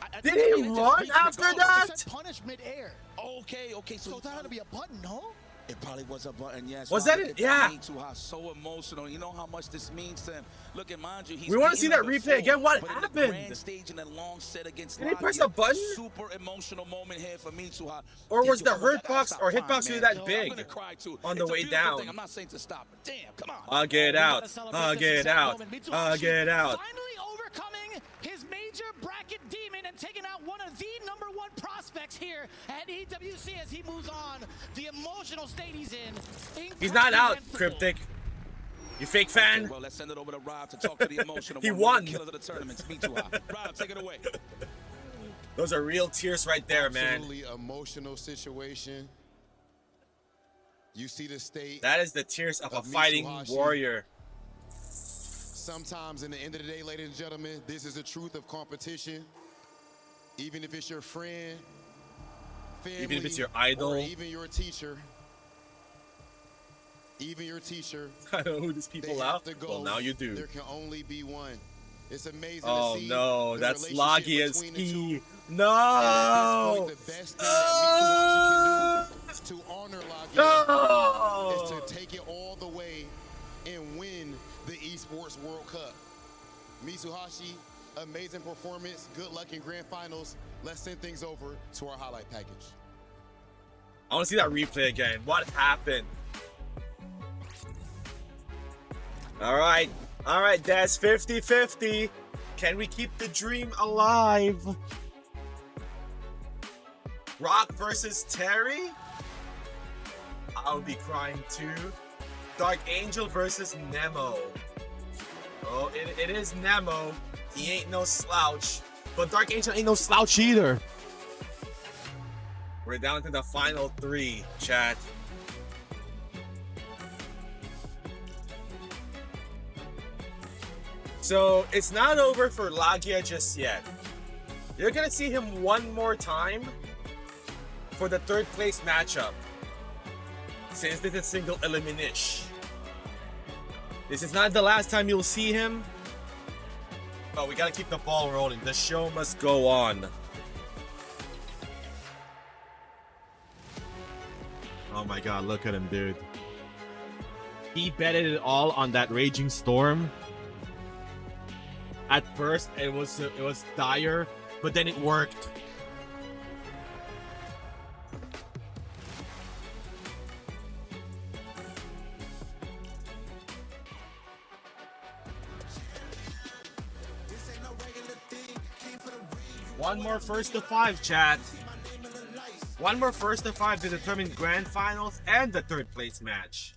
S9: I
S5: Did
S9: think
S5: he
S9: just
S5: run
S9: peaked
S5: after
S9: regardless.
S5: that?
S10: Punish mid-air.
S9: Okay,
S10: So that had to be a button, no?
S9: It probably was a button, yes.
S5: Was
S9: Wow,
S5: that
S9: look
S5: it?
S9: at
S5: Yeah.
S9: Me too high, so emotional. You know how much this means to him. Look at mind you, he's
S5: We wanna
S9: beaten
S5: see that
S9: him
S5: replay
S9: before,
S5: again. What
S9: but in the
S5: happened?
S9: grand stage in a long set against
S5: Did he press
S9: Latvia,
S5: a button?
S9: Super emotional moment here for me too high.
S5: Or was the
S9: Come on, I gotta
S5: hurtbox
S9: stop
S5: or
S9: crying,
S5: hitbox really
S9: man.
S5: that
S9: I'm
S5: big
S9: gonna cry too.
S5: on the
S9: It's a
S5: way
S9: beautiful
S5: down?
S9: thing. I'm not saying to stop, but damn, come on.
S5: I'll get out. I'll get out. I'll get out.
S10: Finally overcoming his major bracket demon and taking out one of the #1 prospects here at EWC as he moves on. The emotional state he's in.
S5: He's not out, Cryptic. You fake fan.
S9: Well, let's send it over to Rob to talk to the emotional.
S5: He
S9: one.
S5: won.
S9: The killers of the tournaments. Me too high. Rob, take it away.
S5: Those are real tears right there, man.
S16: Absolutely emotional situation. You see the state.
S5: That is the tears of a fighting
S16: Mitsuhashi.
S5: warrior.
S16: Sometimes in the end of the day, ladies and gentlemen, this is the truth of competition. Even if it's your friend, family,
S5: Even if it's your idol.
S16: or even your teacher. Even your teacher.
S5: I don't know who these people
S16: they
S5: are.
S16: have to go.
S5: Well, now you do.
S16: There can only be one. It's amazing
S5: Oh
S16: to see.
S5: no,
S16: the
S5: that's
S16: relationship
S5: Lagia's
S16: between the
S5: key.
S16: two.
S5: No.
S16: At this point, the best thing that Mitsuhashi can do to honor Lagia
S5: No.
S16: is to take it all the way and win the eSports World Cup. Mitsuhashi, amazing performance. Good luck in grand finals. Let's send things over to our highlight package.
S5: I want to see that replay again. What happened? All right, that's 50-50. Can we keep the dream alive? Rock versus Terry? I'll be crying too. Dark Angel versus Nemo. Oh, it is Nemo. He ain't no slouch. But Dark Angel ain't no slouch either. We're down to the final 3, chat. So it's not over for Lagia just yet. You're gonna see him one more time for the 3rd place matchup. Since this is single elimination. This is not the last time you'll see him. But we gotta keep the ball rolling. The show must go on. Oh my god, look at him, dude. He betted it all on that Raging Storm. At first, it was dire, but then it worked. One more first to 5, chat. One more first to 5 to determine grand finals and the 3rd place match.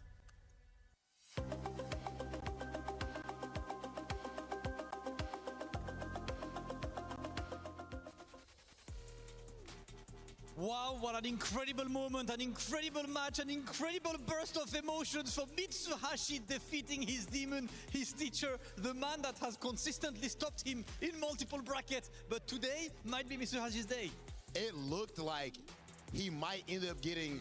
S17: Wow, what an incredible moment, an incredible match, an incredible burst of emotions for Mitsuhashi defeating his demon, his teacher, the man that has consistently stopped him in multiple brackets. But today might be Mitsuhashi's day.
S16: It looked like he might end up getting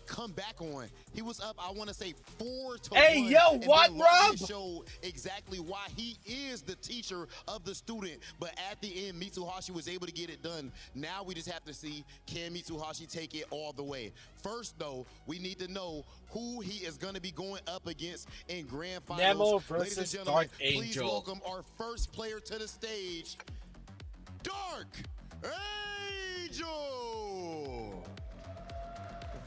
S16: come back on. He was up, I want to say, 4-1.
S15: Hey, yo, what, Rob?
S16: Showed exactly why he is the teacher of the student. But at the end, Mitsuhashi was able to get it done. Now we just have to see, can Mitsuhashi take it all the way? First, though, we need to know who he is going to be going up against in grand finals.
S15: Nemo
S16: Ladies and
S15: versus
S16: gentlemen,
S15: Dark
S16: please
S15: Angel.
S16: welcome our first player to the stage, Dark Angel.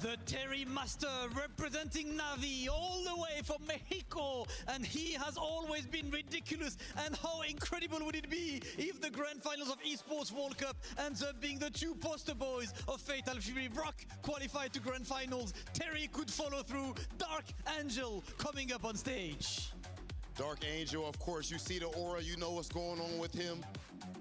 S17: The Terry Master representing Navi all the way from Mexico, and he has always been ridiculous. And how incredible would it be if the grand finals of eSports World Cup ends up being the two poster boys of Fatal Fury? Brock qualified to grand finals, Terry could follow through, Dark Angel coming up on stage.
S16: Dark Angel, of course, you see the aura, you know what's going on with him.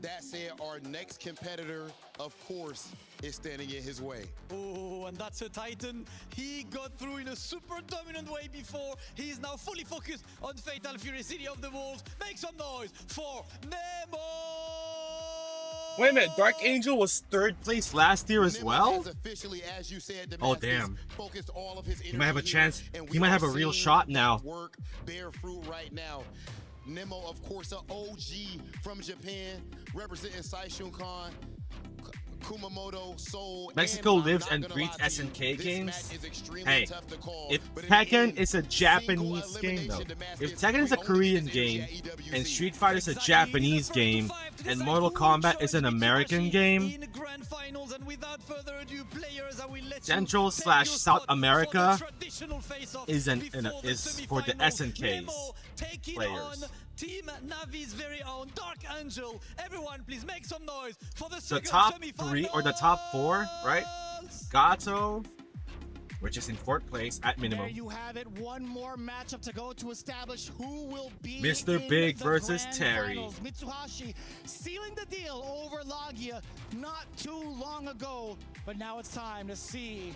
S16: That said, our next competitor, of course, is standing in his way.
S17: Oh, and that's a Titan. He got through in a super dominant way before. He is now fully focused on Fatal Fury City of the Wolves. Make some noise for Nemo!
S15: Wait a minute, Dark Angel was 3rd place last year as well?
S16: Officially, as you said,
S15: Oh, damn.
S16: Focused all of his
S15: He might have a
S16: energy
S15: chance.
S16: here, and
S15: He
S16: we
S15: might
S16: are
S15: have a real
S16: seeing
S15: shot now.
S16: Work bear fruit right now. Nemo, of course, an OG from Japan, representing Saishunkan, Kumamoto, Seoul.
S15: Mexico lives and breathes SNK games. Hey, if Tekken is a Japanese game though, if Tekken is a Korean game, and Street Fighter is a Japanese game, and Mortal Kombat is an American game, Central / South America is for the SNKs players.
S17: Team Navi's very own Dark Angel. Everyone, please make some noise for the
S15: top 3 or the top 4, right? Gato, which is in 4th place at minimum.
S10: There you have it. One more matchup to go to establish who will be
S15: Mr.
S10: in
S15: Big
S10: the
S15: versus
S10: grand
S15: Terry.
S10: finals. Mitsuhashi sealing the deal over Lagia not too long ago, but now it's time to see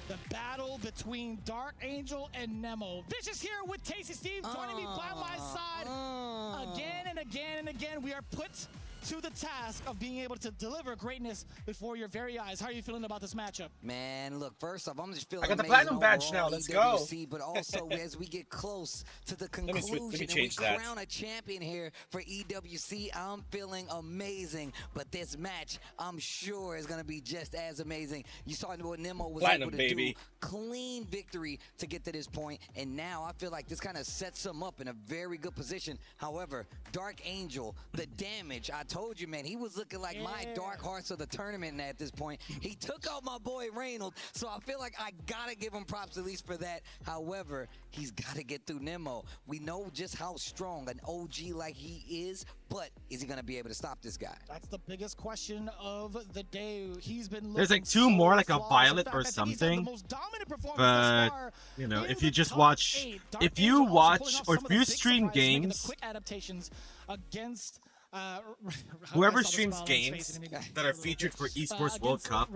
S10: the battle between Dark Angel and Nemo. Vicious here with Tasty Steve joining me by my side again and again and again. We are put to the task of being able to deliver greatness before your very eyes. How are you feeling about this matchup?
S6: Man, look, first off, I'm just feeling
S15: I got the
S6: amazing
S15: platinum badge
S6: overall
S15: now. Let's
S6: EWC,
S15: go.
S6: But also, as we get close to the
S15: Let me
S6: conclusion and we
S15: change that.
S6: crown a champion here for EWC, I'm feeling amazing. But this match, I'm sure, is going to be just as amazing. You saw what Nemo was
S15: Platinum,
S6: able to
S15: baby.
S6: do. Clean victory to get to this point. And now I feel like this kind of sets him up in a very good position. However, Dark Angel, the damage, I told you, man, he was looking like my dark horse of the tournament at this point. He took out my boy Reynolds, so I feel like I gotta give him props at least for that. However, he's gotta get through Nemo. We know just how strong an OG like he is, but is he gonna be able to stop this guy?
S10: That's the biggest question of the day. He's been
S15: There's like
S10: looking
S15: 2
S10: so
S15: more, like a
S10: flawless.
S15: Violet
S10: In fact,
S15: or
S10: I think he's had the
S15: something.
S10: most dominant performance
S15: But
S10: thus far
S15: you know,
S10: in
S15: if you
S10: the
S15: just
S10: top
S15: watch,
S10: 8. Dark
S15: if you
S10: Angel also
S15: watch
S10: pulling off
S15: or
S10: some
S15: if
S10: of the
S15: you
S10: big
S15: stream
S10: surprises, making the
S15: games,
S10: quick adaptations against
S15: whoever streams games that are featured for eSports World Cup,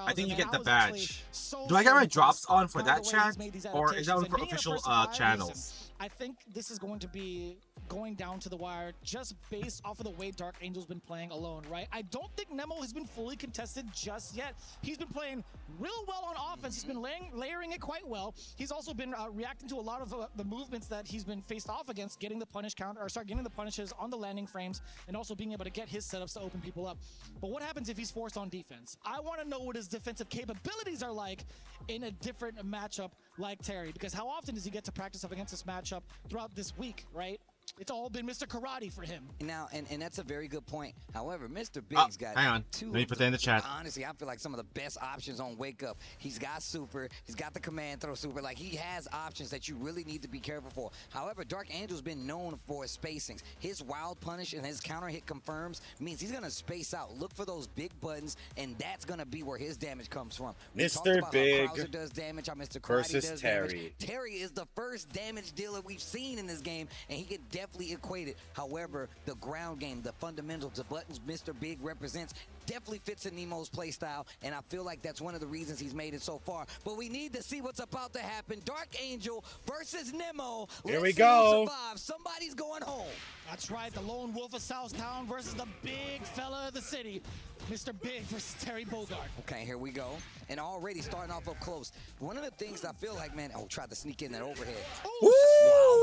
S15: I think you get the badge. Do I get my drops on for that chat, or is that one for official channels?
S10: I think this is going to be going down to the wire just based off of the way Dark Angel's been playing alone, right? I don't think Nemo has been fully contested just yet. He's been playing real well on offense. He's been layering it quite well. He's also been reacting to a lot of the movements that he's been faced off against, getting the punish counter, or getting the punishes on the landing frames, and also being able to get his setups to open people up. But what happens if he's forced on defense? I want to know what his defensive capabilities are like in a different matchup like Terry, because how often does he get to practice up against this matchup throughout this week, right? It's all been Mr. Karate for him.
S6: Now, and that's a very good point. However, Mr. Big's got
S15: hang on.
S6: two.
S15: Let me put that in the chat.
S6: Honestly, I feel like some of the best options on Wake Up. He's got super. He's got the command throw super. Like, he has options that you really need to be careful for. However, Dark Angel's been known for his spacings. His wild punish and his counter hit confirms means he's going to space out. Look for those big buttons, and that's going to be where his damage comes from.
S15: Mr. Big
S6: how Krauser does damage, how Mr. Karate
S15: versus
S6: does
S15: Terry.
S6: damage. Terry is the first damage dealer we've seen in this game, and he can definitely equate it. However, the ground game, the fundamentals, the buttons Mr. Big represents definitely fits in Nemo's playstyle, and I feel like that's one of the reasons he's made it so far. But we need to see what's about to happen. Dark Angel versus Nemo.
S15: Here
S6: Let's
S15: we
S6: see
S15: go.
S6: who survives. Somebody's going home.
S10: That's right, the lone wolf of Southtown versus the big fella of the city. Mr. Big versus Terry Bogard.
S6: Okay, here we go. And already starting off up close. One of the things I feel like, man, tried to sneak in that overhead.
S15: Woo!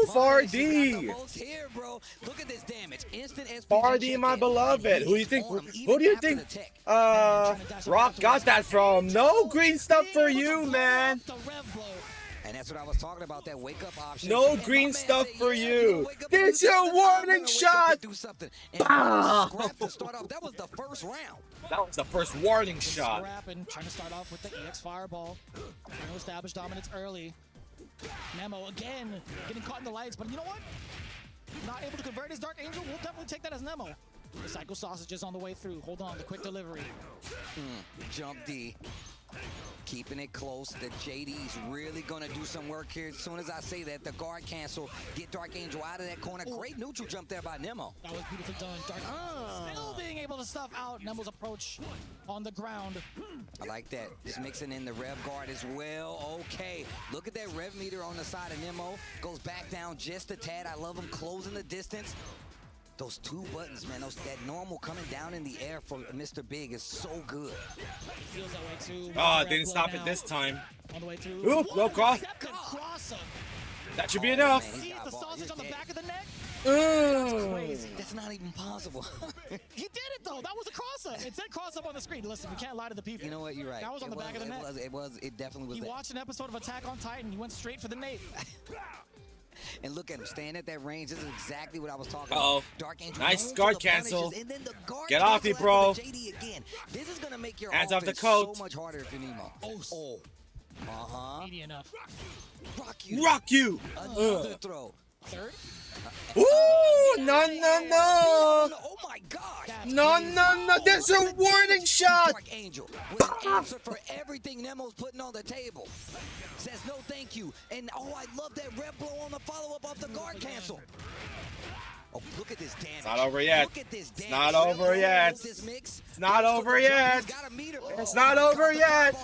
S15: 4D!
S6: Here, bro. Look at this damage. Instant SPG
S15: 4D, my beloved. Who do you think Rock got that from? No green stuff for you, man.
S6: And that's what I was talking about, that wake-up option.
S15: No green stuff for you. There's your warning shot.
S6: Scrap to start off. That was the first round.
S15: That was the first warning shot.
S10: Scrap and trying to start off with the EX Fireball. Trying to establish dominance early. Nemo again getting caught in the lights, but you know what? Not able to convert his Dark Angel. We'll definitely take that as Nemo. The Psycho Sausage is on the way through. Hold on, the quick delivery.
S6: Jump D. Keeping it close. The JD's really going to do some work here. As soon as I say that, the guard cancel. Get Dark Angel out of that corner. Great neutral jump there by Nemo.
S10: That was beautifully done. Dark still being able to stuff out Nemo's approach on the ground.
S6: I like that. Just mixing in the Rev guard as well. Okay. Look at that Rev meter on the side of Nemo. Goes back down just a tad. I love him closing the distance. Those two buttons, man, that normal coming down in the air for Mr. Big is so good.
S10: Feels that way too.
S15: Oh, didn't stop it this time.
S10: On the way through.
S15: Ooh, no cross. That should be enough.
S10: See the sausage on the back of the neck?
S6: That's crazy. That's not even possible.
S10: He did it though. That was a cross-up. It said cross-up on the screen. Listen, we can't lie to the people.
S6: You know what? You're right.
S10: That was on the back of the neck.
S6: It definitely was.
S10: He watched an episode of Attack on Titan. He went straight for the nape.
S6: And look at him staying at that range. This is exactly what I was talking
S15: about.
S6: Dark Angel.
S15: Nice guard cancel.
S6: And then the guard
S15: Get off me, bro.
S6: JD again. This is gonna make your
S15: hands off the
S6: offense
S15: coat.
S6: so much harder if you're Nemo.
S10: Easy enough.
S15: Rock you.
S6: Another throw.
S10: Third.
S15: Ooh, no.
S6: Oh my gosh.
S15: No. There's a warning shot.
S6: Dark Angel with an answer for everything Nemo's putting on the table. Says no thank you. And oh, I love that red blow on the follow-up off the guard cancel. Oh, look at this damage.
S15: It's not over yet.
S6: Look at this damage.
S15: It's not over yet.
S6: It's
S15: not over yet. It's not over yet.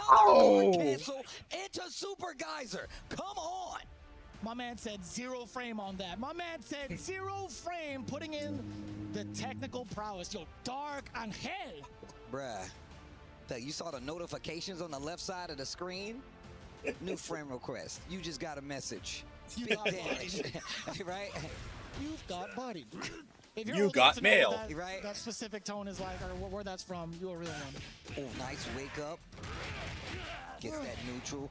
S6: Oh! Cancel into Super Geyser. Come on.
S10: My man said 0 frame on that. My man said 0 frame, putting in the technical prowess. Yo, Dark Angel.
S6: Bruh. You saw the notifications on the left side of the screen? New frame request. You just got a message. Big damage. Right?
S10: You've got bodied. If
S15: You got mail.
S10: That specific tone is like, or where that's from, you a real one.
S6: Oh, nice wake up. Gets that neutral.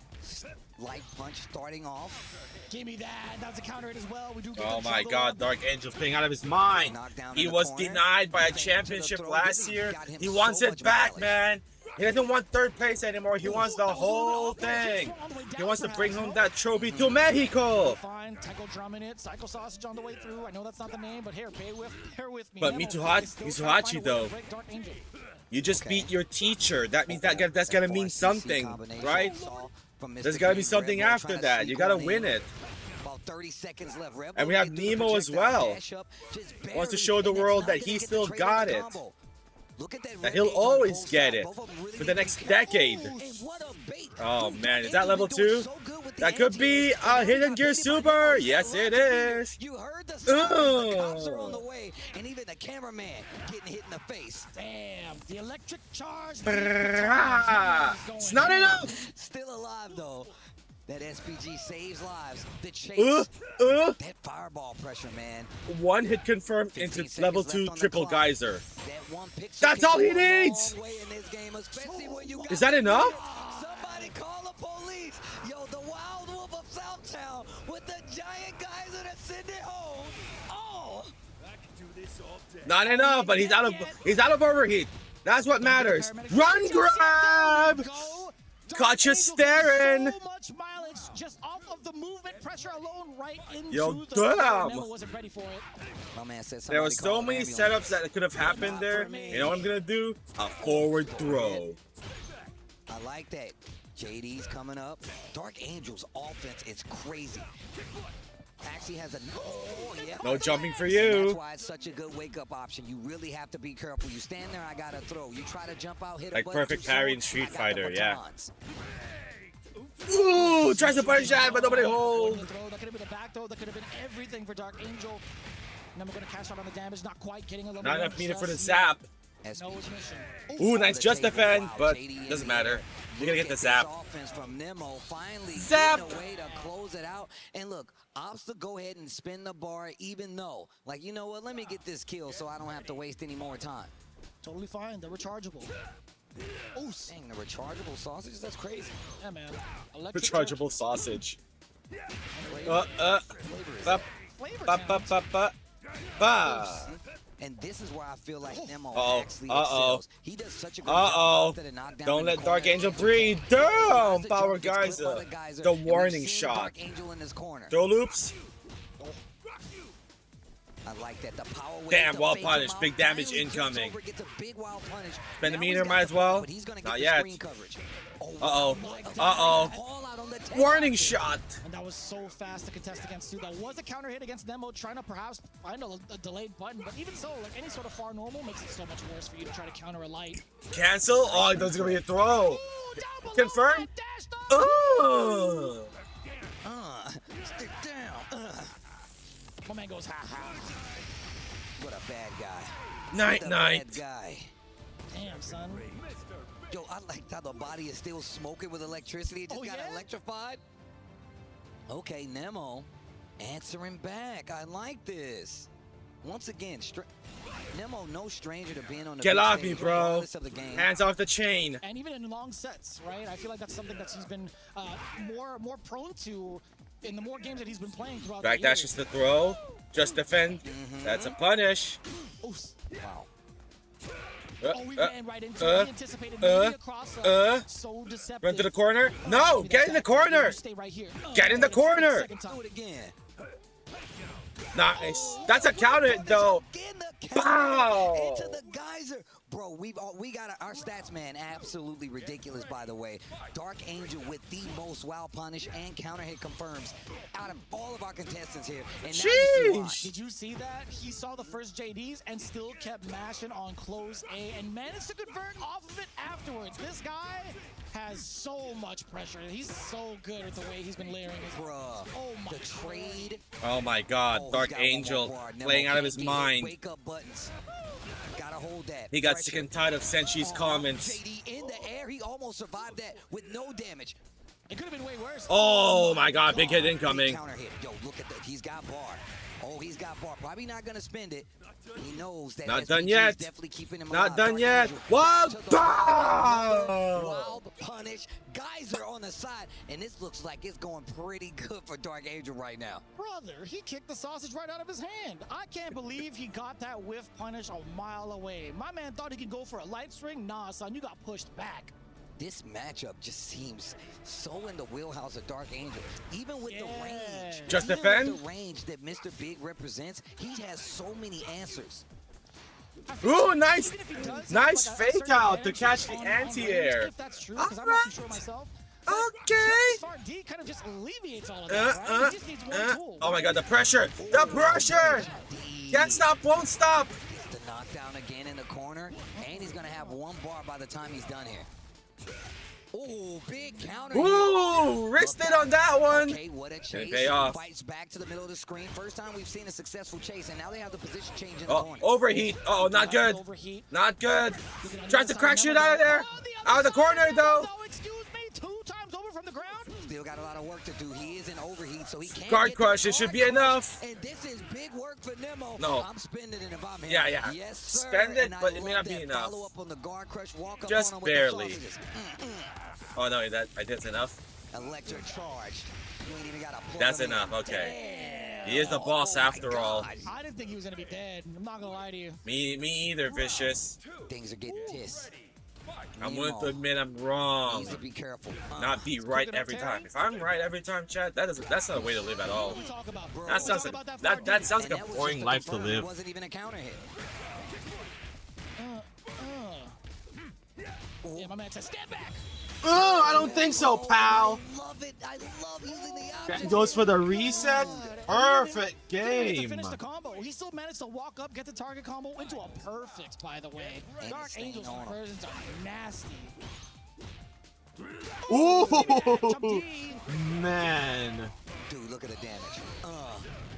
S6: Light punch starting off.
S10: Give me that. That's a counter hit as well. We do get
S15: Oh
S10: the
S15: my
S10: juggle
S15: God,
S10: up.
S15: Dark Angel's playing out of his mind. He was denied by a championship last year. He wants it back, man. He doesn't want third place anymore. He wants the whole thing. He wants to bring home that trophy to Mexico.
S10: Fine, Taco drumming it. Psycho Sausage on the way through. I know that's not the name, but here, bear with me.
S15: But Mitsuhachi though, you just beat your teacher. That means that's gonna mean something, right? There's gotta be something after that. You gotta win it.
S6: About 30 seconds left.
S15: And we have Nemo as well. Wants to show the world that he still got it. That he'll always get it for the next decade. Oh man, is that level 2? That could be a Hidden Gear Super. Yes, it is.
S6: You heard the cops are on the way, and even the cameraman getting hit in the face.
S10: Damn, the electric charge.
S15: It's not enough.
S6: Still alive though. That SPG saves lives. The chase. That fireball pressure, man.
S15: One hit confirmed into level 2 triple geyser. That's all he needs. Is that enough?
S6: Somebody call the police. Yo, the wild wolf of Southtown with the giant geyser to send it home. Oh.
S15: Not enough, but he's out of overheat. That's what matters. Run grab. Caught you staring.
S10: So much mileage just off of the movement pressure alone, right into
S15: Yo,
S10: the
S15: damn.
S10: Nemo wasn't ready for it.
S6: My man said
S15: There was so many setups that could have happened there. You know what I'm gonna do? A forward throw.
S6: I like that. JD's coming up. Dark Angel's offense is crazy. Actually has a
S15: No jumping for you.
S6: That's why it's such a good wake-up option. You really have to be careful. You stand there, I gotta throw. You try to jump out, hit a
S15: Like
S6: button
S15: perfect
S6: too
S15: parry
S6: soon,
S15: in Street
S6: I got the
S15: Fighter, yeah.
S6: batons.
S15: Ooh, tries to punish that, but nobody holds.
S10: That could have been a back throw. That could have been everything for Dark Angel. And then we're gonna cash out on the damage. Not quite getting a little.
S15: Not enough meter for the zap.
S10: No ignition.
S15: Ooh, nice just defend, but doesn't matter. You're gonna get the zap.
S6: Offense from Nemo finally
S15: Zap!
S6: getting a way to close it out. And look, opts to go ahead and spin the bar, even though, like, you know what? Let me get this kill so I don't have to waste any more time.
S10: Totally fine. They're rechargeable. Oh,
S6: dang, the rechargeable sausages? That's crazy.
S10: Yeah, man.
S15: Rechargeable sausage.
S6: And this is where I feel like Nemo
S15: Uh-oh.
S6: actually
S15: Uh-oh.
S6: excels. He does such a good job after the knockdown.
S15: Don't
S6: in the
S15: let Dark
S6: corner.
S15: Angel breathe. Damn!
S6: The
S15: Power
S6: jump gets clipped
S15: Geyser.
S6: by Geyser,
S15: The
S6: and we've
S15: warning
S6: seen
S15: shot.
S6: Dark Angel in this corner.
S15: Throw loops.
S6: I like that. The power wave
S15: Damn,
S6: to
S15: well
S6: fake him
S15: punished.
S6: out.
S15: Big damage
S6: Finally gets
S15: incoming.
S6: over, gets a big wild punish.
S15: Spend the
S6: Now
S15: meter,
S6: he's got
S15: might as
S6: the power,
S15: well.
S6: but he's gonna get
S15: Not
S6: the
S15: yet.
S6: screen coverage.
S15: Uh-oh. Uh-oh. Warning shot.
S10: And that was so fast to contest against too. That was a counter hit against Nemo, trying to perhaps find a delayed button. But even so, like any sort of far normal makes it so much worse for you to try to counter a light.
S15: Cancel? Oh, there's gonna be a throw. Confirm? Oh.
S6: Stick down.
S10: My man goes, ha ha.
S6: What a bad guy.
S15: Night,
S6: What a
S15: night.
S6: Bad guy.
S10: Damn, son.
S6: Yo, I like how the body is still smoking with electricity. It just got electrified. Okay, Nemo answering back. I like this. Once again, Nemo, no stranger to being on the
S15: Get
S6: big
S15: off
S6: stage,
S15: me, bro.
S6: regardless of the game.
S15: Hands off the chain.
S10: And even in long sets, right? I feel like that's something that he's been more prone to in the more games that he's been playing throughout the years.
S15: Backdash is the throw. Just defend. That's a punish.
S6: Wow.
S10: We ran right into it. He anticipated maybe a cross-up. So deceptive.
S15: Run to the corner. No, get in the corner.
S10: Stay right here.
S15: Get in the corner.
S6: Do it again.
S15: Nice. That's a counter though. Bow.
S6: Into the geyser. Bro, we got our stats, man, absolutely ridiculous, by the way. Dark Angel with the most wild punish and counter hit confirms out of all of our contestants here. And now you see why.
S10: Did you see that? He saw the first JDs and still kept mashing on close A and managed to convert off of it afterwards. This guy has so much pressure. He's so good at the way he's been layering his
S6: bruh.
S10: Oh my
S6: the trade.
S15: Oh my God, Dark Angel playing out of his mind.
S6: Wake up buttons. Gotta hold that.
S15: He got sick and tired of Senshi's comments.
S6: JD in the air. He almost survived that with no damage.
S10: It could have been way worse.
S15: Oh my God, big hit incoming.
S6: Counter hit. Yo, look at that. He's got bar. Oh, he's got bar. Probably not gonna spend it. He knows that.
S15: Not
S6: SPG
S15: done
S6: is
S15: yet.
S6: Definitely keeping him
S15: Not
S6: alive.
S15: done
S6: Dark
S15: yet.
S6: Angel
S15: Wild
S6: back to the
S15: pow!
S6: Wild punish. Geyser on the side, and this looks like it's going pretty good for Dark Angel right now.
S10: Brother, he kicked the sausage right out of his hand. I can't believe he got that whiff punish a mile away. My man thought he could go for a light string. Nah, son, you got pushed back.
S6: This matchup just seems so in the wheelhouse of Dark Angel. Even with the range.
S15: Just
S6: even
S15: defend?
S6: with the range that Mr. Big represents, he has so many answers.
S15: Ooh, nice fake out to catch the anti-air.
S10: If that's true, because I'm not too sure myself.
S15: Okay.
S10: Smart D kind of just alleviates all of that, right? He just needs one tool.
S15: Oh my God, the pressure. The pressure. Can't stop, won't stop.
S6: Gets the knockdown again in the corner, and he's going to have one bar by the time he's done here. Oh, big counter.
S15: Ooh, wristed on that one.
S6: Okay, what a chase.
S15: Didn't pay off.
S6: Fights back to the middle of the screen. First time we've seen a successful chase, and now they have the position change in the corner.
S15: Overheat. Oh, not good. Not good. Tries to crack shit out of there. Out of the corner, though.
S10: Excuse me, 2 times over from the ground.
S6: Still got a lot of work to do. He is in overheat, so he can't
S15: Guard
S6: get
S15: crush.
S6: the
S15: It should
S6: guard
S15: be
S6: crush.
S15: enough.
S6: And this is big work for Nemo.
S15: No.
S6: I'm spending it if I'm him.
S15: Yeah, yeah.
S6: Yes, sir.
S15: Spend it,
S6: And I
S15: but it may
S6: love
S15: not be
S6: that
S15: enough.
S6: Follow up on the guard crush, walk up
S15: Just
S6: on him with the
S15: barely.
S6: sausages.
S15: Oh no, I did enough.
S6: Electric charge. You ain't even got a
S15: That's enough. Okay. He is the boss after all.
S10: I didn't think he was going to be dead. I'm not going to lie to you.
S15: Me either, Vicious.
S6: Things are getting pissed.
S15: I'm willing to admit I'm wrong.
S6: Needs to be careful.
S15: Not be right every time. If I'm right every time, Chad, that's not a way to live at all. That sounds like that sounds like a boring life to live.
S6: It wasn't even a counter hit.
S10: Yeah, my man said, stand back.
S5: Oh, I don't think so, pal.
S6: I love it. I love using the
S5: That
S6: option.
S5: goes for the reset. Perfect
S10: To
S5: game.
S10: finish the combo. He still managed to walk up, get the target combo into a perfect, by the way.
S6: And
S10: Dark
S6: staying
S10: Angel's
S6: on him.
S10: conversions are nasty.
S5: Ooh, man.
S6: Dude, look at the damage.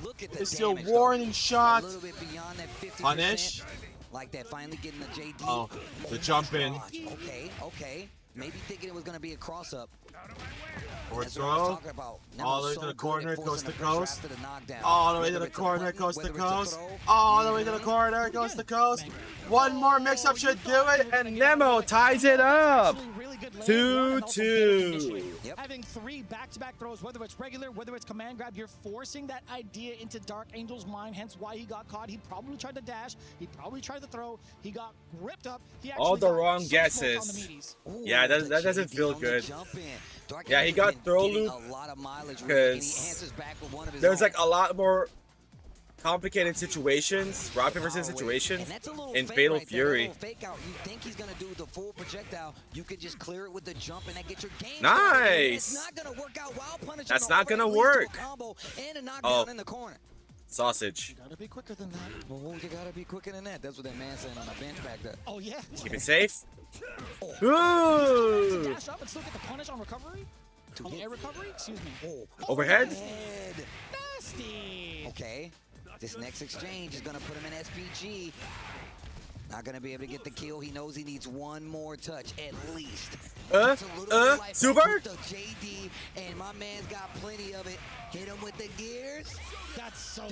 S6: Look at the
S5: It's
S6: damage.
S5: a warning
S6: though.
S5: shot.
S6: A little bit beyond that 50%.
S5: Punish.
S6: Like that, finally getting the JD.
S5: Oh, the jump in.
S6: Okay. Maybe thinking it was going to be a cross-up.
S5: Or throw. All the way to the corner, coast to coast. All the way to the corner, coast to coast. All the way to the corner, coast to coast. One more mix-up should do it, and Nemo ties it up. 2-2.
S10: Having 3 back-to-back throws, whether it's regular, whether it's command grab, you're forcing that idea into Dark Angel's mind, hence why he got caught. He probably tried to dash. He probably tried to throw. He got gripped up. He
S15: all the wrong guesses. Yeah, that doesn't feel good. Yeah, he got throw loop because there's like a lot more complicated situations, rock paper scissors situations in Fatal Fury.
S6: Fake out. You think he's gonna do the full projectile? You could just clear it with the jump and that gets your game.
S15: Nice.
S6: It's not gonna work out. Wild punish.
S15: That's not gonna work.
S6: And a knockdown in the corner.
S15: Sausage.
S10: You gotta be quicker than that.
S6: Oh, you gotta be quicker than that. That's what that man saying on the bench back there.
S10: Oh yeah.
S15: Keep it safe.
S10: Ooh. Dash up and still get the punish on recovery. On the air recovery. Excuse me.
S15: Overhead.
S10: Nasty.
S6: Okay. This next exchange is going to put him in SPG. Not going to be able to get the kill. He knows he needs one more touch at least.
S15: Super?
S6: The JD, and my man's got plenty of it. Hit him with the gears.
S10: That's so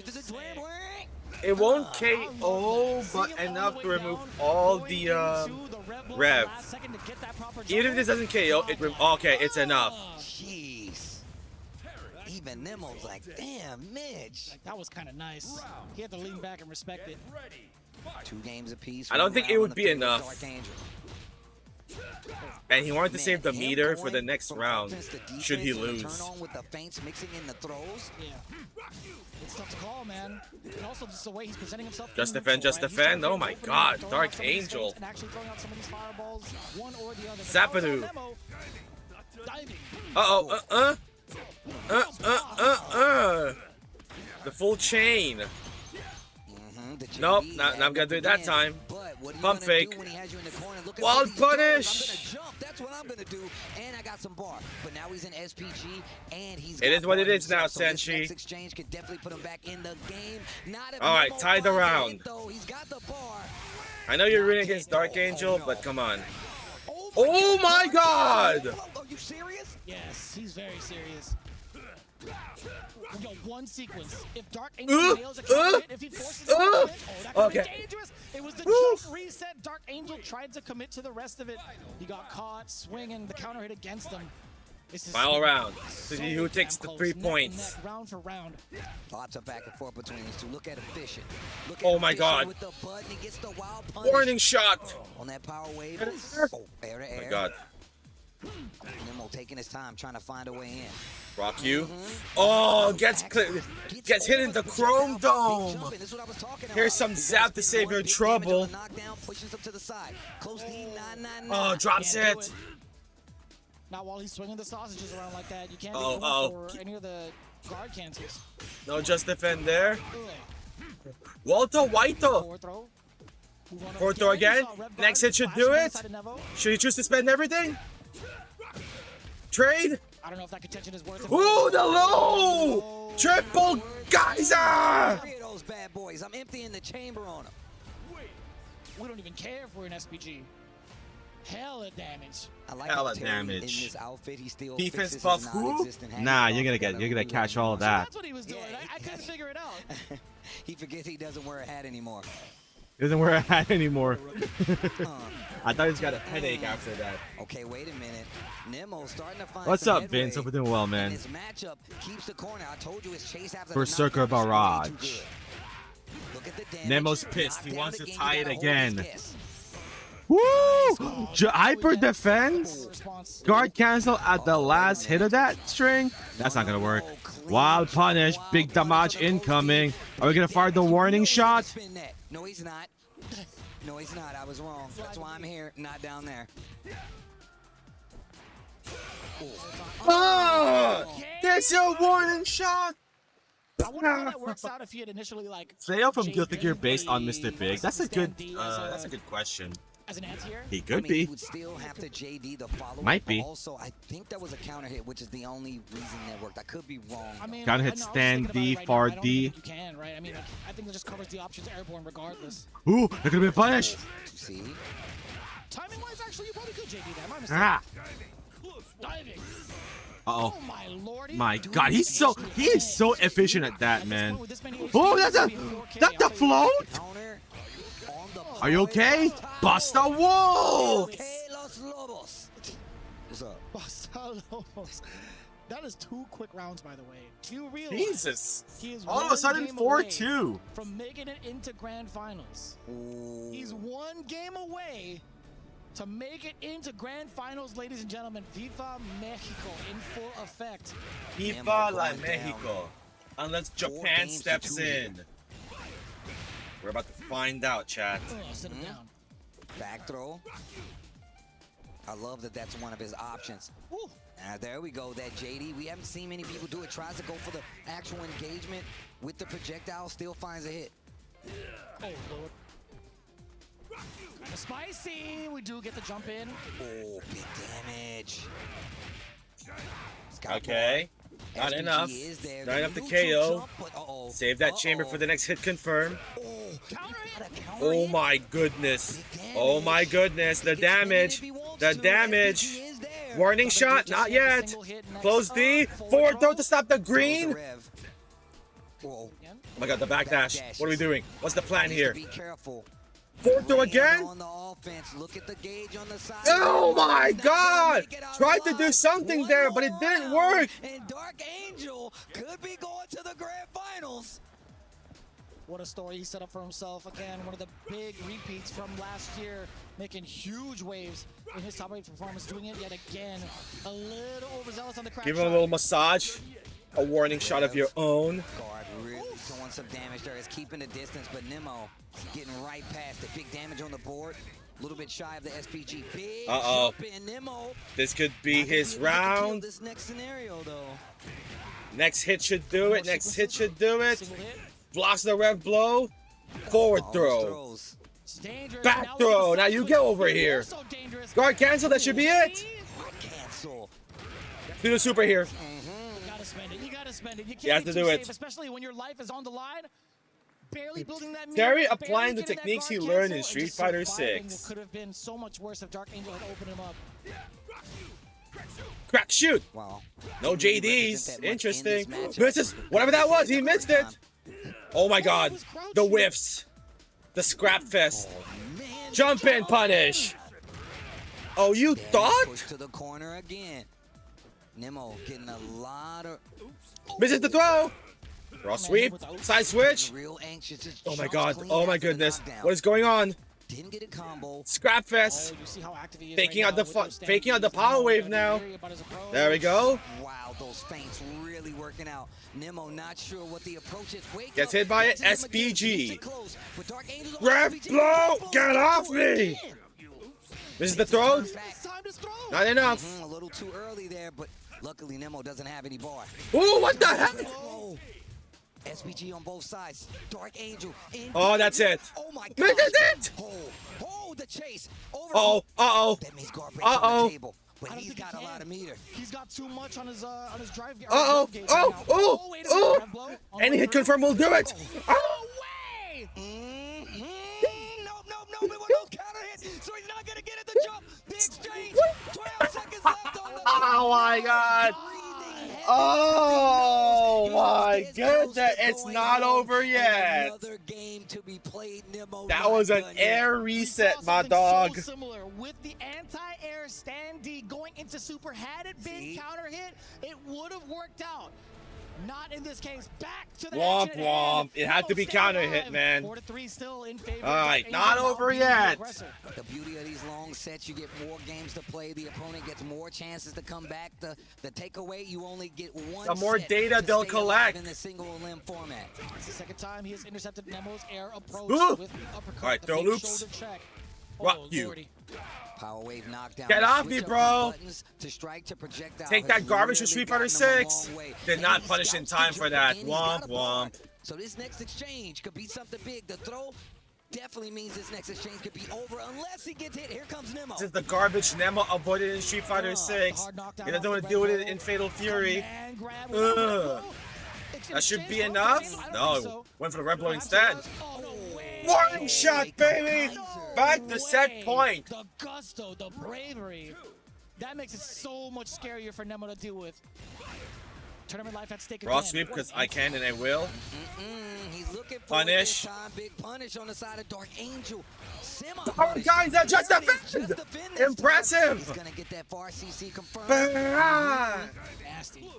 S15: It won't KO, but enough to remove all the rev. Even if this doesn't KO, it okay, it's enough.
S6: Jeez. Even Nemo's like, damn, Mitch.
S10: Like, that was kind of nice. He had to lean back and respect it.
S6: 2 games apiece.
S15: I don't think it would be enough. And he wanted to save the meter for the next round, should he lose.
S6: Turn on with the feints mixing in the throws.
S10: Yeah. It's tough to call, man. And also just the way he's presenting himself.
S15: Just defend. Oh my god, Dark Angel.
S10: And actually throwing out some of these fireballs, one or the other.
S15: Zapadu. The full chain. Nope, not gonna do it that time. Pump fake. Wild punish.
S6: That's what I'm gonna do. And I got some bar. But now he's in SPG and he's.
S15: It is what it is now, Senshi.
S6: This exchange could definitely put him back in the game.
S15: All right, tie the round.
S6: He's got the bar.
S15: I know you're rooting against Dark Angel, but come on. Oh my god!
S10: Are you serious? Yes, he's very serious. Yo, one sequence. If Dark Angel nails a counter hit, if he forces it, that could be dangerous. It was the jump reset. Dark Angel tried to commit to the rest of it. He got caught swinging the counter hit against him.
S15: Final round. To see who takes the 3 points.
S10: Round for round.
S6: Lots of back and forth between these two. Look at him fishing.
S15: Oh my god.
S6: With the button, he gets the wild punish.
S15: Warning shot.
S6: On that power wave.
S15: Air
S6: to air.
S15: Oh my god.
S6: Nemo taking his time, trying to find a way in.
S15: Rock you. Oh, gets hit in the Chrome Dome. Here's some zap to save your trouble. Oh, drops it.
S10: Now, while he's swinging the sausages around like that, you can't go for any of the guard cancels.
S15: No, just defend there. Walter Whito. Fourth throw again. Next hit should do it. Should he choose to spend everything? Trade.
S10: I don't know if that contention is worth it.
S15: Ooh, the low! Triple geyser!
S6: 3 of those bad boys. I'm emptying the chamber on them.
S10: We don't even care if we're in SPG. Hella damage.
S6: I like
S5: hella damage.
S6: In this outfit, he still
S15: defense buff who?
S5: Nah, you're gonna catch all of that.
S10: That's what he was doing. I couldn't figure it out.
S6: He forgets he doesn't wear a hat anymore.
S5: He doesn't wear a hat anymore. I thought he's got a headache after that.
S6: Okay, wait a minute. Nemo starting to find
S5: What's up, Vince? Hope you're doing well, man.
S6: His matchup keeps the corner. I told you his chase after
S5: Berserker Barrage.
S6: Look at the damage.
S5: Nemo's pissed. He wants to tie it again. Woo! Hyper defense? Guard cancel at the last hit of that string? That's not gonna work. Wild punish. Big damage incoming. Are we gonna fire the warning shot?
S6: No, he's not. No, he's not. I was wrong. That's why I'm here, not down there.
S15: Oh! There's your warning shot!
S10: I wonder how that works out if he had initially like.
S5: Sayo from Guilty Gear based on Mr. Big. That's a good question.
S10: As an anti-air?
S5: He could be.
S6: He would still have to JD the follow-up.
S5: Might be.
S6: Also, I think that was a counter hit, which is the only reason that worked. I could be wrong.
S10: I mean,
S5: Counter hit stand D, far D.
S10: You can, right? right? I mean, like, I think that just covers the options airborne regardless.
S5: Ooh, that could have been punished.
S10: See? Timing-wise, actually, you probably could JD that. My mistake.
S5: Ah.
S10: Diving.
S5: Uh-oh.
S10: Oh my lordy.
S5: My God, he is so efficient at that, man. Oh, that's the float. Are you okay? Basta Wolf.
S10: What's up? Basta Lobos. That is 2 quick rounds, by the way. Do you realize?
S5: Jesus.
S10: He is
S5: All of a sudden, 4-2
S10: from making it into grand finals. He's 1 game away to make it into grand finals, ladies and gentlemen. FIFA Mexico in full effect.
S15: FIFA la Mexico. Unless Japan steps in. We're about to find out, chat.
S10: Sit him down.
S6: Back throw. I love that that's one of his options. There we go, that JD. We haven't seen many people do it. Tries to go for the actual engagement with the projectile, still finds a hit.
S10: Oh, Lord. Kind of spicy. We do get the jump in.
S6: Oh, big damage.
S15: Okay. Not enough. Not enough to KO. Save that chamber for the next hit confirm. Oh my goodness. Oh my goodness. The damage. The damage. Warning shot. Not yet. Close D. Forward throw to stop the green. Oh my God. The backdash. What are we doing? What's the plan here? Forward throw again. Oh my God! Tried to do something there, but it didn't work.
S6: And Dark Angel could be going to the grand finals.
S10: What a story he set up for himself. Again, one of the big repeats from last year, making huge waves in his top 8 performance, doing it yet again. A little overzealous on the crack.
S15: Give him a little massage. A warning shot of your own.
S6: Guard really throwing some damage there. Is keeping the distance, but Nemo getting right past it. Big damage on the board. A little bit shy of the SPG. Big jump in. Nemo.
S15: This could be his round.
S6: This next scenario, though.
S15: Next hit should do it. Next hit should do it. Blocks the rev blow. Forward throw. Back throw. Now you get over here. Guard cancel. That should be it. Do the super here.
S10: You gotta spend it. You gotta spend it. You can't
S15: You have
S10: be
S15: to
S10: too
S15: do
S10: safe,
S15: it.
S10: especially when your life is on the line. Barely building that.
S15: Terry applying the techniques he learned in Street Fighter 6.
S10: Could have been so much worse if Dark Angel had opened him up.
S15: Crack shoot.
S6: Wow.
S15: No JDs. Interesting. Misses. Whatever that was, he missed it. Oh my God. The whiffs. The scrap fest. Jump in punish. Oh, you thought?
S6: To the corner again. Nemo getting a lot of.
S15: Misses the throw. Raw sweep. Side switch.
S6: Real anxious.
S15: Oh my God. Oh my goodness. What is going on?
S6: Didn't get a combo.
S15: Scrap fest.
S10: You see how active he is
S15: Faking
S10: right
S15: out
S10: now
S15: faking out the power wave now. There we go.
S6: Wow, those feints really working out. Nemo not sure what the approach is.
S15: Gets hit by it. SPG. Rev blow. Get off me. This is the throw. Not enough.
S6: A little too early there, but luckily Nemo doesn't have any bar.
S15: Ooh, what the heck?
S6: SPG on both sides. Dark Angel.
S15: Oh, that's it.
S6: Oh my God.
S15: This is it.
S6: Oh, the chase.
S15: Uh-oh.
S6: That means guard breaks on the table. But he's got a lot of meter.
S10: He's got too much on his drive.
S15: Oh. Any hit confirm will do it.
S10: Oh, way!
S6: No, but no counter hit, so he's not gonna get it the jump. The exchange. 12 seconds left on the.
S15: Oh my God. Oh my goodness, it's not over yet.
S6: Another game to be played, Nemo.
S15: That was an air reset, my dog.
S10: So similar with the anti-air stand D going into super. Had it been counter hit, it would have worked out. Not in this case. Back to the
S15: Womp
S10: action
S15: womp. It had to be counter hit, man.
S10: 4-3 still in favor.
S15: All right, not over yet.
S6: The beauty of these long sets, you get more games to play. The opponent gets more chances to come back. The takeaway, you only get one.
S15: The more
S6: set
S15: data
S6: to
S15: they'll
S6: stay
S15: collect.
S6: alive in the single limb format.
S10: It's the second time he has intercepted Nemo's air approach
S15: Ooh.
S10: with the uppercut.
S15: All right,
S10: the
S15: throw
S10: big
S15: loops.
S10: shoulder check.
S15: Rock
S10: Oh,
S15: you.
S10: Lordy.
S6: Power wave knockdown.
S15: Get off me,
S6: Switch up
S15: bro.
S6: the buttons to strike to projectile
S15: Take that
S6: has
S15: garbage from
S6: really
S15: Street Fighter
S6: gotten him a
S15: 6.
S6: long way.
S15: Did
S6: And
S15: not
S6: he
S15: punish in
S6: scouts
S15: time
S6: the
S15: for
S6: jump,
S15: that.
S6: and he's got
S15: Womp
S6: a bar.
S15: womp.
S6: So this next exchange could be something big. The throw definitely means this next exchange could be over unless he gets hit. Here comes Nemo.
S15: This is the garbage Nemo avoided in Street Fighter 6. He doesn't want to deal with it in Fatal Fury. That should be enough. No, went for the red blow instead. Warning shot, baby! Back to set point.
S10: The gusto, the bravery. That makes it so much scarier for Nemo to deal with. Tournament life at stake
S15: Raw
S10: again.
S15: sweep because I can and I will.
S6: He's looking for
S15: Punish.
S6: big punish on the side of Dark Angel.
S15: Oh, guys, that just defended. Impressive.
S6: He's gonna get that far CC confirmed.
S10: Nasty.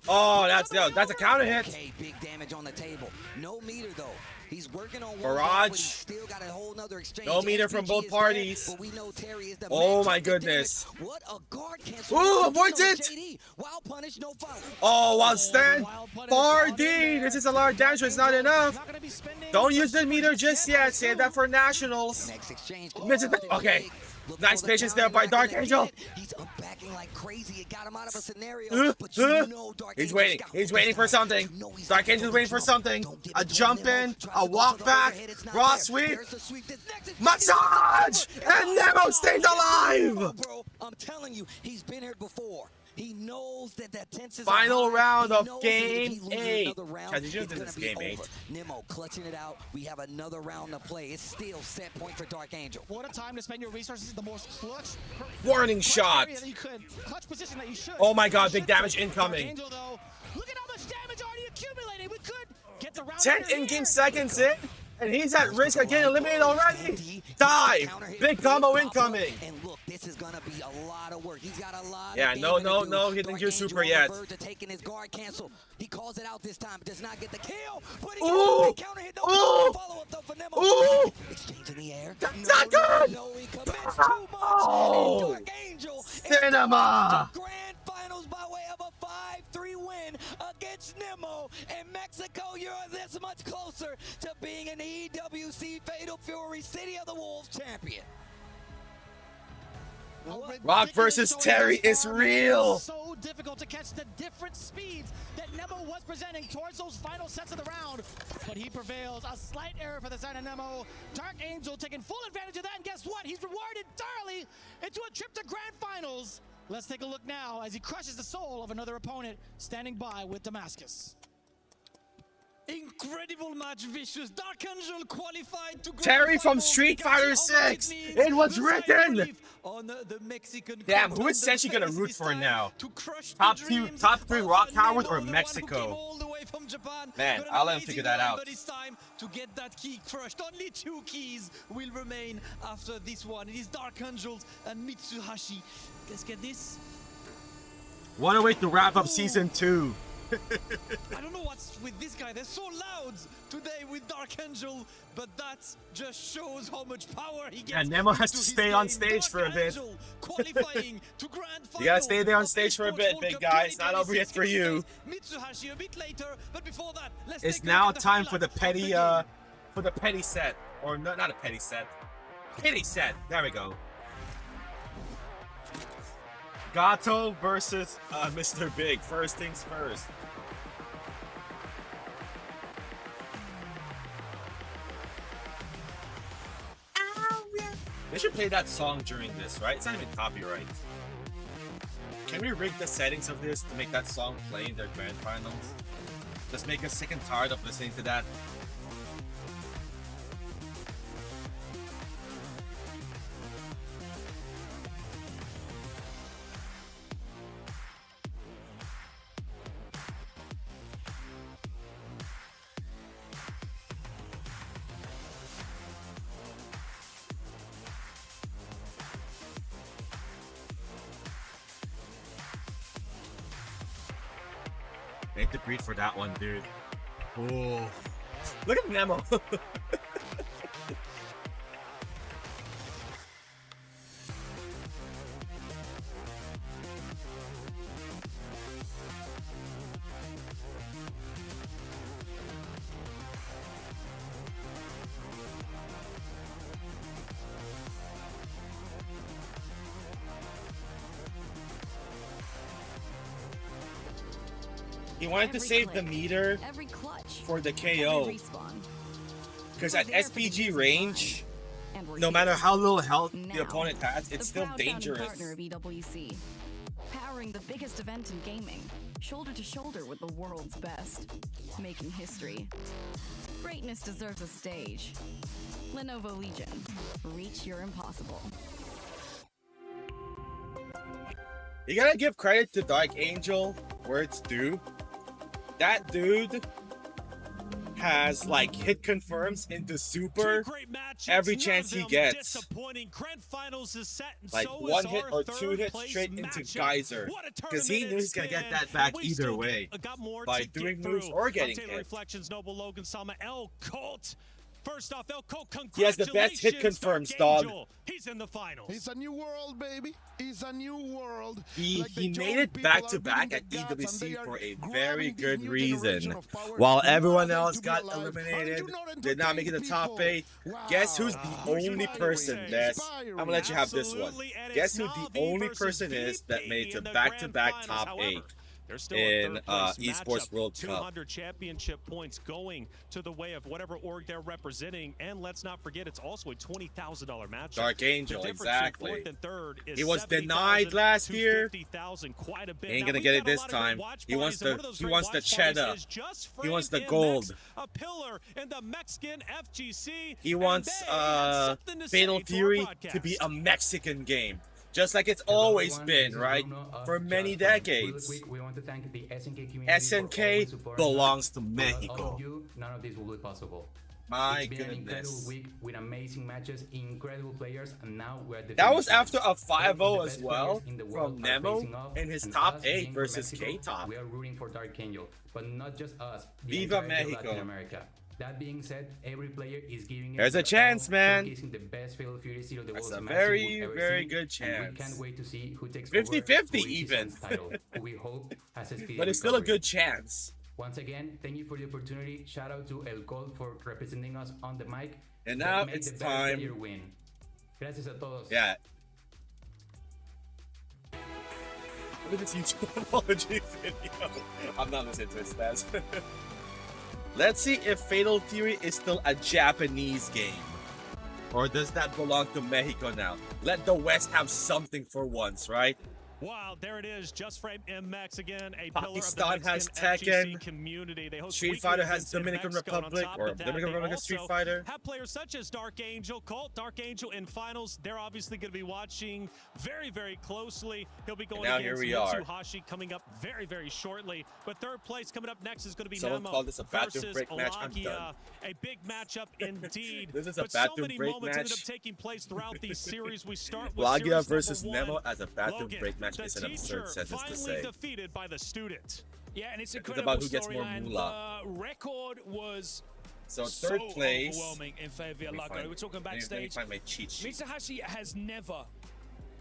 S15: Oh, that's a counter hit.
S6: Okay, big damage on the table. No meter though. He's working on one
S15: Barrage.
S6: but he's still got a whole nother exchange.
S15: No meter from
S6: SPG
S15: both
S6: is
S15: parties.
S6: there, but we know Terry is the
S15: Oh
S6: man.
S15: my
S6: Check the damage.
S15: goodness.
S6: What a guard cancel.
S15: Ooh, avoids it.
S6: JD. Wild punish, no foul.
S15: Oh, while stand. 4D. This is a lot of damage, but it's not enough. Don't use the meter just yet. Save that for nationals.
S6: Next exchange.
S15: Okay. Nice patience there by Dark Angel.
S6: He's backing like crazy. It got him out of a scenario. But you know Dark
S15: He's
S6: Angel's
S15: waiting.
S6: got
S15: He's waiting for something. Dark Angel's waiting for something. A jump in, a walk back, raw sweep, massage, and Nemo stays alive.
S6: Bro, I'm telling you, he's been here before. He knows that that tense is
S15: Final round of
S6: game
S15: game 8. Guys, did this game 8?
S6: Nemo clutching it out. We have another round to play. It's still set point for Dark Angel.
S10: What a time to spend your resources. The most clutch.
S15: Warning shot.
S10: Area that you could. Clutch position that you should.
S15: Oh my god, big
S10: You should
S15: damage
S10: Dark
S15: incoming.
S10: Angel, though. Look at how much damage already accumulated. We could get the round.
S15: 10 in-game seconds in, and he's at risk of getting eliminated already. Dive. Big combo incoming.
S6: And look, this is gonna be a lot of work. He's got a lot.
S15: Yeah,
S6: of
S15: no,
S6: damage to do.
S15: he didn't
S6: Dark
S15: use
S6: Angel
S15: super
S6: on the
S15: yet.
S6: verge of taking his guard cancel. He calls it out this time, does not get the kill. But he
S15: Ooh.
S6: gets the counter hit. No
S15: Ooh.
S6: follow up though for Nemo.
S15: Ooh.
S6: Exchange in the air.
S15: That's not good.
S6: No, he commits too much.
S15: Oh.
S6: And Dark Angel
S15: Cinema.
S6: to grand finals by way of a 5-3 win against Nemo. In Mexico, you're this much closer to being an EWC Fatal Fury City of the Wolves champion.
S15: Rock versus Terry is real.
S10: So difficult to catch the different speeds that Nemo was presenting towards those final sets of the round, but he prevails. A slight error for the side of Nemo. Dark Angel taking full advantage of that, and guess what? He's rewarded thoroughly into a trip to grand finals. Let's take a look now as he crushes the soul of another opponent standing by with Damascus.
S17: Incredible match, Vicious. Dark Angel qualified to
S15: Terry from Street Fighter 6. It was written.
S17: On the Mexican
S15: Damn, who is essentially gonna root for now? Top 3 Rock Towers or Mexico? Man, I'll let him figure that out.
S17: But it's time to get that key crushed. Only 2 keys will remain after this one. It is Dark Angels and Mitsuhashi. Let's get this.
S15: What a way to wrap up season 2.
S17: I don't know what's with this guy. They're so loud today with Dark Angel, but that just shows how much power he gets.
S15: And Nemo has to
S17: into his
S15: stay on
S17: game.
S15: stage for a bit.
S17: Angel qualifying to grand
S15: You gotta
S17: finals
S15: stay there on
S17: of
S15: stage for a
S17: eSports
S15: bit,
S17: World
S15: big
S17: Cup
S15: guy. It's not over yet
S17: 2026
S15: for you.
S17: Mitsuhashi a bit later, but before that, let's
S15: It's
S17: take a
S15: now
S17: look at the
S15: time for the
S17: highlights
S15: petty set, or not a petty set, pity set. There we go. Gato versus Mr. Big. First things first. They should play that song during this, right? It's not even copyright. Can we rig the settings of this to make that song play in their grand finals? Just make us sick and tired of listening to that. Make the breed for that one, dude. Oh, look at Nemo. He wanted to save the meter for the KO. Because at SPG range, no matter how little health the opponent has, it's still dangerous.
S3: Partner of EWC, powering the biggest event in gaming. shoulder to shoulder with the world's best, making history. Greatness deserves a stage. Lenovo Legion. Reach your impossible.
S15: You gotta give credit to Dark Angel where it's due. That dude has like hit confirms into super every chance he gets. Like one hit or two hits straight into Geyser. Because he knew he's gonna get that back either way. By doing moves or getting hit.
S2: First off, El Colt,
S15: he has the best hit confirms, dog.
S2: He's in the finals.
S4: It's a new world, baby. It's a new world.
S15: He made it back-to-back at EWC for a very good reason. While everyone else got eliminated, did not make it the top 8. Guess who's the only person, Des? I'm gonna let you have this one. Guess who the only person is that made it to back-to-back top 8? In eSports World Cup.
S2: 200 championship points going to the way of whatever org they're representing, and let's not forget it's also a $20,000 matchup.
S15: Dark Angel, exactly. He was denied last year. He ain't gonna get it this time. He wants the cheddar. He wants the gold.
S2: A pillar in the Mexican FGC.
S15: He wants Fatal Fury to be a Mexican game. Just like it's always been, right? For many decades.
S13: We want to thank the SNK community.
S15: SNK belongs to Mexico.
S13: Without you, none of this will be possible.
S15: My
S13: it's been
S15: goodness.
S13: An incredible week with amazing matches, incredible players, and now we're the
S15: That was after a 5-0 as well from Nemo in his top 8 versus K-Top.
S13: We are rooting for Dark Angel, but not just us.
S15: Viva Mexico.
S13: Latin America. That being said, every player is giving
S15: There's a chance, man.
S13: The best Fatal Fury Zero the
S15: That's a very, very good chance.
S13: We can't wait to see who takes
S15: 50-50 even.
S13: Title, who we hope has a speedy
S15: but it's still a good chance.
S13: Once again, thank you for the opportunity. Shout out to El Colt for representing us on the mic.
S15: And now it's time.
S13: Win. Gracias a todos.
S15: Yeah. Look at this YouTube apology video. I'm not listening to it, Stas. Let's see if Fatal Fury is still a Japanese game. Or does that belong to Mexico now? Let the West have something for once, right?
S2: Wow, there it is. Just Frame MX again, a
S15: Pakistan
S2: pillar of the
S15: has Tekken.
S2: FGC community. They host
S15: Street Fighter has Dominican Republic, or Dominican Republic has Street Fighter.
S2: Have players such as Dark Angel, Colt, Dark Angel in finals. They're obviously going to be watching very, very closely. He'll be going against Mitsuhashi coming up very, very shortly. But third place coming up next is going to be
S15: Someone
S2: Nemo
S15: called this a bathroom break match. I'm done.
S2: A big matchup indeed.
S15: This is a
S2: but
S15: bathroom
S2: so many
S15: break
S2: moments
S15: match.
S2: ended up taking place throughout these series. We start with
S15: Lagia
S2: series
S15: versus
S2: number 1.
S15: Nemo as a bathroom
S2: Logan,
S15: break match is an absurd sentence to say.
S2: Defeated by the student.
S1: Yeah, and it's
S15: It's
S1: incredible
S15: about who gets more
S1: storyline.
S15: moolah.
S1: The record was
S15: so third place.
S1: Overwhelming in favor of Lago. We're talking backstage.
S15: Let me find my cheat sheet.
S1: Mitsuhashi has never,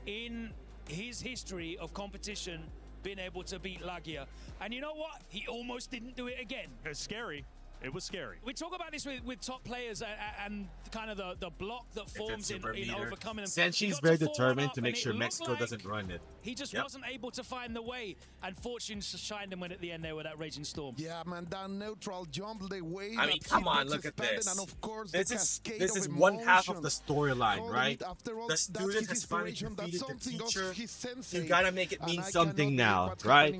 S1: in his history of competition, been able to beat Lagia. And you know what? He almost didn't do it again.
S2: It's scary. It was scary.
S1: We talk about this with top players and kind of the block that forms in overcoming them.
S15: Senshi's very determined to make sure Mexico doesn't run it.
S1: He just wasn't able to find the way, and fortune shined him when at the end there with that Raging Storm.
S4: Yeah, man, that neutral jump, the way
S15: I mean, come on, look at this.
S4: And of course,
S15: this is one half of the storyline, right? The student has finally defeated the teacher. You gotta make it mean something now, right?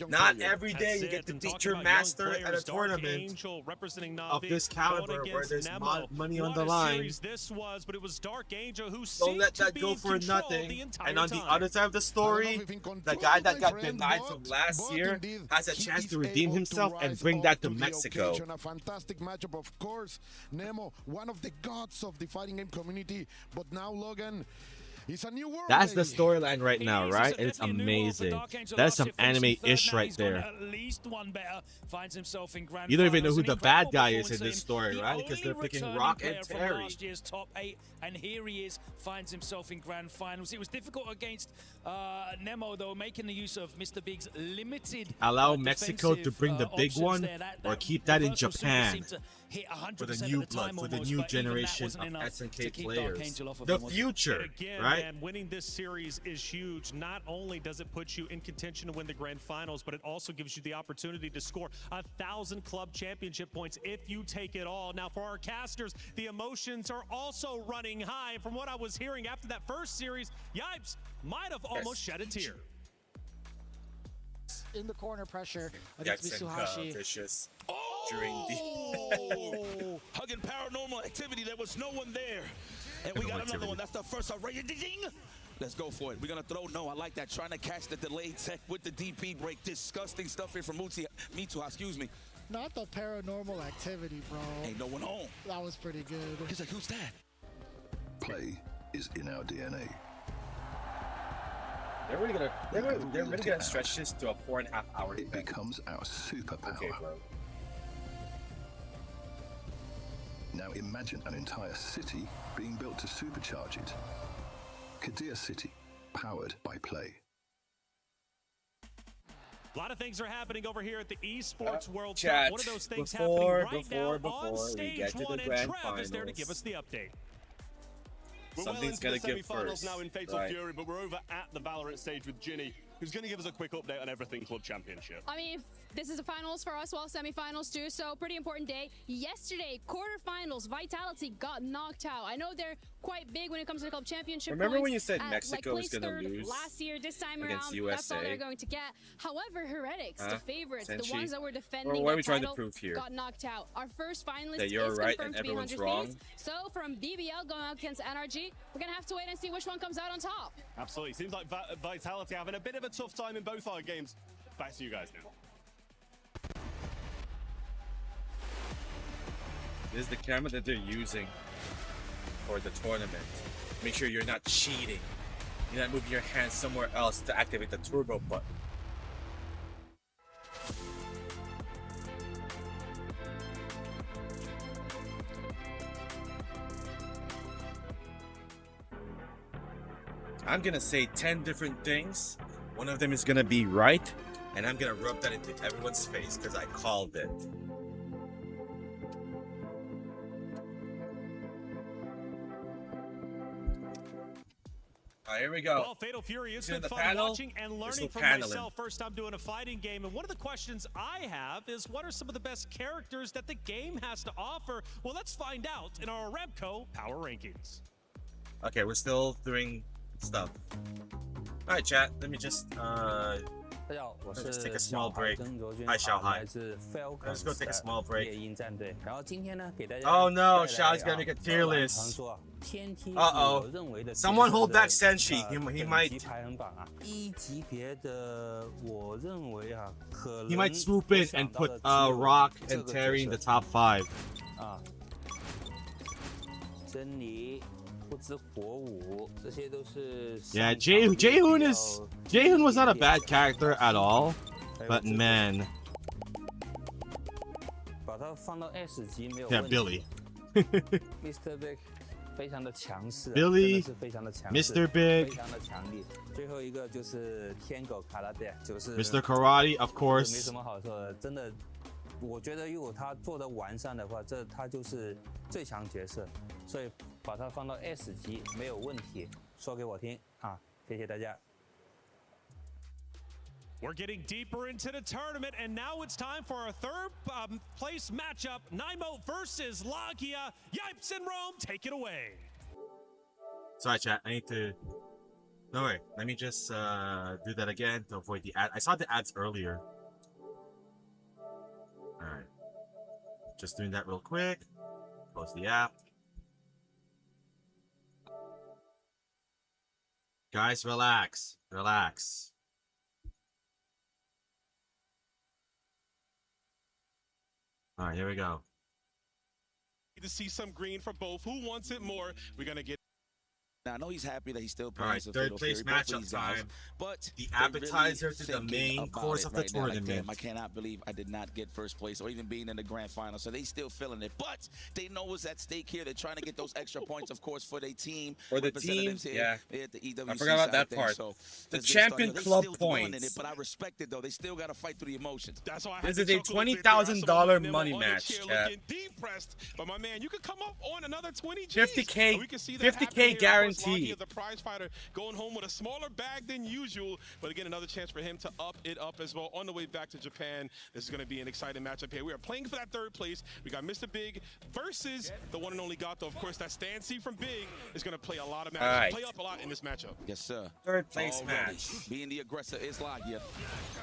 S15: Not every day you get to teach your master at a tournament of this caliber where there's money on the line.
S2: This was, but it was Dark Angel who
S15: Don't let that go for nothing. And on the other side of the story, the guy that got denied from last year has a chance to redeem himself and bring that to Mexico.
S4: A fantastic matchup, of course. Nemo, one of the gods of the fighting game community, but now Logan. It's a new world,
S15: That's the storyline right now, right? And it's amazing. That's some anime-ish right there.
S1: At least one better. Finds himself in grand
S15: You don't even know
S1: finals.
S15: who the
S1: An
S15: bad
S1: incredible
S15: guy is in
S1: performance
S15: this story, right? Because they're
S1: only
S15: picking
S1: returning
S15: Rock and
S1: player from
S15: Terry.
S1: last year's top 8, and here he is, finds himself in grand finals. It was difficult against Nemo, though, making the use of Mr. Big's limited
S15: Allow Mexico to bring the big
S1: options
S15: one,
S1: there.
S15: or keep that in
S1: virtual super
S15: Japan.
S1: seemed to hit 100%
S15: For the
S1: of
S15: new
S1: the
S15: blood,
S1: time
S15: for the
S1: almost,
S15: new
S1: but even that
S15: generation
S1: wasn't
S15: of
S1: enough to
S15: SNK
S1: keep Dark
S15: players.
S1: Angel off of
S15: The
S1: him, was it?
S15: future,
S2: Again,
S15: right?
S2: man, winning this series is huge. Not only does it put you in contention to win the grand finals, but it also gives you the opportunity to score 1,000 club championship points if you take it all. Now, for our casters, the emotions are also running high. From what I was hearing after that first series, Yipes might have almost shed a tear.
S10: in the corner pressure against Mitsuhashi.
S15: Vicious.
S9: During the hugging paranormal activity, there was no one there. And we got another one. That's the first ding. Let's go for it. We're gonna throw. No, I like that. Trying to catch the delayed tech with the DP break. Disgusting stuff here from Mitsuha, excuse me.
S10: Not the paranormal activity, bro.
S9: Ain't no one home.
S10: That was pretty good.
S9: He's like, who's that?
S25: Play is in our DNA.
S15: They're really gonna stretch this to a 4.5 hour
S25: event. It becomes our superpower.
S15: Okay, bro.
S25: Now imagine an entire city being built to supercharge it. Kadir City, powered by Play.
S2: A lot of things are happening over here at the eSports World
S15: Cup.
S2: One of those things happening right now on stage one, and Trev is there to give us the update. We're
S15: Something's gonna give
S2: semi-finals
S15: first.
S2: now in Fatal Fury, but we're over at the Valorant stage with Ginny, who's going to give us a quick update on everything Club Championship.
S11: I mean, this is the finals for us, well, semi-finals too, so pretty important day. Yesterday, quarterfinals, Vitality got knocked out. I know they're quite big when it comes to the Club Championship.
S15: Remember
S11: points,
S15: when you said Mexico was
S11: going
S15: gonna lose
S11: last year, this time
S15: against
S11: around,
S15: USA?
S11: that's all they're going to get. However, Heretics, the favorites,
S15: Senshi?
S11: the ones that were defending
S15: what are we
S11: the
S15: trying to
S11: title,
S15: prove here?
S11: got knocked out. Our first finalist
S15: That you're
S11: is
S15: right
S11: confirmed
S15: and
S11: to be
S15: everyone's
S11: 100
S15: wrong?
S11: Thieves. So from BBL going up against NRG, we're going to have to wait and see which one comes out on top.
S2: Absolutely. Seems like Vitality having a bit of a tough time in both our games. Back to you guys now.
S15: This is the camera that they're using for the tournament. Make sure you're not cheating. You're not moving your hand somewhere else to activate the turbo button. I'm gonna say 10 different things. One of them is gonna be right, and I'm gonna rub that into everyone's face because I called it. All right, here we go.
S2: Well, Fatal Fury has
S15: See
S2: been
S15: the
S2: fun
S15: panel?
S2: watching and
S15: There's
S2: learning
S15: no
S2: from
S15: paneling.
S2: myself. First time doing a fighting game, and one of the questions I have is, what are some of the best characters that the game has to offer? Well, let's find out in our Remco Power Rankings.
S15: Okay, we're still doing stuff. All right, chat. Let me just let's just take a small break. Hi, Xiaohai. Let's go take a small break. Oh no, Xiao's gonna make a tier list. Uh-oh. Someone hold back Senshi. He might swoop in and put Rock and Terry in the top 5. Yeah, Jaehoon was not a bad character at all, but man. Yeah, Billy. Billy, Mr. Big, Mr. Karate, of course.
S22: 我觉得如果他做得完善的话，他就是最强角色，所以把他放到 S 级没有问题。说给我听啊，谢谢大家。
S2: We're getting deeper into the tournament, and now it's time for our third place matchup, Naimo versus Lagia. Yipes and Rome, take it away.
S15: Sorry, chat. I need to. No way. Let me just do that again to avoid the ad. I saw the ads earlier. All right. Just doing that real quick. Close the app. Guys, relax. Relax. All right, here we go.
S21: To see some green for both. Who wants it more? We're going to get.
S9: Now, I know he's happy that he's still
S15: All
S9: playing.
S15: right, third place matchup time.
S9: But
S15: the appetizer to the main course of the tournament.
S9: Like, damn, I cannot believe I did not get first place or even being in the grand final. So they still feeling it. But they know what's at stake here. They're trying to get those extra points, of course, for their team.
S15: For the team,
S9: here,
S15: yeah.
S9: At the EWC
S15: I forgot about that part.
S9: So
S15: the champion club points.
S9: It, but I respect it, though. They still got to fight through the emotions.
S21: That's why
S15: this is a $20,000 money match.
S21: Depressed, but my man, you could come up on another 20 Gs.
S15: 50K guaranteed.
S5: guaranteed.
S21: The prize fighter going home with a smaller bag than usual, but again, another chance for him to up it up as well on the way back to Japan. This is going to be an exciting matchup here. We are playing for that third place. We got Mr. Big versus the one and only Gato. Of course, that stand C from Big is going to play a lot of matches, play up a lot in this matchup.
S9: Yes, sir.
S5: Third place match.
S9: Being the aggressor is Lagia.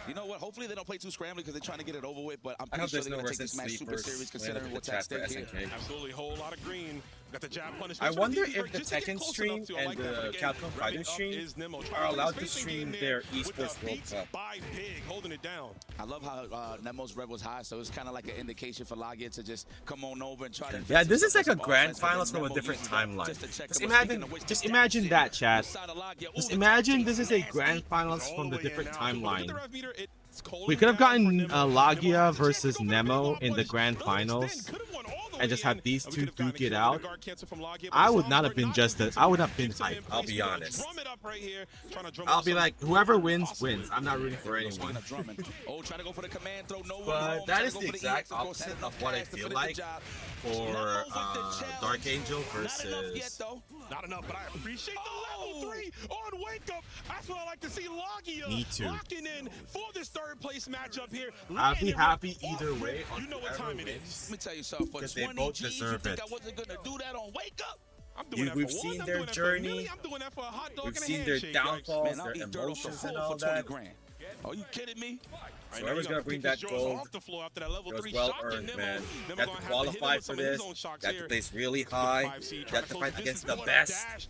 S9: You know what? Hopefully they don't play too scrambly because they're trying to get it over with, but I'm pretty sure they're going to take this match super serious considering what's at stake here.
S21: Absolutely, whole lot of green. Got the jab punish.
S5: I wonder if the Tekken stream and the Capcom Fighting stream are allowed to stream their eSports World Cup.
S21: Big, holding it down.
S9: I love how Nemo's rev was high, so it's kind of like an indication for Lagia to just come on over and try to.
S5: Yeah, this is like a grand finals from a different timeline. Just imagine that, chat. Just imagine this is a grand finals from the different timeline. We could have gotten Lagia versus Nemo in the grand finals and just have these two duke it out. I would not have been I would have been hyped, I'll be honest. I'll be like, whoever wins, wins. I'm not rooting for anyone. But that is the exact opposite of what I feel like for Dark Angel versus...
S21: Not enough, but I appreciate the level 3 on Wake Up. That's what I like to see. Lagia locking in for this third place matchup here.
S5: I'll be happy either way.
S21: You know what time it is.
S9: Let me tell you something. For 20
S5: both
S9: G's,
S5: deserve
S9: you think
S5: it.
S9: I wasn't going to do that on Wake Up?
S5: We've seen their journey. We've seen their downfalls, their emotions, and all that.
S9: Are you kidding me?
S5: So whoever's gonna bring that gold, it was well earned, man. You have to qualify for this. You have to place really high. You have to fight against the best.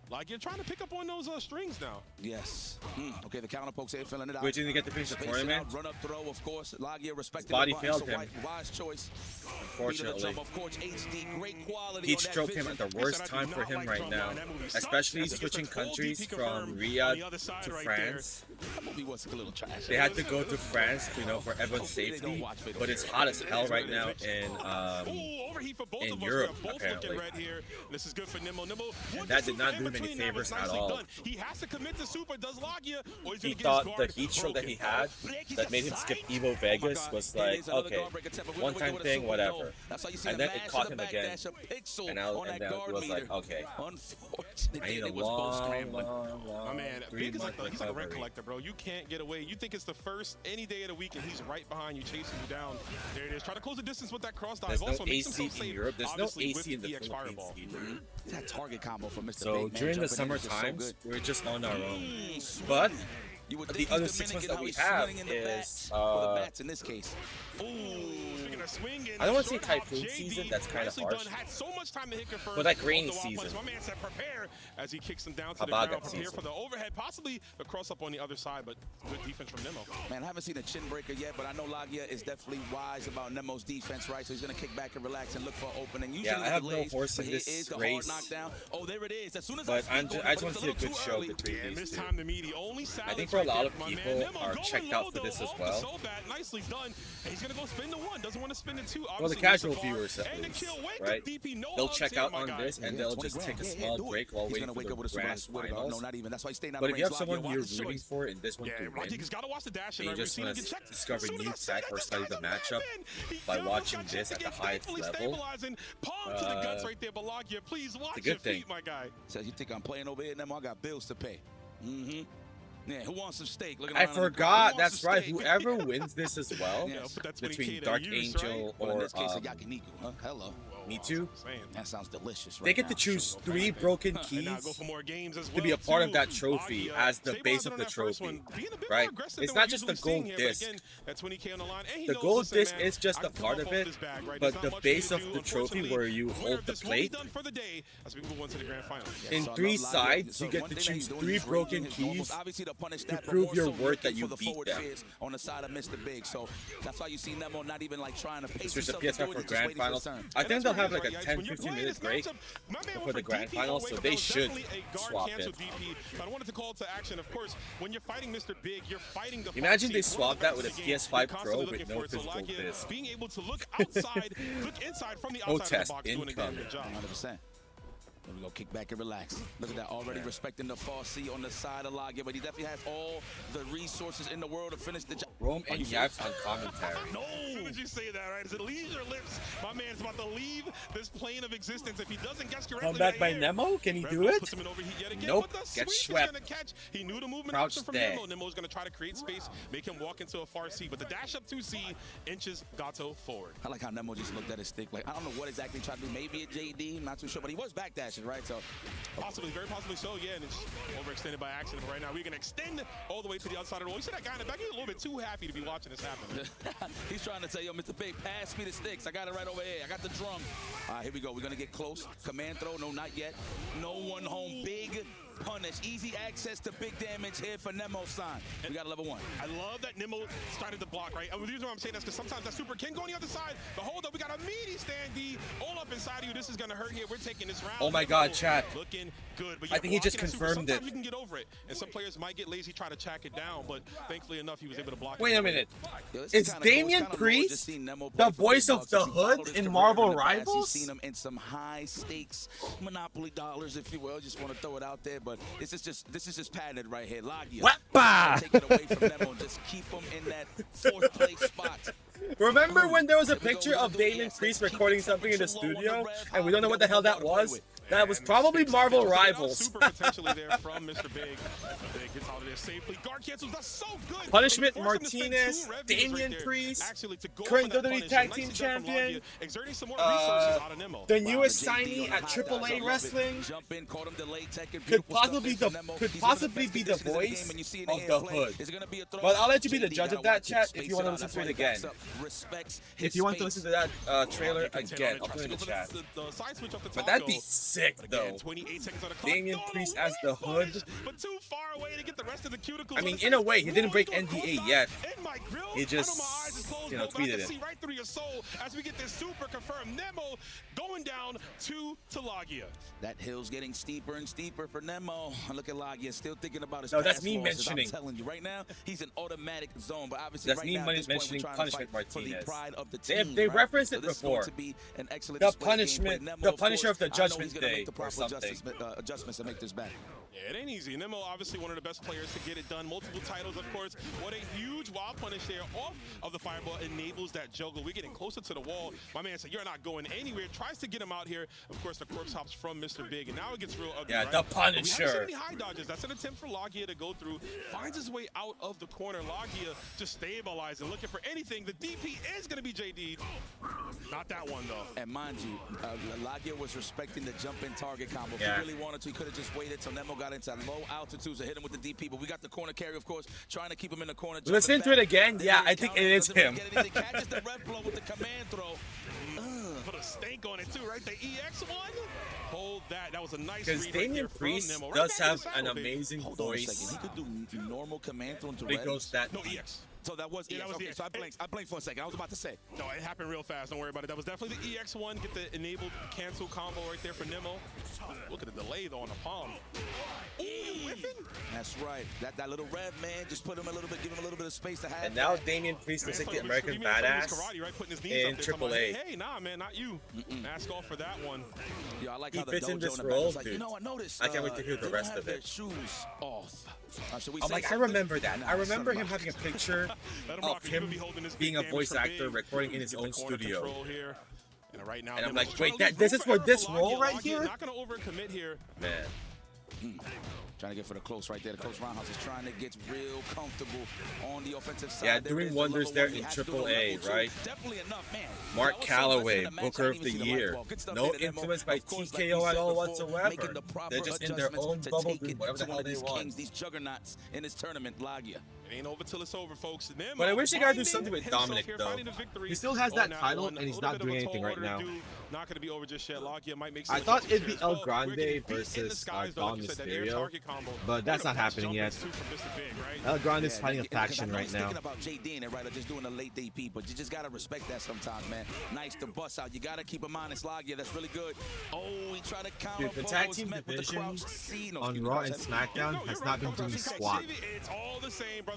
S21: Like you're trying to pick up on those strings now.
S9: Yes. Okay, the counter pokes here, filling it out.
S5: Wait till you get to finish the tournament.
S9: Run up throw, of course. Lagia respected.
S5: Body failed him.
S9: Wise choice.
S5: Unfortunately.
S9: Of course, HD, great quality.
S5: Heat stroke him at the worst time for him right now, especially switching countries from Riyadh to France.
S9: That movie was a little trash.
S5: They had to go to France, you know, for everyone's safety. But it's hot as hell right now in Europe, apparently.
S21: This is good for Nemo.
S5: And that did not do him any favors at all.
S21: He has to commit to super. Does Lagia?
S5: He thought the heat stroke that he had that made him skip Evo Vegas was like, okay, one-time thing, whatever. And then it caught him again. And now it was like, okay, I need a long,
S21: my man,
S5: 3 month
S21: he's like a rent
S5: recovery.
S21: collector, bro. You can't get away. You think it's the first any day of the week, and he's right behind you, chasing you down. There it is. Try to close the distance with that cross dive.
S5: There's no
S21: Also,
S5: AC in Europe. There's no AC in the Philippines either.
S9: That target combo for Mr.
S5: So during the summer times, we're just on our own. But the other 6 months that we have is
S9: in this case.
S5: I don't want to say typhoon season, that's kind of harsh. But like rainy season.
S21: My man said prepare as he kicks him down to the
S5: Habagat
S21: ground. Prepare
S5: season.
S21: for the overhead, possibly the cross up on the other side, but good defense from Nemo.
S9: Man, I haven't seen a chin breaker yet, but I know Lagia is definitely wise about Nemo's defense, right? So he's going to kick back and relax and look for an opening. Usually
S5: Yeah, I have no
S9: delays,
S5: horse in
S9: but
S5: this
S9: here is the
S5: race.
S9: hard knockdown. Oh, there it is. As soon as
S5: But
S9: I
S5: I just want to see a good show between these two. I think for a lot of people are checked out for this as well.
S21: So bad, nicely done. And he's going to go spin the one. Doesn't want to spin the two.
S5: Well, the casual viewers at least, right? They'll check out on this and they'll just take a small break while waiting for the grand finals. But if you have someone you're rooting for in this one to win, and you just want to discover new tech or study the matchup by watching this at the highest level, it's a good thing.
S9: So you think I'm playing over here, Nemo? I got bills to pay. Yeah, who wants some steak?
S5: I forgot. That's right. Whoever wins this as well, between Dark Angel or
S9: Yakiniku, huh? Hello.
S5: Me Too.
S9: That sounds delicious.
S5: They get to choose 3 broken keys to be a part of that trophy as the base of the trophy, right? It's not just the gold disc. The gold disc is just a part of it, but the base of the trophy where you hold the plate, in 3 sides, you get to choose 3 broken keys to prove your worth that you beat them.
S9: On the side of Mr. Big, so that's why you see Nemo not even like trying to pace
S5: Switch the
S9: himself
S5: PS5 for grand finals. I think they'll have like a 10-15 minute break before the grand finals, so they should swap it.
S21: I wanted to call to action, of course, when you're fighting Mr. Big, you're fighting the
S5: Imagine they swap that with a PS5 Pro with no physical disc.
S21: Being able to look outside, look inside from the outside of the box, doing a good job.
S9: 100%. There we go, kick back and relax. Look at that, already respecting the Farsi on the side of Lagia, but he definitely has all the resources in the world to finish the job.
S5: Rome and Yaps on commentary.
S21: No, soon as you say that, right? As it leaves your lips, my man's about to leave this plane of existence. If he doesn't guess correctly,
S15: Come back by Nemo? Can he do it? Nope. Get swept.
S21: He knew the movement
S15: Crouch
S21: option from
S15: there.
S21: Nemo. Nemo's going to try to create space, make him walk into a far C. But the dash up 2C inches Gato forward.
S9: I like how Nemo just looked at his stick. Like, I don't know what exactly he tried to do. Maybe a JD, I'm not too sure. But he was backdashing, right? So
S21: Possibly, very possibly so, yeah. And it's overextended by accident. But right now, we can extend all the way to the outside of the wall. You see that guy in the back? He's a little bit too happy to be watching this happen.
S9: He's trying to tell yo, Mr. Big, pass me the sticks. I got it right over here. I got the drum. All right, here we go. We're going to get close. Command throw. No, not yet. No one home. Big punish. Easy access to big damage here for Nemo's sign. We got a level 1.
S21: I love that Nemo started the block, right? And the reason why I'm saying that's because sometimes that super can go on the other side. But hold up, we got a meaty stand D all up inside of you. This is going to hurt here. We're taking this round.
S15: Oh my God, chat.
S21: Looking good. But
S15: I think he just confirmed it.
S21: You can get over it. And some players might get lazy, try to track it down. But thankfully enough, he was able to block it.
S15: Wait a minute. Is Damian Priest the voice of the hood in Marvel Rivals?
S9: You've seen him in some high stakes Monopoly dollars, if you will. Just want to throw it out there. But this is just patented right here. Lagia. Take it away from Nemo and just keep him in that 4th place spot.
S15: Remember when there was a picture of Damian Priest recording something in the studio, and we don't know what the hell that was? That was probably Marvel Rivals.
S21: Super potentially there from Mr. Big. Big gets out of there safely. Guard cancels. That's so good.
S15: Punishment Martinez, Damian Priest, current WWE Tag Team Champion,
S21: exerting some more resources out of Nemo.
S15: the newest signee at AAA Wrestling, could possibly be the voice of the hood. But I'll let you be the judge of that, chat, if you want to listen to it again. If you want to listen to that trailer again, I'll put it in the chat. But that'd be sick, though. Damian Priest as the hood.
S21: But too far away to get the rest of the cuticles.
S15: I mean, in a way, he didn't break NDA yet. He just, tweeted it.
S21: Right through your soul as we get this super confirmed. Nemo going down to Lagia.
S9: That hill's getting steeper and steeper for Nemo. Look at Lagia still thinking about his
S15: No, that's
S9: past
S15: me
S9: losses.
S15: mentioning.
S9: I'm telling you right now, he's an automatic zone. But obviously,
S15: That's
S9: right
S15: me
S9: now, at this point,
S15: mentioning
S9: we're trying to
S15: Punishment
S9: fight for the
S15: Martinez.
S9: pride of the team,
S15: They
S9: right?
S15: referenced it
S9: So this is going
S15: before.
S9: to be an excellent
S15: The
S9: display of
S15: punishment,
S9: gameplay. Nemo,
S15: the
S9: of
S15: Punisher of the
S9: course, I know
S15: Judgment
S9: he's gonna
S15: Day
S9: make the
S15: or
S9: proper
S15: something.
S9: adjustments to make this back.
S21: Yeah, it ain't easy. Nemo, obviously one of the best players to get it done. Multiple titles, of course. What a huge wild punish there off of the fireball enables that juggle. We're getting closer to the wall. My man said, you're not going anywhere. Tries to get him out here. Of course, the corpse hops from Mr. Big, and now it gets real ugly.
S15: Yeah,
S21: right?
S15: the
S21: But we haven't
S15: Punisher.
S21: seen any high dodges. That's an attempt for Lagia to go through. Finds his way out of the corner. Lagia just stabilizing, looking for anything. The DP is going to be JD. Not that one, though.
S9: And mind you, Lagia was respecting the jump-in target combo. If
S15: Yeah.
S9: he really wanted to, he could have just waited till Nemo got into low altitudes and hit him with the DP. But we got the corner carry, of course, trying to keep him in the corner.
S15: Listen to it again. Yeah, I think it is him.
S9: Catches the red blow with the command throw.
S21: Put a stank on it, too, right? The EX one. Hold that. That was a nice
S15: Because
S21: read right
S15: Damian
S21: there from
S15: Priest
S21: Nemo. Right
S15: does
S21: back in
S15: have
S21: the
S15: an
S21: saddle, baby.
S15: amazing
S9: Hold on a
S15: voice.
S9: second. He could do normal command throw into
S15: But it
S9: red.
S15: goes that.
S21: No, EX.
S9: So that was
S21: Yeah,
S9: EX.
S21: that was
S9: Okay,
S21: EX.
S9: so I blinked for a second. I was about to say.
S21: No, it happened real fast. Don't worry about it. That was definitely the EX one. Get the enabled cancel combo right there for Nemo. Look at the delay, though, on the palm. Ooh, whiffing.
S9: That's right. That little red man just put him a little bit, give him a little bit of space to have.
S15: And now Damian Priest looks like the American badass
S21: Karate, right? Putting his knees
S15: in
S21: up there, talking about,
S15: AAA.
S21: Hey, nah, man, not you. Mask off for that one.
S9: Yeah, I like
S15: He
S9: how the
S15: fits in
S9: dojo
S15: this
S9: in the back
S15: role,
S9: was like,
S15: dude.
S9: you know, I noticed.
S15: I can't wait to hear the
S9: they don't
S15: rest
S9: have
S15: of
S9: their
S15: it.
S9: shoes off. Should we
S15: I'm
S9: say
S15: like, I
S9: something?
S15: remember that.
S9: Nah,
S15: I remember
S9: son
S15: him
S9: of
S15: having a picture
S21: Let him
S15: of
S21: rock it. He
S15: him
S21: could be holding this
S15: being
S21: big
S15: a
S21: damage
S15: voice
S21: from
S15: actor
S21: Big.
S15: recording in his
S21: Get the
S15: own
S21: corner
S15: studio.
S21: control here. And right now,
S15: And I'm
S21: Nemo's
S15: like,
S21: trying
S15: wait,
S21: to
S15: this is for this
S21: Lagia.
S15: role right
S21: Lagia
S15: here?
S21: Not going to overcommit here.
S15: Man.
S9: Trying to get for the close right there. The close roundhouse is trying to get real comfortable on the offensive side.
S15: Yeah,
S9: There it
S15: doing
S9: is,
S15: wonders
S9: the
S15: there
S9: level
S15: in
S9: one. He has to do
S15: AAA,
S9: level two.
S15: right?
S9: Definitely enough, man.
S15: Mark
S9: That was so
S15: Calloway,
S9: much in the match,
S15: Booker
S9: I
S15: of
S9: didn't
S15: the
S9: even see
S15: Year.
S9: light bulb. Good stuff
S15: No
S9: there, Nemo.
S15: influence by
S9: Of course, like
S15: TKO
S9: we
S15: at
S9: said
S15: all
S9: before,
S15: whatsoever.
S9: making the proper
S15: They're just in their
S9: adjustments
S15: own
S9: to
S15: bubble
S9: take
S15: group,
S9: it
S15: whatever the
S9: to
S15: hell
S9: one of
S15: they
S9: these
S15: want.
S9: kings, these juggernauts in this tournament, Lagia.
S21: It ain't over till it's over, folks. Nemo
S15: But I wish they gotta do
S21: finding
S15: something with
S21: himself
S15: Dominic,
S21: here,
S15: though.
S21: finding the victory
S15: He still has that
S21: on
S15: title,
S21: one.
S15: and he's
S21: A
S15: not
S21: little bit
S15: doing
S21: of a
S15: anything
S21: tall
S15: right
S21: order to
S15: now.
S21: do. Not going to be over just yet. Lagia might make some
S15: I thought
S21: adjustments
S15: it'd be
S21: here as
S15: El
S21: well. We're
S15: Grande
S21: getting beat in the
S15: versus
S21: skies, though, like
S15: Dom
S21: you said, that air
S15: Mysterio,
S21: target combo.
S15: but that's
S21: What a
S15: not happening yet.
S21: jump into from Mr. Big, right?
S15: El Grande is
S9: Yeah,
S15: fighting a
S9: because I
S15: faction
S9: know
S15: right
S9: he's
S15: now.
S9: thinking about JD and it, right? Or just doing a late DP, but you just got to respect that sometimes, man. Nice to bust out. You got to keep him honest, Lagia. That's really good. Oh, he tried to counter.
S15: Dude, the tag team division on Raw and SmackDown has not been doing squat.
S21: It's all the same, brother.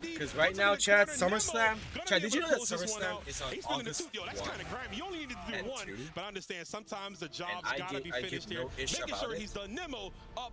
S15: Because right now, Chad, SummerSlam. Chad, did you know that SummerSlam is on August 1
S21: that's kind of grimy. You only need to do one, but I understand sometimes the job's got to be finished here. Making sure he's done Nemo up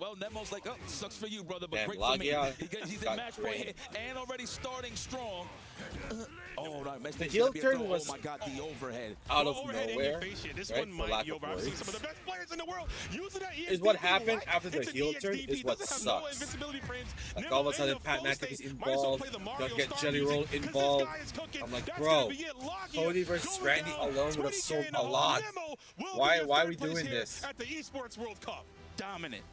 S9: Well, Nemo's like, oh, sucks for you, brother, but
S15: Damn,
S9: great for me.
S15: Lagia
S9: He's in
S15: got
S9: match point
S15: drained.
S9: here and already starting strong. Oh, no,
S15: The heel turn was
S9: oh my God, the overhead.
S15: out of
S21: Overhead in
S15: nowhere,
S21: your face here. This
S15: right,
S21: one
S15: for
S21: might
S15: lack
S21: be
S15: of
S21: over. I've seen some of
S15: words.
S21: the best players in the world using that EXDP.
S15: Is what happened
S21: right
S15: after the
S21: into
S15: heel turn
S21: EXDP.
S15: is what
S21: Doesn't have no
S15: sucks.
S21: invincibility frames.
S15: Like
S21: Nemo
S15: all of a
S21: in
S15: sudden
S21: the
S15: Pat
S21: full
S15: McAfee's
S21: state. Might as well
S15: involved,
S21: play the
S15: don't
S21: Mario
S15: get
S21: Star
S15: Jelly
S21: music,
S15: Roll
S21: 'cause this
S15: involved.
S21: guy is cooking.
S15: I'm like,
S21: That's
S15: bro,
S21: gonna be it. Lagia
S15: Cody versus
S21: going
S15: Randy
S21: down,
S15: alone would have
S21: 20K
S15: sold
S21: in
S15: a
S21: the hole.
S15: lot.
S21: Nemo will
S15: Why
S21: be in
S15: are
S21: third
S15: we
S21: place
S15: doing
S21: here
S15: this?
S21: at the eSports World Cup?
S9: Dominant.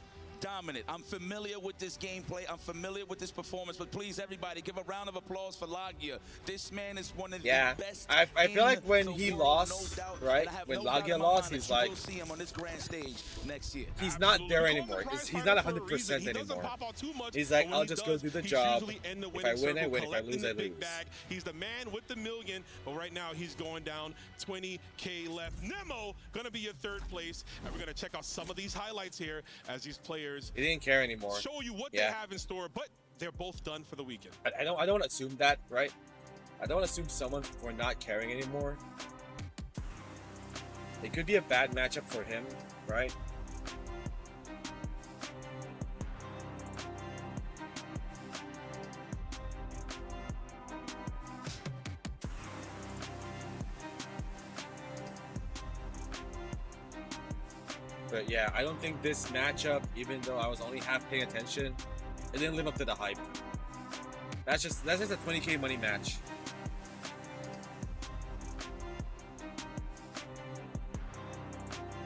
S9: dominant. I'm familiar with this gameplay. I'm familiar with this performance. But please, everybody, give a round of applause for Lagia. This man is one of the best.
S15: I feel like when
S9: in
S15: he
S9: the world,
S15: lost,
S9: no doubt.
S15: right?
S9: And I have
S15: When
S9: no doubt
S15: Lagia
S9: in my
S15: lost,
S9: mind
S15: he's
S9: that you
S15: like,
S9: will see him on this grand stage next year.
S15: he's not there anymore. He's not 100% anymore. He's like, I'll just go do the job. If I win, I win. If I lose, I lose.
S21: He's the man with the million, but right now he's going down. 20K left. Nemo gonna be your third place, and we're gonna check out some of these highlights here as these players
S15: He didn't care anymore.
S21: show you what they have in store, but they're both done for the weekend.
S15: I don't assume that, right? I don't assume someone for not caring anymore. It could be a bad matchup for him, right? But yeah, I don't think this matchup, even though I was only half paying attention, it didn't live up to the hype. That's just a 20K money match.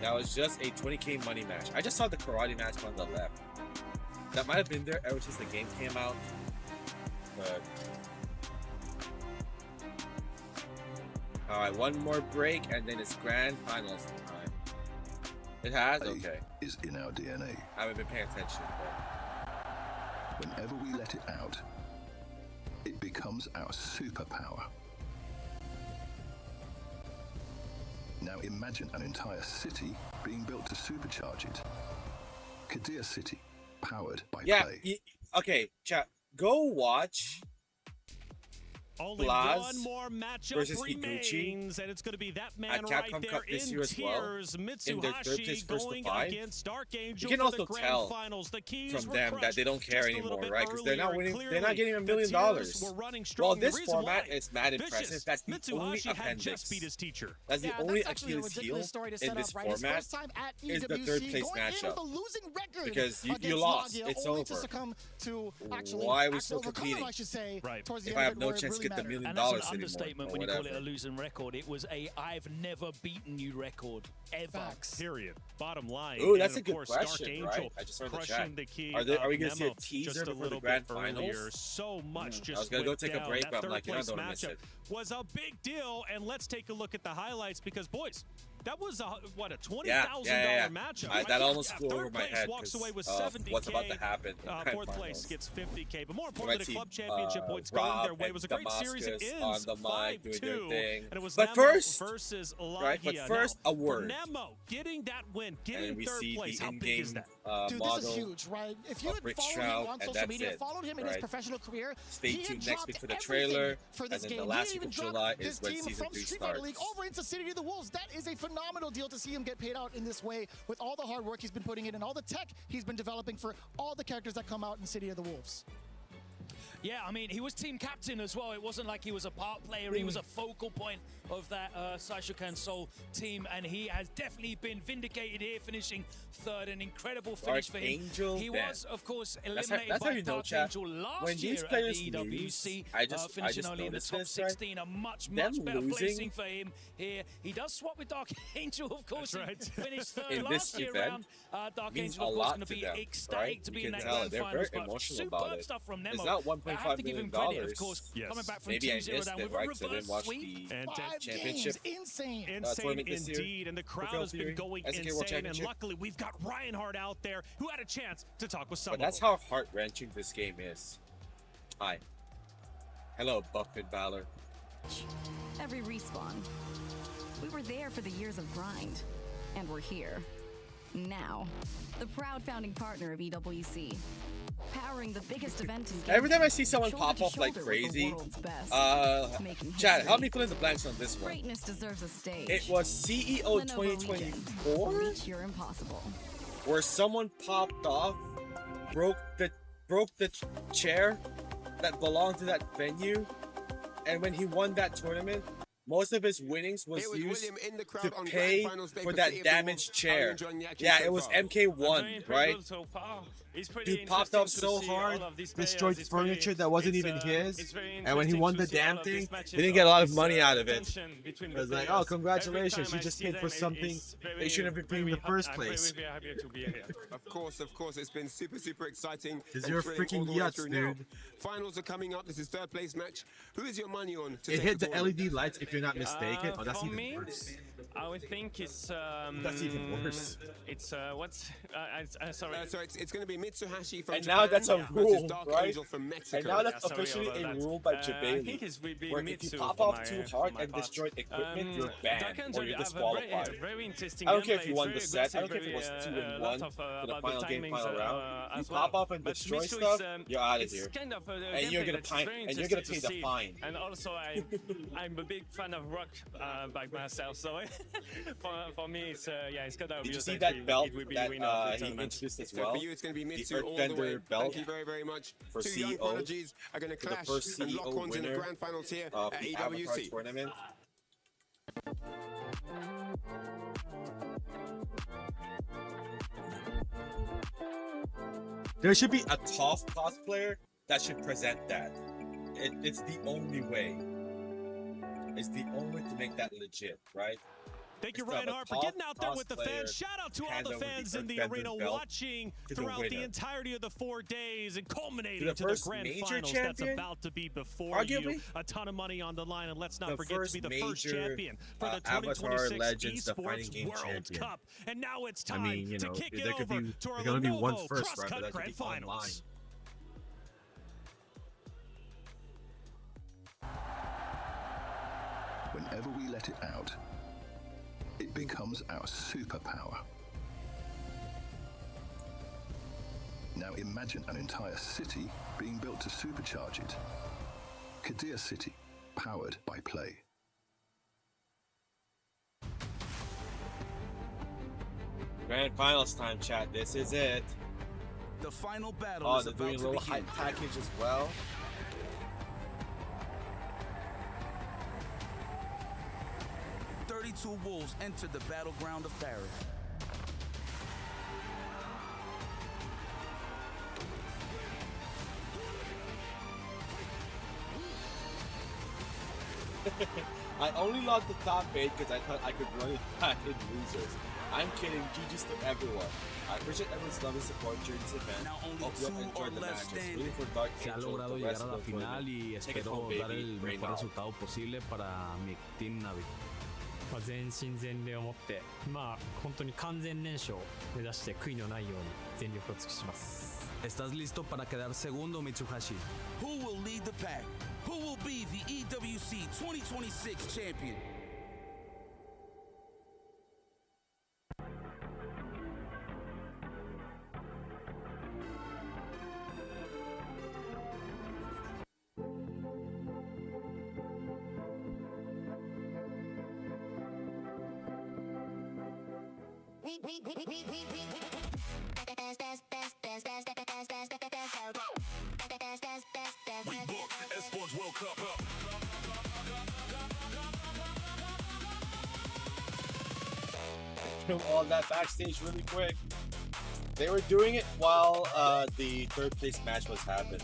S15: That was just a 20K money match. I just saw the karate match on the left. That might have been there ever since the game came out. But alright, one more break and then it's grand finals time. It has? Okay.
S25: Is in our DNA.
S15: I haven't been paying attention.
S25: Whenever we let it out, it becomes our superpower. Now imagine an entire city being built to supercharge it. Kadir City, powered by play.
S15: Okay, chat. Go watch
S2: Only
S15: Blaz
S2: one more matchup
S15: versus
S2: remains, and it's going to be that man
S15: at
S2: right
S15: Capcom
S2: there
S15: Cup this
S2: in
S15: year as well.
S2: tears.
S15: In their third place
S2: Mitsuhashi
S15: first to
S2: going
S15: 5.
S2: against Dark Angel
S15: You can
S2: for
S15: also
S2: the grand
S15: tell
S2: finals. The keys
S15: from
S2: were
S15: them that
S2: crushed
S15: they don't care
S2: just a little
S15: anymore,
S2: bit
S15: right? Because they're not
S2: earlier,
S15: winning.
S2: and
S15: They're not getting $1 million.
S2: the tears were running strong.
S15: Well,
S2: The
S15: this
S2: reason
S15: format
S2: why,
S15: is mad
S2: Vicious,
S15: impressive. That's the only
S2: Mitsuhashi had
S15: appendix.
S2: just beat his teacher.
S15: That's the
S10: Yeah,
S15: only
S10: that's actually a
S15: Achilles heel
S10: ridiculous story to
S15: in
S10: set
S15: this
S10: up, right? His
S15: format
S10: first time at
S15: is the
S10: EWC,
S15: third place
S10: going in
S15: matchup.
S10: with a losing record
S15: Because you
S10: against
S15: lost.
S10: Lagia,
S15: It's
S10: only
S15: over.
S10: to succumb to actually
S15: Why are we still
S10: overcome,
S15: competing?
S10: I should say, towards the
S15: If
S10: end
S15: I
S10: of
S15: have
S10: it,
S15: no
S10: where it
S15: chance to
S10: really
S15: get the $1
S10: mattered.
S15: million
S1: And that's an
S15: anymore,
S1: understatement
S15: or
S1: when you call it
S15: whatever.
S1: a losing record. It was a I've never beaten you record ever.
S2: Period. Bottom line.
S15: Ooh,
S2: and
S15: that's
S2: of
S15: a good
S2: course,
S15: question,
S2: Dark Angel
S15: right? I just heard the
S2: crushing
S15: chat.
S2: the key.
S15: Are we going to see a
S2: Nemo
S15: teaser
S2: just a
S15: before the
S2: little
S15: grand
S2: bit earlier.
S15: finals?
S2: So much just
S15: I was going to go
S2: went
S15: take a
S2: down.
S15: break,
S2: That
S15: but I'm
S2: third
S15: like, I
S2: place
S15: don't want to miss
S2: matchup
S15: it.
S2: was a big deal, and let's take a look at the highlights because, boys, that was a $20,000 matchup.
S15: That almost flew over
S2: Third
S15: my
S2: place
S15: head
S2: walks away with
S15: of
S2: 70K.
S15: what's about to happen in grand
S2: Fourth place
S15: finals.
S2: gets 50K, but more
S15: We
S2: importantly,
S15: might
S2: the
S15: see,
S2: club championship points going
S15: Rob
S2: their way. It was a great
S15: and
S2: series. It
S15: Damascus
S2: ends
S15: on the mic doing their
S2: 5-2,
S15: thing.
S2: and it was
S15: But
S2: Nemo
S15: first,
S2: versus Lagia.
S15: right? But first,
S2: now,
S15: a word.
S2: For Nemo getting that win,
S15: And
S2: getting
S15: we
S2: third
S15: see
S2: place.
S15: the
S2: How big
S15: in-game
S2: is that?
S10: Dude,
S15: model
S10: this is huge, right? If you
S15: of
S10: had
S15: Rick
S10: followed
S15: Stroud,
S10: him on
S15: and
S10: social
S15: that's
S10: media,
S15: it,
S10: followed him in his
S15: right?
S10: professional career,
S15: Stay
S10: he had
S15: tuned next
S10: dropped
S15: week for the
S10: everything
S15: trailer,
S10: for
S15: and
S10: this
S15: then
S10: game.
S15: the
S10: He
S15: last
S10: didn't
S15: week of
S10: even
S15: July
S10: drop
S15: is
S10: his
S15: when
S10: team
S15: Season
S10: from
S15: 3
S10: Street Fighter
S15: starts.
S10: League over into City of the Wolves. That is a phenomenal deal to see him get paid out in this way with all the hard work he's been putting in and all the tech he's been developing for all the characters that come out in City of the Wolves.
S1: Yeah, I mean, he was team captain as well. It wasn't like he was a part player. He was a focal point of that Saishokan Seoul team, and he has definitely been vindicated here, finishing third. An incredible finish for him.
S15: Angel
S1: He
S15: Ben.
S1: was, of course,
S15: That's
S1: eliminated
S15: how
S1: by
S15: you know,
S1: Dark
S15: chat.
S1: Angel last
S15: When
S1: year
S15: these
S1: at
S15: players
S1: the EWC,
S15: lose,
S1: finishing only in the
S15: noticed
S1: top
S15: this, right?
S1: 16. A much
S15: Them
S1: better
S15: losing-
S1: placing for him here. He does swap with Dark Angel, of course.
S2: That's right.
S1: He finished third
S15: In
S1: last
S15: this
S1: year
S15: event,
S1: round. Dark
S15: means
S1: Angel,
S15: a
S1: of course,
S15: lot
S1: going to
S15: to
S1: be
S15: them,
S1: ecstatic
S15: right?
S1: to be
S15: You
S1: in
S15: can
S1: that
S15: tell
S1: grand
S15: they're
S1: finals.
S15: very
S1: But
S15: emotional about
S1: superb
S15: it.
S1: stuff from Nemo.
S15: It's not
S1: I
S15: $1.5
S1: have to give him
S15: million.
S1: credit, of course,
S2: Yes.
S1: coming back from
S15: Maybe I
S1: 2-0
S15: missed
S1: down
S15: it,
S1: with a
S15: right? Because I didn't
S1: reverse
S15: watch
S1: sweep.
S15: the
S2: And
S15: championship.
S10: Insane.
S2: Insane
S15: tournament this year
S2: indeed, and the
S15: for
S2: crowd
S15: Fatal
S2: has been
S15: Fury,
S2: going
S15: SK World
S2: insane. And
S15: Championship.
S2: luckily, we've got Reinhardt out there who had a chance to talk with some
S15: But
S2: of
S15: that's
S2: them.
S15: how heart-wrenching this game is. Hi. Hello, Buffett Valor.
S3: Every respawn. We were there for the years of grind, and we're here. Now, the proud founding partner of EWC, powering the biggest event in
S15: Every time I
S3: gaming,
S15: see someone
S3: shoulder
S15: pop
S3: to
S15: off like
S3: shoulder with the
S15: crazy,
S3: world's best, making
S15: Chad,
S3: history.
S15: help me fill in the blanks on this one.
S3: Greatness deserves a stage.
S15: It was CEO
S3: Lenovo
S15: 2024,
S3: Legion. Reach your impossible.
S15: where someone popped off, broke the chair that belonged to that venue, and when he won that tournament, most of his winnings was
S7: Here
S15: used
S7: William in the crowd
S15: to
S7: on
S15: pay
S7: Grand Finals Day
S15: for
S7: for
S15: that
S7: City of
S15: damaged
S7: Liverpool. How are you
S15: chair.
S7: enjoying the action
S15: Yeah,
S7: so
S15: it was
S7: far?
S15: MK1, right? Dude popped up so hard, destroyed furniture that wasn't even his, and when he won the damn thing, he didn't get a lot of money out of it. It was like, oh, congratulations, you just paid for something they shouldn't have been paying in the first place.
S7: Of course, it's been super exciting.
S15: Because
S7: and
S15: you're
S7: thrilling all
S15: freaking
S7: the way
S15: yuts,
S7: through now.
S15: dude.
S7: Finals are coming up. This is third place match. Who is your money on to
S5: It
S7: take
S5: hit the
S7: tournament?
S5: LED lights, if you're not mistaken. Oh, that's
S14: for
S5: even
S14: me,
S5: worse.
S14: I would think it's
S5: That's even worse.
S14: It's what's sorry.
S7: So it's going to be Mitsuhashi from
S15: And
S7: Japan
S15: now that's a
S7: versus
S15: rule,
S7: Dark
S15: right?
S7: Angel from Mexico.
S15: And now that's
S14: Yeah, sorry
S15: officially
S14: about
S15: a
S14: that.
S15: rule by
S14: I
S15: Jabali,
S14: think it's will be
S15: where if you
S14: Mitsu
S15: pop
S14: for
S15: off
S14: my-
S15: too
S14: for
S15: hard
S14: my
S15: and
S14: part.
S15: destroy equipment, you're
S14: Dark
S15: banned
S14: Angel
S15: or you're
S14: have a
S15: disqualified.
S14: very interesting
S15: I don't care if
S14: gameplay.
S15: you won the
S14: It's
S15: set. I don't care
S14: very
S15: if it was 2-1
S14: lot of,
S15: for the
S14: about
S15: final game,
S14: timings,
S15: final round. You
S14: as
S15: pop
S14: well.
S15: off and
S14: But
S15: destroy
S14: Mitsu
S15: stuff,
S14: is,
S15: you're out of
S14: it's
S15: here.
S14: kind of a
S15: And you're
S14: gameplay
S15: gonna
S14: that's
S15: pay,
S14: very
S15: and you're gonna
S14: interesting
S15: pay
S14: to
S15: the
S14: see.
S15: fine.
S14: And also, I'm a big fan of rock by myself, so for me, it's it's gonna be.
S15: Did you see that belt
S14: it will be
S15: that
S14: winner of the
S15: he
S14: tournament.
S15: introduced as
S7: So
S15: well?
S7: for you, it's going to be
S15: The
S7: Mitsu all the way.
S15: Earthbender belt
S7: Thank you very much.
S15: for
S7: Two young
S15: CEO,
S7: prodigies are going to
S15: for the
S7: clash
S15: first
S7: and
S15: CEO
S7: lock horns in the
S15: winner
S7: grand finals here
S15: of
S7: at
S15: the Avatar
S7: EWC.
S15: tournament. There should be a TOF cosplayer that should present that. It's the only way. It's the only way to make that legit, right?
S2: Thank you,
S15: Instead of a
S2: Reinhardt, for
S15: TOF
S2: getting out there with the fans.
S15: cosplayer
S2: Shout out to all
S15: hand
S2: the
S15: over
S2: fans
S15: the
S2: in the
S15: Earthbender
S2: arena
S15: belt
S2: watching
S15: to the
S2: throughout the
S15: winner.
S2: entirety of the 4 days and culminating
S15: To the
S2: to the
S15: first
S2: grand
S15: major
S2: finals that's
S15: champion?
S2: about to be before
S15: Arguably?
S2: you. A ton of money on the line, and let's not
S15: The
S2: forget to be the first
S15: first
S2: champion for the
S15: Avatar
S2: 2026
S15: Legends, the
S2: eSports
S15: fighting game
S2: World
S15: champion.
S2: Cup. And now it's
S5: I
S2: time
S5: mean, you
S2: to
S5: know,
S2: kick
S5: there
S2: it
S5: could
S2: over
S5: be
S2: to our
S5: there can only be one
S2: Lenovo
S5: first, right? But
S2: CrossCut
S5: that could
S2: Grand
S5: be
S2: Finals.
S25: Whenever we let it out, it becomes our superpower. Now imagine an entire city being built to supercharge it. Kadir City, powered by play.
S15: Grand finals time, chat. This is it.
S9: The final battle
S15: Oh,
S9: is
S15: they're
S9: about
S15: doing a
S9: to
S15: little
S9: begin.
S15: hype package as well.
S9: Two wolves enter the battleground of Paris.
S15: I only logged the top 8 because I thought I could run it back in losers. I'm kidding. GG's to everyone. I appreciate everyone's love and support during this event. Hope you all enjoyed the matches. Rooting for Dark
S18: Se ha
S15: Angel,
S18: logrado
S15: the
S18: llegar
S15: rest
S18: a
S15: of
S18: la
S15: the
S18: final
S15: tournament.
S18: y
S15: Take it
S18: espero
S15: home,
S18: dar
S15: baby.
S18: el
S15: Rain
S18: mejor
S15: out.
S18: resultado posible para mi Team Navi.
S8: 全身全霊を持って本当に完全燃焼を目指して悔いのないように全力を尽くします。
S18: ¿Estás listo para quedar segundo, Mitsuhashi?
S9: Who will lead the pack? Who will be the EWC 2026 champion?
S12: We booked eSports World Cup up.
S15: Film all that backstage really quick. They were doing it while the third place match was happening.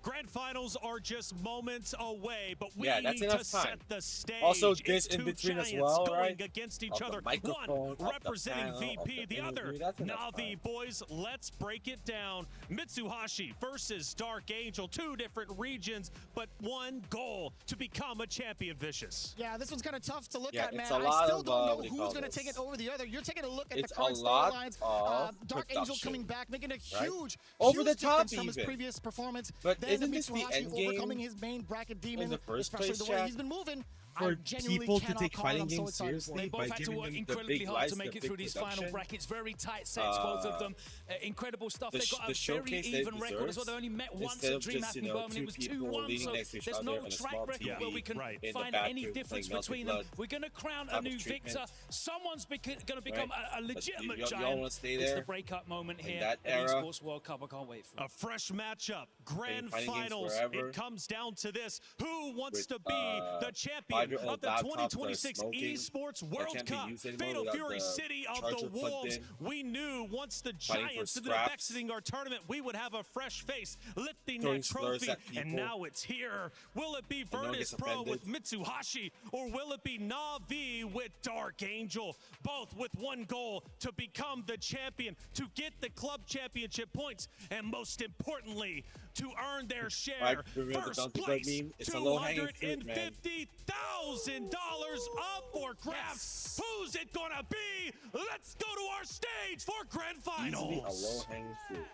S2: Grand finals are just moments away, but we
S15: Yeah, that's
S2: need
S15: enough
S2: to
S15: time.
S2: set the stage.
S15: Also,
S2: It's
S15: this in
S2: two
S15: between as
S2: giants
S15: well,
S2: going
S15: right?
S2: against each
S15: Of the
S2: other.
S15: microphone,
S2: One
S15: of the
S2: representing
S15: panel, of
S2: VP,
S15: the
S2: the other
S15: interview. That's enough
S2: Navi.
S15: time.
S2: Boys, let's break it down. Mitsuhashi versus Dark Angel, two different regions, but one goal: to become a champion. Vicious.
S10: Yeah, this one's kind of tough to look
S15: Yeah,
S10: at, man.
S15: it's a
S10: I
S15: lot
S10: still
S15: of,
S10: don't know
S15: what do you
S10: who's
S15: call
S10: going to
S15: this?
S10: take it over the other. You're taking a look at
S15: It's
S10: the current
S15: a lot
S10: storylines.
S15: of
S10: Dark Angel
S15: production,
S10: coming back, making a
S15: right?
S10: huge,
S15: Over
S10: huge
S15: the top
S10: difference from his
S15: even.
S10: previous performance.
S15: But
S10: then
S15: isn't this the
S10: Mitsuhashi
S15: end game
S10: overcoming his main bracket demon,
S15: in the first
S10: especially
S15: place,
S10: the way
S15: chat?
S10: he's been moving.
S5: for
S10: genuinely
S5: people to
S10: cannot
S5: take
S10: call it.
S5: fighting
S10: I'm so
S5: games
S10: excited for
S5: seriously
S10: it.
S1: They both
S5: by
S1: had to
S5: giving
S1: work
S5: them the
S1: incredibly
S5: big
S1: hard
S5: lights,
S1: to make
S5: the
S1: it
S5: big
S1: through these final
S5: production.
S1: brackets. Very tight sets, both of them. Incredible stuff.
S5: The
S1: They've got
S5: the
S1: a very
S5: showcase they
S1: even record as well.
S5: deserves,
S1: They only met once
S5: instead
S1: at
S5: of
S1: DreamHack
S5: just,
S1: in
S5: you know,
S1: Birmingham. It
S5: two
S1: was
S5: people
S1: 2-1,
S5: leaning
S1: so
S5: next to each
S1: there's
S5: other
S1: no
S5: on a
S1: track
S5: small
S1: record
S5: TV
S1: where we can
S5: in the
S1: find
S5: back
S1: any
S5: room
S1: difference
S5: playing
S1: between
S5: Melted
S1: them.
S5: Blood
S1: We're going to crown a
S5: type of
S1: new
S5: treatment.
S1: victor. Someone's going to become a legitimate
S5: you all
S1: giant.
S5: wanna stay
S1: It's
S5: there
S1: the breakup moment
S5: in
S1: here
S5: that
S1: at
S5: era?
S1: eSports World Cup. I can't wait for it.
S2: A fresh matchup, grand
S5: fighting games
S2: finals.
S5: forever
S2: It comes down to this: who wants
S5: with,
S2: to be the champion
S5: 5-year-old
S2: of the
S5: laptops that are
S2: 2026
S5: smoking
S2: eSports
S5: that
S2: World
S5: can't be
S2: Cup?
S5: used anymore
S2: Fatal
S5: without
S2: Fury
S5: the
S2: City of
S5: charger
S2: the
S5: plugged
S2: Wolves.
S5: in.
S2: We knew once the
S5: Fighting for
S2: Giants ended up
S5: scraps.
S2: exiting our tournament, we would have a fresh face lifting
S5: Throwing
S2: that
S5: slurs
S2: trophy,
S5: at people.
S2: and now it's here. Will it be
S5: no one
S2: Virtus
S5: gets
S2: Pro
S5: offended.
S2: with Mitsuhashi, or will it be Na'Vi with Dark Angel? Both with one goal: to become the champion, to get the club championship points, and most importantly, to earn their share.
S5: remember the
S2: First
S5: Bounty Bird
S2: place,
S5: meme? It's a low-hanging fruit, man.
S2: $250,000 up for grabs. Who's it gonna be? Let's go to our stage for grand finals.
S5: Easily a low-hanging fruit.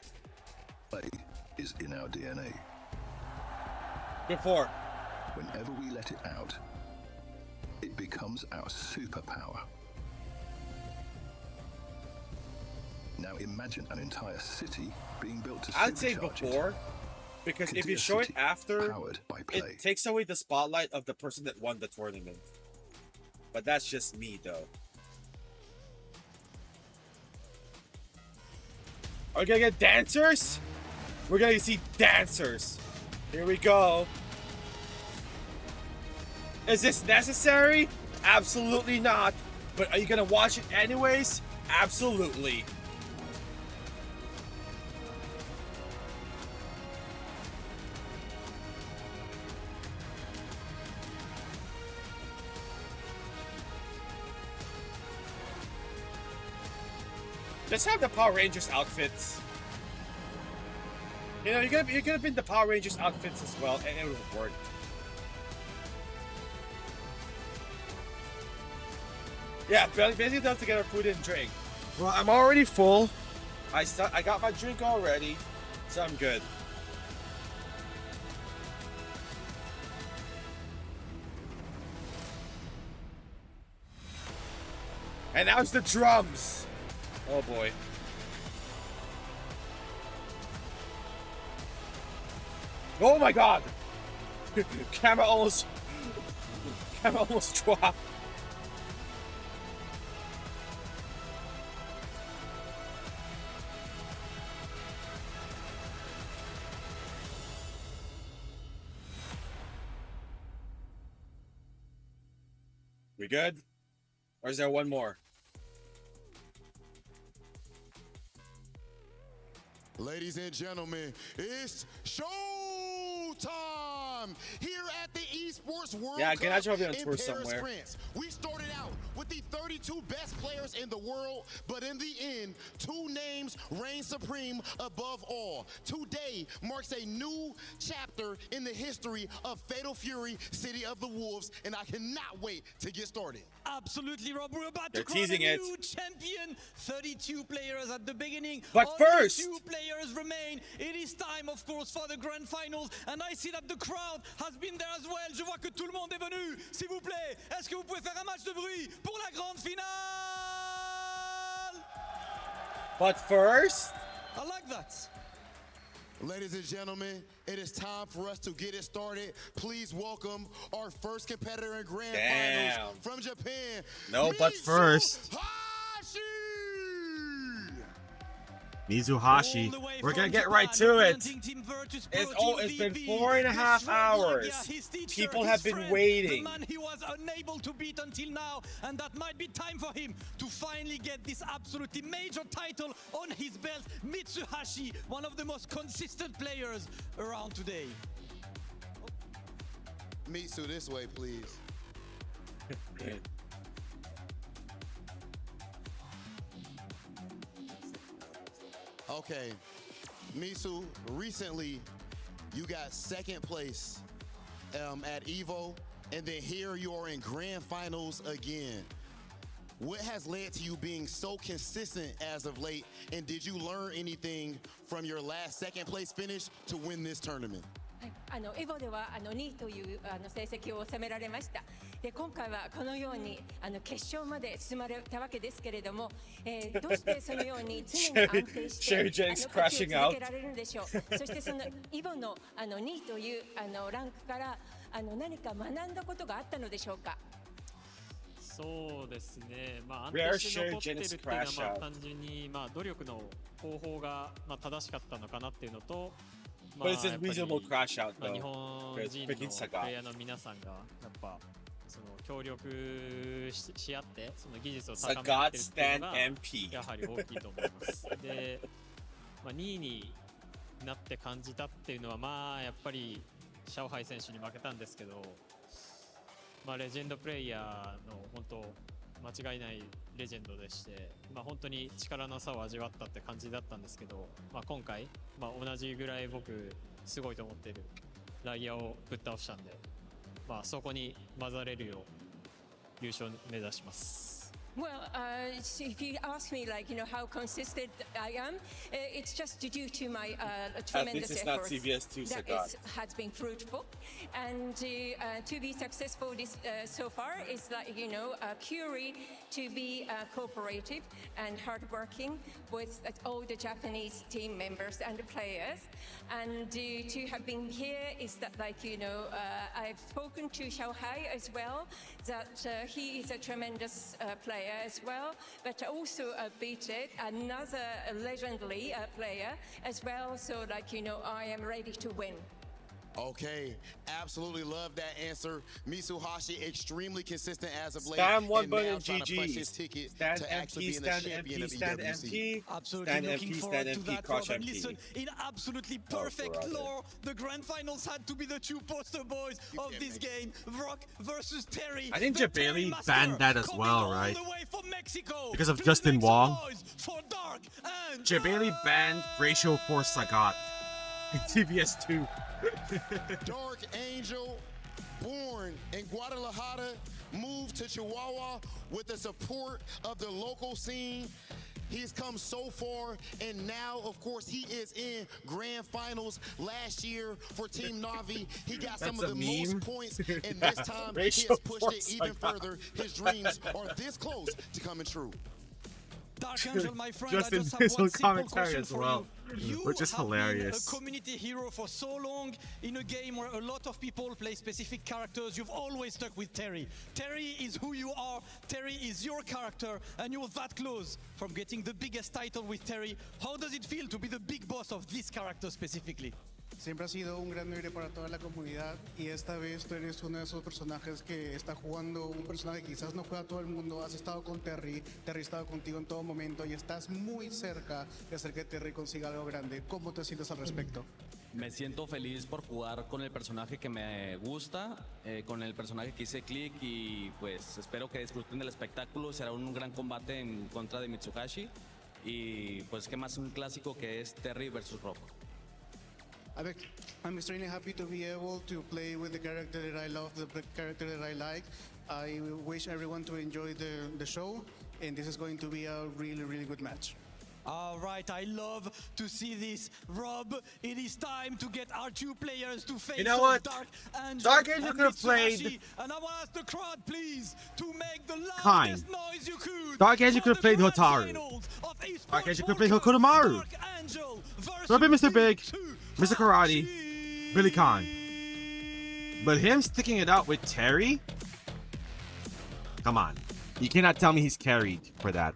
S25: Play is in our DNA.
S5: Before.
S25: Whenever we let it out, it becomes our superpower. Now imagine an entire city being built to
S5: I'd say
S25: supercharge
S5: before,
S25: it.
S5: because if
S25: Katia
S5: you show it
S25: City,
S5: after,
S25: powered by Play.
S5: it takes away the spotlight of the person that won the tournament. But that's just me, though. Are we gonna get dancers? We're gonna see dancers. Here we go. Is this necessary? Absolutely not. But are you gonna watch it anyways? Absolutely. Just have the Power Rangers outfits. You know, you're gonna bring the Power Rangers outfits as well, and it will work. Yeah, basically done to get our food and drink. Well, I'm already full. I got my drink already, so I'm good. And now it's the drums. Oh boy. Oh my god! Camera almost dropped. We good? Or is there one more?
S16: Ladies and gentlemen, it's show time here at the eSports World
S5: Yeah,
S16: Cup
S5: I can be on
S16: in
S5: tour
S16: Paris,
S5: somewhere.
S16: France. We started out with the 32 best players in the world, but in the end, two names reign supreme above all. Today marks a new chapter in the history of Fatal Fury, City of the Wolves, and I cannot wait to get started.
S17: Absolutely, Rob. We're about
S5: They're
S17: to crown a
S5: teasing it.
S17: new champion. 32 players at the beginning.
S5: But
S17: Only
S5: first-
S17: 2 players remain. It is time, of course, for the grand finals. And I see that the crowd has been there as well. Je vois que tout le monde est venu. S'il vous plaît, est-ce que vous pouvez faire un match de bruit pour la grande finale?
S5: But first,
S17: I like that.
S16: Ladies and gentlemen, it is time for us to get it started. Please welcome our first competitor in grand finals from Japan.
S5: no, but first, Mizuhashi. We're gonna get right to it. It's been 4.5 hours. People have been waiting.
S17: The man he was unable to beat until now, and that might be time for him to finally get this absolutely major title on his belt. Mitsuhashi, one of the most consistent players around today.
S16: Mitsu, this way, please. Okay, Mitsu, recently you got second place at EVO, and then here you are in grand finals again. What has led to you being so consistent as of late, and did you learn anything from your last second place finish to win this tournament?
S19: エヴォでは2位という成績を収められました。
S6: で今回はこのように決勝まで進まれたわけですけれども、どうしてそのように常に安定して勝ちを続けられるんでしょう。そしてそのイボの2位というランクから何か学んだことがあったのでしょうか。
S8: そうですね、安定して残ってるっていうのは単純に努力の方法が正しかったのかなっていうのと、
S15: But it's a reasonable crash out
S8: 日
S15: though.
S8: 本人のプレイヤーの皆さんがやっぱその協力し合ってその技術を高めていってるっていうのがやはり大きいと思います。で、2位になって感じたっていうのはやっぱりシャオハイ選手に負けたんですけど、レジェンドプレイヤーの本当間違いないレジェンドでして、本当に力の差を味わったって感じだったんですけど、今回、同じぐらい僕すごいと思っているライアーをぶっ倒したんで、そこに混ざれるよう優勝目指します。
S6: Well, if you ask me, how consistent I am, it's just due to my tremendous efforts that has been fruitful. And to be successful so far is Curie to be cooperative and hardworking with all the Japanese team members and players. And to have been here is that, I've spoken to Shanghai as well, that he is a tremendous player as well, but also beaten another legendary player as well. So, I am ready to win.
S16: Okay, absolutely love that answer. Mitsuhashi extremely consistent as of late.
S15: Stand 1
S16: and
S15: billion
S16: now trying to punch his
S15: GGs.
S16: ticket
S15: Stand
S16: to actually
S15: MP,
S16: being
S15: stand
S16: a champion
S15: MP,
S16: of the
S15: stand
S16: EWC.
S15: MP.
S17: Absolutely
S15: Stand
S17: looking
S15: MP,
S17: forward
S15: stand
S17: to
S15: MP,
S17: that,
S15: crush
S17: Rob. And
S15: MP.
S17: listen, in absolutely perfect lore, the grand finals had to be the two poster boys of this game, Rock versus Terry.
S5: I think Jabali
S17: Master
S5: banned that as well, right?
S17: all the way from Mexico
S5: Because of
S17: to
S5: Justin
S17: make some
S5: Wong.
S17: noise for Dark and
S5: Jabali banned Ratio for Sagat in TVS 2.
S16: Dark Angel, born in Guadalajara, moved to Chihuahua with the support of the local scene. He's come so far, and now, of course, he is in grand finals. Last year for Team Navi, he got some of the most points, and this time he has pushed it even further. His dreams are this close to coming true.
S17: Dark Angel, my friend,
S5: Justin
S17: I just have one simple
S5: commentary
S17: question
S5: as
S17: for
S5: well,
S17: you.
S5: which is
S17: have
S5: hilarious.
S17: Been a community hero for so long in a game where a lot of people play specific characters. You've always stuck with Terry. Terry is who you are. Terry is your character, and you're that close from getting the biggest title with Terry. How does it feel to be the big boss of this character specifically?
S19: Siempre ha sido un gran aire para toda la comunidad y esta vez tú eres uno de esos personajes que está jugando un personaje que quizás no juega todo el mundo. Has estado con Terry, Terry ha estado contigo en todo momento y estás muy cerca de hacer que Terry consiga algo grande. ¿Cómo te sientes al respecto?
S18: Me siento feliz por jugar con el personaje que me gusta, con el personaje que hice click y pues espero que disfruten del espectáculo. Será un gran combate en contra de Mitsuhashi y pues qué más un clásico que es Terry versus Rock.
S19: I'm extremely happy to be able to play with the character that I love, the character that I like. I wish everyone to enjoy the show, and this is going to be a really, really good match.
S17: All right, I love to see this. Rob, it is time to get our two players to face Dark Angel.
S5: Dark Angel could have played.
S17: And I want to ask the crowd, please, to make the loudest noise you could.
S5: Dark Angel could have played Hotaru. Dark Angel could have played Hokonomaru. So Mr. Big, Mr. Karate, Billy Khan. But him sticking it out with Terry? Come on. You cannot tell me he's carried for that.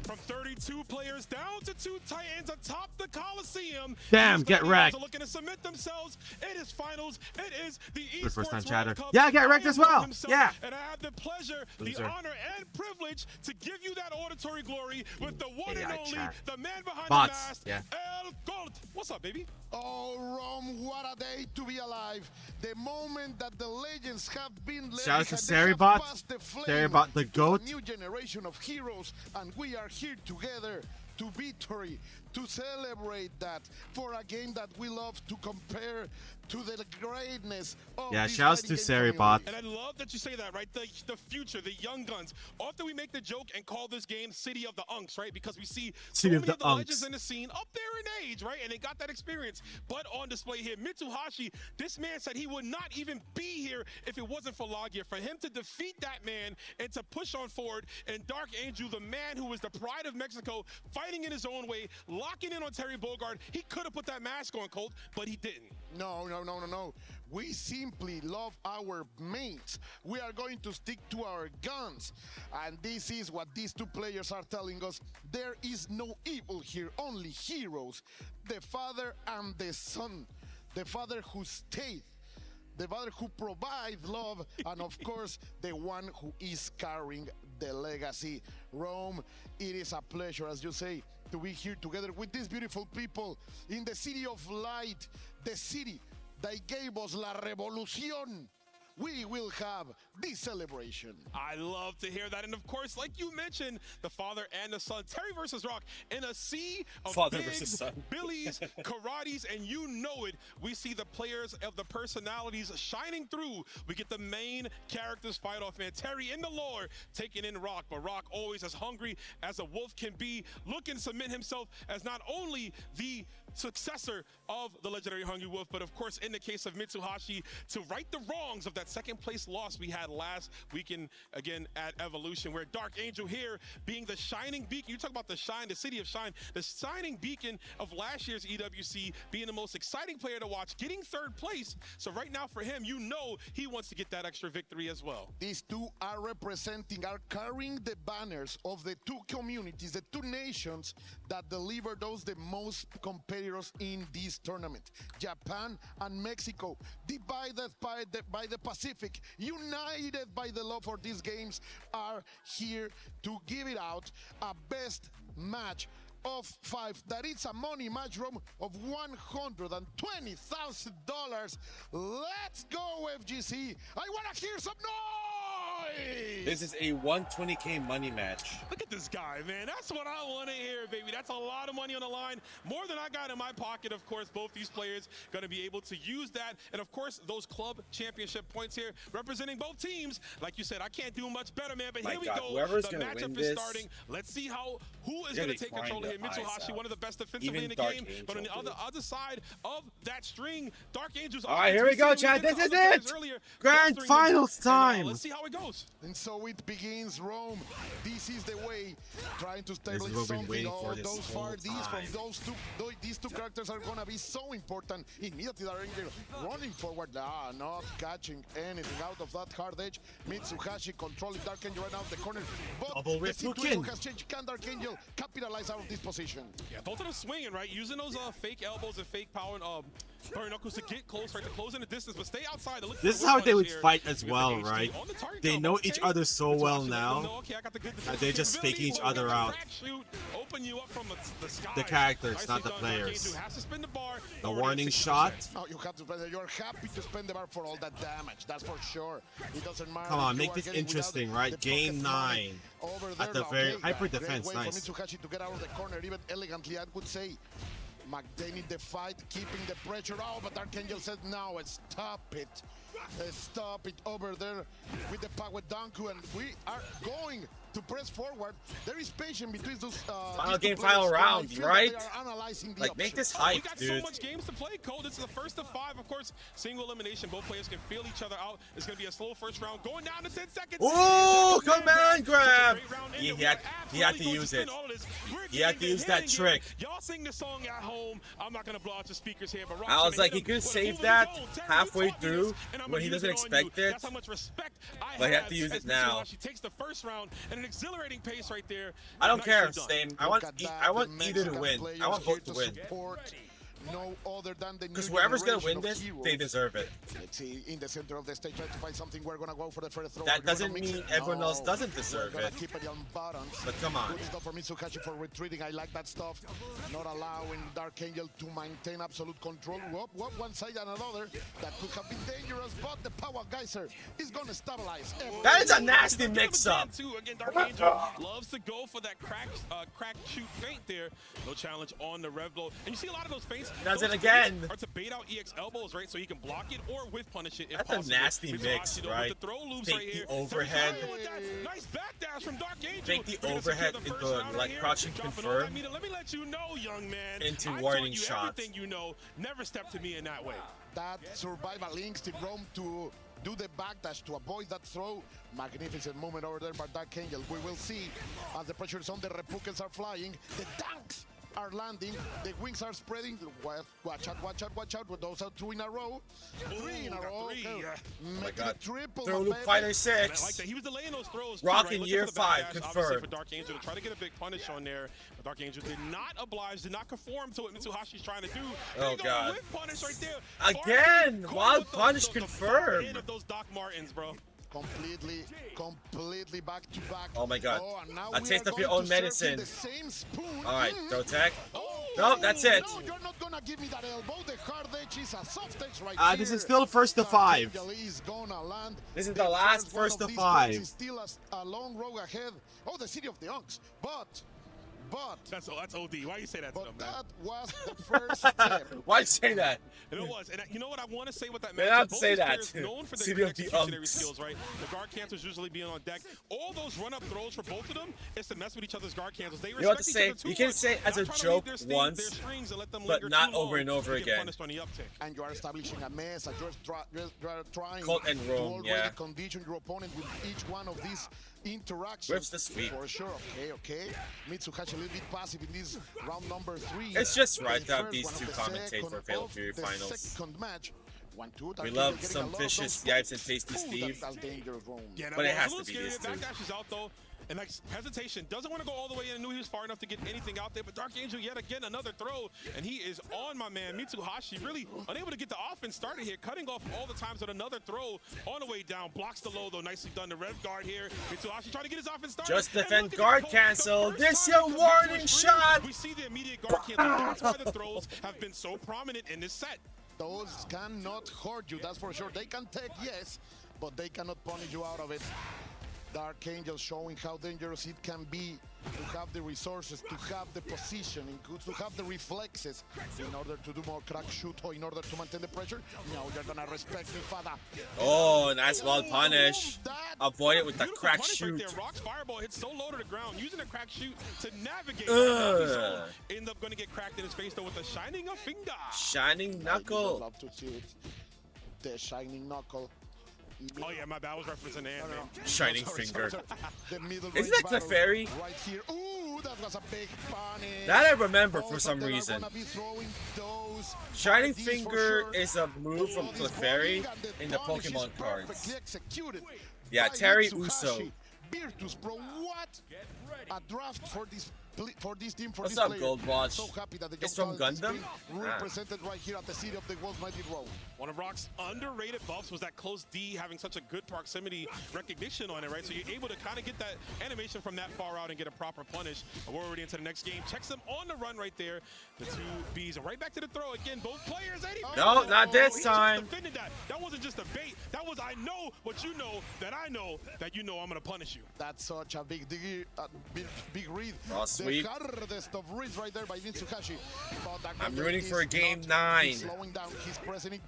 S21: From 32 players down to 2 Titans atop the Coliseum.
S5: Damn, get wrecked.
S21: Are looking to submit themselves. It is finals. It is the
S5: Good first time
S21: eSports
S5: chatter.
S21: World Cup.
S5: Yeah, get wrecked as well. Yeah.
S21: And I have the pleasure,
S5: Loser.
S21: the honor, and privilege to give you that auditory glory with the one and only, the man behind
S5: Bots.
S21: the mask, El Gold. What's up, baby?
S4: Oh, Rom, what a day to be alive. The moment that the legends have been led.
S5: Shout out to Saribot. Saribot the GOAT.
S4: A new generation of heroes, and we are here together to victory, to celebrate that for a game that we love to compare to the greatness of
S5: Yeah,
S4: this
S5: shouts
S4: fighting
S5: to
S4: game
S5: Seribot.
S21: And I love that you say that, right? The future, the young guns. Often we make the joke and call this game City of the Unks, right? Because we see so many of the legends in the scene up there in age, right? And they got that experience. But on display here, Mitsuhashi, this man said he would not even be here if it wasn't for Lagia. For him to defeat that man and to push on forward, and Dark Angel, the man who was the pride of Mexico, fighting in his own way, locking in on Terry Bogard. He could have put that mask on, Colt, but he didn't.
S4: No. We simply love our mates. We are going to stick to our guns. And this is what these two players are telling us. There is no evil here, only heroes. The father and the son. The father who stayed. The father who provides love. And of course, the one who is carrying the legacy. Rome, it is a pleasure, as you say, to be here together with these beautiful people in the city of light, the city that gave us la revolución. We will have this celebration.
S21: I love to hear that. And of course, like you mentioned, the father and the son, Terry versus Rock, in a sea of
S15: Father
S21: bigs,
S15: versus son.
S21: Billies, karates, and you know it. We see the players of the personalities shining through. We get the main characters fight off, man. Terry in the lore taking in Rock, but Rock always as hungry as a wolf can be, looking to submit himself as not only the successor of the legendary Hungry Wolf, but of course, in the case of Mitsuhashi, to right the wrongs of that second place loss we had last weekend again at Evolution, where Dark Angel here being the shining beacon. You talk about the shine, the city of shine, the shining beacon of last year's EWC, being the most exciting player to watch, getting third place. So right now for him, you know he wants to get that extra victory as well.
S4: These two are carrying the banners of the two communities, the two nations that deliver those the most competitive in this tournament. Japan and Mexico, divided by the Pacific, united by the love for these games, are here to give it out a best match of 5. That is a money match room of $120,000. Let's go, FGC. I want to hear some noise.
S15: This is a 120K money match.
S21: Look at this guy, man. That's what I want to hear, baby. That's a lot of money on the line. More than I got in my pocket, of course. Both these players going to be able to use that. And, of course, those club championship points here representing both teams. Like you said, I can't do much better, man. But here we go.
S15: Whoever's
S21: the matchup is starting. Let's see who is going to take control here. Mitsuhashi, one of the best defensively in the game. But on the other side of that string, Dark Angels.
S5: All right, here we go, Chad. This is it. Grand finals time.
S21: Let's see how it goes.
S4: And so it begins, Rome. This is the way, trying to establish
S5: This is what we've been
S4: something.
S5: waiting for this
S4: Those
S5: whole
S4: far Ds from those two, these two characters are gonna be so important. Immediately they're running forward, not catching anything out of that hard edge. Mitsuhashi controlling Dark Angel right now in the corner, but
S5: Double
S4: the situation
S5: Riflukin.
S4: has changed. Can Dark Angel capitalize out of this position?
S21: Yeah, both of them swinging, right? Using those fake elbows and fake power and bare knuckles to get close, right? To close in the distance, but stay outside.
S5: This is how they would fight as well, right? They know each other so well now that they're just faking each other out. The characters, not the players. The warning shot.
S4: Oh, you have to spend it. You're happy to spend the bar for all that damage. That's for sure. It doesn't matter.
S5: Come on, make this interesting, right? Game 9. At the very hyper defense, nice.
S4: For Mitsuhashi to get out of the corner, even elegantly, I would say. McDain in the fight, keeping the pressure out, but Dark Angel said, "No, stop it. Stop it over there with the power Danku," and we are going to press forward. There is patience between those
S15: final game, final round, right?
S4: Like,
S15: make this hype,
S21: we got
S15: dude.
S21: so much games to play, Cole. This is the first of 5, of course. Single elimination. Both players can feel each other out. It's going to be a slow first round. Going down to 10 seconds.
S5: Oh, command grab! He had to use it. He had to use that trick.
S21: Y'all sing the song at home. I'm not going to blow out your speakers here, but
S15: I was like, he could save that halfway through when he doesn't expect it.
S21: That's how much respect
S15: But he had to use it now.
S21: She takes the first round and an exhilarating pace right there.
S15: I don't care, Stain. I want either to win. I want both to win.
S4: no other than the
S15: Because
S4: new
S15: whoever's gonna
S4: generation
S15: win
S4: of
S15: this,
S4: heroes.
S15: they deserve it.
S4: Let's see, in the center of the stage, try to find something. We're gonna go for the first throw.
S15: That doesn't mean everyone else doesn't deserve
S4: We're gonna
S15: it.
S4: keep it on buttons.
S15: But come on.
S4: Good stuff for Mitsuhashi for retreating. I like that stuff. Not allowing Dark Angel to maintain absolute control. Whoop, one side and another. That could have been dangerous, but the power geyser is gonna stabilize.
S15: That is a nasty mix-up.
S21: Again, Dark Angel loves to go for that crack shoot feint there. No challenge on the rev blow. And you see a lot of those feints.
S15: Does it again.
S21: Are to bait out EX elbows, right? So he can block it or whiff punish it if
S15: That's
S21: possible.
S15: a nasty mix, right?
S21: With the throw loops
S15: Take
S21: right
S15: the
S21: here.
S15: overhead.
S21: Nice backdash from Dark Angel.
S15: Take the overhead into like crouching confirm.
S21: Let me let you know, young man.
S15: Into
S21: I
S15: warning
S21: taught you
S15: shots.
S21: Everything you know. Never step to me in that way.
S4: That survival instincts Rome to do the backdash to avoid that throw. Magnificent moment over there by Dark Angel. We will see as the pressure is on, the replicants are flying, the dunks are landing, the wings are spreading. Watch out with those are two in a row. Three in a row. Making it triple.
S15: Throw loop fighter 6.
S21: I like that. He was delaying those throws.
S15: Rock
S21: too,
S15: in
S21: right?
S15: year
S21: Looking for the
S15: 5,
S21: backdash, obviously,
S15: confirmed.
S21: for Dark Angel to try to get a big punish on there. But Dark Angel did not oblige, did not conform to what Mitsuhashi's trying to do.
S15: Oh, God.
S21: Whip punish right there.
S15: Again, wild punish confirmed.
S21: End of those Doc Martens, bro.
S4: Completely back to back.
S15: Oh my God.
S4: Oh, and now
S15: A
S4: we
S15: taste
S4: are
S15: of your
S4: going
S15: own
S4: to serve in
S15: medicine.
S4: the same spoon.
S15: All right, throw tech.
S4: Oh,
S15: Nope, that's it.
S4: No, you're not gonna give me that elbow. The hard edge is a soft edge right here.
S5: This is still first to 5.
S4: Is gonna land.
S15: This is the last first to 5.
S4: Is still a long road ahead. Oh, the City of the Unks. But
S21: that's OD. Why you say that to them, man?
S4: That was the first step.
S15: Why'd you say that?
S21: And it was. And you know what I want to say with that
S15: Man,
S21: matchup?
S15: I'd say that.
S21: Known for their
S15: City
S21: good
S15: of the
S21: executionary
S15: Unks.
S21: skills, right? The guard cancels usually being on deck. All those run-up throws for both of them is to mess with each other's guard cancels. They
S15: You know what to
S21: respect
S15: say?
S21: each other too
S15: You can
S21: much.
S15: say it as a
S21: Not trying to
S15: joke
S21: leave their
S15: once,
S21: strings and let them
S15: but
S21: linger
S15: not
S21: too
S15: over
S21: long
S15: and over
S21: to get
S15: again.
S21: punished on the uptick.
S4: And you are establishing a mess, and you're trying
S15: Colt and
S4: to
S15: Rome,
S4: already
S15: yeah.
S4: condition your opponent with each one of these interactions.
S15: Whips the sweep.
S4: For sure. Okay. Mitsuhashi a little bit passive in this round number 3.
S15: It's just right
S4: The
S15: that
S4: first
S15: these
S4: one of
S15: two
S4: the
S15: commentate
S4: second
S15: for Fatal
S4: of
S15: Fury
S4: the
S15: finals.
S4: Second match. 1-2.
S15: We
S4: Dark
S15: love
S4: Angel getting a
S15: some
S4: lot of
S15: vicious
S4: those
S15: yipes and tasty Steve,
S4: that's dangerous, Rome.
S21: Yeah,
S15: but it has
S21: a
S15: to be
S21: little
S15: these
S21: scary.
S15: two.
S21: Backdash is out though. And like hesitation, doesn't want to go all the way in. I knew he was far enough to get anything out there, but Dark Angel yet again another throw, and he is on my man Mitsuhashi, really unable to get the offense started here, cutting off all the times with another throw on the way down. Blocks the low though, nicely done. The rev guard here. Mitsuhashi trying to get his offense started.
S15: Just defend guard cancel. This your warning shot.
S21: We see the immediate guard cancel. That's why the throws have been so prominent in this set.
S4: Those cannot hurt you, that's for sure. They can take, yes, but they cannot punish you out of it. Dark Angel showing how dangerous it can be to have the resources, to have the positioning, to have the reflexes in order to do more crack shoot or in order to maintain the pressure. No, you're gonna respect me, father.
S15: Oh, nice wild punish. Avoid it with the crack
S21: Punish
S15: shoot.
S21: Right there. Rock's fireball hits so low to the ground, using a crack shoot to navigate. End up going to get cracked in his face though with a shining of finger.
S15: Shining knuckle.
S4: I love to see it. The shining knuckle.
S21: Oh yeah, my bad. I was referencing the end.
S15: Shining finger.
S4: The middle
S15: Isn't
S4: range
S15: that
S4: battle
S15: Clefairy?
S4: right here. Ooh, that was a big punish.
S15: That I remember for
S4: Also,
S15: some
S4: they are
S15: reason.
S4: gonna be throwing those
S15: Shining
S4: IDs for
S15: Finger
S4: sure.
S15: is a move from Clefairy in the
S4: Punish is
S15: Pokemon cards.
S4: perfectly executed
S15: Yeah,
S4: by
S15: Terry
S4: Mitsuhashi.
S15: Uso.
S4: Virtus Pro, what? A draft for this team, for
S15: What's
S4: this
S15: up,
S4: player.
S15: Gold Watch?
S4: So happy that the
S15: It's
S4: young
S15: from
S4: talent is
S15: Gundam?
S4: being represented right here at the City of the World's Mighty Rome.
S21: One of Rock's underrated buffs was that close D having such a good proximity recognition on it, right? So you're able to kind of get that animation from that far out and get a proper punish. We're already into the next game. Checks them on the run right there. The two Bs, and right back to the throw again. Both players.
S15: No, not this
S21: he
S15: time.
S21: Just defended that. That wasn't just a bait. That was I know what you know that I know that you know I'm gonna punish you.
S4: That's such a big read.
S15: Oh, sweet.
S4: The hardest of reads right there by Mitsuhashi.
S15: I'm rooting for a game 9.
S4: Slowing down. He's pressing it.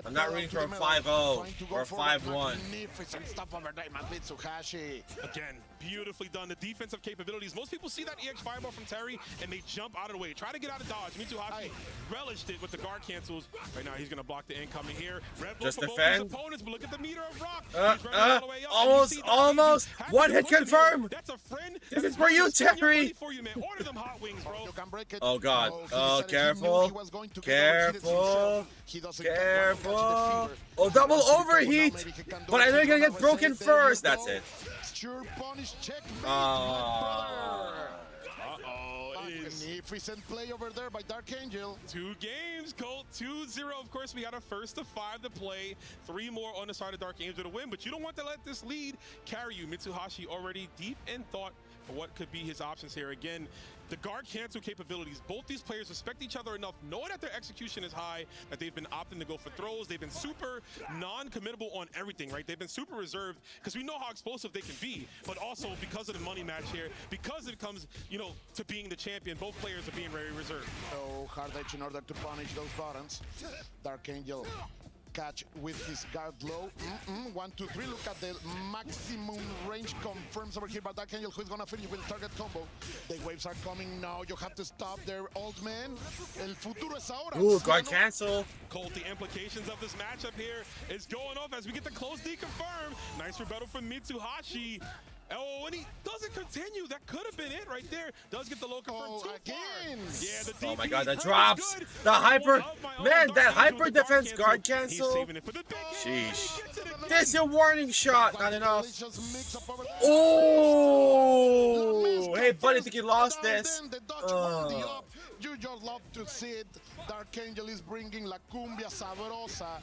S15: I'm not rooting for a 5-0 or a 5-1.
S4: Magnificent stuff over there, Mitsuhashi.
S21: Again, beautifully done. The defensive capabilities. Most people see that EX Fireball from Terry and they jump out of the way. Try to get out of dodge. Mitsuhashi relished it with the guard cancels. Right now, he's going to block the incoming here. Red
S15: Just
S21: for both
S15: defend.
S21: his opponents, but look at the meter of Rock. He's running all the way up.
S15: Almost. One hit confirmed.
S21: That's a friend.
S15: This is for you, Terry.
S21: For you, man. Order them hot wings, bro.
S4: You can break it.
S15: Oh, God.
S4: he
S15: Oh,
S4: decided he knew
S15: careful.
S4: he was going to get overheated himself. He doesn't catch
S15: Careful.
S4: the fever.
S15: Oh, double
S4: Now
S15: overheat.
S4: maybe he can do
S15: But I know you're going to get
S4: another
S15: broken
S4: save. There you
S15: first. That's
S4: go.
S15: it.
S4: Sure punish checkmate, my brother.
S21: Uh-oh.
S4: Magnificent play over there by Dark Angel.
S21: 2 games, Colt. 2-0. Of course, we got a first to 5 to play. 3 more on the side of Dark Angel to win, but you don't want to let this lead carry you. Mitsuhashi already deep in thought for what could be his options here. Again, the guard cancel capabilities. Both these players respect each other enough, knowing that their execution is high, that they've been opting to go for throws. They've been super non-committable on everything, right? They've been super reserved because we know how explosive they can be, but also because of the money match here, because it comes, you know, to being the champion, both players are being very reserved.
S4: So hard edge in order to punish those buttons. Dark Angel catch with his guard low. 1, 2, 3. Look at the maximum range confirms over here by Dark Angel, who's gonna finish with target combo. The waves are coming now. You have to stop there, old man. El futuro es ahora.
S15: Ooh, guard cancel.
S21: Colt, the implications of this matchup here is going off as we get the close D confirmed. Nice rebuttal from Mitsuhashi. Oh, and he doesn't continue. That could have been it right there. Does get the low confirmed
S4: again.
S21: Yeah, the
S15: Oh my
S21: DP
S15: god, the
S21: pretty
S15: drops.
S21: good.
S15: The hyper. Man,
S21: Dark
S15: that
S21: Angel
S15: hyper
S21: with the
S15: defense guard
S21: He's
S15: cancel.
S21: saving it for the big hit.
S15: Sheesh. This is a warning shot. Not enough. Oh. Hey, buddy, I think you lost this.
S4: You just love to see it. Dark Angel is bringing la cumbia sabrosa,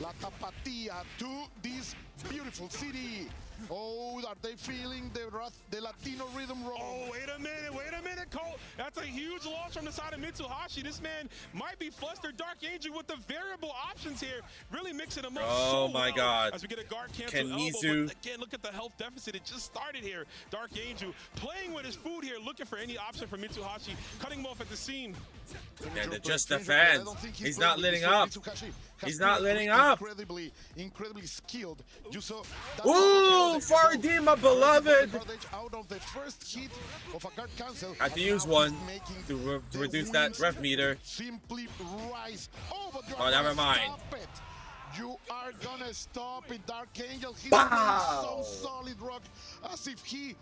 S4: la tapatía to this beautiful city. Oh, are they feeling the Latino rhythm roll?
S21: Oh, wait a minute, Colt. That's a huge loss from the side of Mitsuhashi. This man might be flustered. Dark Angel with the variable options here, really mixing them up.
S15: Oh
S21: so
S15: my
S21: well
S15: god.
S21: As we get a guard cancel
S15: Can
S21: elbow,
S15: Mizu...
S21: but again, look at the health deficit. It just started here. Dark Angel playing with his food here, looking for any option for Mitsuhashi, cutting him off at the seam.
S15: And just the fans. He's not letting up. He's not letting up.
S4: Incredibly skilled. You saw
S15: ooh, Fardi, my beloved.
S4: Out of the first hit of a guard cancel.
S15: I have to use one to reduce that ref meter.
S4: Simply rise.
S15: Oh, never mind.
S4: You are gonna stop it, Dark Angel. He's
S15: so
S4: solid rock, as if he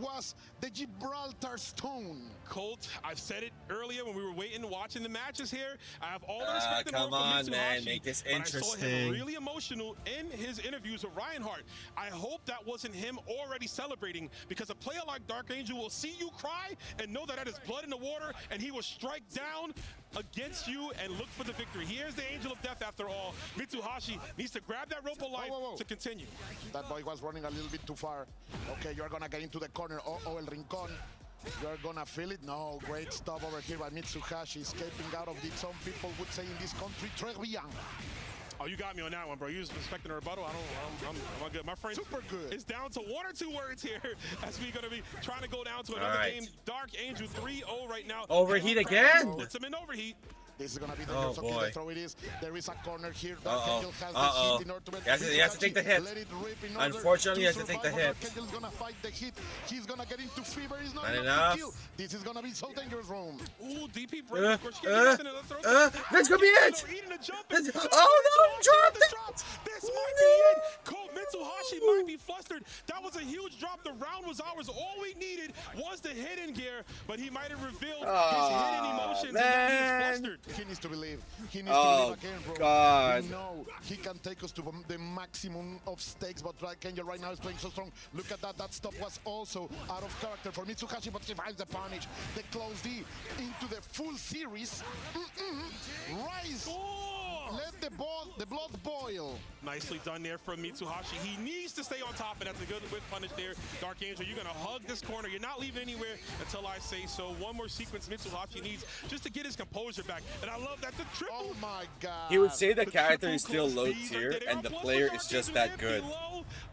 S4: was the Gibraltar Stone.
S21: Colt, I've said it earlier when we were waiting, watching the matches here. I have all the respect and
S15: come
S21: love for
S15: on,
S21: Mitsuhashi,
S15: man, make this interesting.
S21: I saw him really emotional in his interviews with Reinhardt. I hope that wasn't him already celebrating, because a player like Dark Angel will see you cry and know that that is blood in the water, and he will strike down against you and look for the victory. Here's the Angel of Death after all. Mitsuhashi needs to grab that rope of life to continue.
S4: That boy was running a little bit too far. Okay, you're gonna get into the corner. El Rincon. You're gonna feel it. No, great stop over here by Mitsuhashi, escaping out of it. Some people would say in this country, très bien.
S21: Oh, you got me on that one, bro. You was expecting a rebuttal. I'm good. My friend,
S4: super good.
S21: It's down to 1 or 2 words here as we're gonna be trying to go down to another game. Dark Angel 3-0 right now.
S15: Overheat again.
S21: Puts him in overheat.
S4: This is gonna be the
S15: boy.
S4: throw. It is. There is a corner here. Dark Angel has the hit in order to
S15: he has to take the hit. Unfortunately, he has to take the hit.
S4: Dark Angel's gonna fight the hit. He's gonna get into fever. He's not
S15: enough.
S4: Kill. This is gonna be so dangerous, room.
S21: Ooh, DP break.
S15: That's gonna be it. Oh no, dropped it.
S21: This might be it. Colt, Mitsuhashi might be flustered. That was a huge drop. The round was ours. All we needed was the hidden gear, but he might have revealed his hidden emotions and that he was flustered.
S4: He needs to believe. He needs to believe again, bro.
S15: God.
S4: We know he can take us to the maximum of stakes, but Dark Angel right now is playing so strong. Look at that. That stop was also out of character for Mitsuhashi, but survives the punish. The close D into the full series. Rise. Let the blood boil.
S21: Nicely done there from Mitsuhashi. He needs to stay on top, and that's a good whip punish there. Dark Angel, you're going to hug this corner. You're not leaving anywhere until I say so. One more sequence Mitsuhashi needs just to get his composure back. And I love that. The triple.
S4: Oh, my God.
S15: He would say the character is still low tier, and the player is just that good.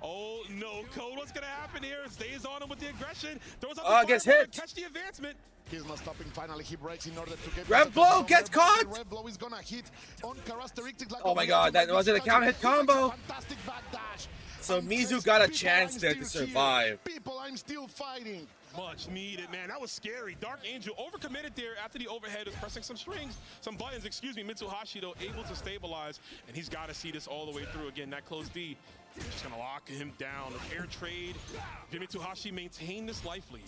S21: Oh, no, Code. What's going to happen here? Stays on him with the aggression. Throws out the
S15: gets hit.
S21: Catch the advancement.
S4: He's not stopping. Finally, he breaks in order to get...
S15: Red Blow gets caught!
S4: Red Blow is gonna hit on characteristics like...
S15: Oh my god, that wasn't a counter hit combo!
S4: Fantastic backdash.
S15: So Mizu got a chance there to survive.
S4: People, I'm still fighting.
S21: Much needed, man. That was scary. Dark Angel overcommitted there after the overhead, was pressing some strings, some buttons, excuse me. Mitsuhashi, though, able to stabilize, and he's got to see this all the way through. Again, that close D, just going to lock him down. Air trade. Mitsuhashi maintain this life lead.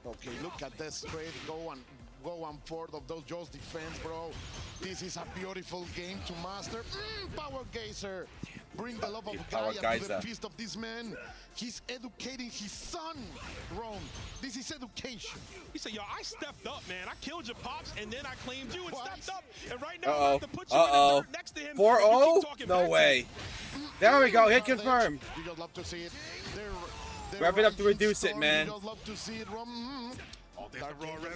S4: Okay, look at this trade. Go on forth of those Joe's defense, bro. This is a beautiful game to master. Power Gazer. bring the love of Gaia to the feast of this man. He's educating his son, Rome. This is education.
S21: He said, yo, I stepped up, man. I killed your pops, and then I claimed you and stepped up. And right now, I have to put you in the dirt next to him.
S15: 4-0? No way. There we go. Hit confirmed.
S4: You just love to see it.
S15: Wrap it up to reduce it, man.
S4: You just love to see it, Rome.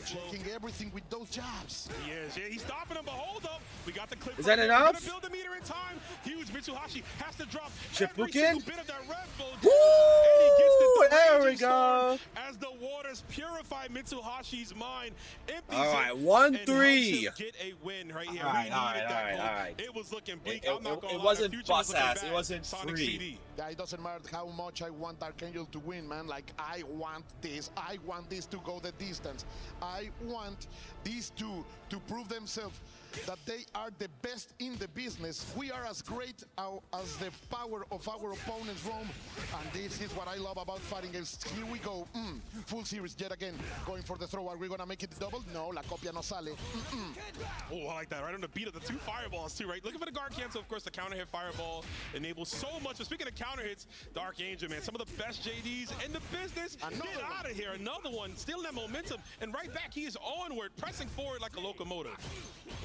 S4: Checking everything with those jabs.
S21: Yes, yeah, he's stopping him, but hold up. We got the clip.
S15: Is that enough?
S21: Gonna build the meter in time. Huge. Mitsuhashi has to drop
S15: every
S21: single bit of that red blow.
S15: And
S21: he gets the
S15: there we go.
S21: As the waters purify Mitsuhashi's mind.
S15: All right, 1-3.
S21: Get a win right here.
S15: All right.
S21: It was looking bleak.
S15: It wasn't bus ass. It wasn't free.
S4: Yeah, it doesn't matter how much I want Archangel to win, man. Like, I want this. I want this to go the distance. I want these two to prove themselves that they are the best in the business. We are as great as the power of our opponents, Rome. And this is what I love about fighting games. Here we go. Full series yet again. Going for the throw. Are we going to make it double? No, la copia no sale.
S21: Oh, I like that. Right on the beat of the 2 fireballs, too, right? Looking for the guard cancel. Of course, the counter hit fireball enables so much. But speaking of counter hits, Dark Angel, man, some of the best JDs in the business. Get out of here. Another one. Stealing that momentum. And right back, he is onward, pressing forward like a locomotive.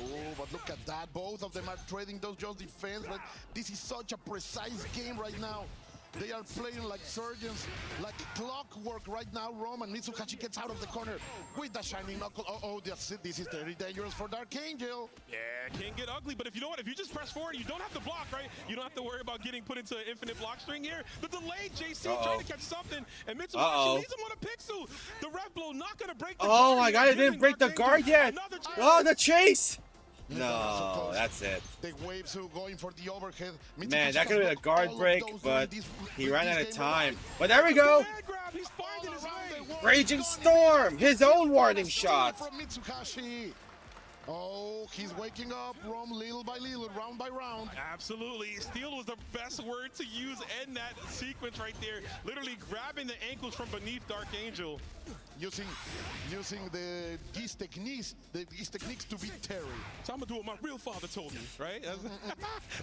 S4: Oh, but look at that. Both of them are trading those just defense. But this is such a precise game right now. They are playing like surgeons, like clockwork right now, Rome, and Mitsuhashi gets out of the corner with the shining knuckle. This is very dangerous for Dark Angel.
S21: Yeah, can get ugly, but if you know what, if you just press forward, you don't have to block, right? You don't have to worry about getting put into an infinite block string here. The delayed JC trying to catch something, and Mitsuhashi leads him on a Pixel. The red blow not going to break the guard.
S15: Oh my god, it didn't break the guard yet. Oh, the chase. No, that's it.
S4: The waves going for the overhead.
S15: Man, that could have been a guard break, but he ran out of time. But there we go. Raging Storm, his own warning shot.
S4: From Mitsuhashi. Oh, he's waking up, Rome, little by little, round by round.
S21: Absolutely. Steal was the best word to use in that sequence right there. Literally grabbing the ankles from beneath Dark Angel.
S4: Using the Geese techniques to beat Terry.
S21: So I'm going to do what my real father told me, right?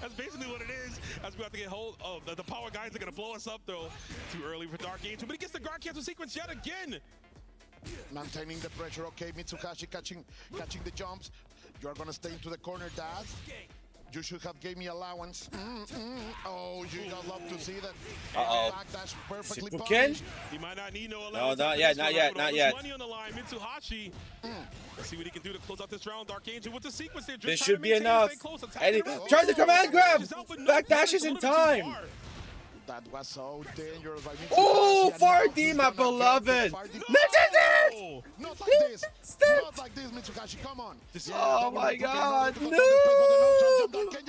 S21: That's basically what it is. As we have to get hold of the power guys are going to blow us up, though. Too early for Dark Angel, but he gets the guard cancel sequence yet again.
S4: Maintaining the pressure. Okay, Mitsuhashi catching the jumps. You are gonna stay into the corner, Dad. You should have gave me allowance. Oh, you just love to see that. Backdash perfectly punished.
S21: He might not need no allowance.
S15: No, not yet.
S21: Money on the line, Mitsuhashi. Let's see what he can do to close out this round. Dark Angel with the sequence there.
S15: This should be enough. And he tries to command grab. Backdashes in time.
S4: That was so dangerous.
S15: Oh, Fardy, my beloved! Mitsuhashi!
S4: Not like this. Not like this, Mitsuhashi. Come on.
S15: Oh my God! No!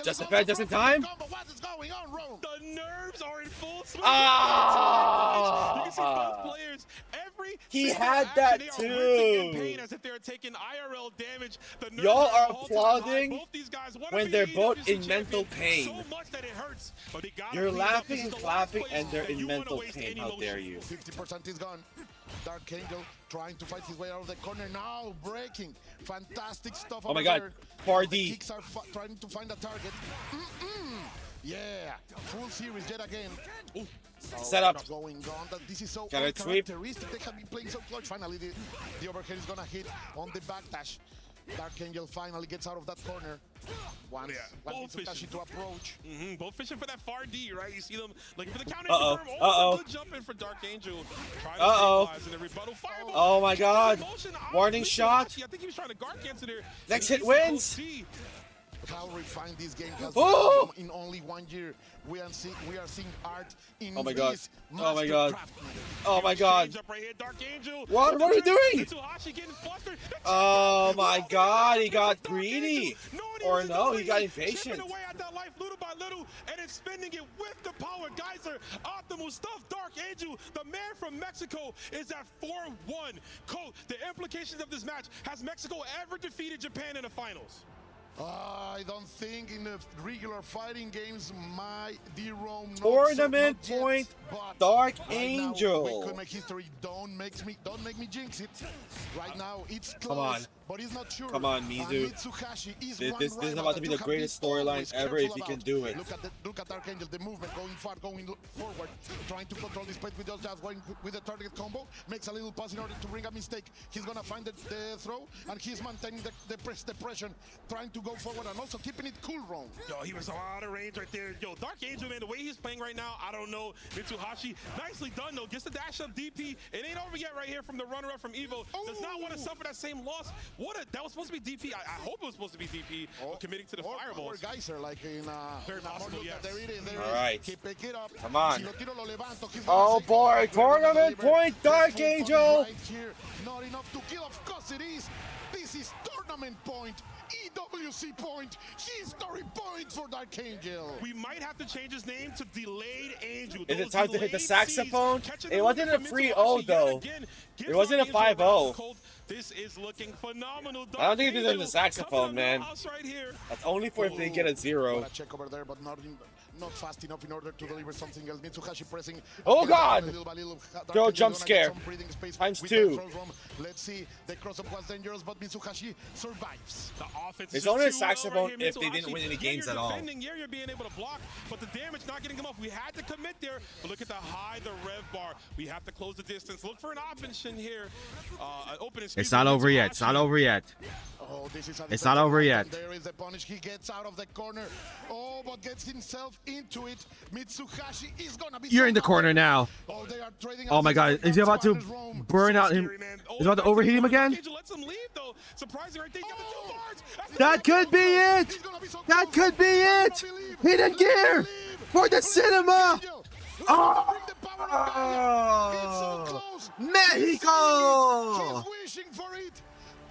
S15: Just in time.
S4: What is going on, Rome?
S21: The nerves are in full swing.
S15: Ah!
S21: You can see both players.
S15: He had that too.
S21: Pain as if they're taking IRL damage.
S15: Y'all are applauding when they're both in mental pain.
S21: So much that it hurts.
S15: You're laughing and clapping, and they're in mental pain. How dare you?
S4: 50% is gone. Dark Angel trying to fight his way out of the corner now, breaking. Fantastic stuff.
S15: Oh my God, Fardy.
S4: Kicks are trying to find a target. Yeah, full series yet again.
S15: Set up.
S4: Going on. This is so
S15: uncharacteristic.
S4: They have been playing so clutch. Finally, the overhead is gonna hit on the backdash. Dark Angel finally gets out of that corner. One Mitsuhashi to approach.
S21: Both fishing for that far D, right? You see them looking for the counter. Good jump in for Dark Angel.
S15: Oh my God. Warning shot.
S21: I think he was trying to guard cancel there.
S15: Next hit wins.
S4: How refined this game has been in only 1 year. We are seeing art in
S15: Oh my God.
S4: this
S15: Oh my God. Oh my God.
S21: Right here, Dark Angel.
S15: What are you doing? Oh my God, he got greedy. Or no, he got impatient.
S21: Away at that life little by little, and it's spending it with the power geyser. Optimal stuff. Dark Angel, the man from Mexico, is at 4-1. Coach, the implications of this match: has Mexico ever defeated Japan in the finals?
S4: I don't think in the regular fighting games my D-Rome
S15: tournament point Dark Angel.
S4: We could make history. Don't make me jinx it. Right now it's close.
S15: Come on.
S4: But he's not sure.
S15: Come on, Mizu. This is about to be the greatest storyline ever if he can do it.
S4: Look at Dark Angel, the movement, going far, going forward, trying to control this space with just going with the target combo. Makes a little pass in order to bring a mistake. He's gonna find the throw, and he's maintaining the pressure, trying to go forward and also keeping it cool, Ron.
S21: Yo, he was out of range right there. Yo, Dark Angel, man, the way he's playing right now, I don't know. Mitsuhashi, nicely done though. Gets the dash up DP. It ain't over yet right here from the runner-up from Evo. Does not want to suffer that same loss. That was supposed to be DP. I hope it was supposed to be DP. Committing to the fireballs.
S4: Guys are like in
S21: very possible, yes.
S4: All
S15: right.
S4: Pick it up.
S15: Come on. Oh boy, tournament point Dark Angel.
S4: Right here. Not enough to kill. Of course it is. This is tournament point. EWC point, history point for Dark Angel.
S21: We might have to change his name to Delayed Angel.
S15: Is it time to hit the saxophone? It wasn't a 3-0 though. It wasn't a 5-0.
S21: This is looking phenomenal.
S15: I don't think it deserves the saxophone, man. That's only for if they get a 0.
S4: Check over there, but not fast enough in order to deliver something else. Mitsuhashi pressing.
S15: Oh God! Throw jump scare. ×2.
S4: Let's see. The cross-up was dangerous, but Mitsuhashi survives.
S21: The offense
S15: it's only a saxophone if they didn't win any games at all.
S21: Yeah, you're being able to block, but the damage not getting them off. We had to commit there, but look at the high, the rev bar. We have to close the distance. Look for an option here.
S5: It's not over yet. It's not over yet.
S4: Oh, this is
S5: it's not over yet.
S4: There is the punish. He gets out of the corner. Oh, but gets himself into it. Mitsuhashi is gonna be.
S5: You're in the corner now.
S4: Oh, they are trading.
S5: Oh my God! Is he about to burn out him? Is he about to overheat him again? That could be it. That could be it. Hidden gear for the cinema. Oh, Mexico!
S4: He's wishing for it.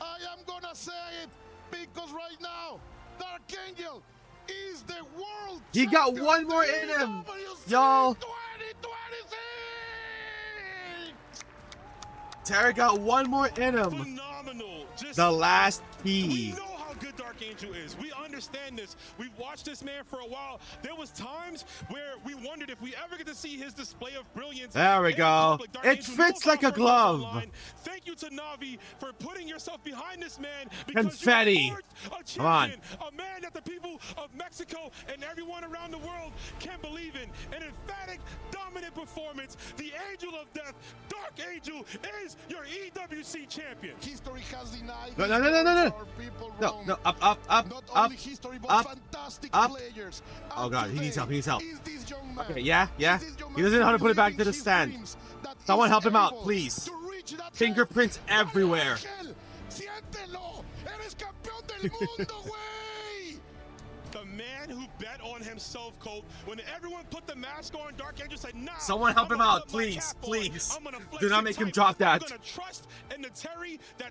S4: I am gonna say it because right now, Dark Angel is the world.
S5: He got one more in him, y'all. Terry got one more in him.
S21: Phenomenal.
S5: The last key.
S21: We know how good Dark Angel is. We understand this. We've watched this man for a while. There was times where we wondered if we ever get to see his display of brilliance.
S5: There we go. It fits like a glove.
S21: Thank you to Navi for putting yourself behind this man.
S5: Confetti. Come on.
S21: A man that the people of Mexico and everyone around the world can believe in. An emphatic, dominant performance. The Angel of Death, Dark Angel, is your EWC champion.
S4: History has denied.
S5: No, up. Oh God, he needs help. He needs help. Okay, yeah. He doesn't know how to put it back to the stand. Someone help him out, please. Fingerprints everywhere.
S21: The man who bet on himself, Colt. When everyone put the mask on, Dark Angel said, nah.
S5: Someone help him out, please. Do not make him drop that.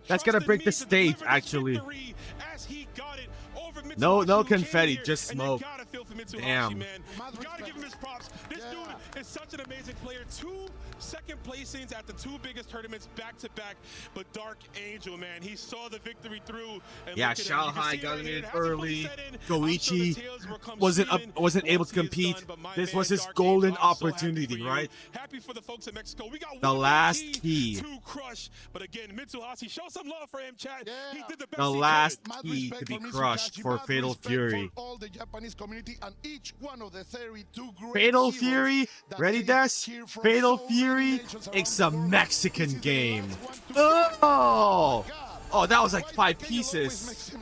S5: That's gonna break the stage, actually. No confetti, just smoke. Damn.
S21: Gotta give him his props. This dude is such an amazing player. 2 second placings at the 2 biggest tournaments back to back. But Dark Angel, man, he saw the victory through. And
S5: yeah, Shanghai got eliminated early. Goichi wasn't able to compete. This was his golden opportunity, right?
S21: Happy for the folks in Mexico. We got
S5: the last key
S21: to crush. But again, Mitsuhashi, show some love for him, Chad. He did the best
S5: the last key to be crushed for Fatal Fury.
S4: All the Japanese community and each one of the 32
S5: Fatal Fury, ready, Des? Fatal Fury, it's a Mexican game. Oh, that was like 5 pieces.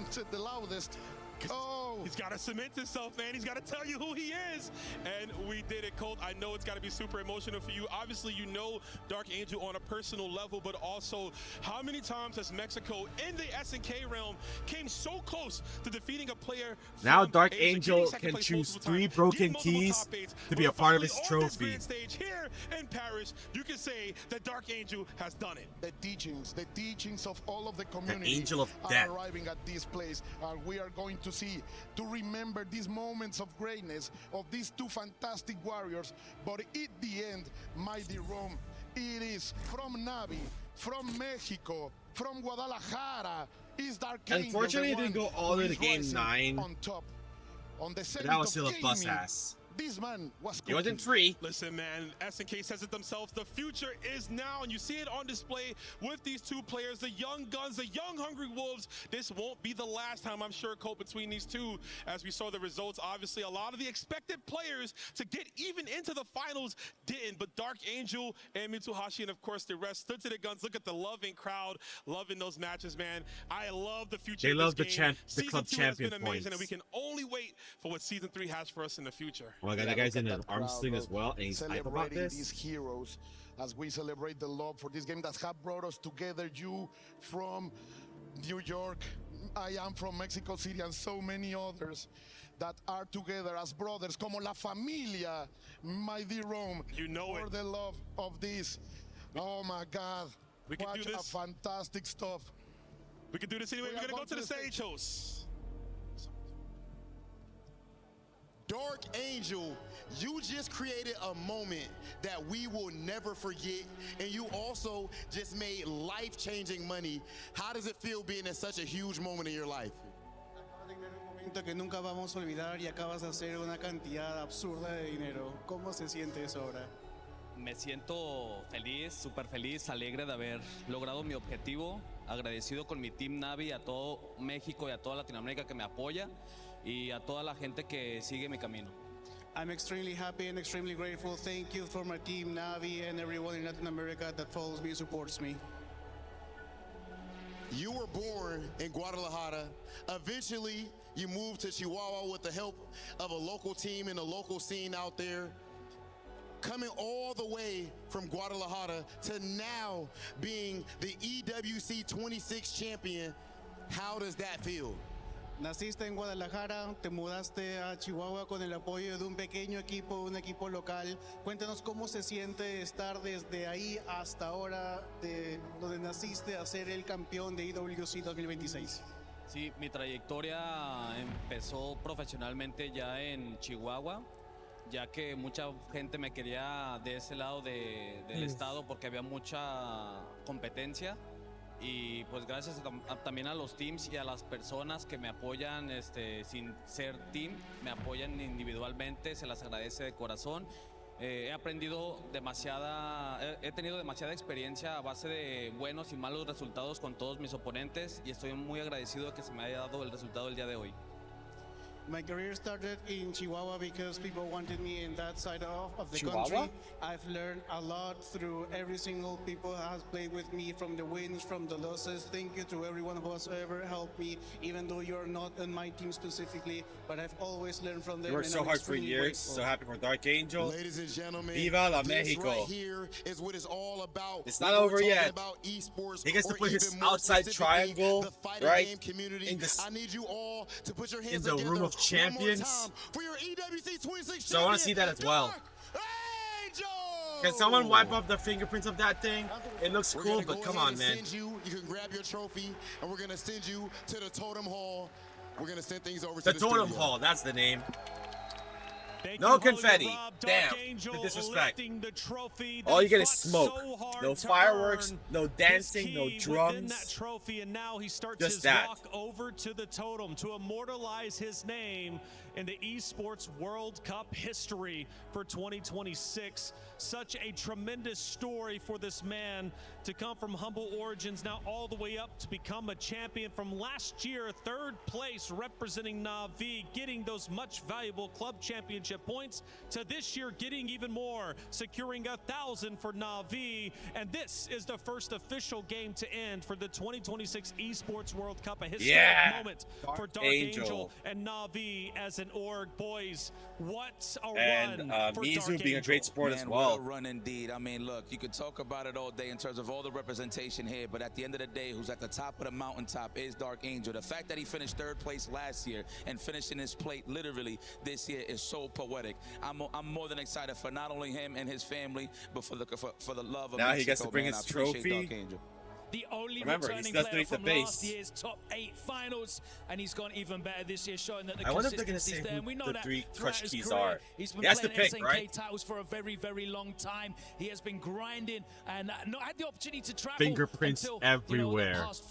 S21: He's got to cement himself, man. He's got to tell you who he is. And we did it, Colt. I know it's got to be super emotional for you. Obviously, you know Dark Angel on a personal level, but also how many times has Mexico in the SNK realm came so close to defeating a player?
S5: Now Dark Angel can choose 3 broken keys to be a part of his trophy.
S21: Here in Paris, you can say that Dark Angel has done it.
S4: The teachings of all of the community
S5: the Angel of Death.
S4: are arriving at this place. We are going to see, to remember these moments of greatness of these 2 fantastic warriors. But at the end, mighty Rome, it is from Navi, from Mexico, from Guadalajara, is Dark Angel.
S5: Unfortunately, it didn't go all the way to game 9.
S4: On top. On the
S5: But that was still a bus ass.
S4: This man was
S5: He wasn't free.
S21: Listen, man, SNK says it themselves. The future is now, and you see it on display with these two players, the young guns, the young hungry wolves. This won't be the last time, I'm sure, Colt, between these two. As we saw the results, obviously, a lot of the expected players to get even into the finals didn't. But Dark Angel and Mitsuhashi, and of course the rest, stood to their guns. Look at the loving crowd, loving those matches, man. I love the future.
S5: They
S21: of
S5: love
S21: this
S5: the
S21: game.
S5: club
S21: Season 2 has been
S5: champion
S21: amazing,
S5: points.
S21: and we can only wait for what Season 3 has for us in the future.
S5: Oh my god, that guy's in an arm sling as well, and he's hype about
S4: Celebrating
S5: this.
S4: these heroes as we celebrate the love for this game that have brought us together. You from New York, I am from Mexico City, and so many others that are together as brothers, como la familia, my dear Rome.
S21: You know
S4: for
S21: it.
S4: the love of this. Oh my God.
S21: We can
S4: Watch
S21: do this.
S4: a fantastic stuff.
S21: We can do this anyway.
S4: We
S21: We're
S4: are
S21: going to go
S4: going
S21: to the
S4: to the
S21: stage host.
S16: Dark Angel, you just created a moment that we will never forget, and you also just made life-changing money. How does it feel being in such a huge moment in your life?
S19: Que nunca vamos a olvidar y acabas de hacer una cantidad absurda de dinero. ¿Cómo se siente eso ahora?
S18: Me siento feliz, súper feliz, alegre de haber logrado mi objetivo, agradecido con mi Team Navi, a todo México y a toda Latinoamérica que me apoya y a toda la gente que sigue mi camino.
S19: I'm extremely happy and extremely grateful. Thank you for my team, Navi, and everyone in Latin America that follows me, supports me.
S16: You were born in Guadalajara. Eventually, you moved to Chihuahua with the help of a local team and a local scene out there. Coming all the way from Guadalajara to now being the EWC 26 champion, how does that feel?
S19: Naciste en Guadalajara, te mudaste a Chihuahua con el apoyo de un pequeño equipo, un equipo local. Cuéntanos cómo se siente estar desde ahí hasta ahora, de donde naciste, a ser el campeón de EWC 2026.
S18: Sí, mi trayectoria empezó profesionalmente ya en Chihuahua, ya que mucha gente me quería de ese lado del estado porque había mucha competencia. Y pues gracias también a los teams y a las personas que me apoyan sin ser team, me apoyan individualmente, se las agradece de corazón. He tenido demasiada experiencia a base de buenos y malos resultados con todos mis oponentes y estoy muy agradecido de que se me haya dado el resultado el día de hoy.
S19: My career started in Chihuahua because people wanted me in that side of the
S5: Chihuahua?
S19: country. I've learned a lot through every single people who has played with me, from the wins, from the losses. Thank you to everyone who has ever helped me, even though you're not on my team specifically, but I've always learned from them.
S5: You worked so hard for years. So happy for Dark Angel.
S16: Ladies and gentlemen,
S5: Viva la
S16: this
S5: Mexico.
S16: right here is what it's all about.
S5: It's not
S16: When we're
S5: over
S16: talking
S5: yet.
S16: About esports,
S5: He gets to
S16: or
S5: put his
S16: even more
S5: outside
S16: specifically,
S5: triangle,
S16: the fighting
S5: right,
S16: game community.
S5: in this-
S16: I need you all to put your
S5: in
S16: hands
S5: the
S16: together
S5: room of
S16: one more
S5: champions.
S16: time for your EWC 26
S5: So I want to see that as well. Can someone wipe up the fingerprints of that thing? It looks
S16: We're
S5: cool,
S16: gonna
S5: but
S16: go
S5: come
S16: ahead
S5: on,
S16: and
S5: man.
S16: send you can grab your trophy, and we're gonna send you to the Totem Hall. We're gonna send things over
S5: The
S16: to the
S5: Totem
S16: studio.
S5: Hall, that's the name.
S21: Thank
S5: No
S21: you,
S5: confetti.
S21: Hollywood Rob.
S5: Damn,
S21: Dark Angel
S5: the disrespect.
S21: lifting the trophy
S5: All
S21: that
S5: you get
S21: he
S5: is
S21: fought
S5: smoke.
S21: so hard
S5: No
S21: to
S5: fireworks,
S21: earn.
S5: no
S21: His
S5: dancing, no
S21: key within that
S5: drums.
S21: trophy, and now he starts
S5: Just
S21: his
S5: that.
S21: walk over to the totem to immortalize his name in the eSports World Cup history for 2026. Such a tremendous story for this man to come from humble origins, now all the way up to become a champion from last year, third place representing Na'Vi, getting those much valuable club championship points, to this year getting even more, securing 1,000 for Na'Vi. And this is the first official game to end for the 2026 Esports World Cup, a historic moment for Dark Angel and Na'Vi as an org. Boys, what a
S5: And
S21: run for
S5: Mizu
S21: Dark
S5: being a great
S21: Angel.
S5: sport as
S9: Man,
S5: well.
S9: what a run indeed. I mean, look, you could talk about it all day in terms of all the representation here, but at the end of the day, who's at the top of the mountaintop is Dark Angel. The fact that he finished third place last year and finishing his plate literally this year is so poetic. I'm more than excited for not only him and his family, but for the love of
S5: Now
S9: Mexico,
S5: he gets to bring
S9: man.
S5: his
S9: I appreciate
S5: trophy.
S9: Dark Angel.
S1: The only
S5: Remember,
S1: returning
S5: he's still
S1: player
S5: underneath the
S1: from last
S5: base.
S1: year's top 8 finals, and he's gone even better this year, showing that the
S5: I wonder if they're gonna
S1: consistency's
S5: say
S1: there.
S5: who
S1: And we know
S5: the
S1: that
S5: 3
S1: throughout
S5: crush
S1: his
S5: keys
S1: career,
S5: are.
S1: he's been
S5: He has to
S1: playing
S5: pick,
S1: SNK
S5: right?
S1: titles for a very, very long time. He has been grinding and not had the opportunity to travel
S5: Fingerprints
S1: until,
S5: everywhere.
S1: the past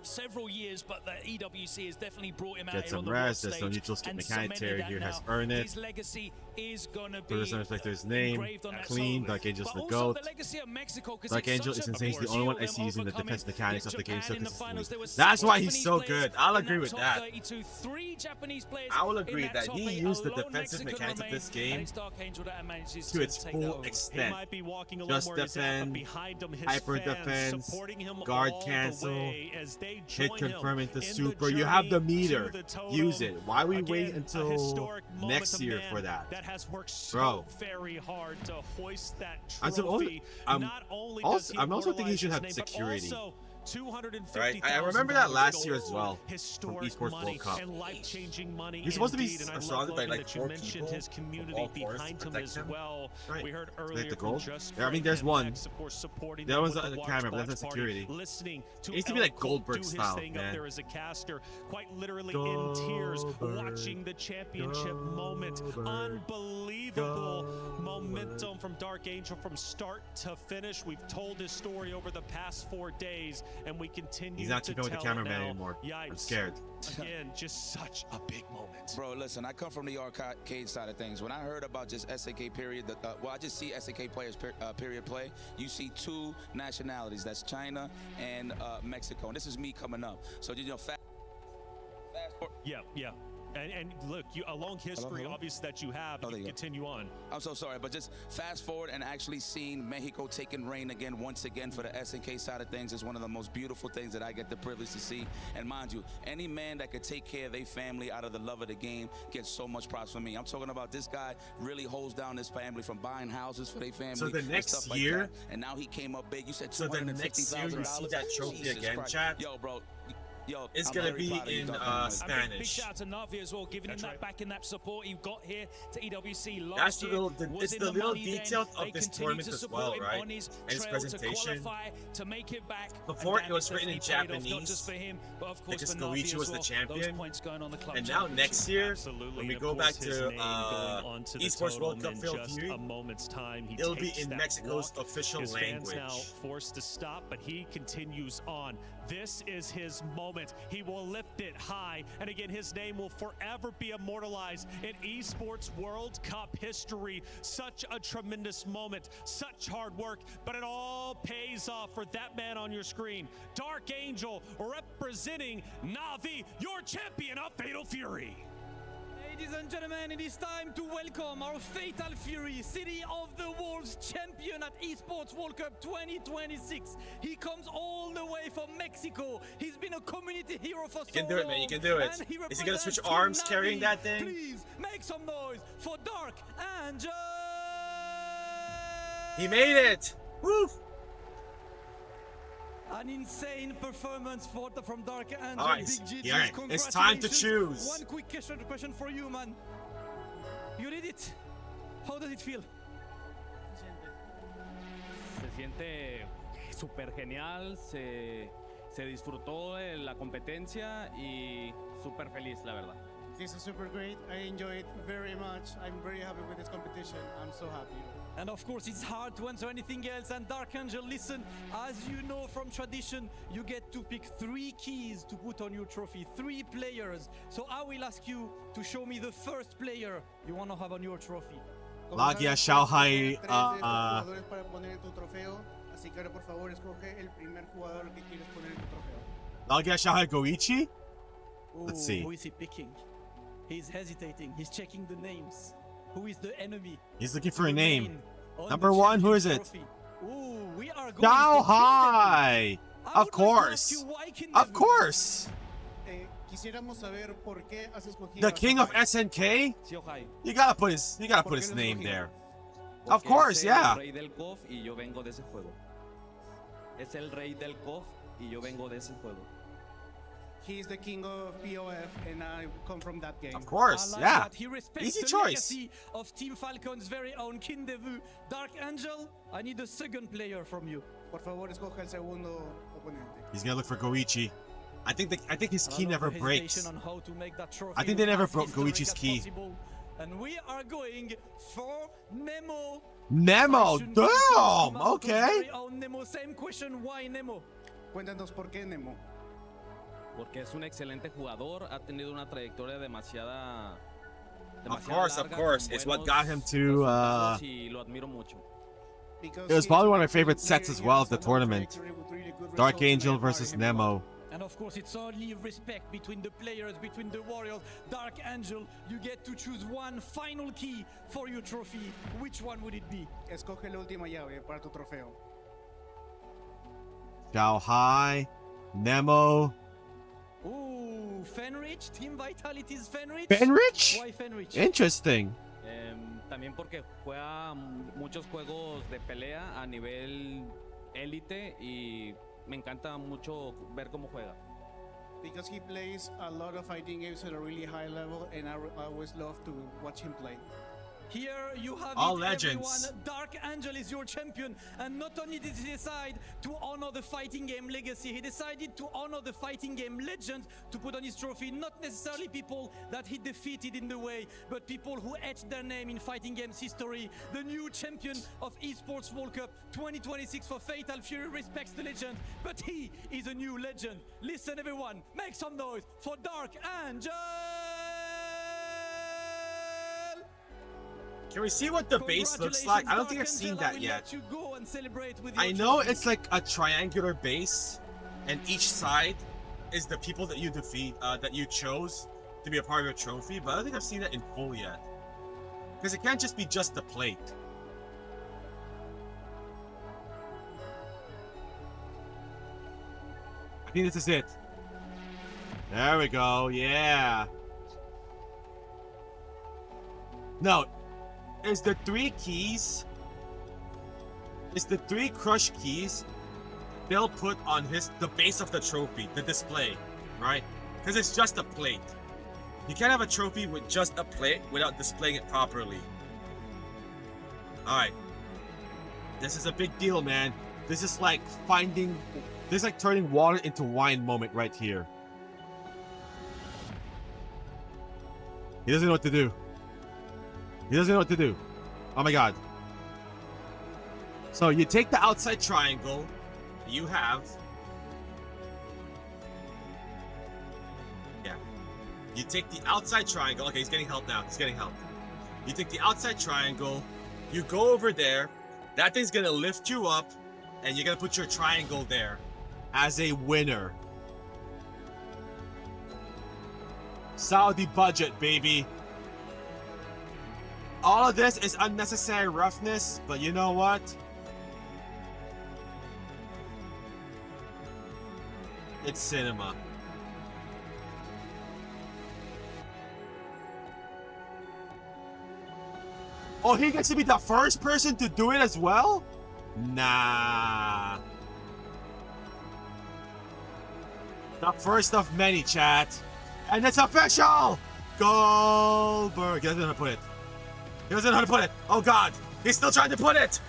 S1: several years, but the EWC has definitely brought him out
S5: Get
S1: here on
S5: some
S1: the
S5: rest.
S1: world
S5: There's no
S1: stage
S5: neutral skip
S1: and
S5: mechanic.
S1: cemented
S5: Terry
S1: that
S5: here has
S1: now.
S5: earned it.
S1: His legacy is gonna be
S5: First Reflector's name.
S1: engraved on that
S5: Clean.
S1: soul.
S5: Dark Angel's
S1: But
S5: the
S1: also
S5: GOAT.
S1: the legacy of Mexico, 'cause
S5: Dark
S1: it's
S5: Angel
S1: such
S5: is
S1: a
S5: insane. He's the
S1: big
S5: only one I
S1: deal,
S5: see
S1: them
S5: using the defense
S1: overcoming
S5: mechanics of the game so
S1: Japan in the finals. There
S5: consistently.
S1: were
S5: That's why he's
S1: Japanese
S5: so
S1: players
S5: good. I'll
S1: in
S5: agree with
S1: top
S5: that.
S1: 32. 3 Japanese players
S5: I will
S1: in
S5: agree that
S1: top
S5: he
S1: 8.
S5: used the
S1: Alone
S5: defensive
S1: Mexico
S5: mechanics of
S1: remains,
S5: this
S1: and
S5: game
S1: it's Dark Angel that manages
S5: to its
S1: take
S5: full
S1: that over.
S5: extent.
S2: He might be walking a little
S5: Just
S2: more he's at, but
S5: defend,
S2: behind him, his
S5: hyper
S2: fans
S5: defense,
S2: supporting him
S5: guard
S2: all the
S5: cancel,
S2: way as they
S5: hit
S2: join
S5: confirm
S2: him
S5: into
S2: in
S5: super.
S2: the
S5: You have the
S2: journey
S5: meter.
S2: to the totem.
S5: Use it. Why we
S2: Again,
S5: wait
S2: a
S5: until
S2: historic moment,
S5: next
S2: a
S5: year
S2: man
S5: for that?
S2: That has worked so
S5: Bro.
S2: very hard to hoist that
S5: I'm
S2: trophy. Not only does he
S5: I'm also thinking he should have
S2: immortalize his name, but
S5: security.
S2: also
S5: Right? I remember that last year as well from
S2: historic
S5: eSports
S2: money
S5: World Cup.
S2: and life-changing money.
S5: You're supposed to be
S2: indeed. And I love,
S5: surrounded by
S2: Logan,
S5: like
S2: that you
S5: 4
S2: mentioned
S5: people
S2: his community
S5: from all corners
S2: behind
S5: to
S2: him
S5: protect
S2: as
S5: him.
S2: well.
S5: Right.
S2: We heard
S5: Like
S2: earlier
S5: the
S2: from
S5: gold.
S2: Just
S5: Yeah, I mean,
S2: Frank
S5: there's
S2: and
S5: one.
S2: Max, of course, supporting
S5: The
S2: them
S5: other
S2: with
S5: one's
S2: the
S5: on the
S2: watch
S5: camera, but that's
S2: party,
S5: not security.
S2: listening to
S5: It used to be like
S2: Elko
S5: Goldberg
S2: do his
S5: style,
S2: thing
S5: man.
S2: up there as a caster, quite literally in tears, watching the championship moment. Unbelievable momentum from Dark Angel from start to finish. We've told his story over the past 4 days, and we continue
S5: He's not
S2: to
S5: keeping with the
S2: tell it
S5: cameraman
S2: now.
S5: anymore.
S2: Yikes.
S5: I'm scared.
S2: Again, just such a big moment.
S9: Bro, listen, I come from the arcade side of things. When I heard about just SAK period, I just see SAK players period play. You see 2 nationalities. That's China and Mexico. And this is me coming up. So, you know, fast forward.
S2: Yeah. And look, a long history, obviously, that you have. You continue on.
S9: I'm so sorry, but just fast forward and actually seeing Mexico taking reign again, once again, for the SNK side of things is one of the most beautiful things that I get the privilege to see. And mind you, any man that could take care of their family out of the love of the game gets so much props from me. I'm talking about this guy really holds down his family from buying houses for their family.
S5: So the
S9: and
S5: next
S9: stuff
S5: year,
S9: like that. And now he came up big. You said
S5: so the next year you see that trophy
S9: Jesus
S5: again,
S9: Christ.
S5: chat.
S9: Yo, bro. Yo,
S5: It's
S9: I'm
S5: gonna
S9: very
S5: be
S9: proud of you,
S5: in
S9: dog.
S5: Spanish.
S1: Big shout out to Navi as well, giving him that back and that support he got here to EWC last
S5: That's the
S1: year.
S5: little,
S1: Was
S5: it's
S1: in
S5: the little
S1: money then.
S5: details
S1: They
S5: of this
S1: continue
S5: tournament
S1: to
S5: as
S1: support
S5: well,
S1: him
S5: right?
S1: on his
S5: And his
S1: trail to
S5: presentation.
S1: qualify, to make it back.
S5: Before
S1: And
S5: it was
S1: that
S5: written in
S1: definitely paid off, not
S5: Japanese,
S1: just for him, but of course
S5: because
S1: for Navi
S5: Goichi
S1: as
S5: was
S1: well.
S5: the champion.
S1: Those points going on the club
S5: And now next year, when we
S2: And
S5: go
S2: of
S5: back
S2: course, his
S5: to
S2: name going onto the
S5: eSports World
S2: totem
S5: Cup
S2: in
S5: Field
S2: just
S5: Fury,
S2: a moment's time. He
S5: it'll be
S2: takes
S5: in
S2: that
S5: Mexico's
S2: walk.
S5: official
S2: His fans
S5: language.
S2: now forced to stop, but he continues on. This is his moment. He will lift it high, and again, his name will forever be immortalized in eSports World Cup history. Such a tremendous moment, such hard work, but it all pays off for that man on your screen. Dark Angel representing Navi, your champion of Fatal Fury.
S17: Ladies and gentlemen, it is time to welcome our Fatal Fury, City of the Wolves champion at eSports World Cup 2026. He comes all the way from Mexico. He's been a community hero for so long.
S5: You can do it, man. You can do it. Is he gonna switch arms carrying that thing?
S17: Please make some noise for Dark Angel.
S5: He made it! Woo!
S17: An insane performance from Dark Angel.
S5: All right,
S17: Big GGs.
S5: yeah, it's time to
S17: Congratulations.
S5: choose.
S17: One quick question for you, man. You did it. How does it feel?
S18: Se siente súper genial, se disfrutó de la competencia y súper feliz, la verdad.
S19: This is super great. I enjoy it very much. I'm very happy with this competition. I'm so happy.
S17: And of course, it's hard to answer anything else. And Dark Angel, listen, as you know from tradition, you get to pick 3 keys to put on your trophy, 3 players. So I will ask you to show me the first player you want to have on your trophy.
S5: Lagia Shanghai,
S19: jugadores para poner en tu trofeo. Así que ahora, por favor, escoge el primer jugador que quieres poner en tu trofeo.
S5: Lagia Shanghai Goichi?
S17: Ooh,
S5: Let's see.
S17: Who is he picking? He's hesitating. He's checking the names. Who is the enemy?
S5: He's looking for a name.
S17: On
S5: Number
S17: the
S5: 1, who is
S17: champion
S5: it?
S17: trophy. Ooh, we are going
S5: Shanghai!
S17: I
S5: Of
S17: would like to ask
S5: course!
S17: you why Kindevu?
S5: Of course!
S19: Quisiéramos saber por qué has escogido
S5: The
S19: a
S5: king of SNK? You gotta put his name there. Of course, yeah.
S18: Es el rey del KOF y yo vengo de ese juego. Es el rey del KOF y yo vengo de ese juego.
S19: He's the king of POF, and I come from that game.
S5: Of course,
S17: I like
S5: yeah.
S17: that. He respects
S5: Easy
S17: the
S5: choice.
S17: legacy of Team Falcon's very own Kindevu. Dark Angel, I need a second player from you.
S19: Por favor, escoja el segundo oponente.
S5: He's gonna look for Goichi. I think his key never breaks.
S17: On how to make that trophy
S5: I think they never
S17: as
S5: broke
S17: historic
S5: Goichi's
S17: as
S5: key.
S17: possible. And we are going for Nemo.
S5: Nemo,
S17: Question
S5: damn,
S17: from Marco's
S5: okay.
S17: very own Nemo. Same question, why Nemo?
S19: Cuéntanos por qué Nemo.
S18: porque es un excelente jugador, ha tenido una trayectoria demasiado
S5: Of
S18: larga,
S5: course.
S18: con
S5: It's what
S18: buenos
S5: got him to.
S18: resultados y lo admiro mucho.
S5: It was probably one of my favorite sets as well of the tournament. Dark Angel versus Nemo.
S17: And of course, it's only respect between the players, between the Warriors. Dark Angel, you get to choose one final key for your trophy. Which one would it be?
S19: Escoge la última llave para tu trofeo.
S5: Xiao Hai, Nemo.
S17: Ooh, Fenrich, Team Vitality's Fenrich.
S5: Fenrich?
S17: Why Fenrich?
S5: Interesting.
S18: También porque juega muchos juegos de pelea a nivel élite y me encanta mucho ver cómo juega.
S19: Because he plays a lot of fighting games at a really high level, and I always love to watch him play.
S17: Here you have
S5: All
S17: it,
S5: legends.
S17: everyone. Dark Angel is your champion, and not only did he decide to honor the fighting game legacy, he decided to honor the fighting game legend to put on his trophy. Not necessarily people that he defeated in the way, but people who etched their name in fighting games history. The new champion of eSports World Cup 2026 for Fatal Fury respects the legend, but he is a new legend. Listen, everyone, make some noise for Dark Angel!
S5: Can we see what the base looks like? I don't think I've seen that yet. I know it's like a triangular base, and each side is the people that you defeat, that you chose to be a part of your trophy, but I don't think I've seen that in full yet. Because it can't just be just the plate. I think this is it. There we go, yeah. No. Is the 3 keys, is the 3 crush keys they'll put on the base of the trophy, the display, right? Because it's just a plate. You can't have a trophy with just a plate without displaying it properly. Alright. This is a big deal, man. This is like turning water into wine moment right here. He doesn't know what to do. He doesn't know what to do. Oh my god. So you take the outside triangle you have. Yeah. You take the outside triangle. Okay, he's getting help now. He's getting help. You take the outside triangle. You go over there. That thing's gonna lift you up. And you're gonna put your triangle there as a winner. Saudi budget, baby. All of this is unnecessary roughness, but you know what? It's cinema. Oh, he gets to be the first person to do it as well? Nah. The first of many, chat. And it's official! Goldberg. He doesn't know how to put it. He doesn't know how to put it. Oh god. He's still trying to put it.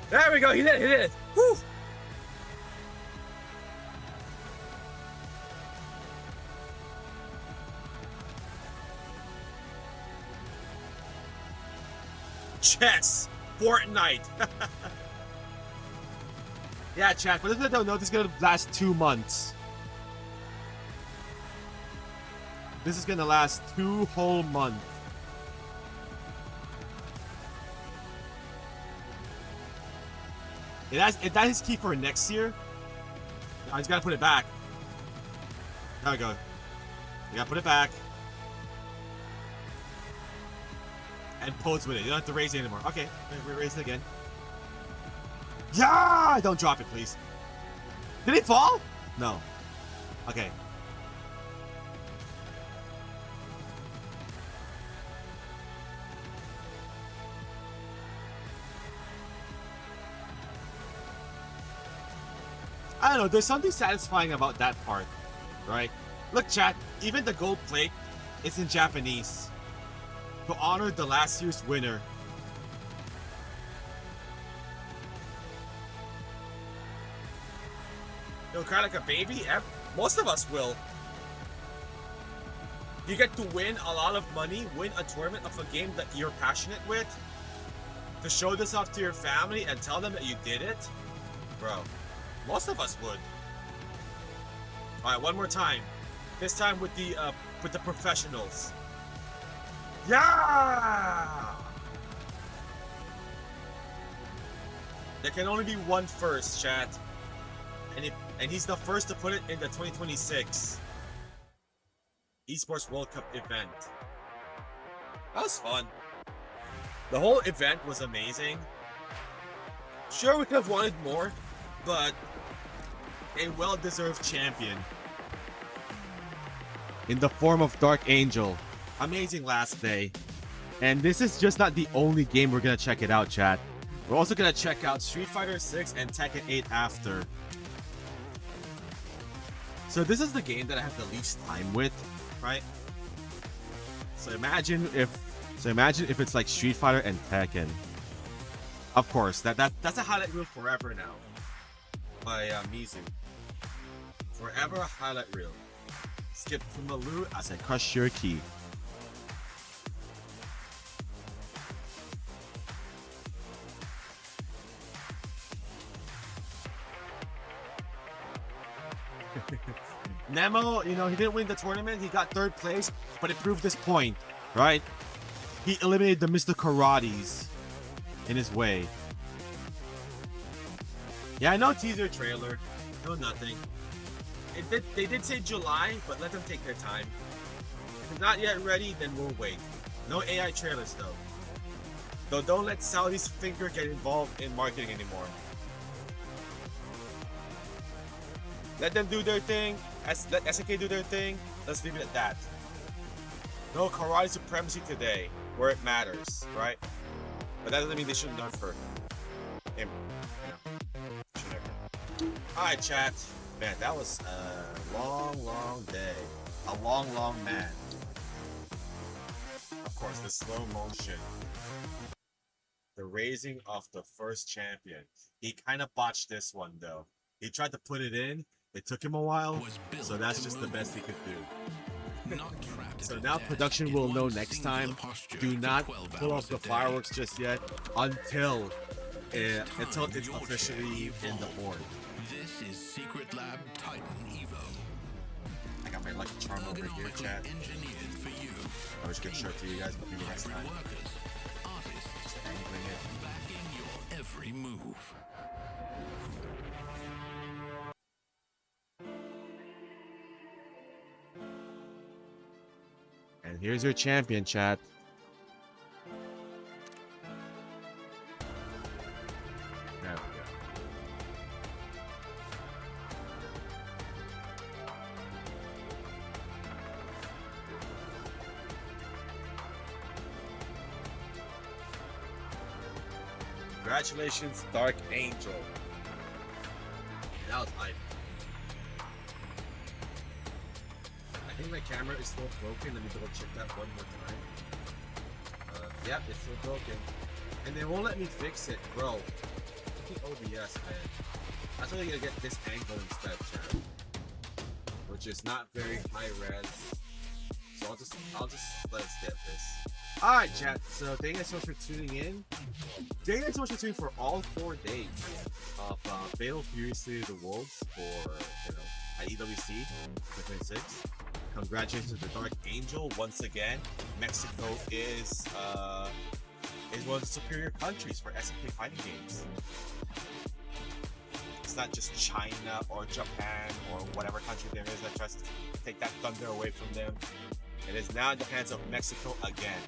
S5: There we go. He did it. He did it. Woo. Chess. Fortnite. Yeah, chat. For those that don't know, this is going to last 2 months. This is going to last 2 whole months. That is key for next year. I just gotta put it back. There we go. You gotta put it back. And pose with it. You don't have to raise it anymore. Okay, we raise it again. Yeah! Don't drop it, please. Did he fall? No. Okay. I don't know, there's something satisfying about that part, right? Look, chat, even the gold plate is in Japanese to honor the last year's winner. You'll cry like a baby? Most of us will. You get to win a lot of money, win a tournament of a game that you're passionate with, to show this off to your family and tell them that you did it? Bro. Most of us would. All right, one more time. This time with the professionals. Yeah! There can only be one first, chat. And he's the first to put it in the 2026 eSports World Cup event. That was fun. The whole event was amazing. Sure, we could have wanted more, but a well-deserved champion in the form of Dark Angel. Amazing last day. And this is just not the only game we're gonna check it out, chat. We're also gonna check out Street Fighter 6 and Tekken 8 after. So this is the game that I have the least time with, right? So imagine if it's like Street Fighter and Tekken. Of course, that's a highlight reel forever now. By Mizu. Forever a highlight reel. Skip to Malu as I crush your key. Nemo, he didn't win the tournament. He got 3rd place, but it proved his point, right? He eliminated the Mr. Karates in his way. Yeah, no teaser trailer. No nothing. They did say July, but let them take their time. If it's not yet ready, then we'll wait. No AI trailers, though. Though don't let Saudi's finger get involved in marketing anymore. Let them do their thing. Let SNK do their thing. Let's leave it at that. No karate supremacy today, where it matters, right? But that doesn't mean they shouldn't learn for him. Alright, chat. Man, that was a long day. A long man. Of course, the slow motion. The raising of the first champion. He kind of botched this one, though. He tried to put it in. It took him a while, so that's just the best he could do. So now production will know next time. Do not pull off the fireworks just yet until it's officially in the board.
S25: This is Secret Lab Titan Evo.
S5: I got my lucky charm over here, chat. I was gonna show it to you guys maybe next time. Just angling it.
S25: Backing your every move.
S5: And here's your champion, chat. There we go. Congratulations, Dark Angel. That was hype. I think my camera is still broken. Let me double check that one more time. Yep, it's still broken. And they won't let me fix it, bro. Fucking OBS, man. That's why I'm gonna get this angle instead, chat. Which is not very high res. So I'll just let us get this. Alright, chat. So thank you guys so much for tuning in. Thank you guys so much for tuning in for all 4 days of Fatal Fury City of the Wolves for at EWC 2026. Congratulations to the Dark Angel once again. Mexico is one of the superior countries for SNK fighting games. It's not just China or Japan or whatever country there is that tries to take that thunder away from them. It is now in the hands of Mexico again.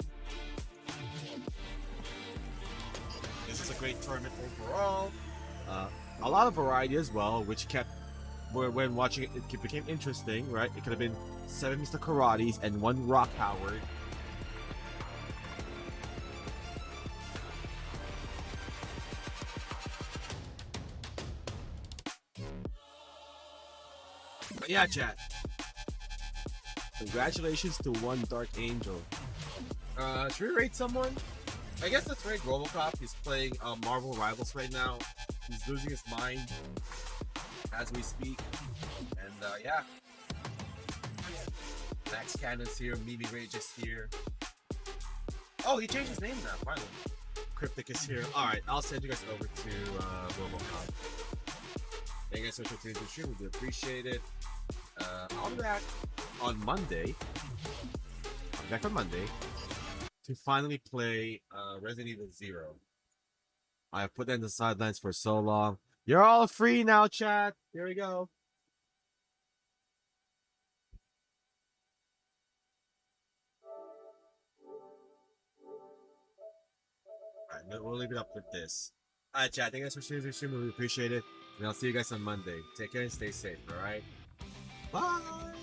S5: This is a great tournament overall. A lot of variety as well, which kept, when watching it, it became interesting, right? It could have been 7 Mr. Karates and 1 Rock Howard. But yeah, chat. Congratulations to 1 Dark Angel. Should we rate someone? I guess let's rate Robocop. He's playing Marvel Rivals right now. He's losing his mind as we speak. And yeah. Max Cannon's here, Mimi Rage is here. Oh, he changed his name now, finally. Cryptic is here. Alright, I'll send you guys over to Robocop. Thank you guys so much for tuning in to the stream. We do appreciate it. I'll be back on Monday. I'll be back on Monday to finally play Resident Evil 0. I have put that in the sidelines for so long. You're all free now, chat. Here we go. Alright, we'll leave it up with this. Alright, chat. Thank you guys for streaming. We appreciate it. And I'll see you guys on Monday. Take care and stay safe, alright? Bye!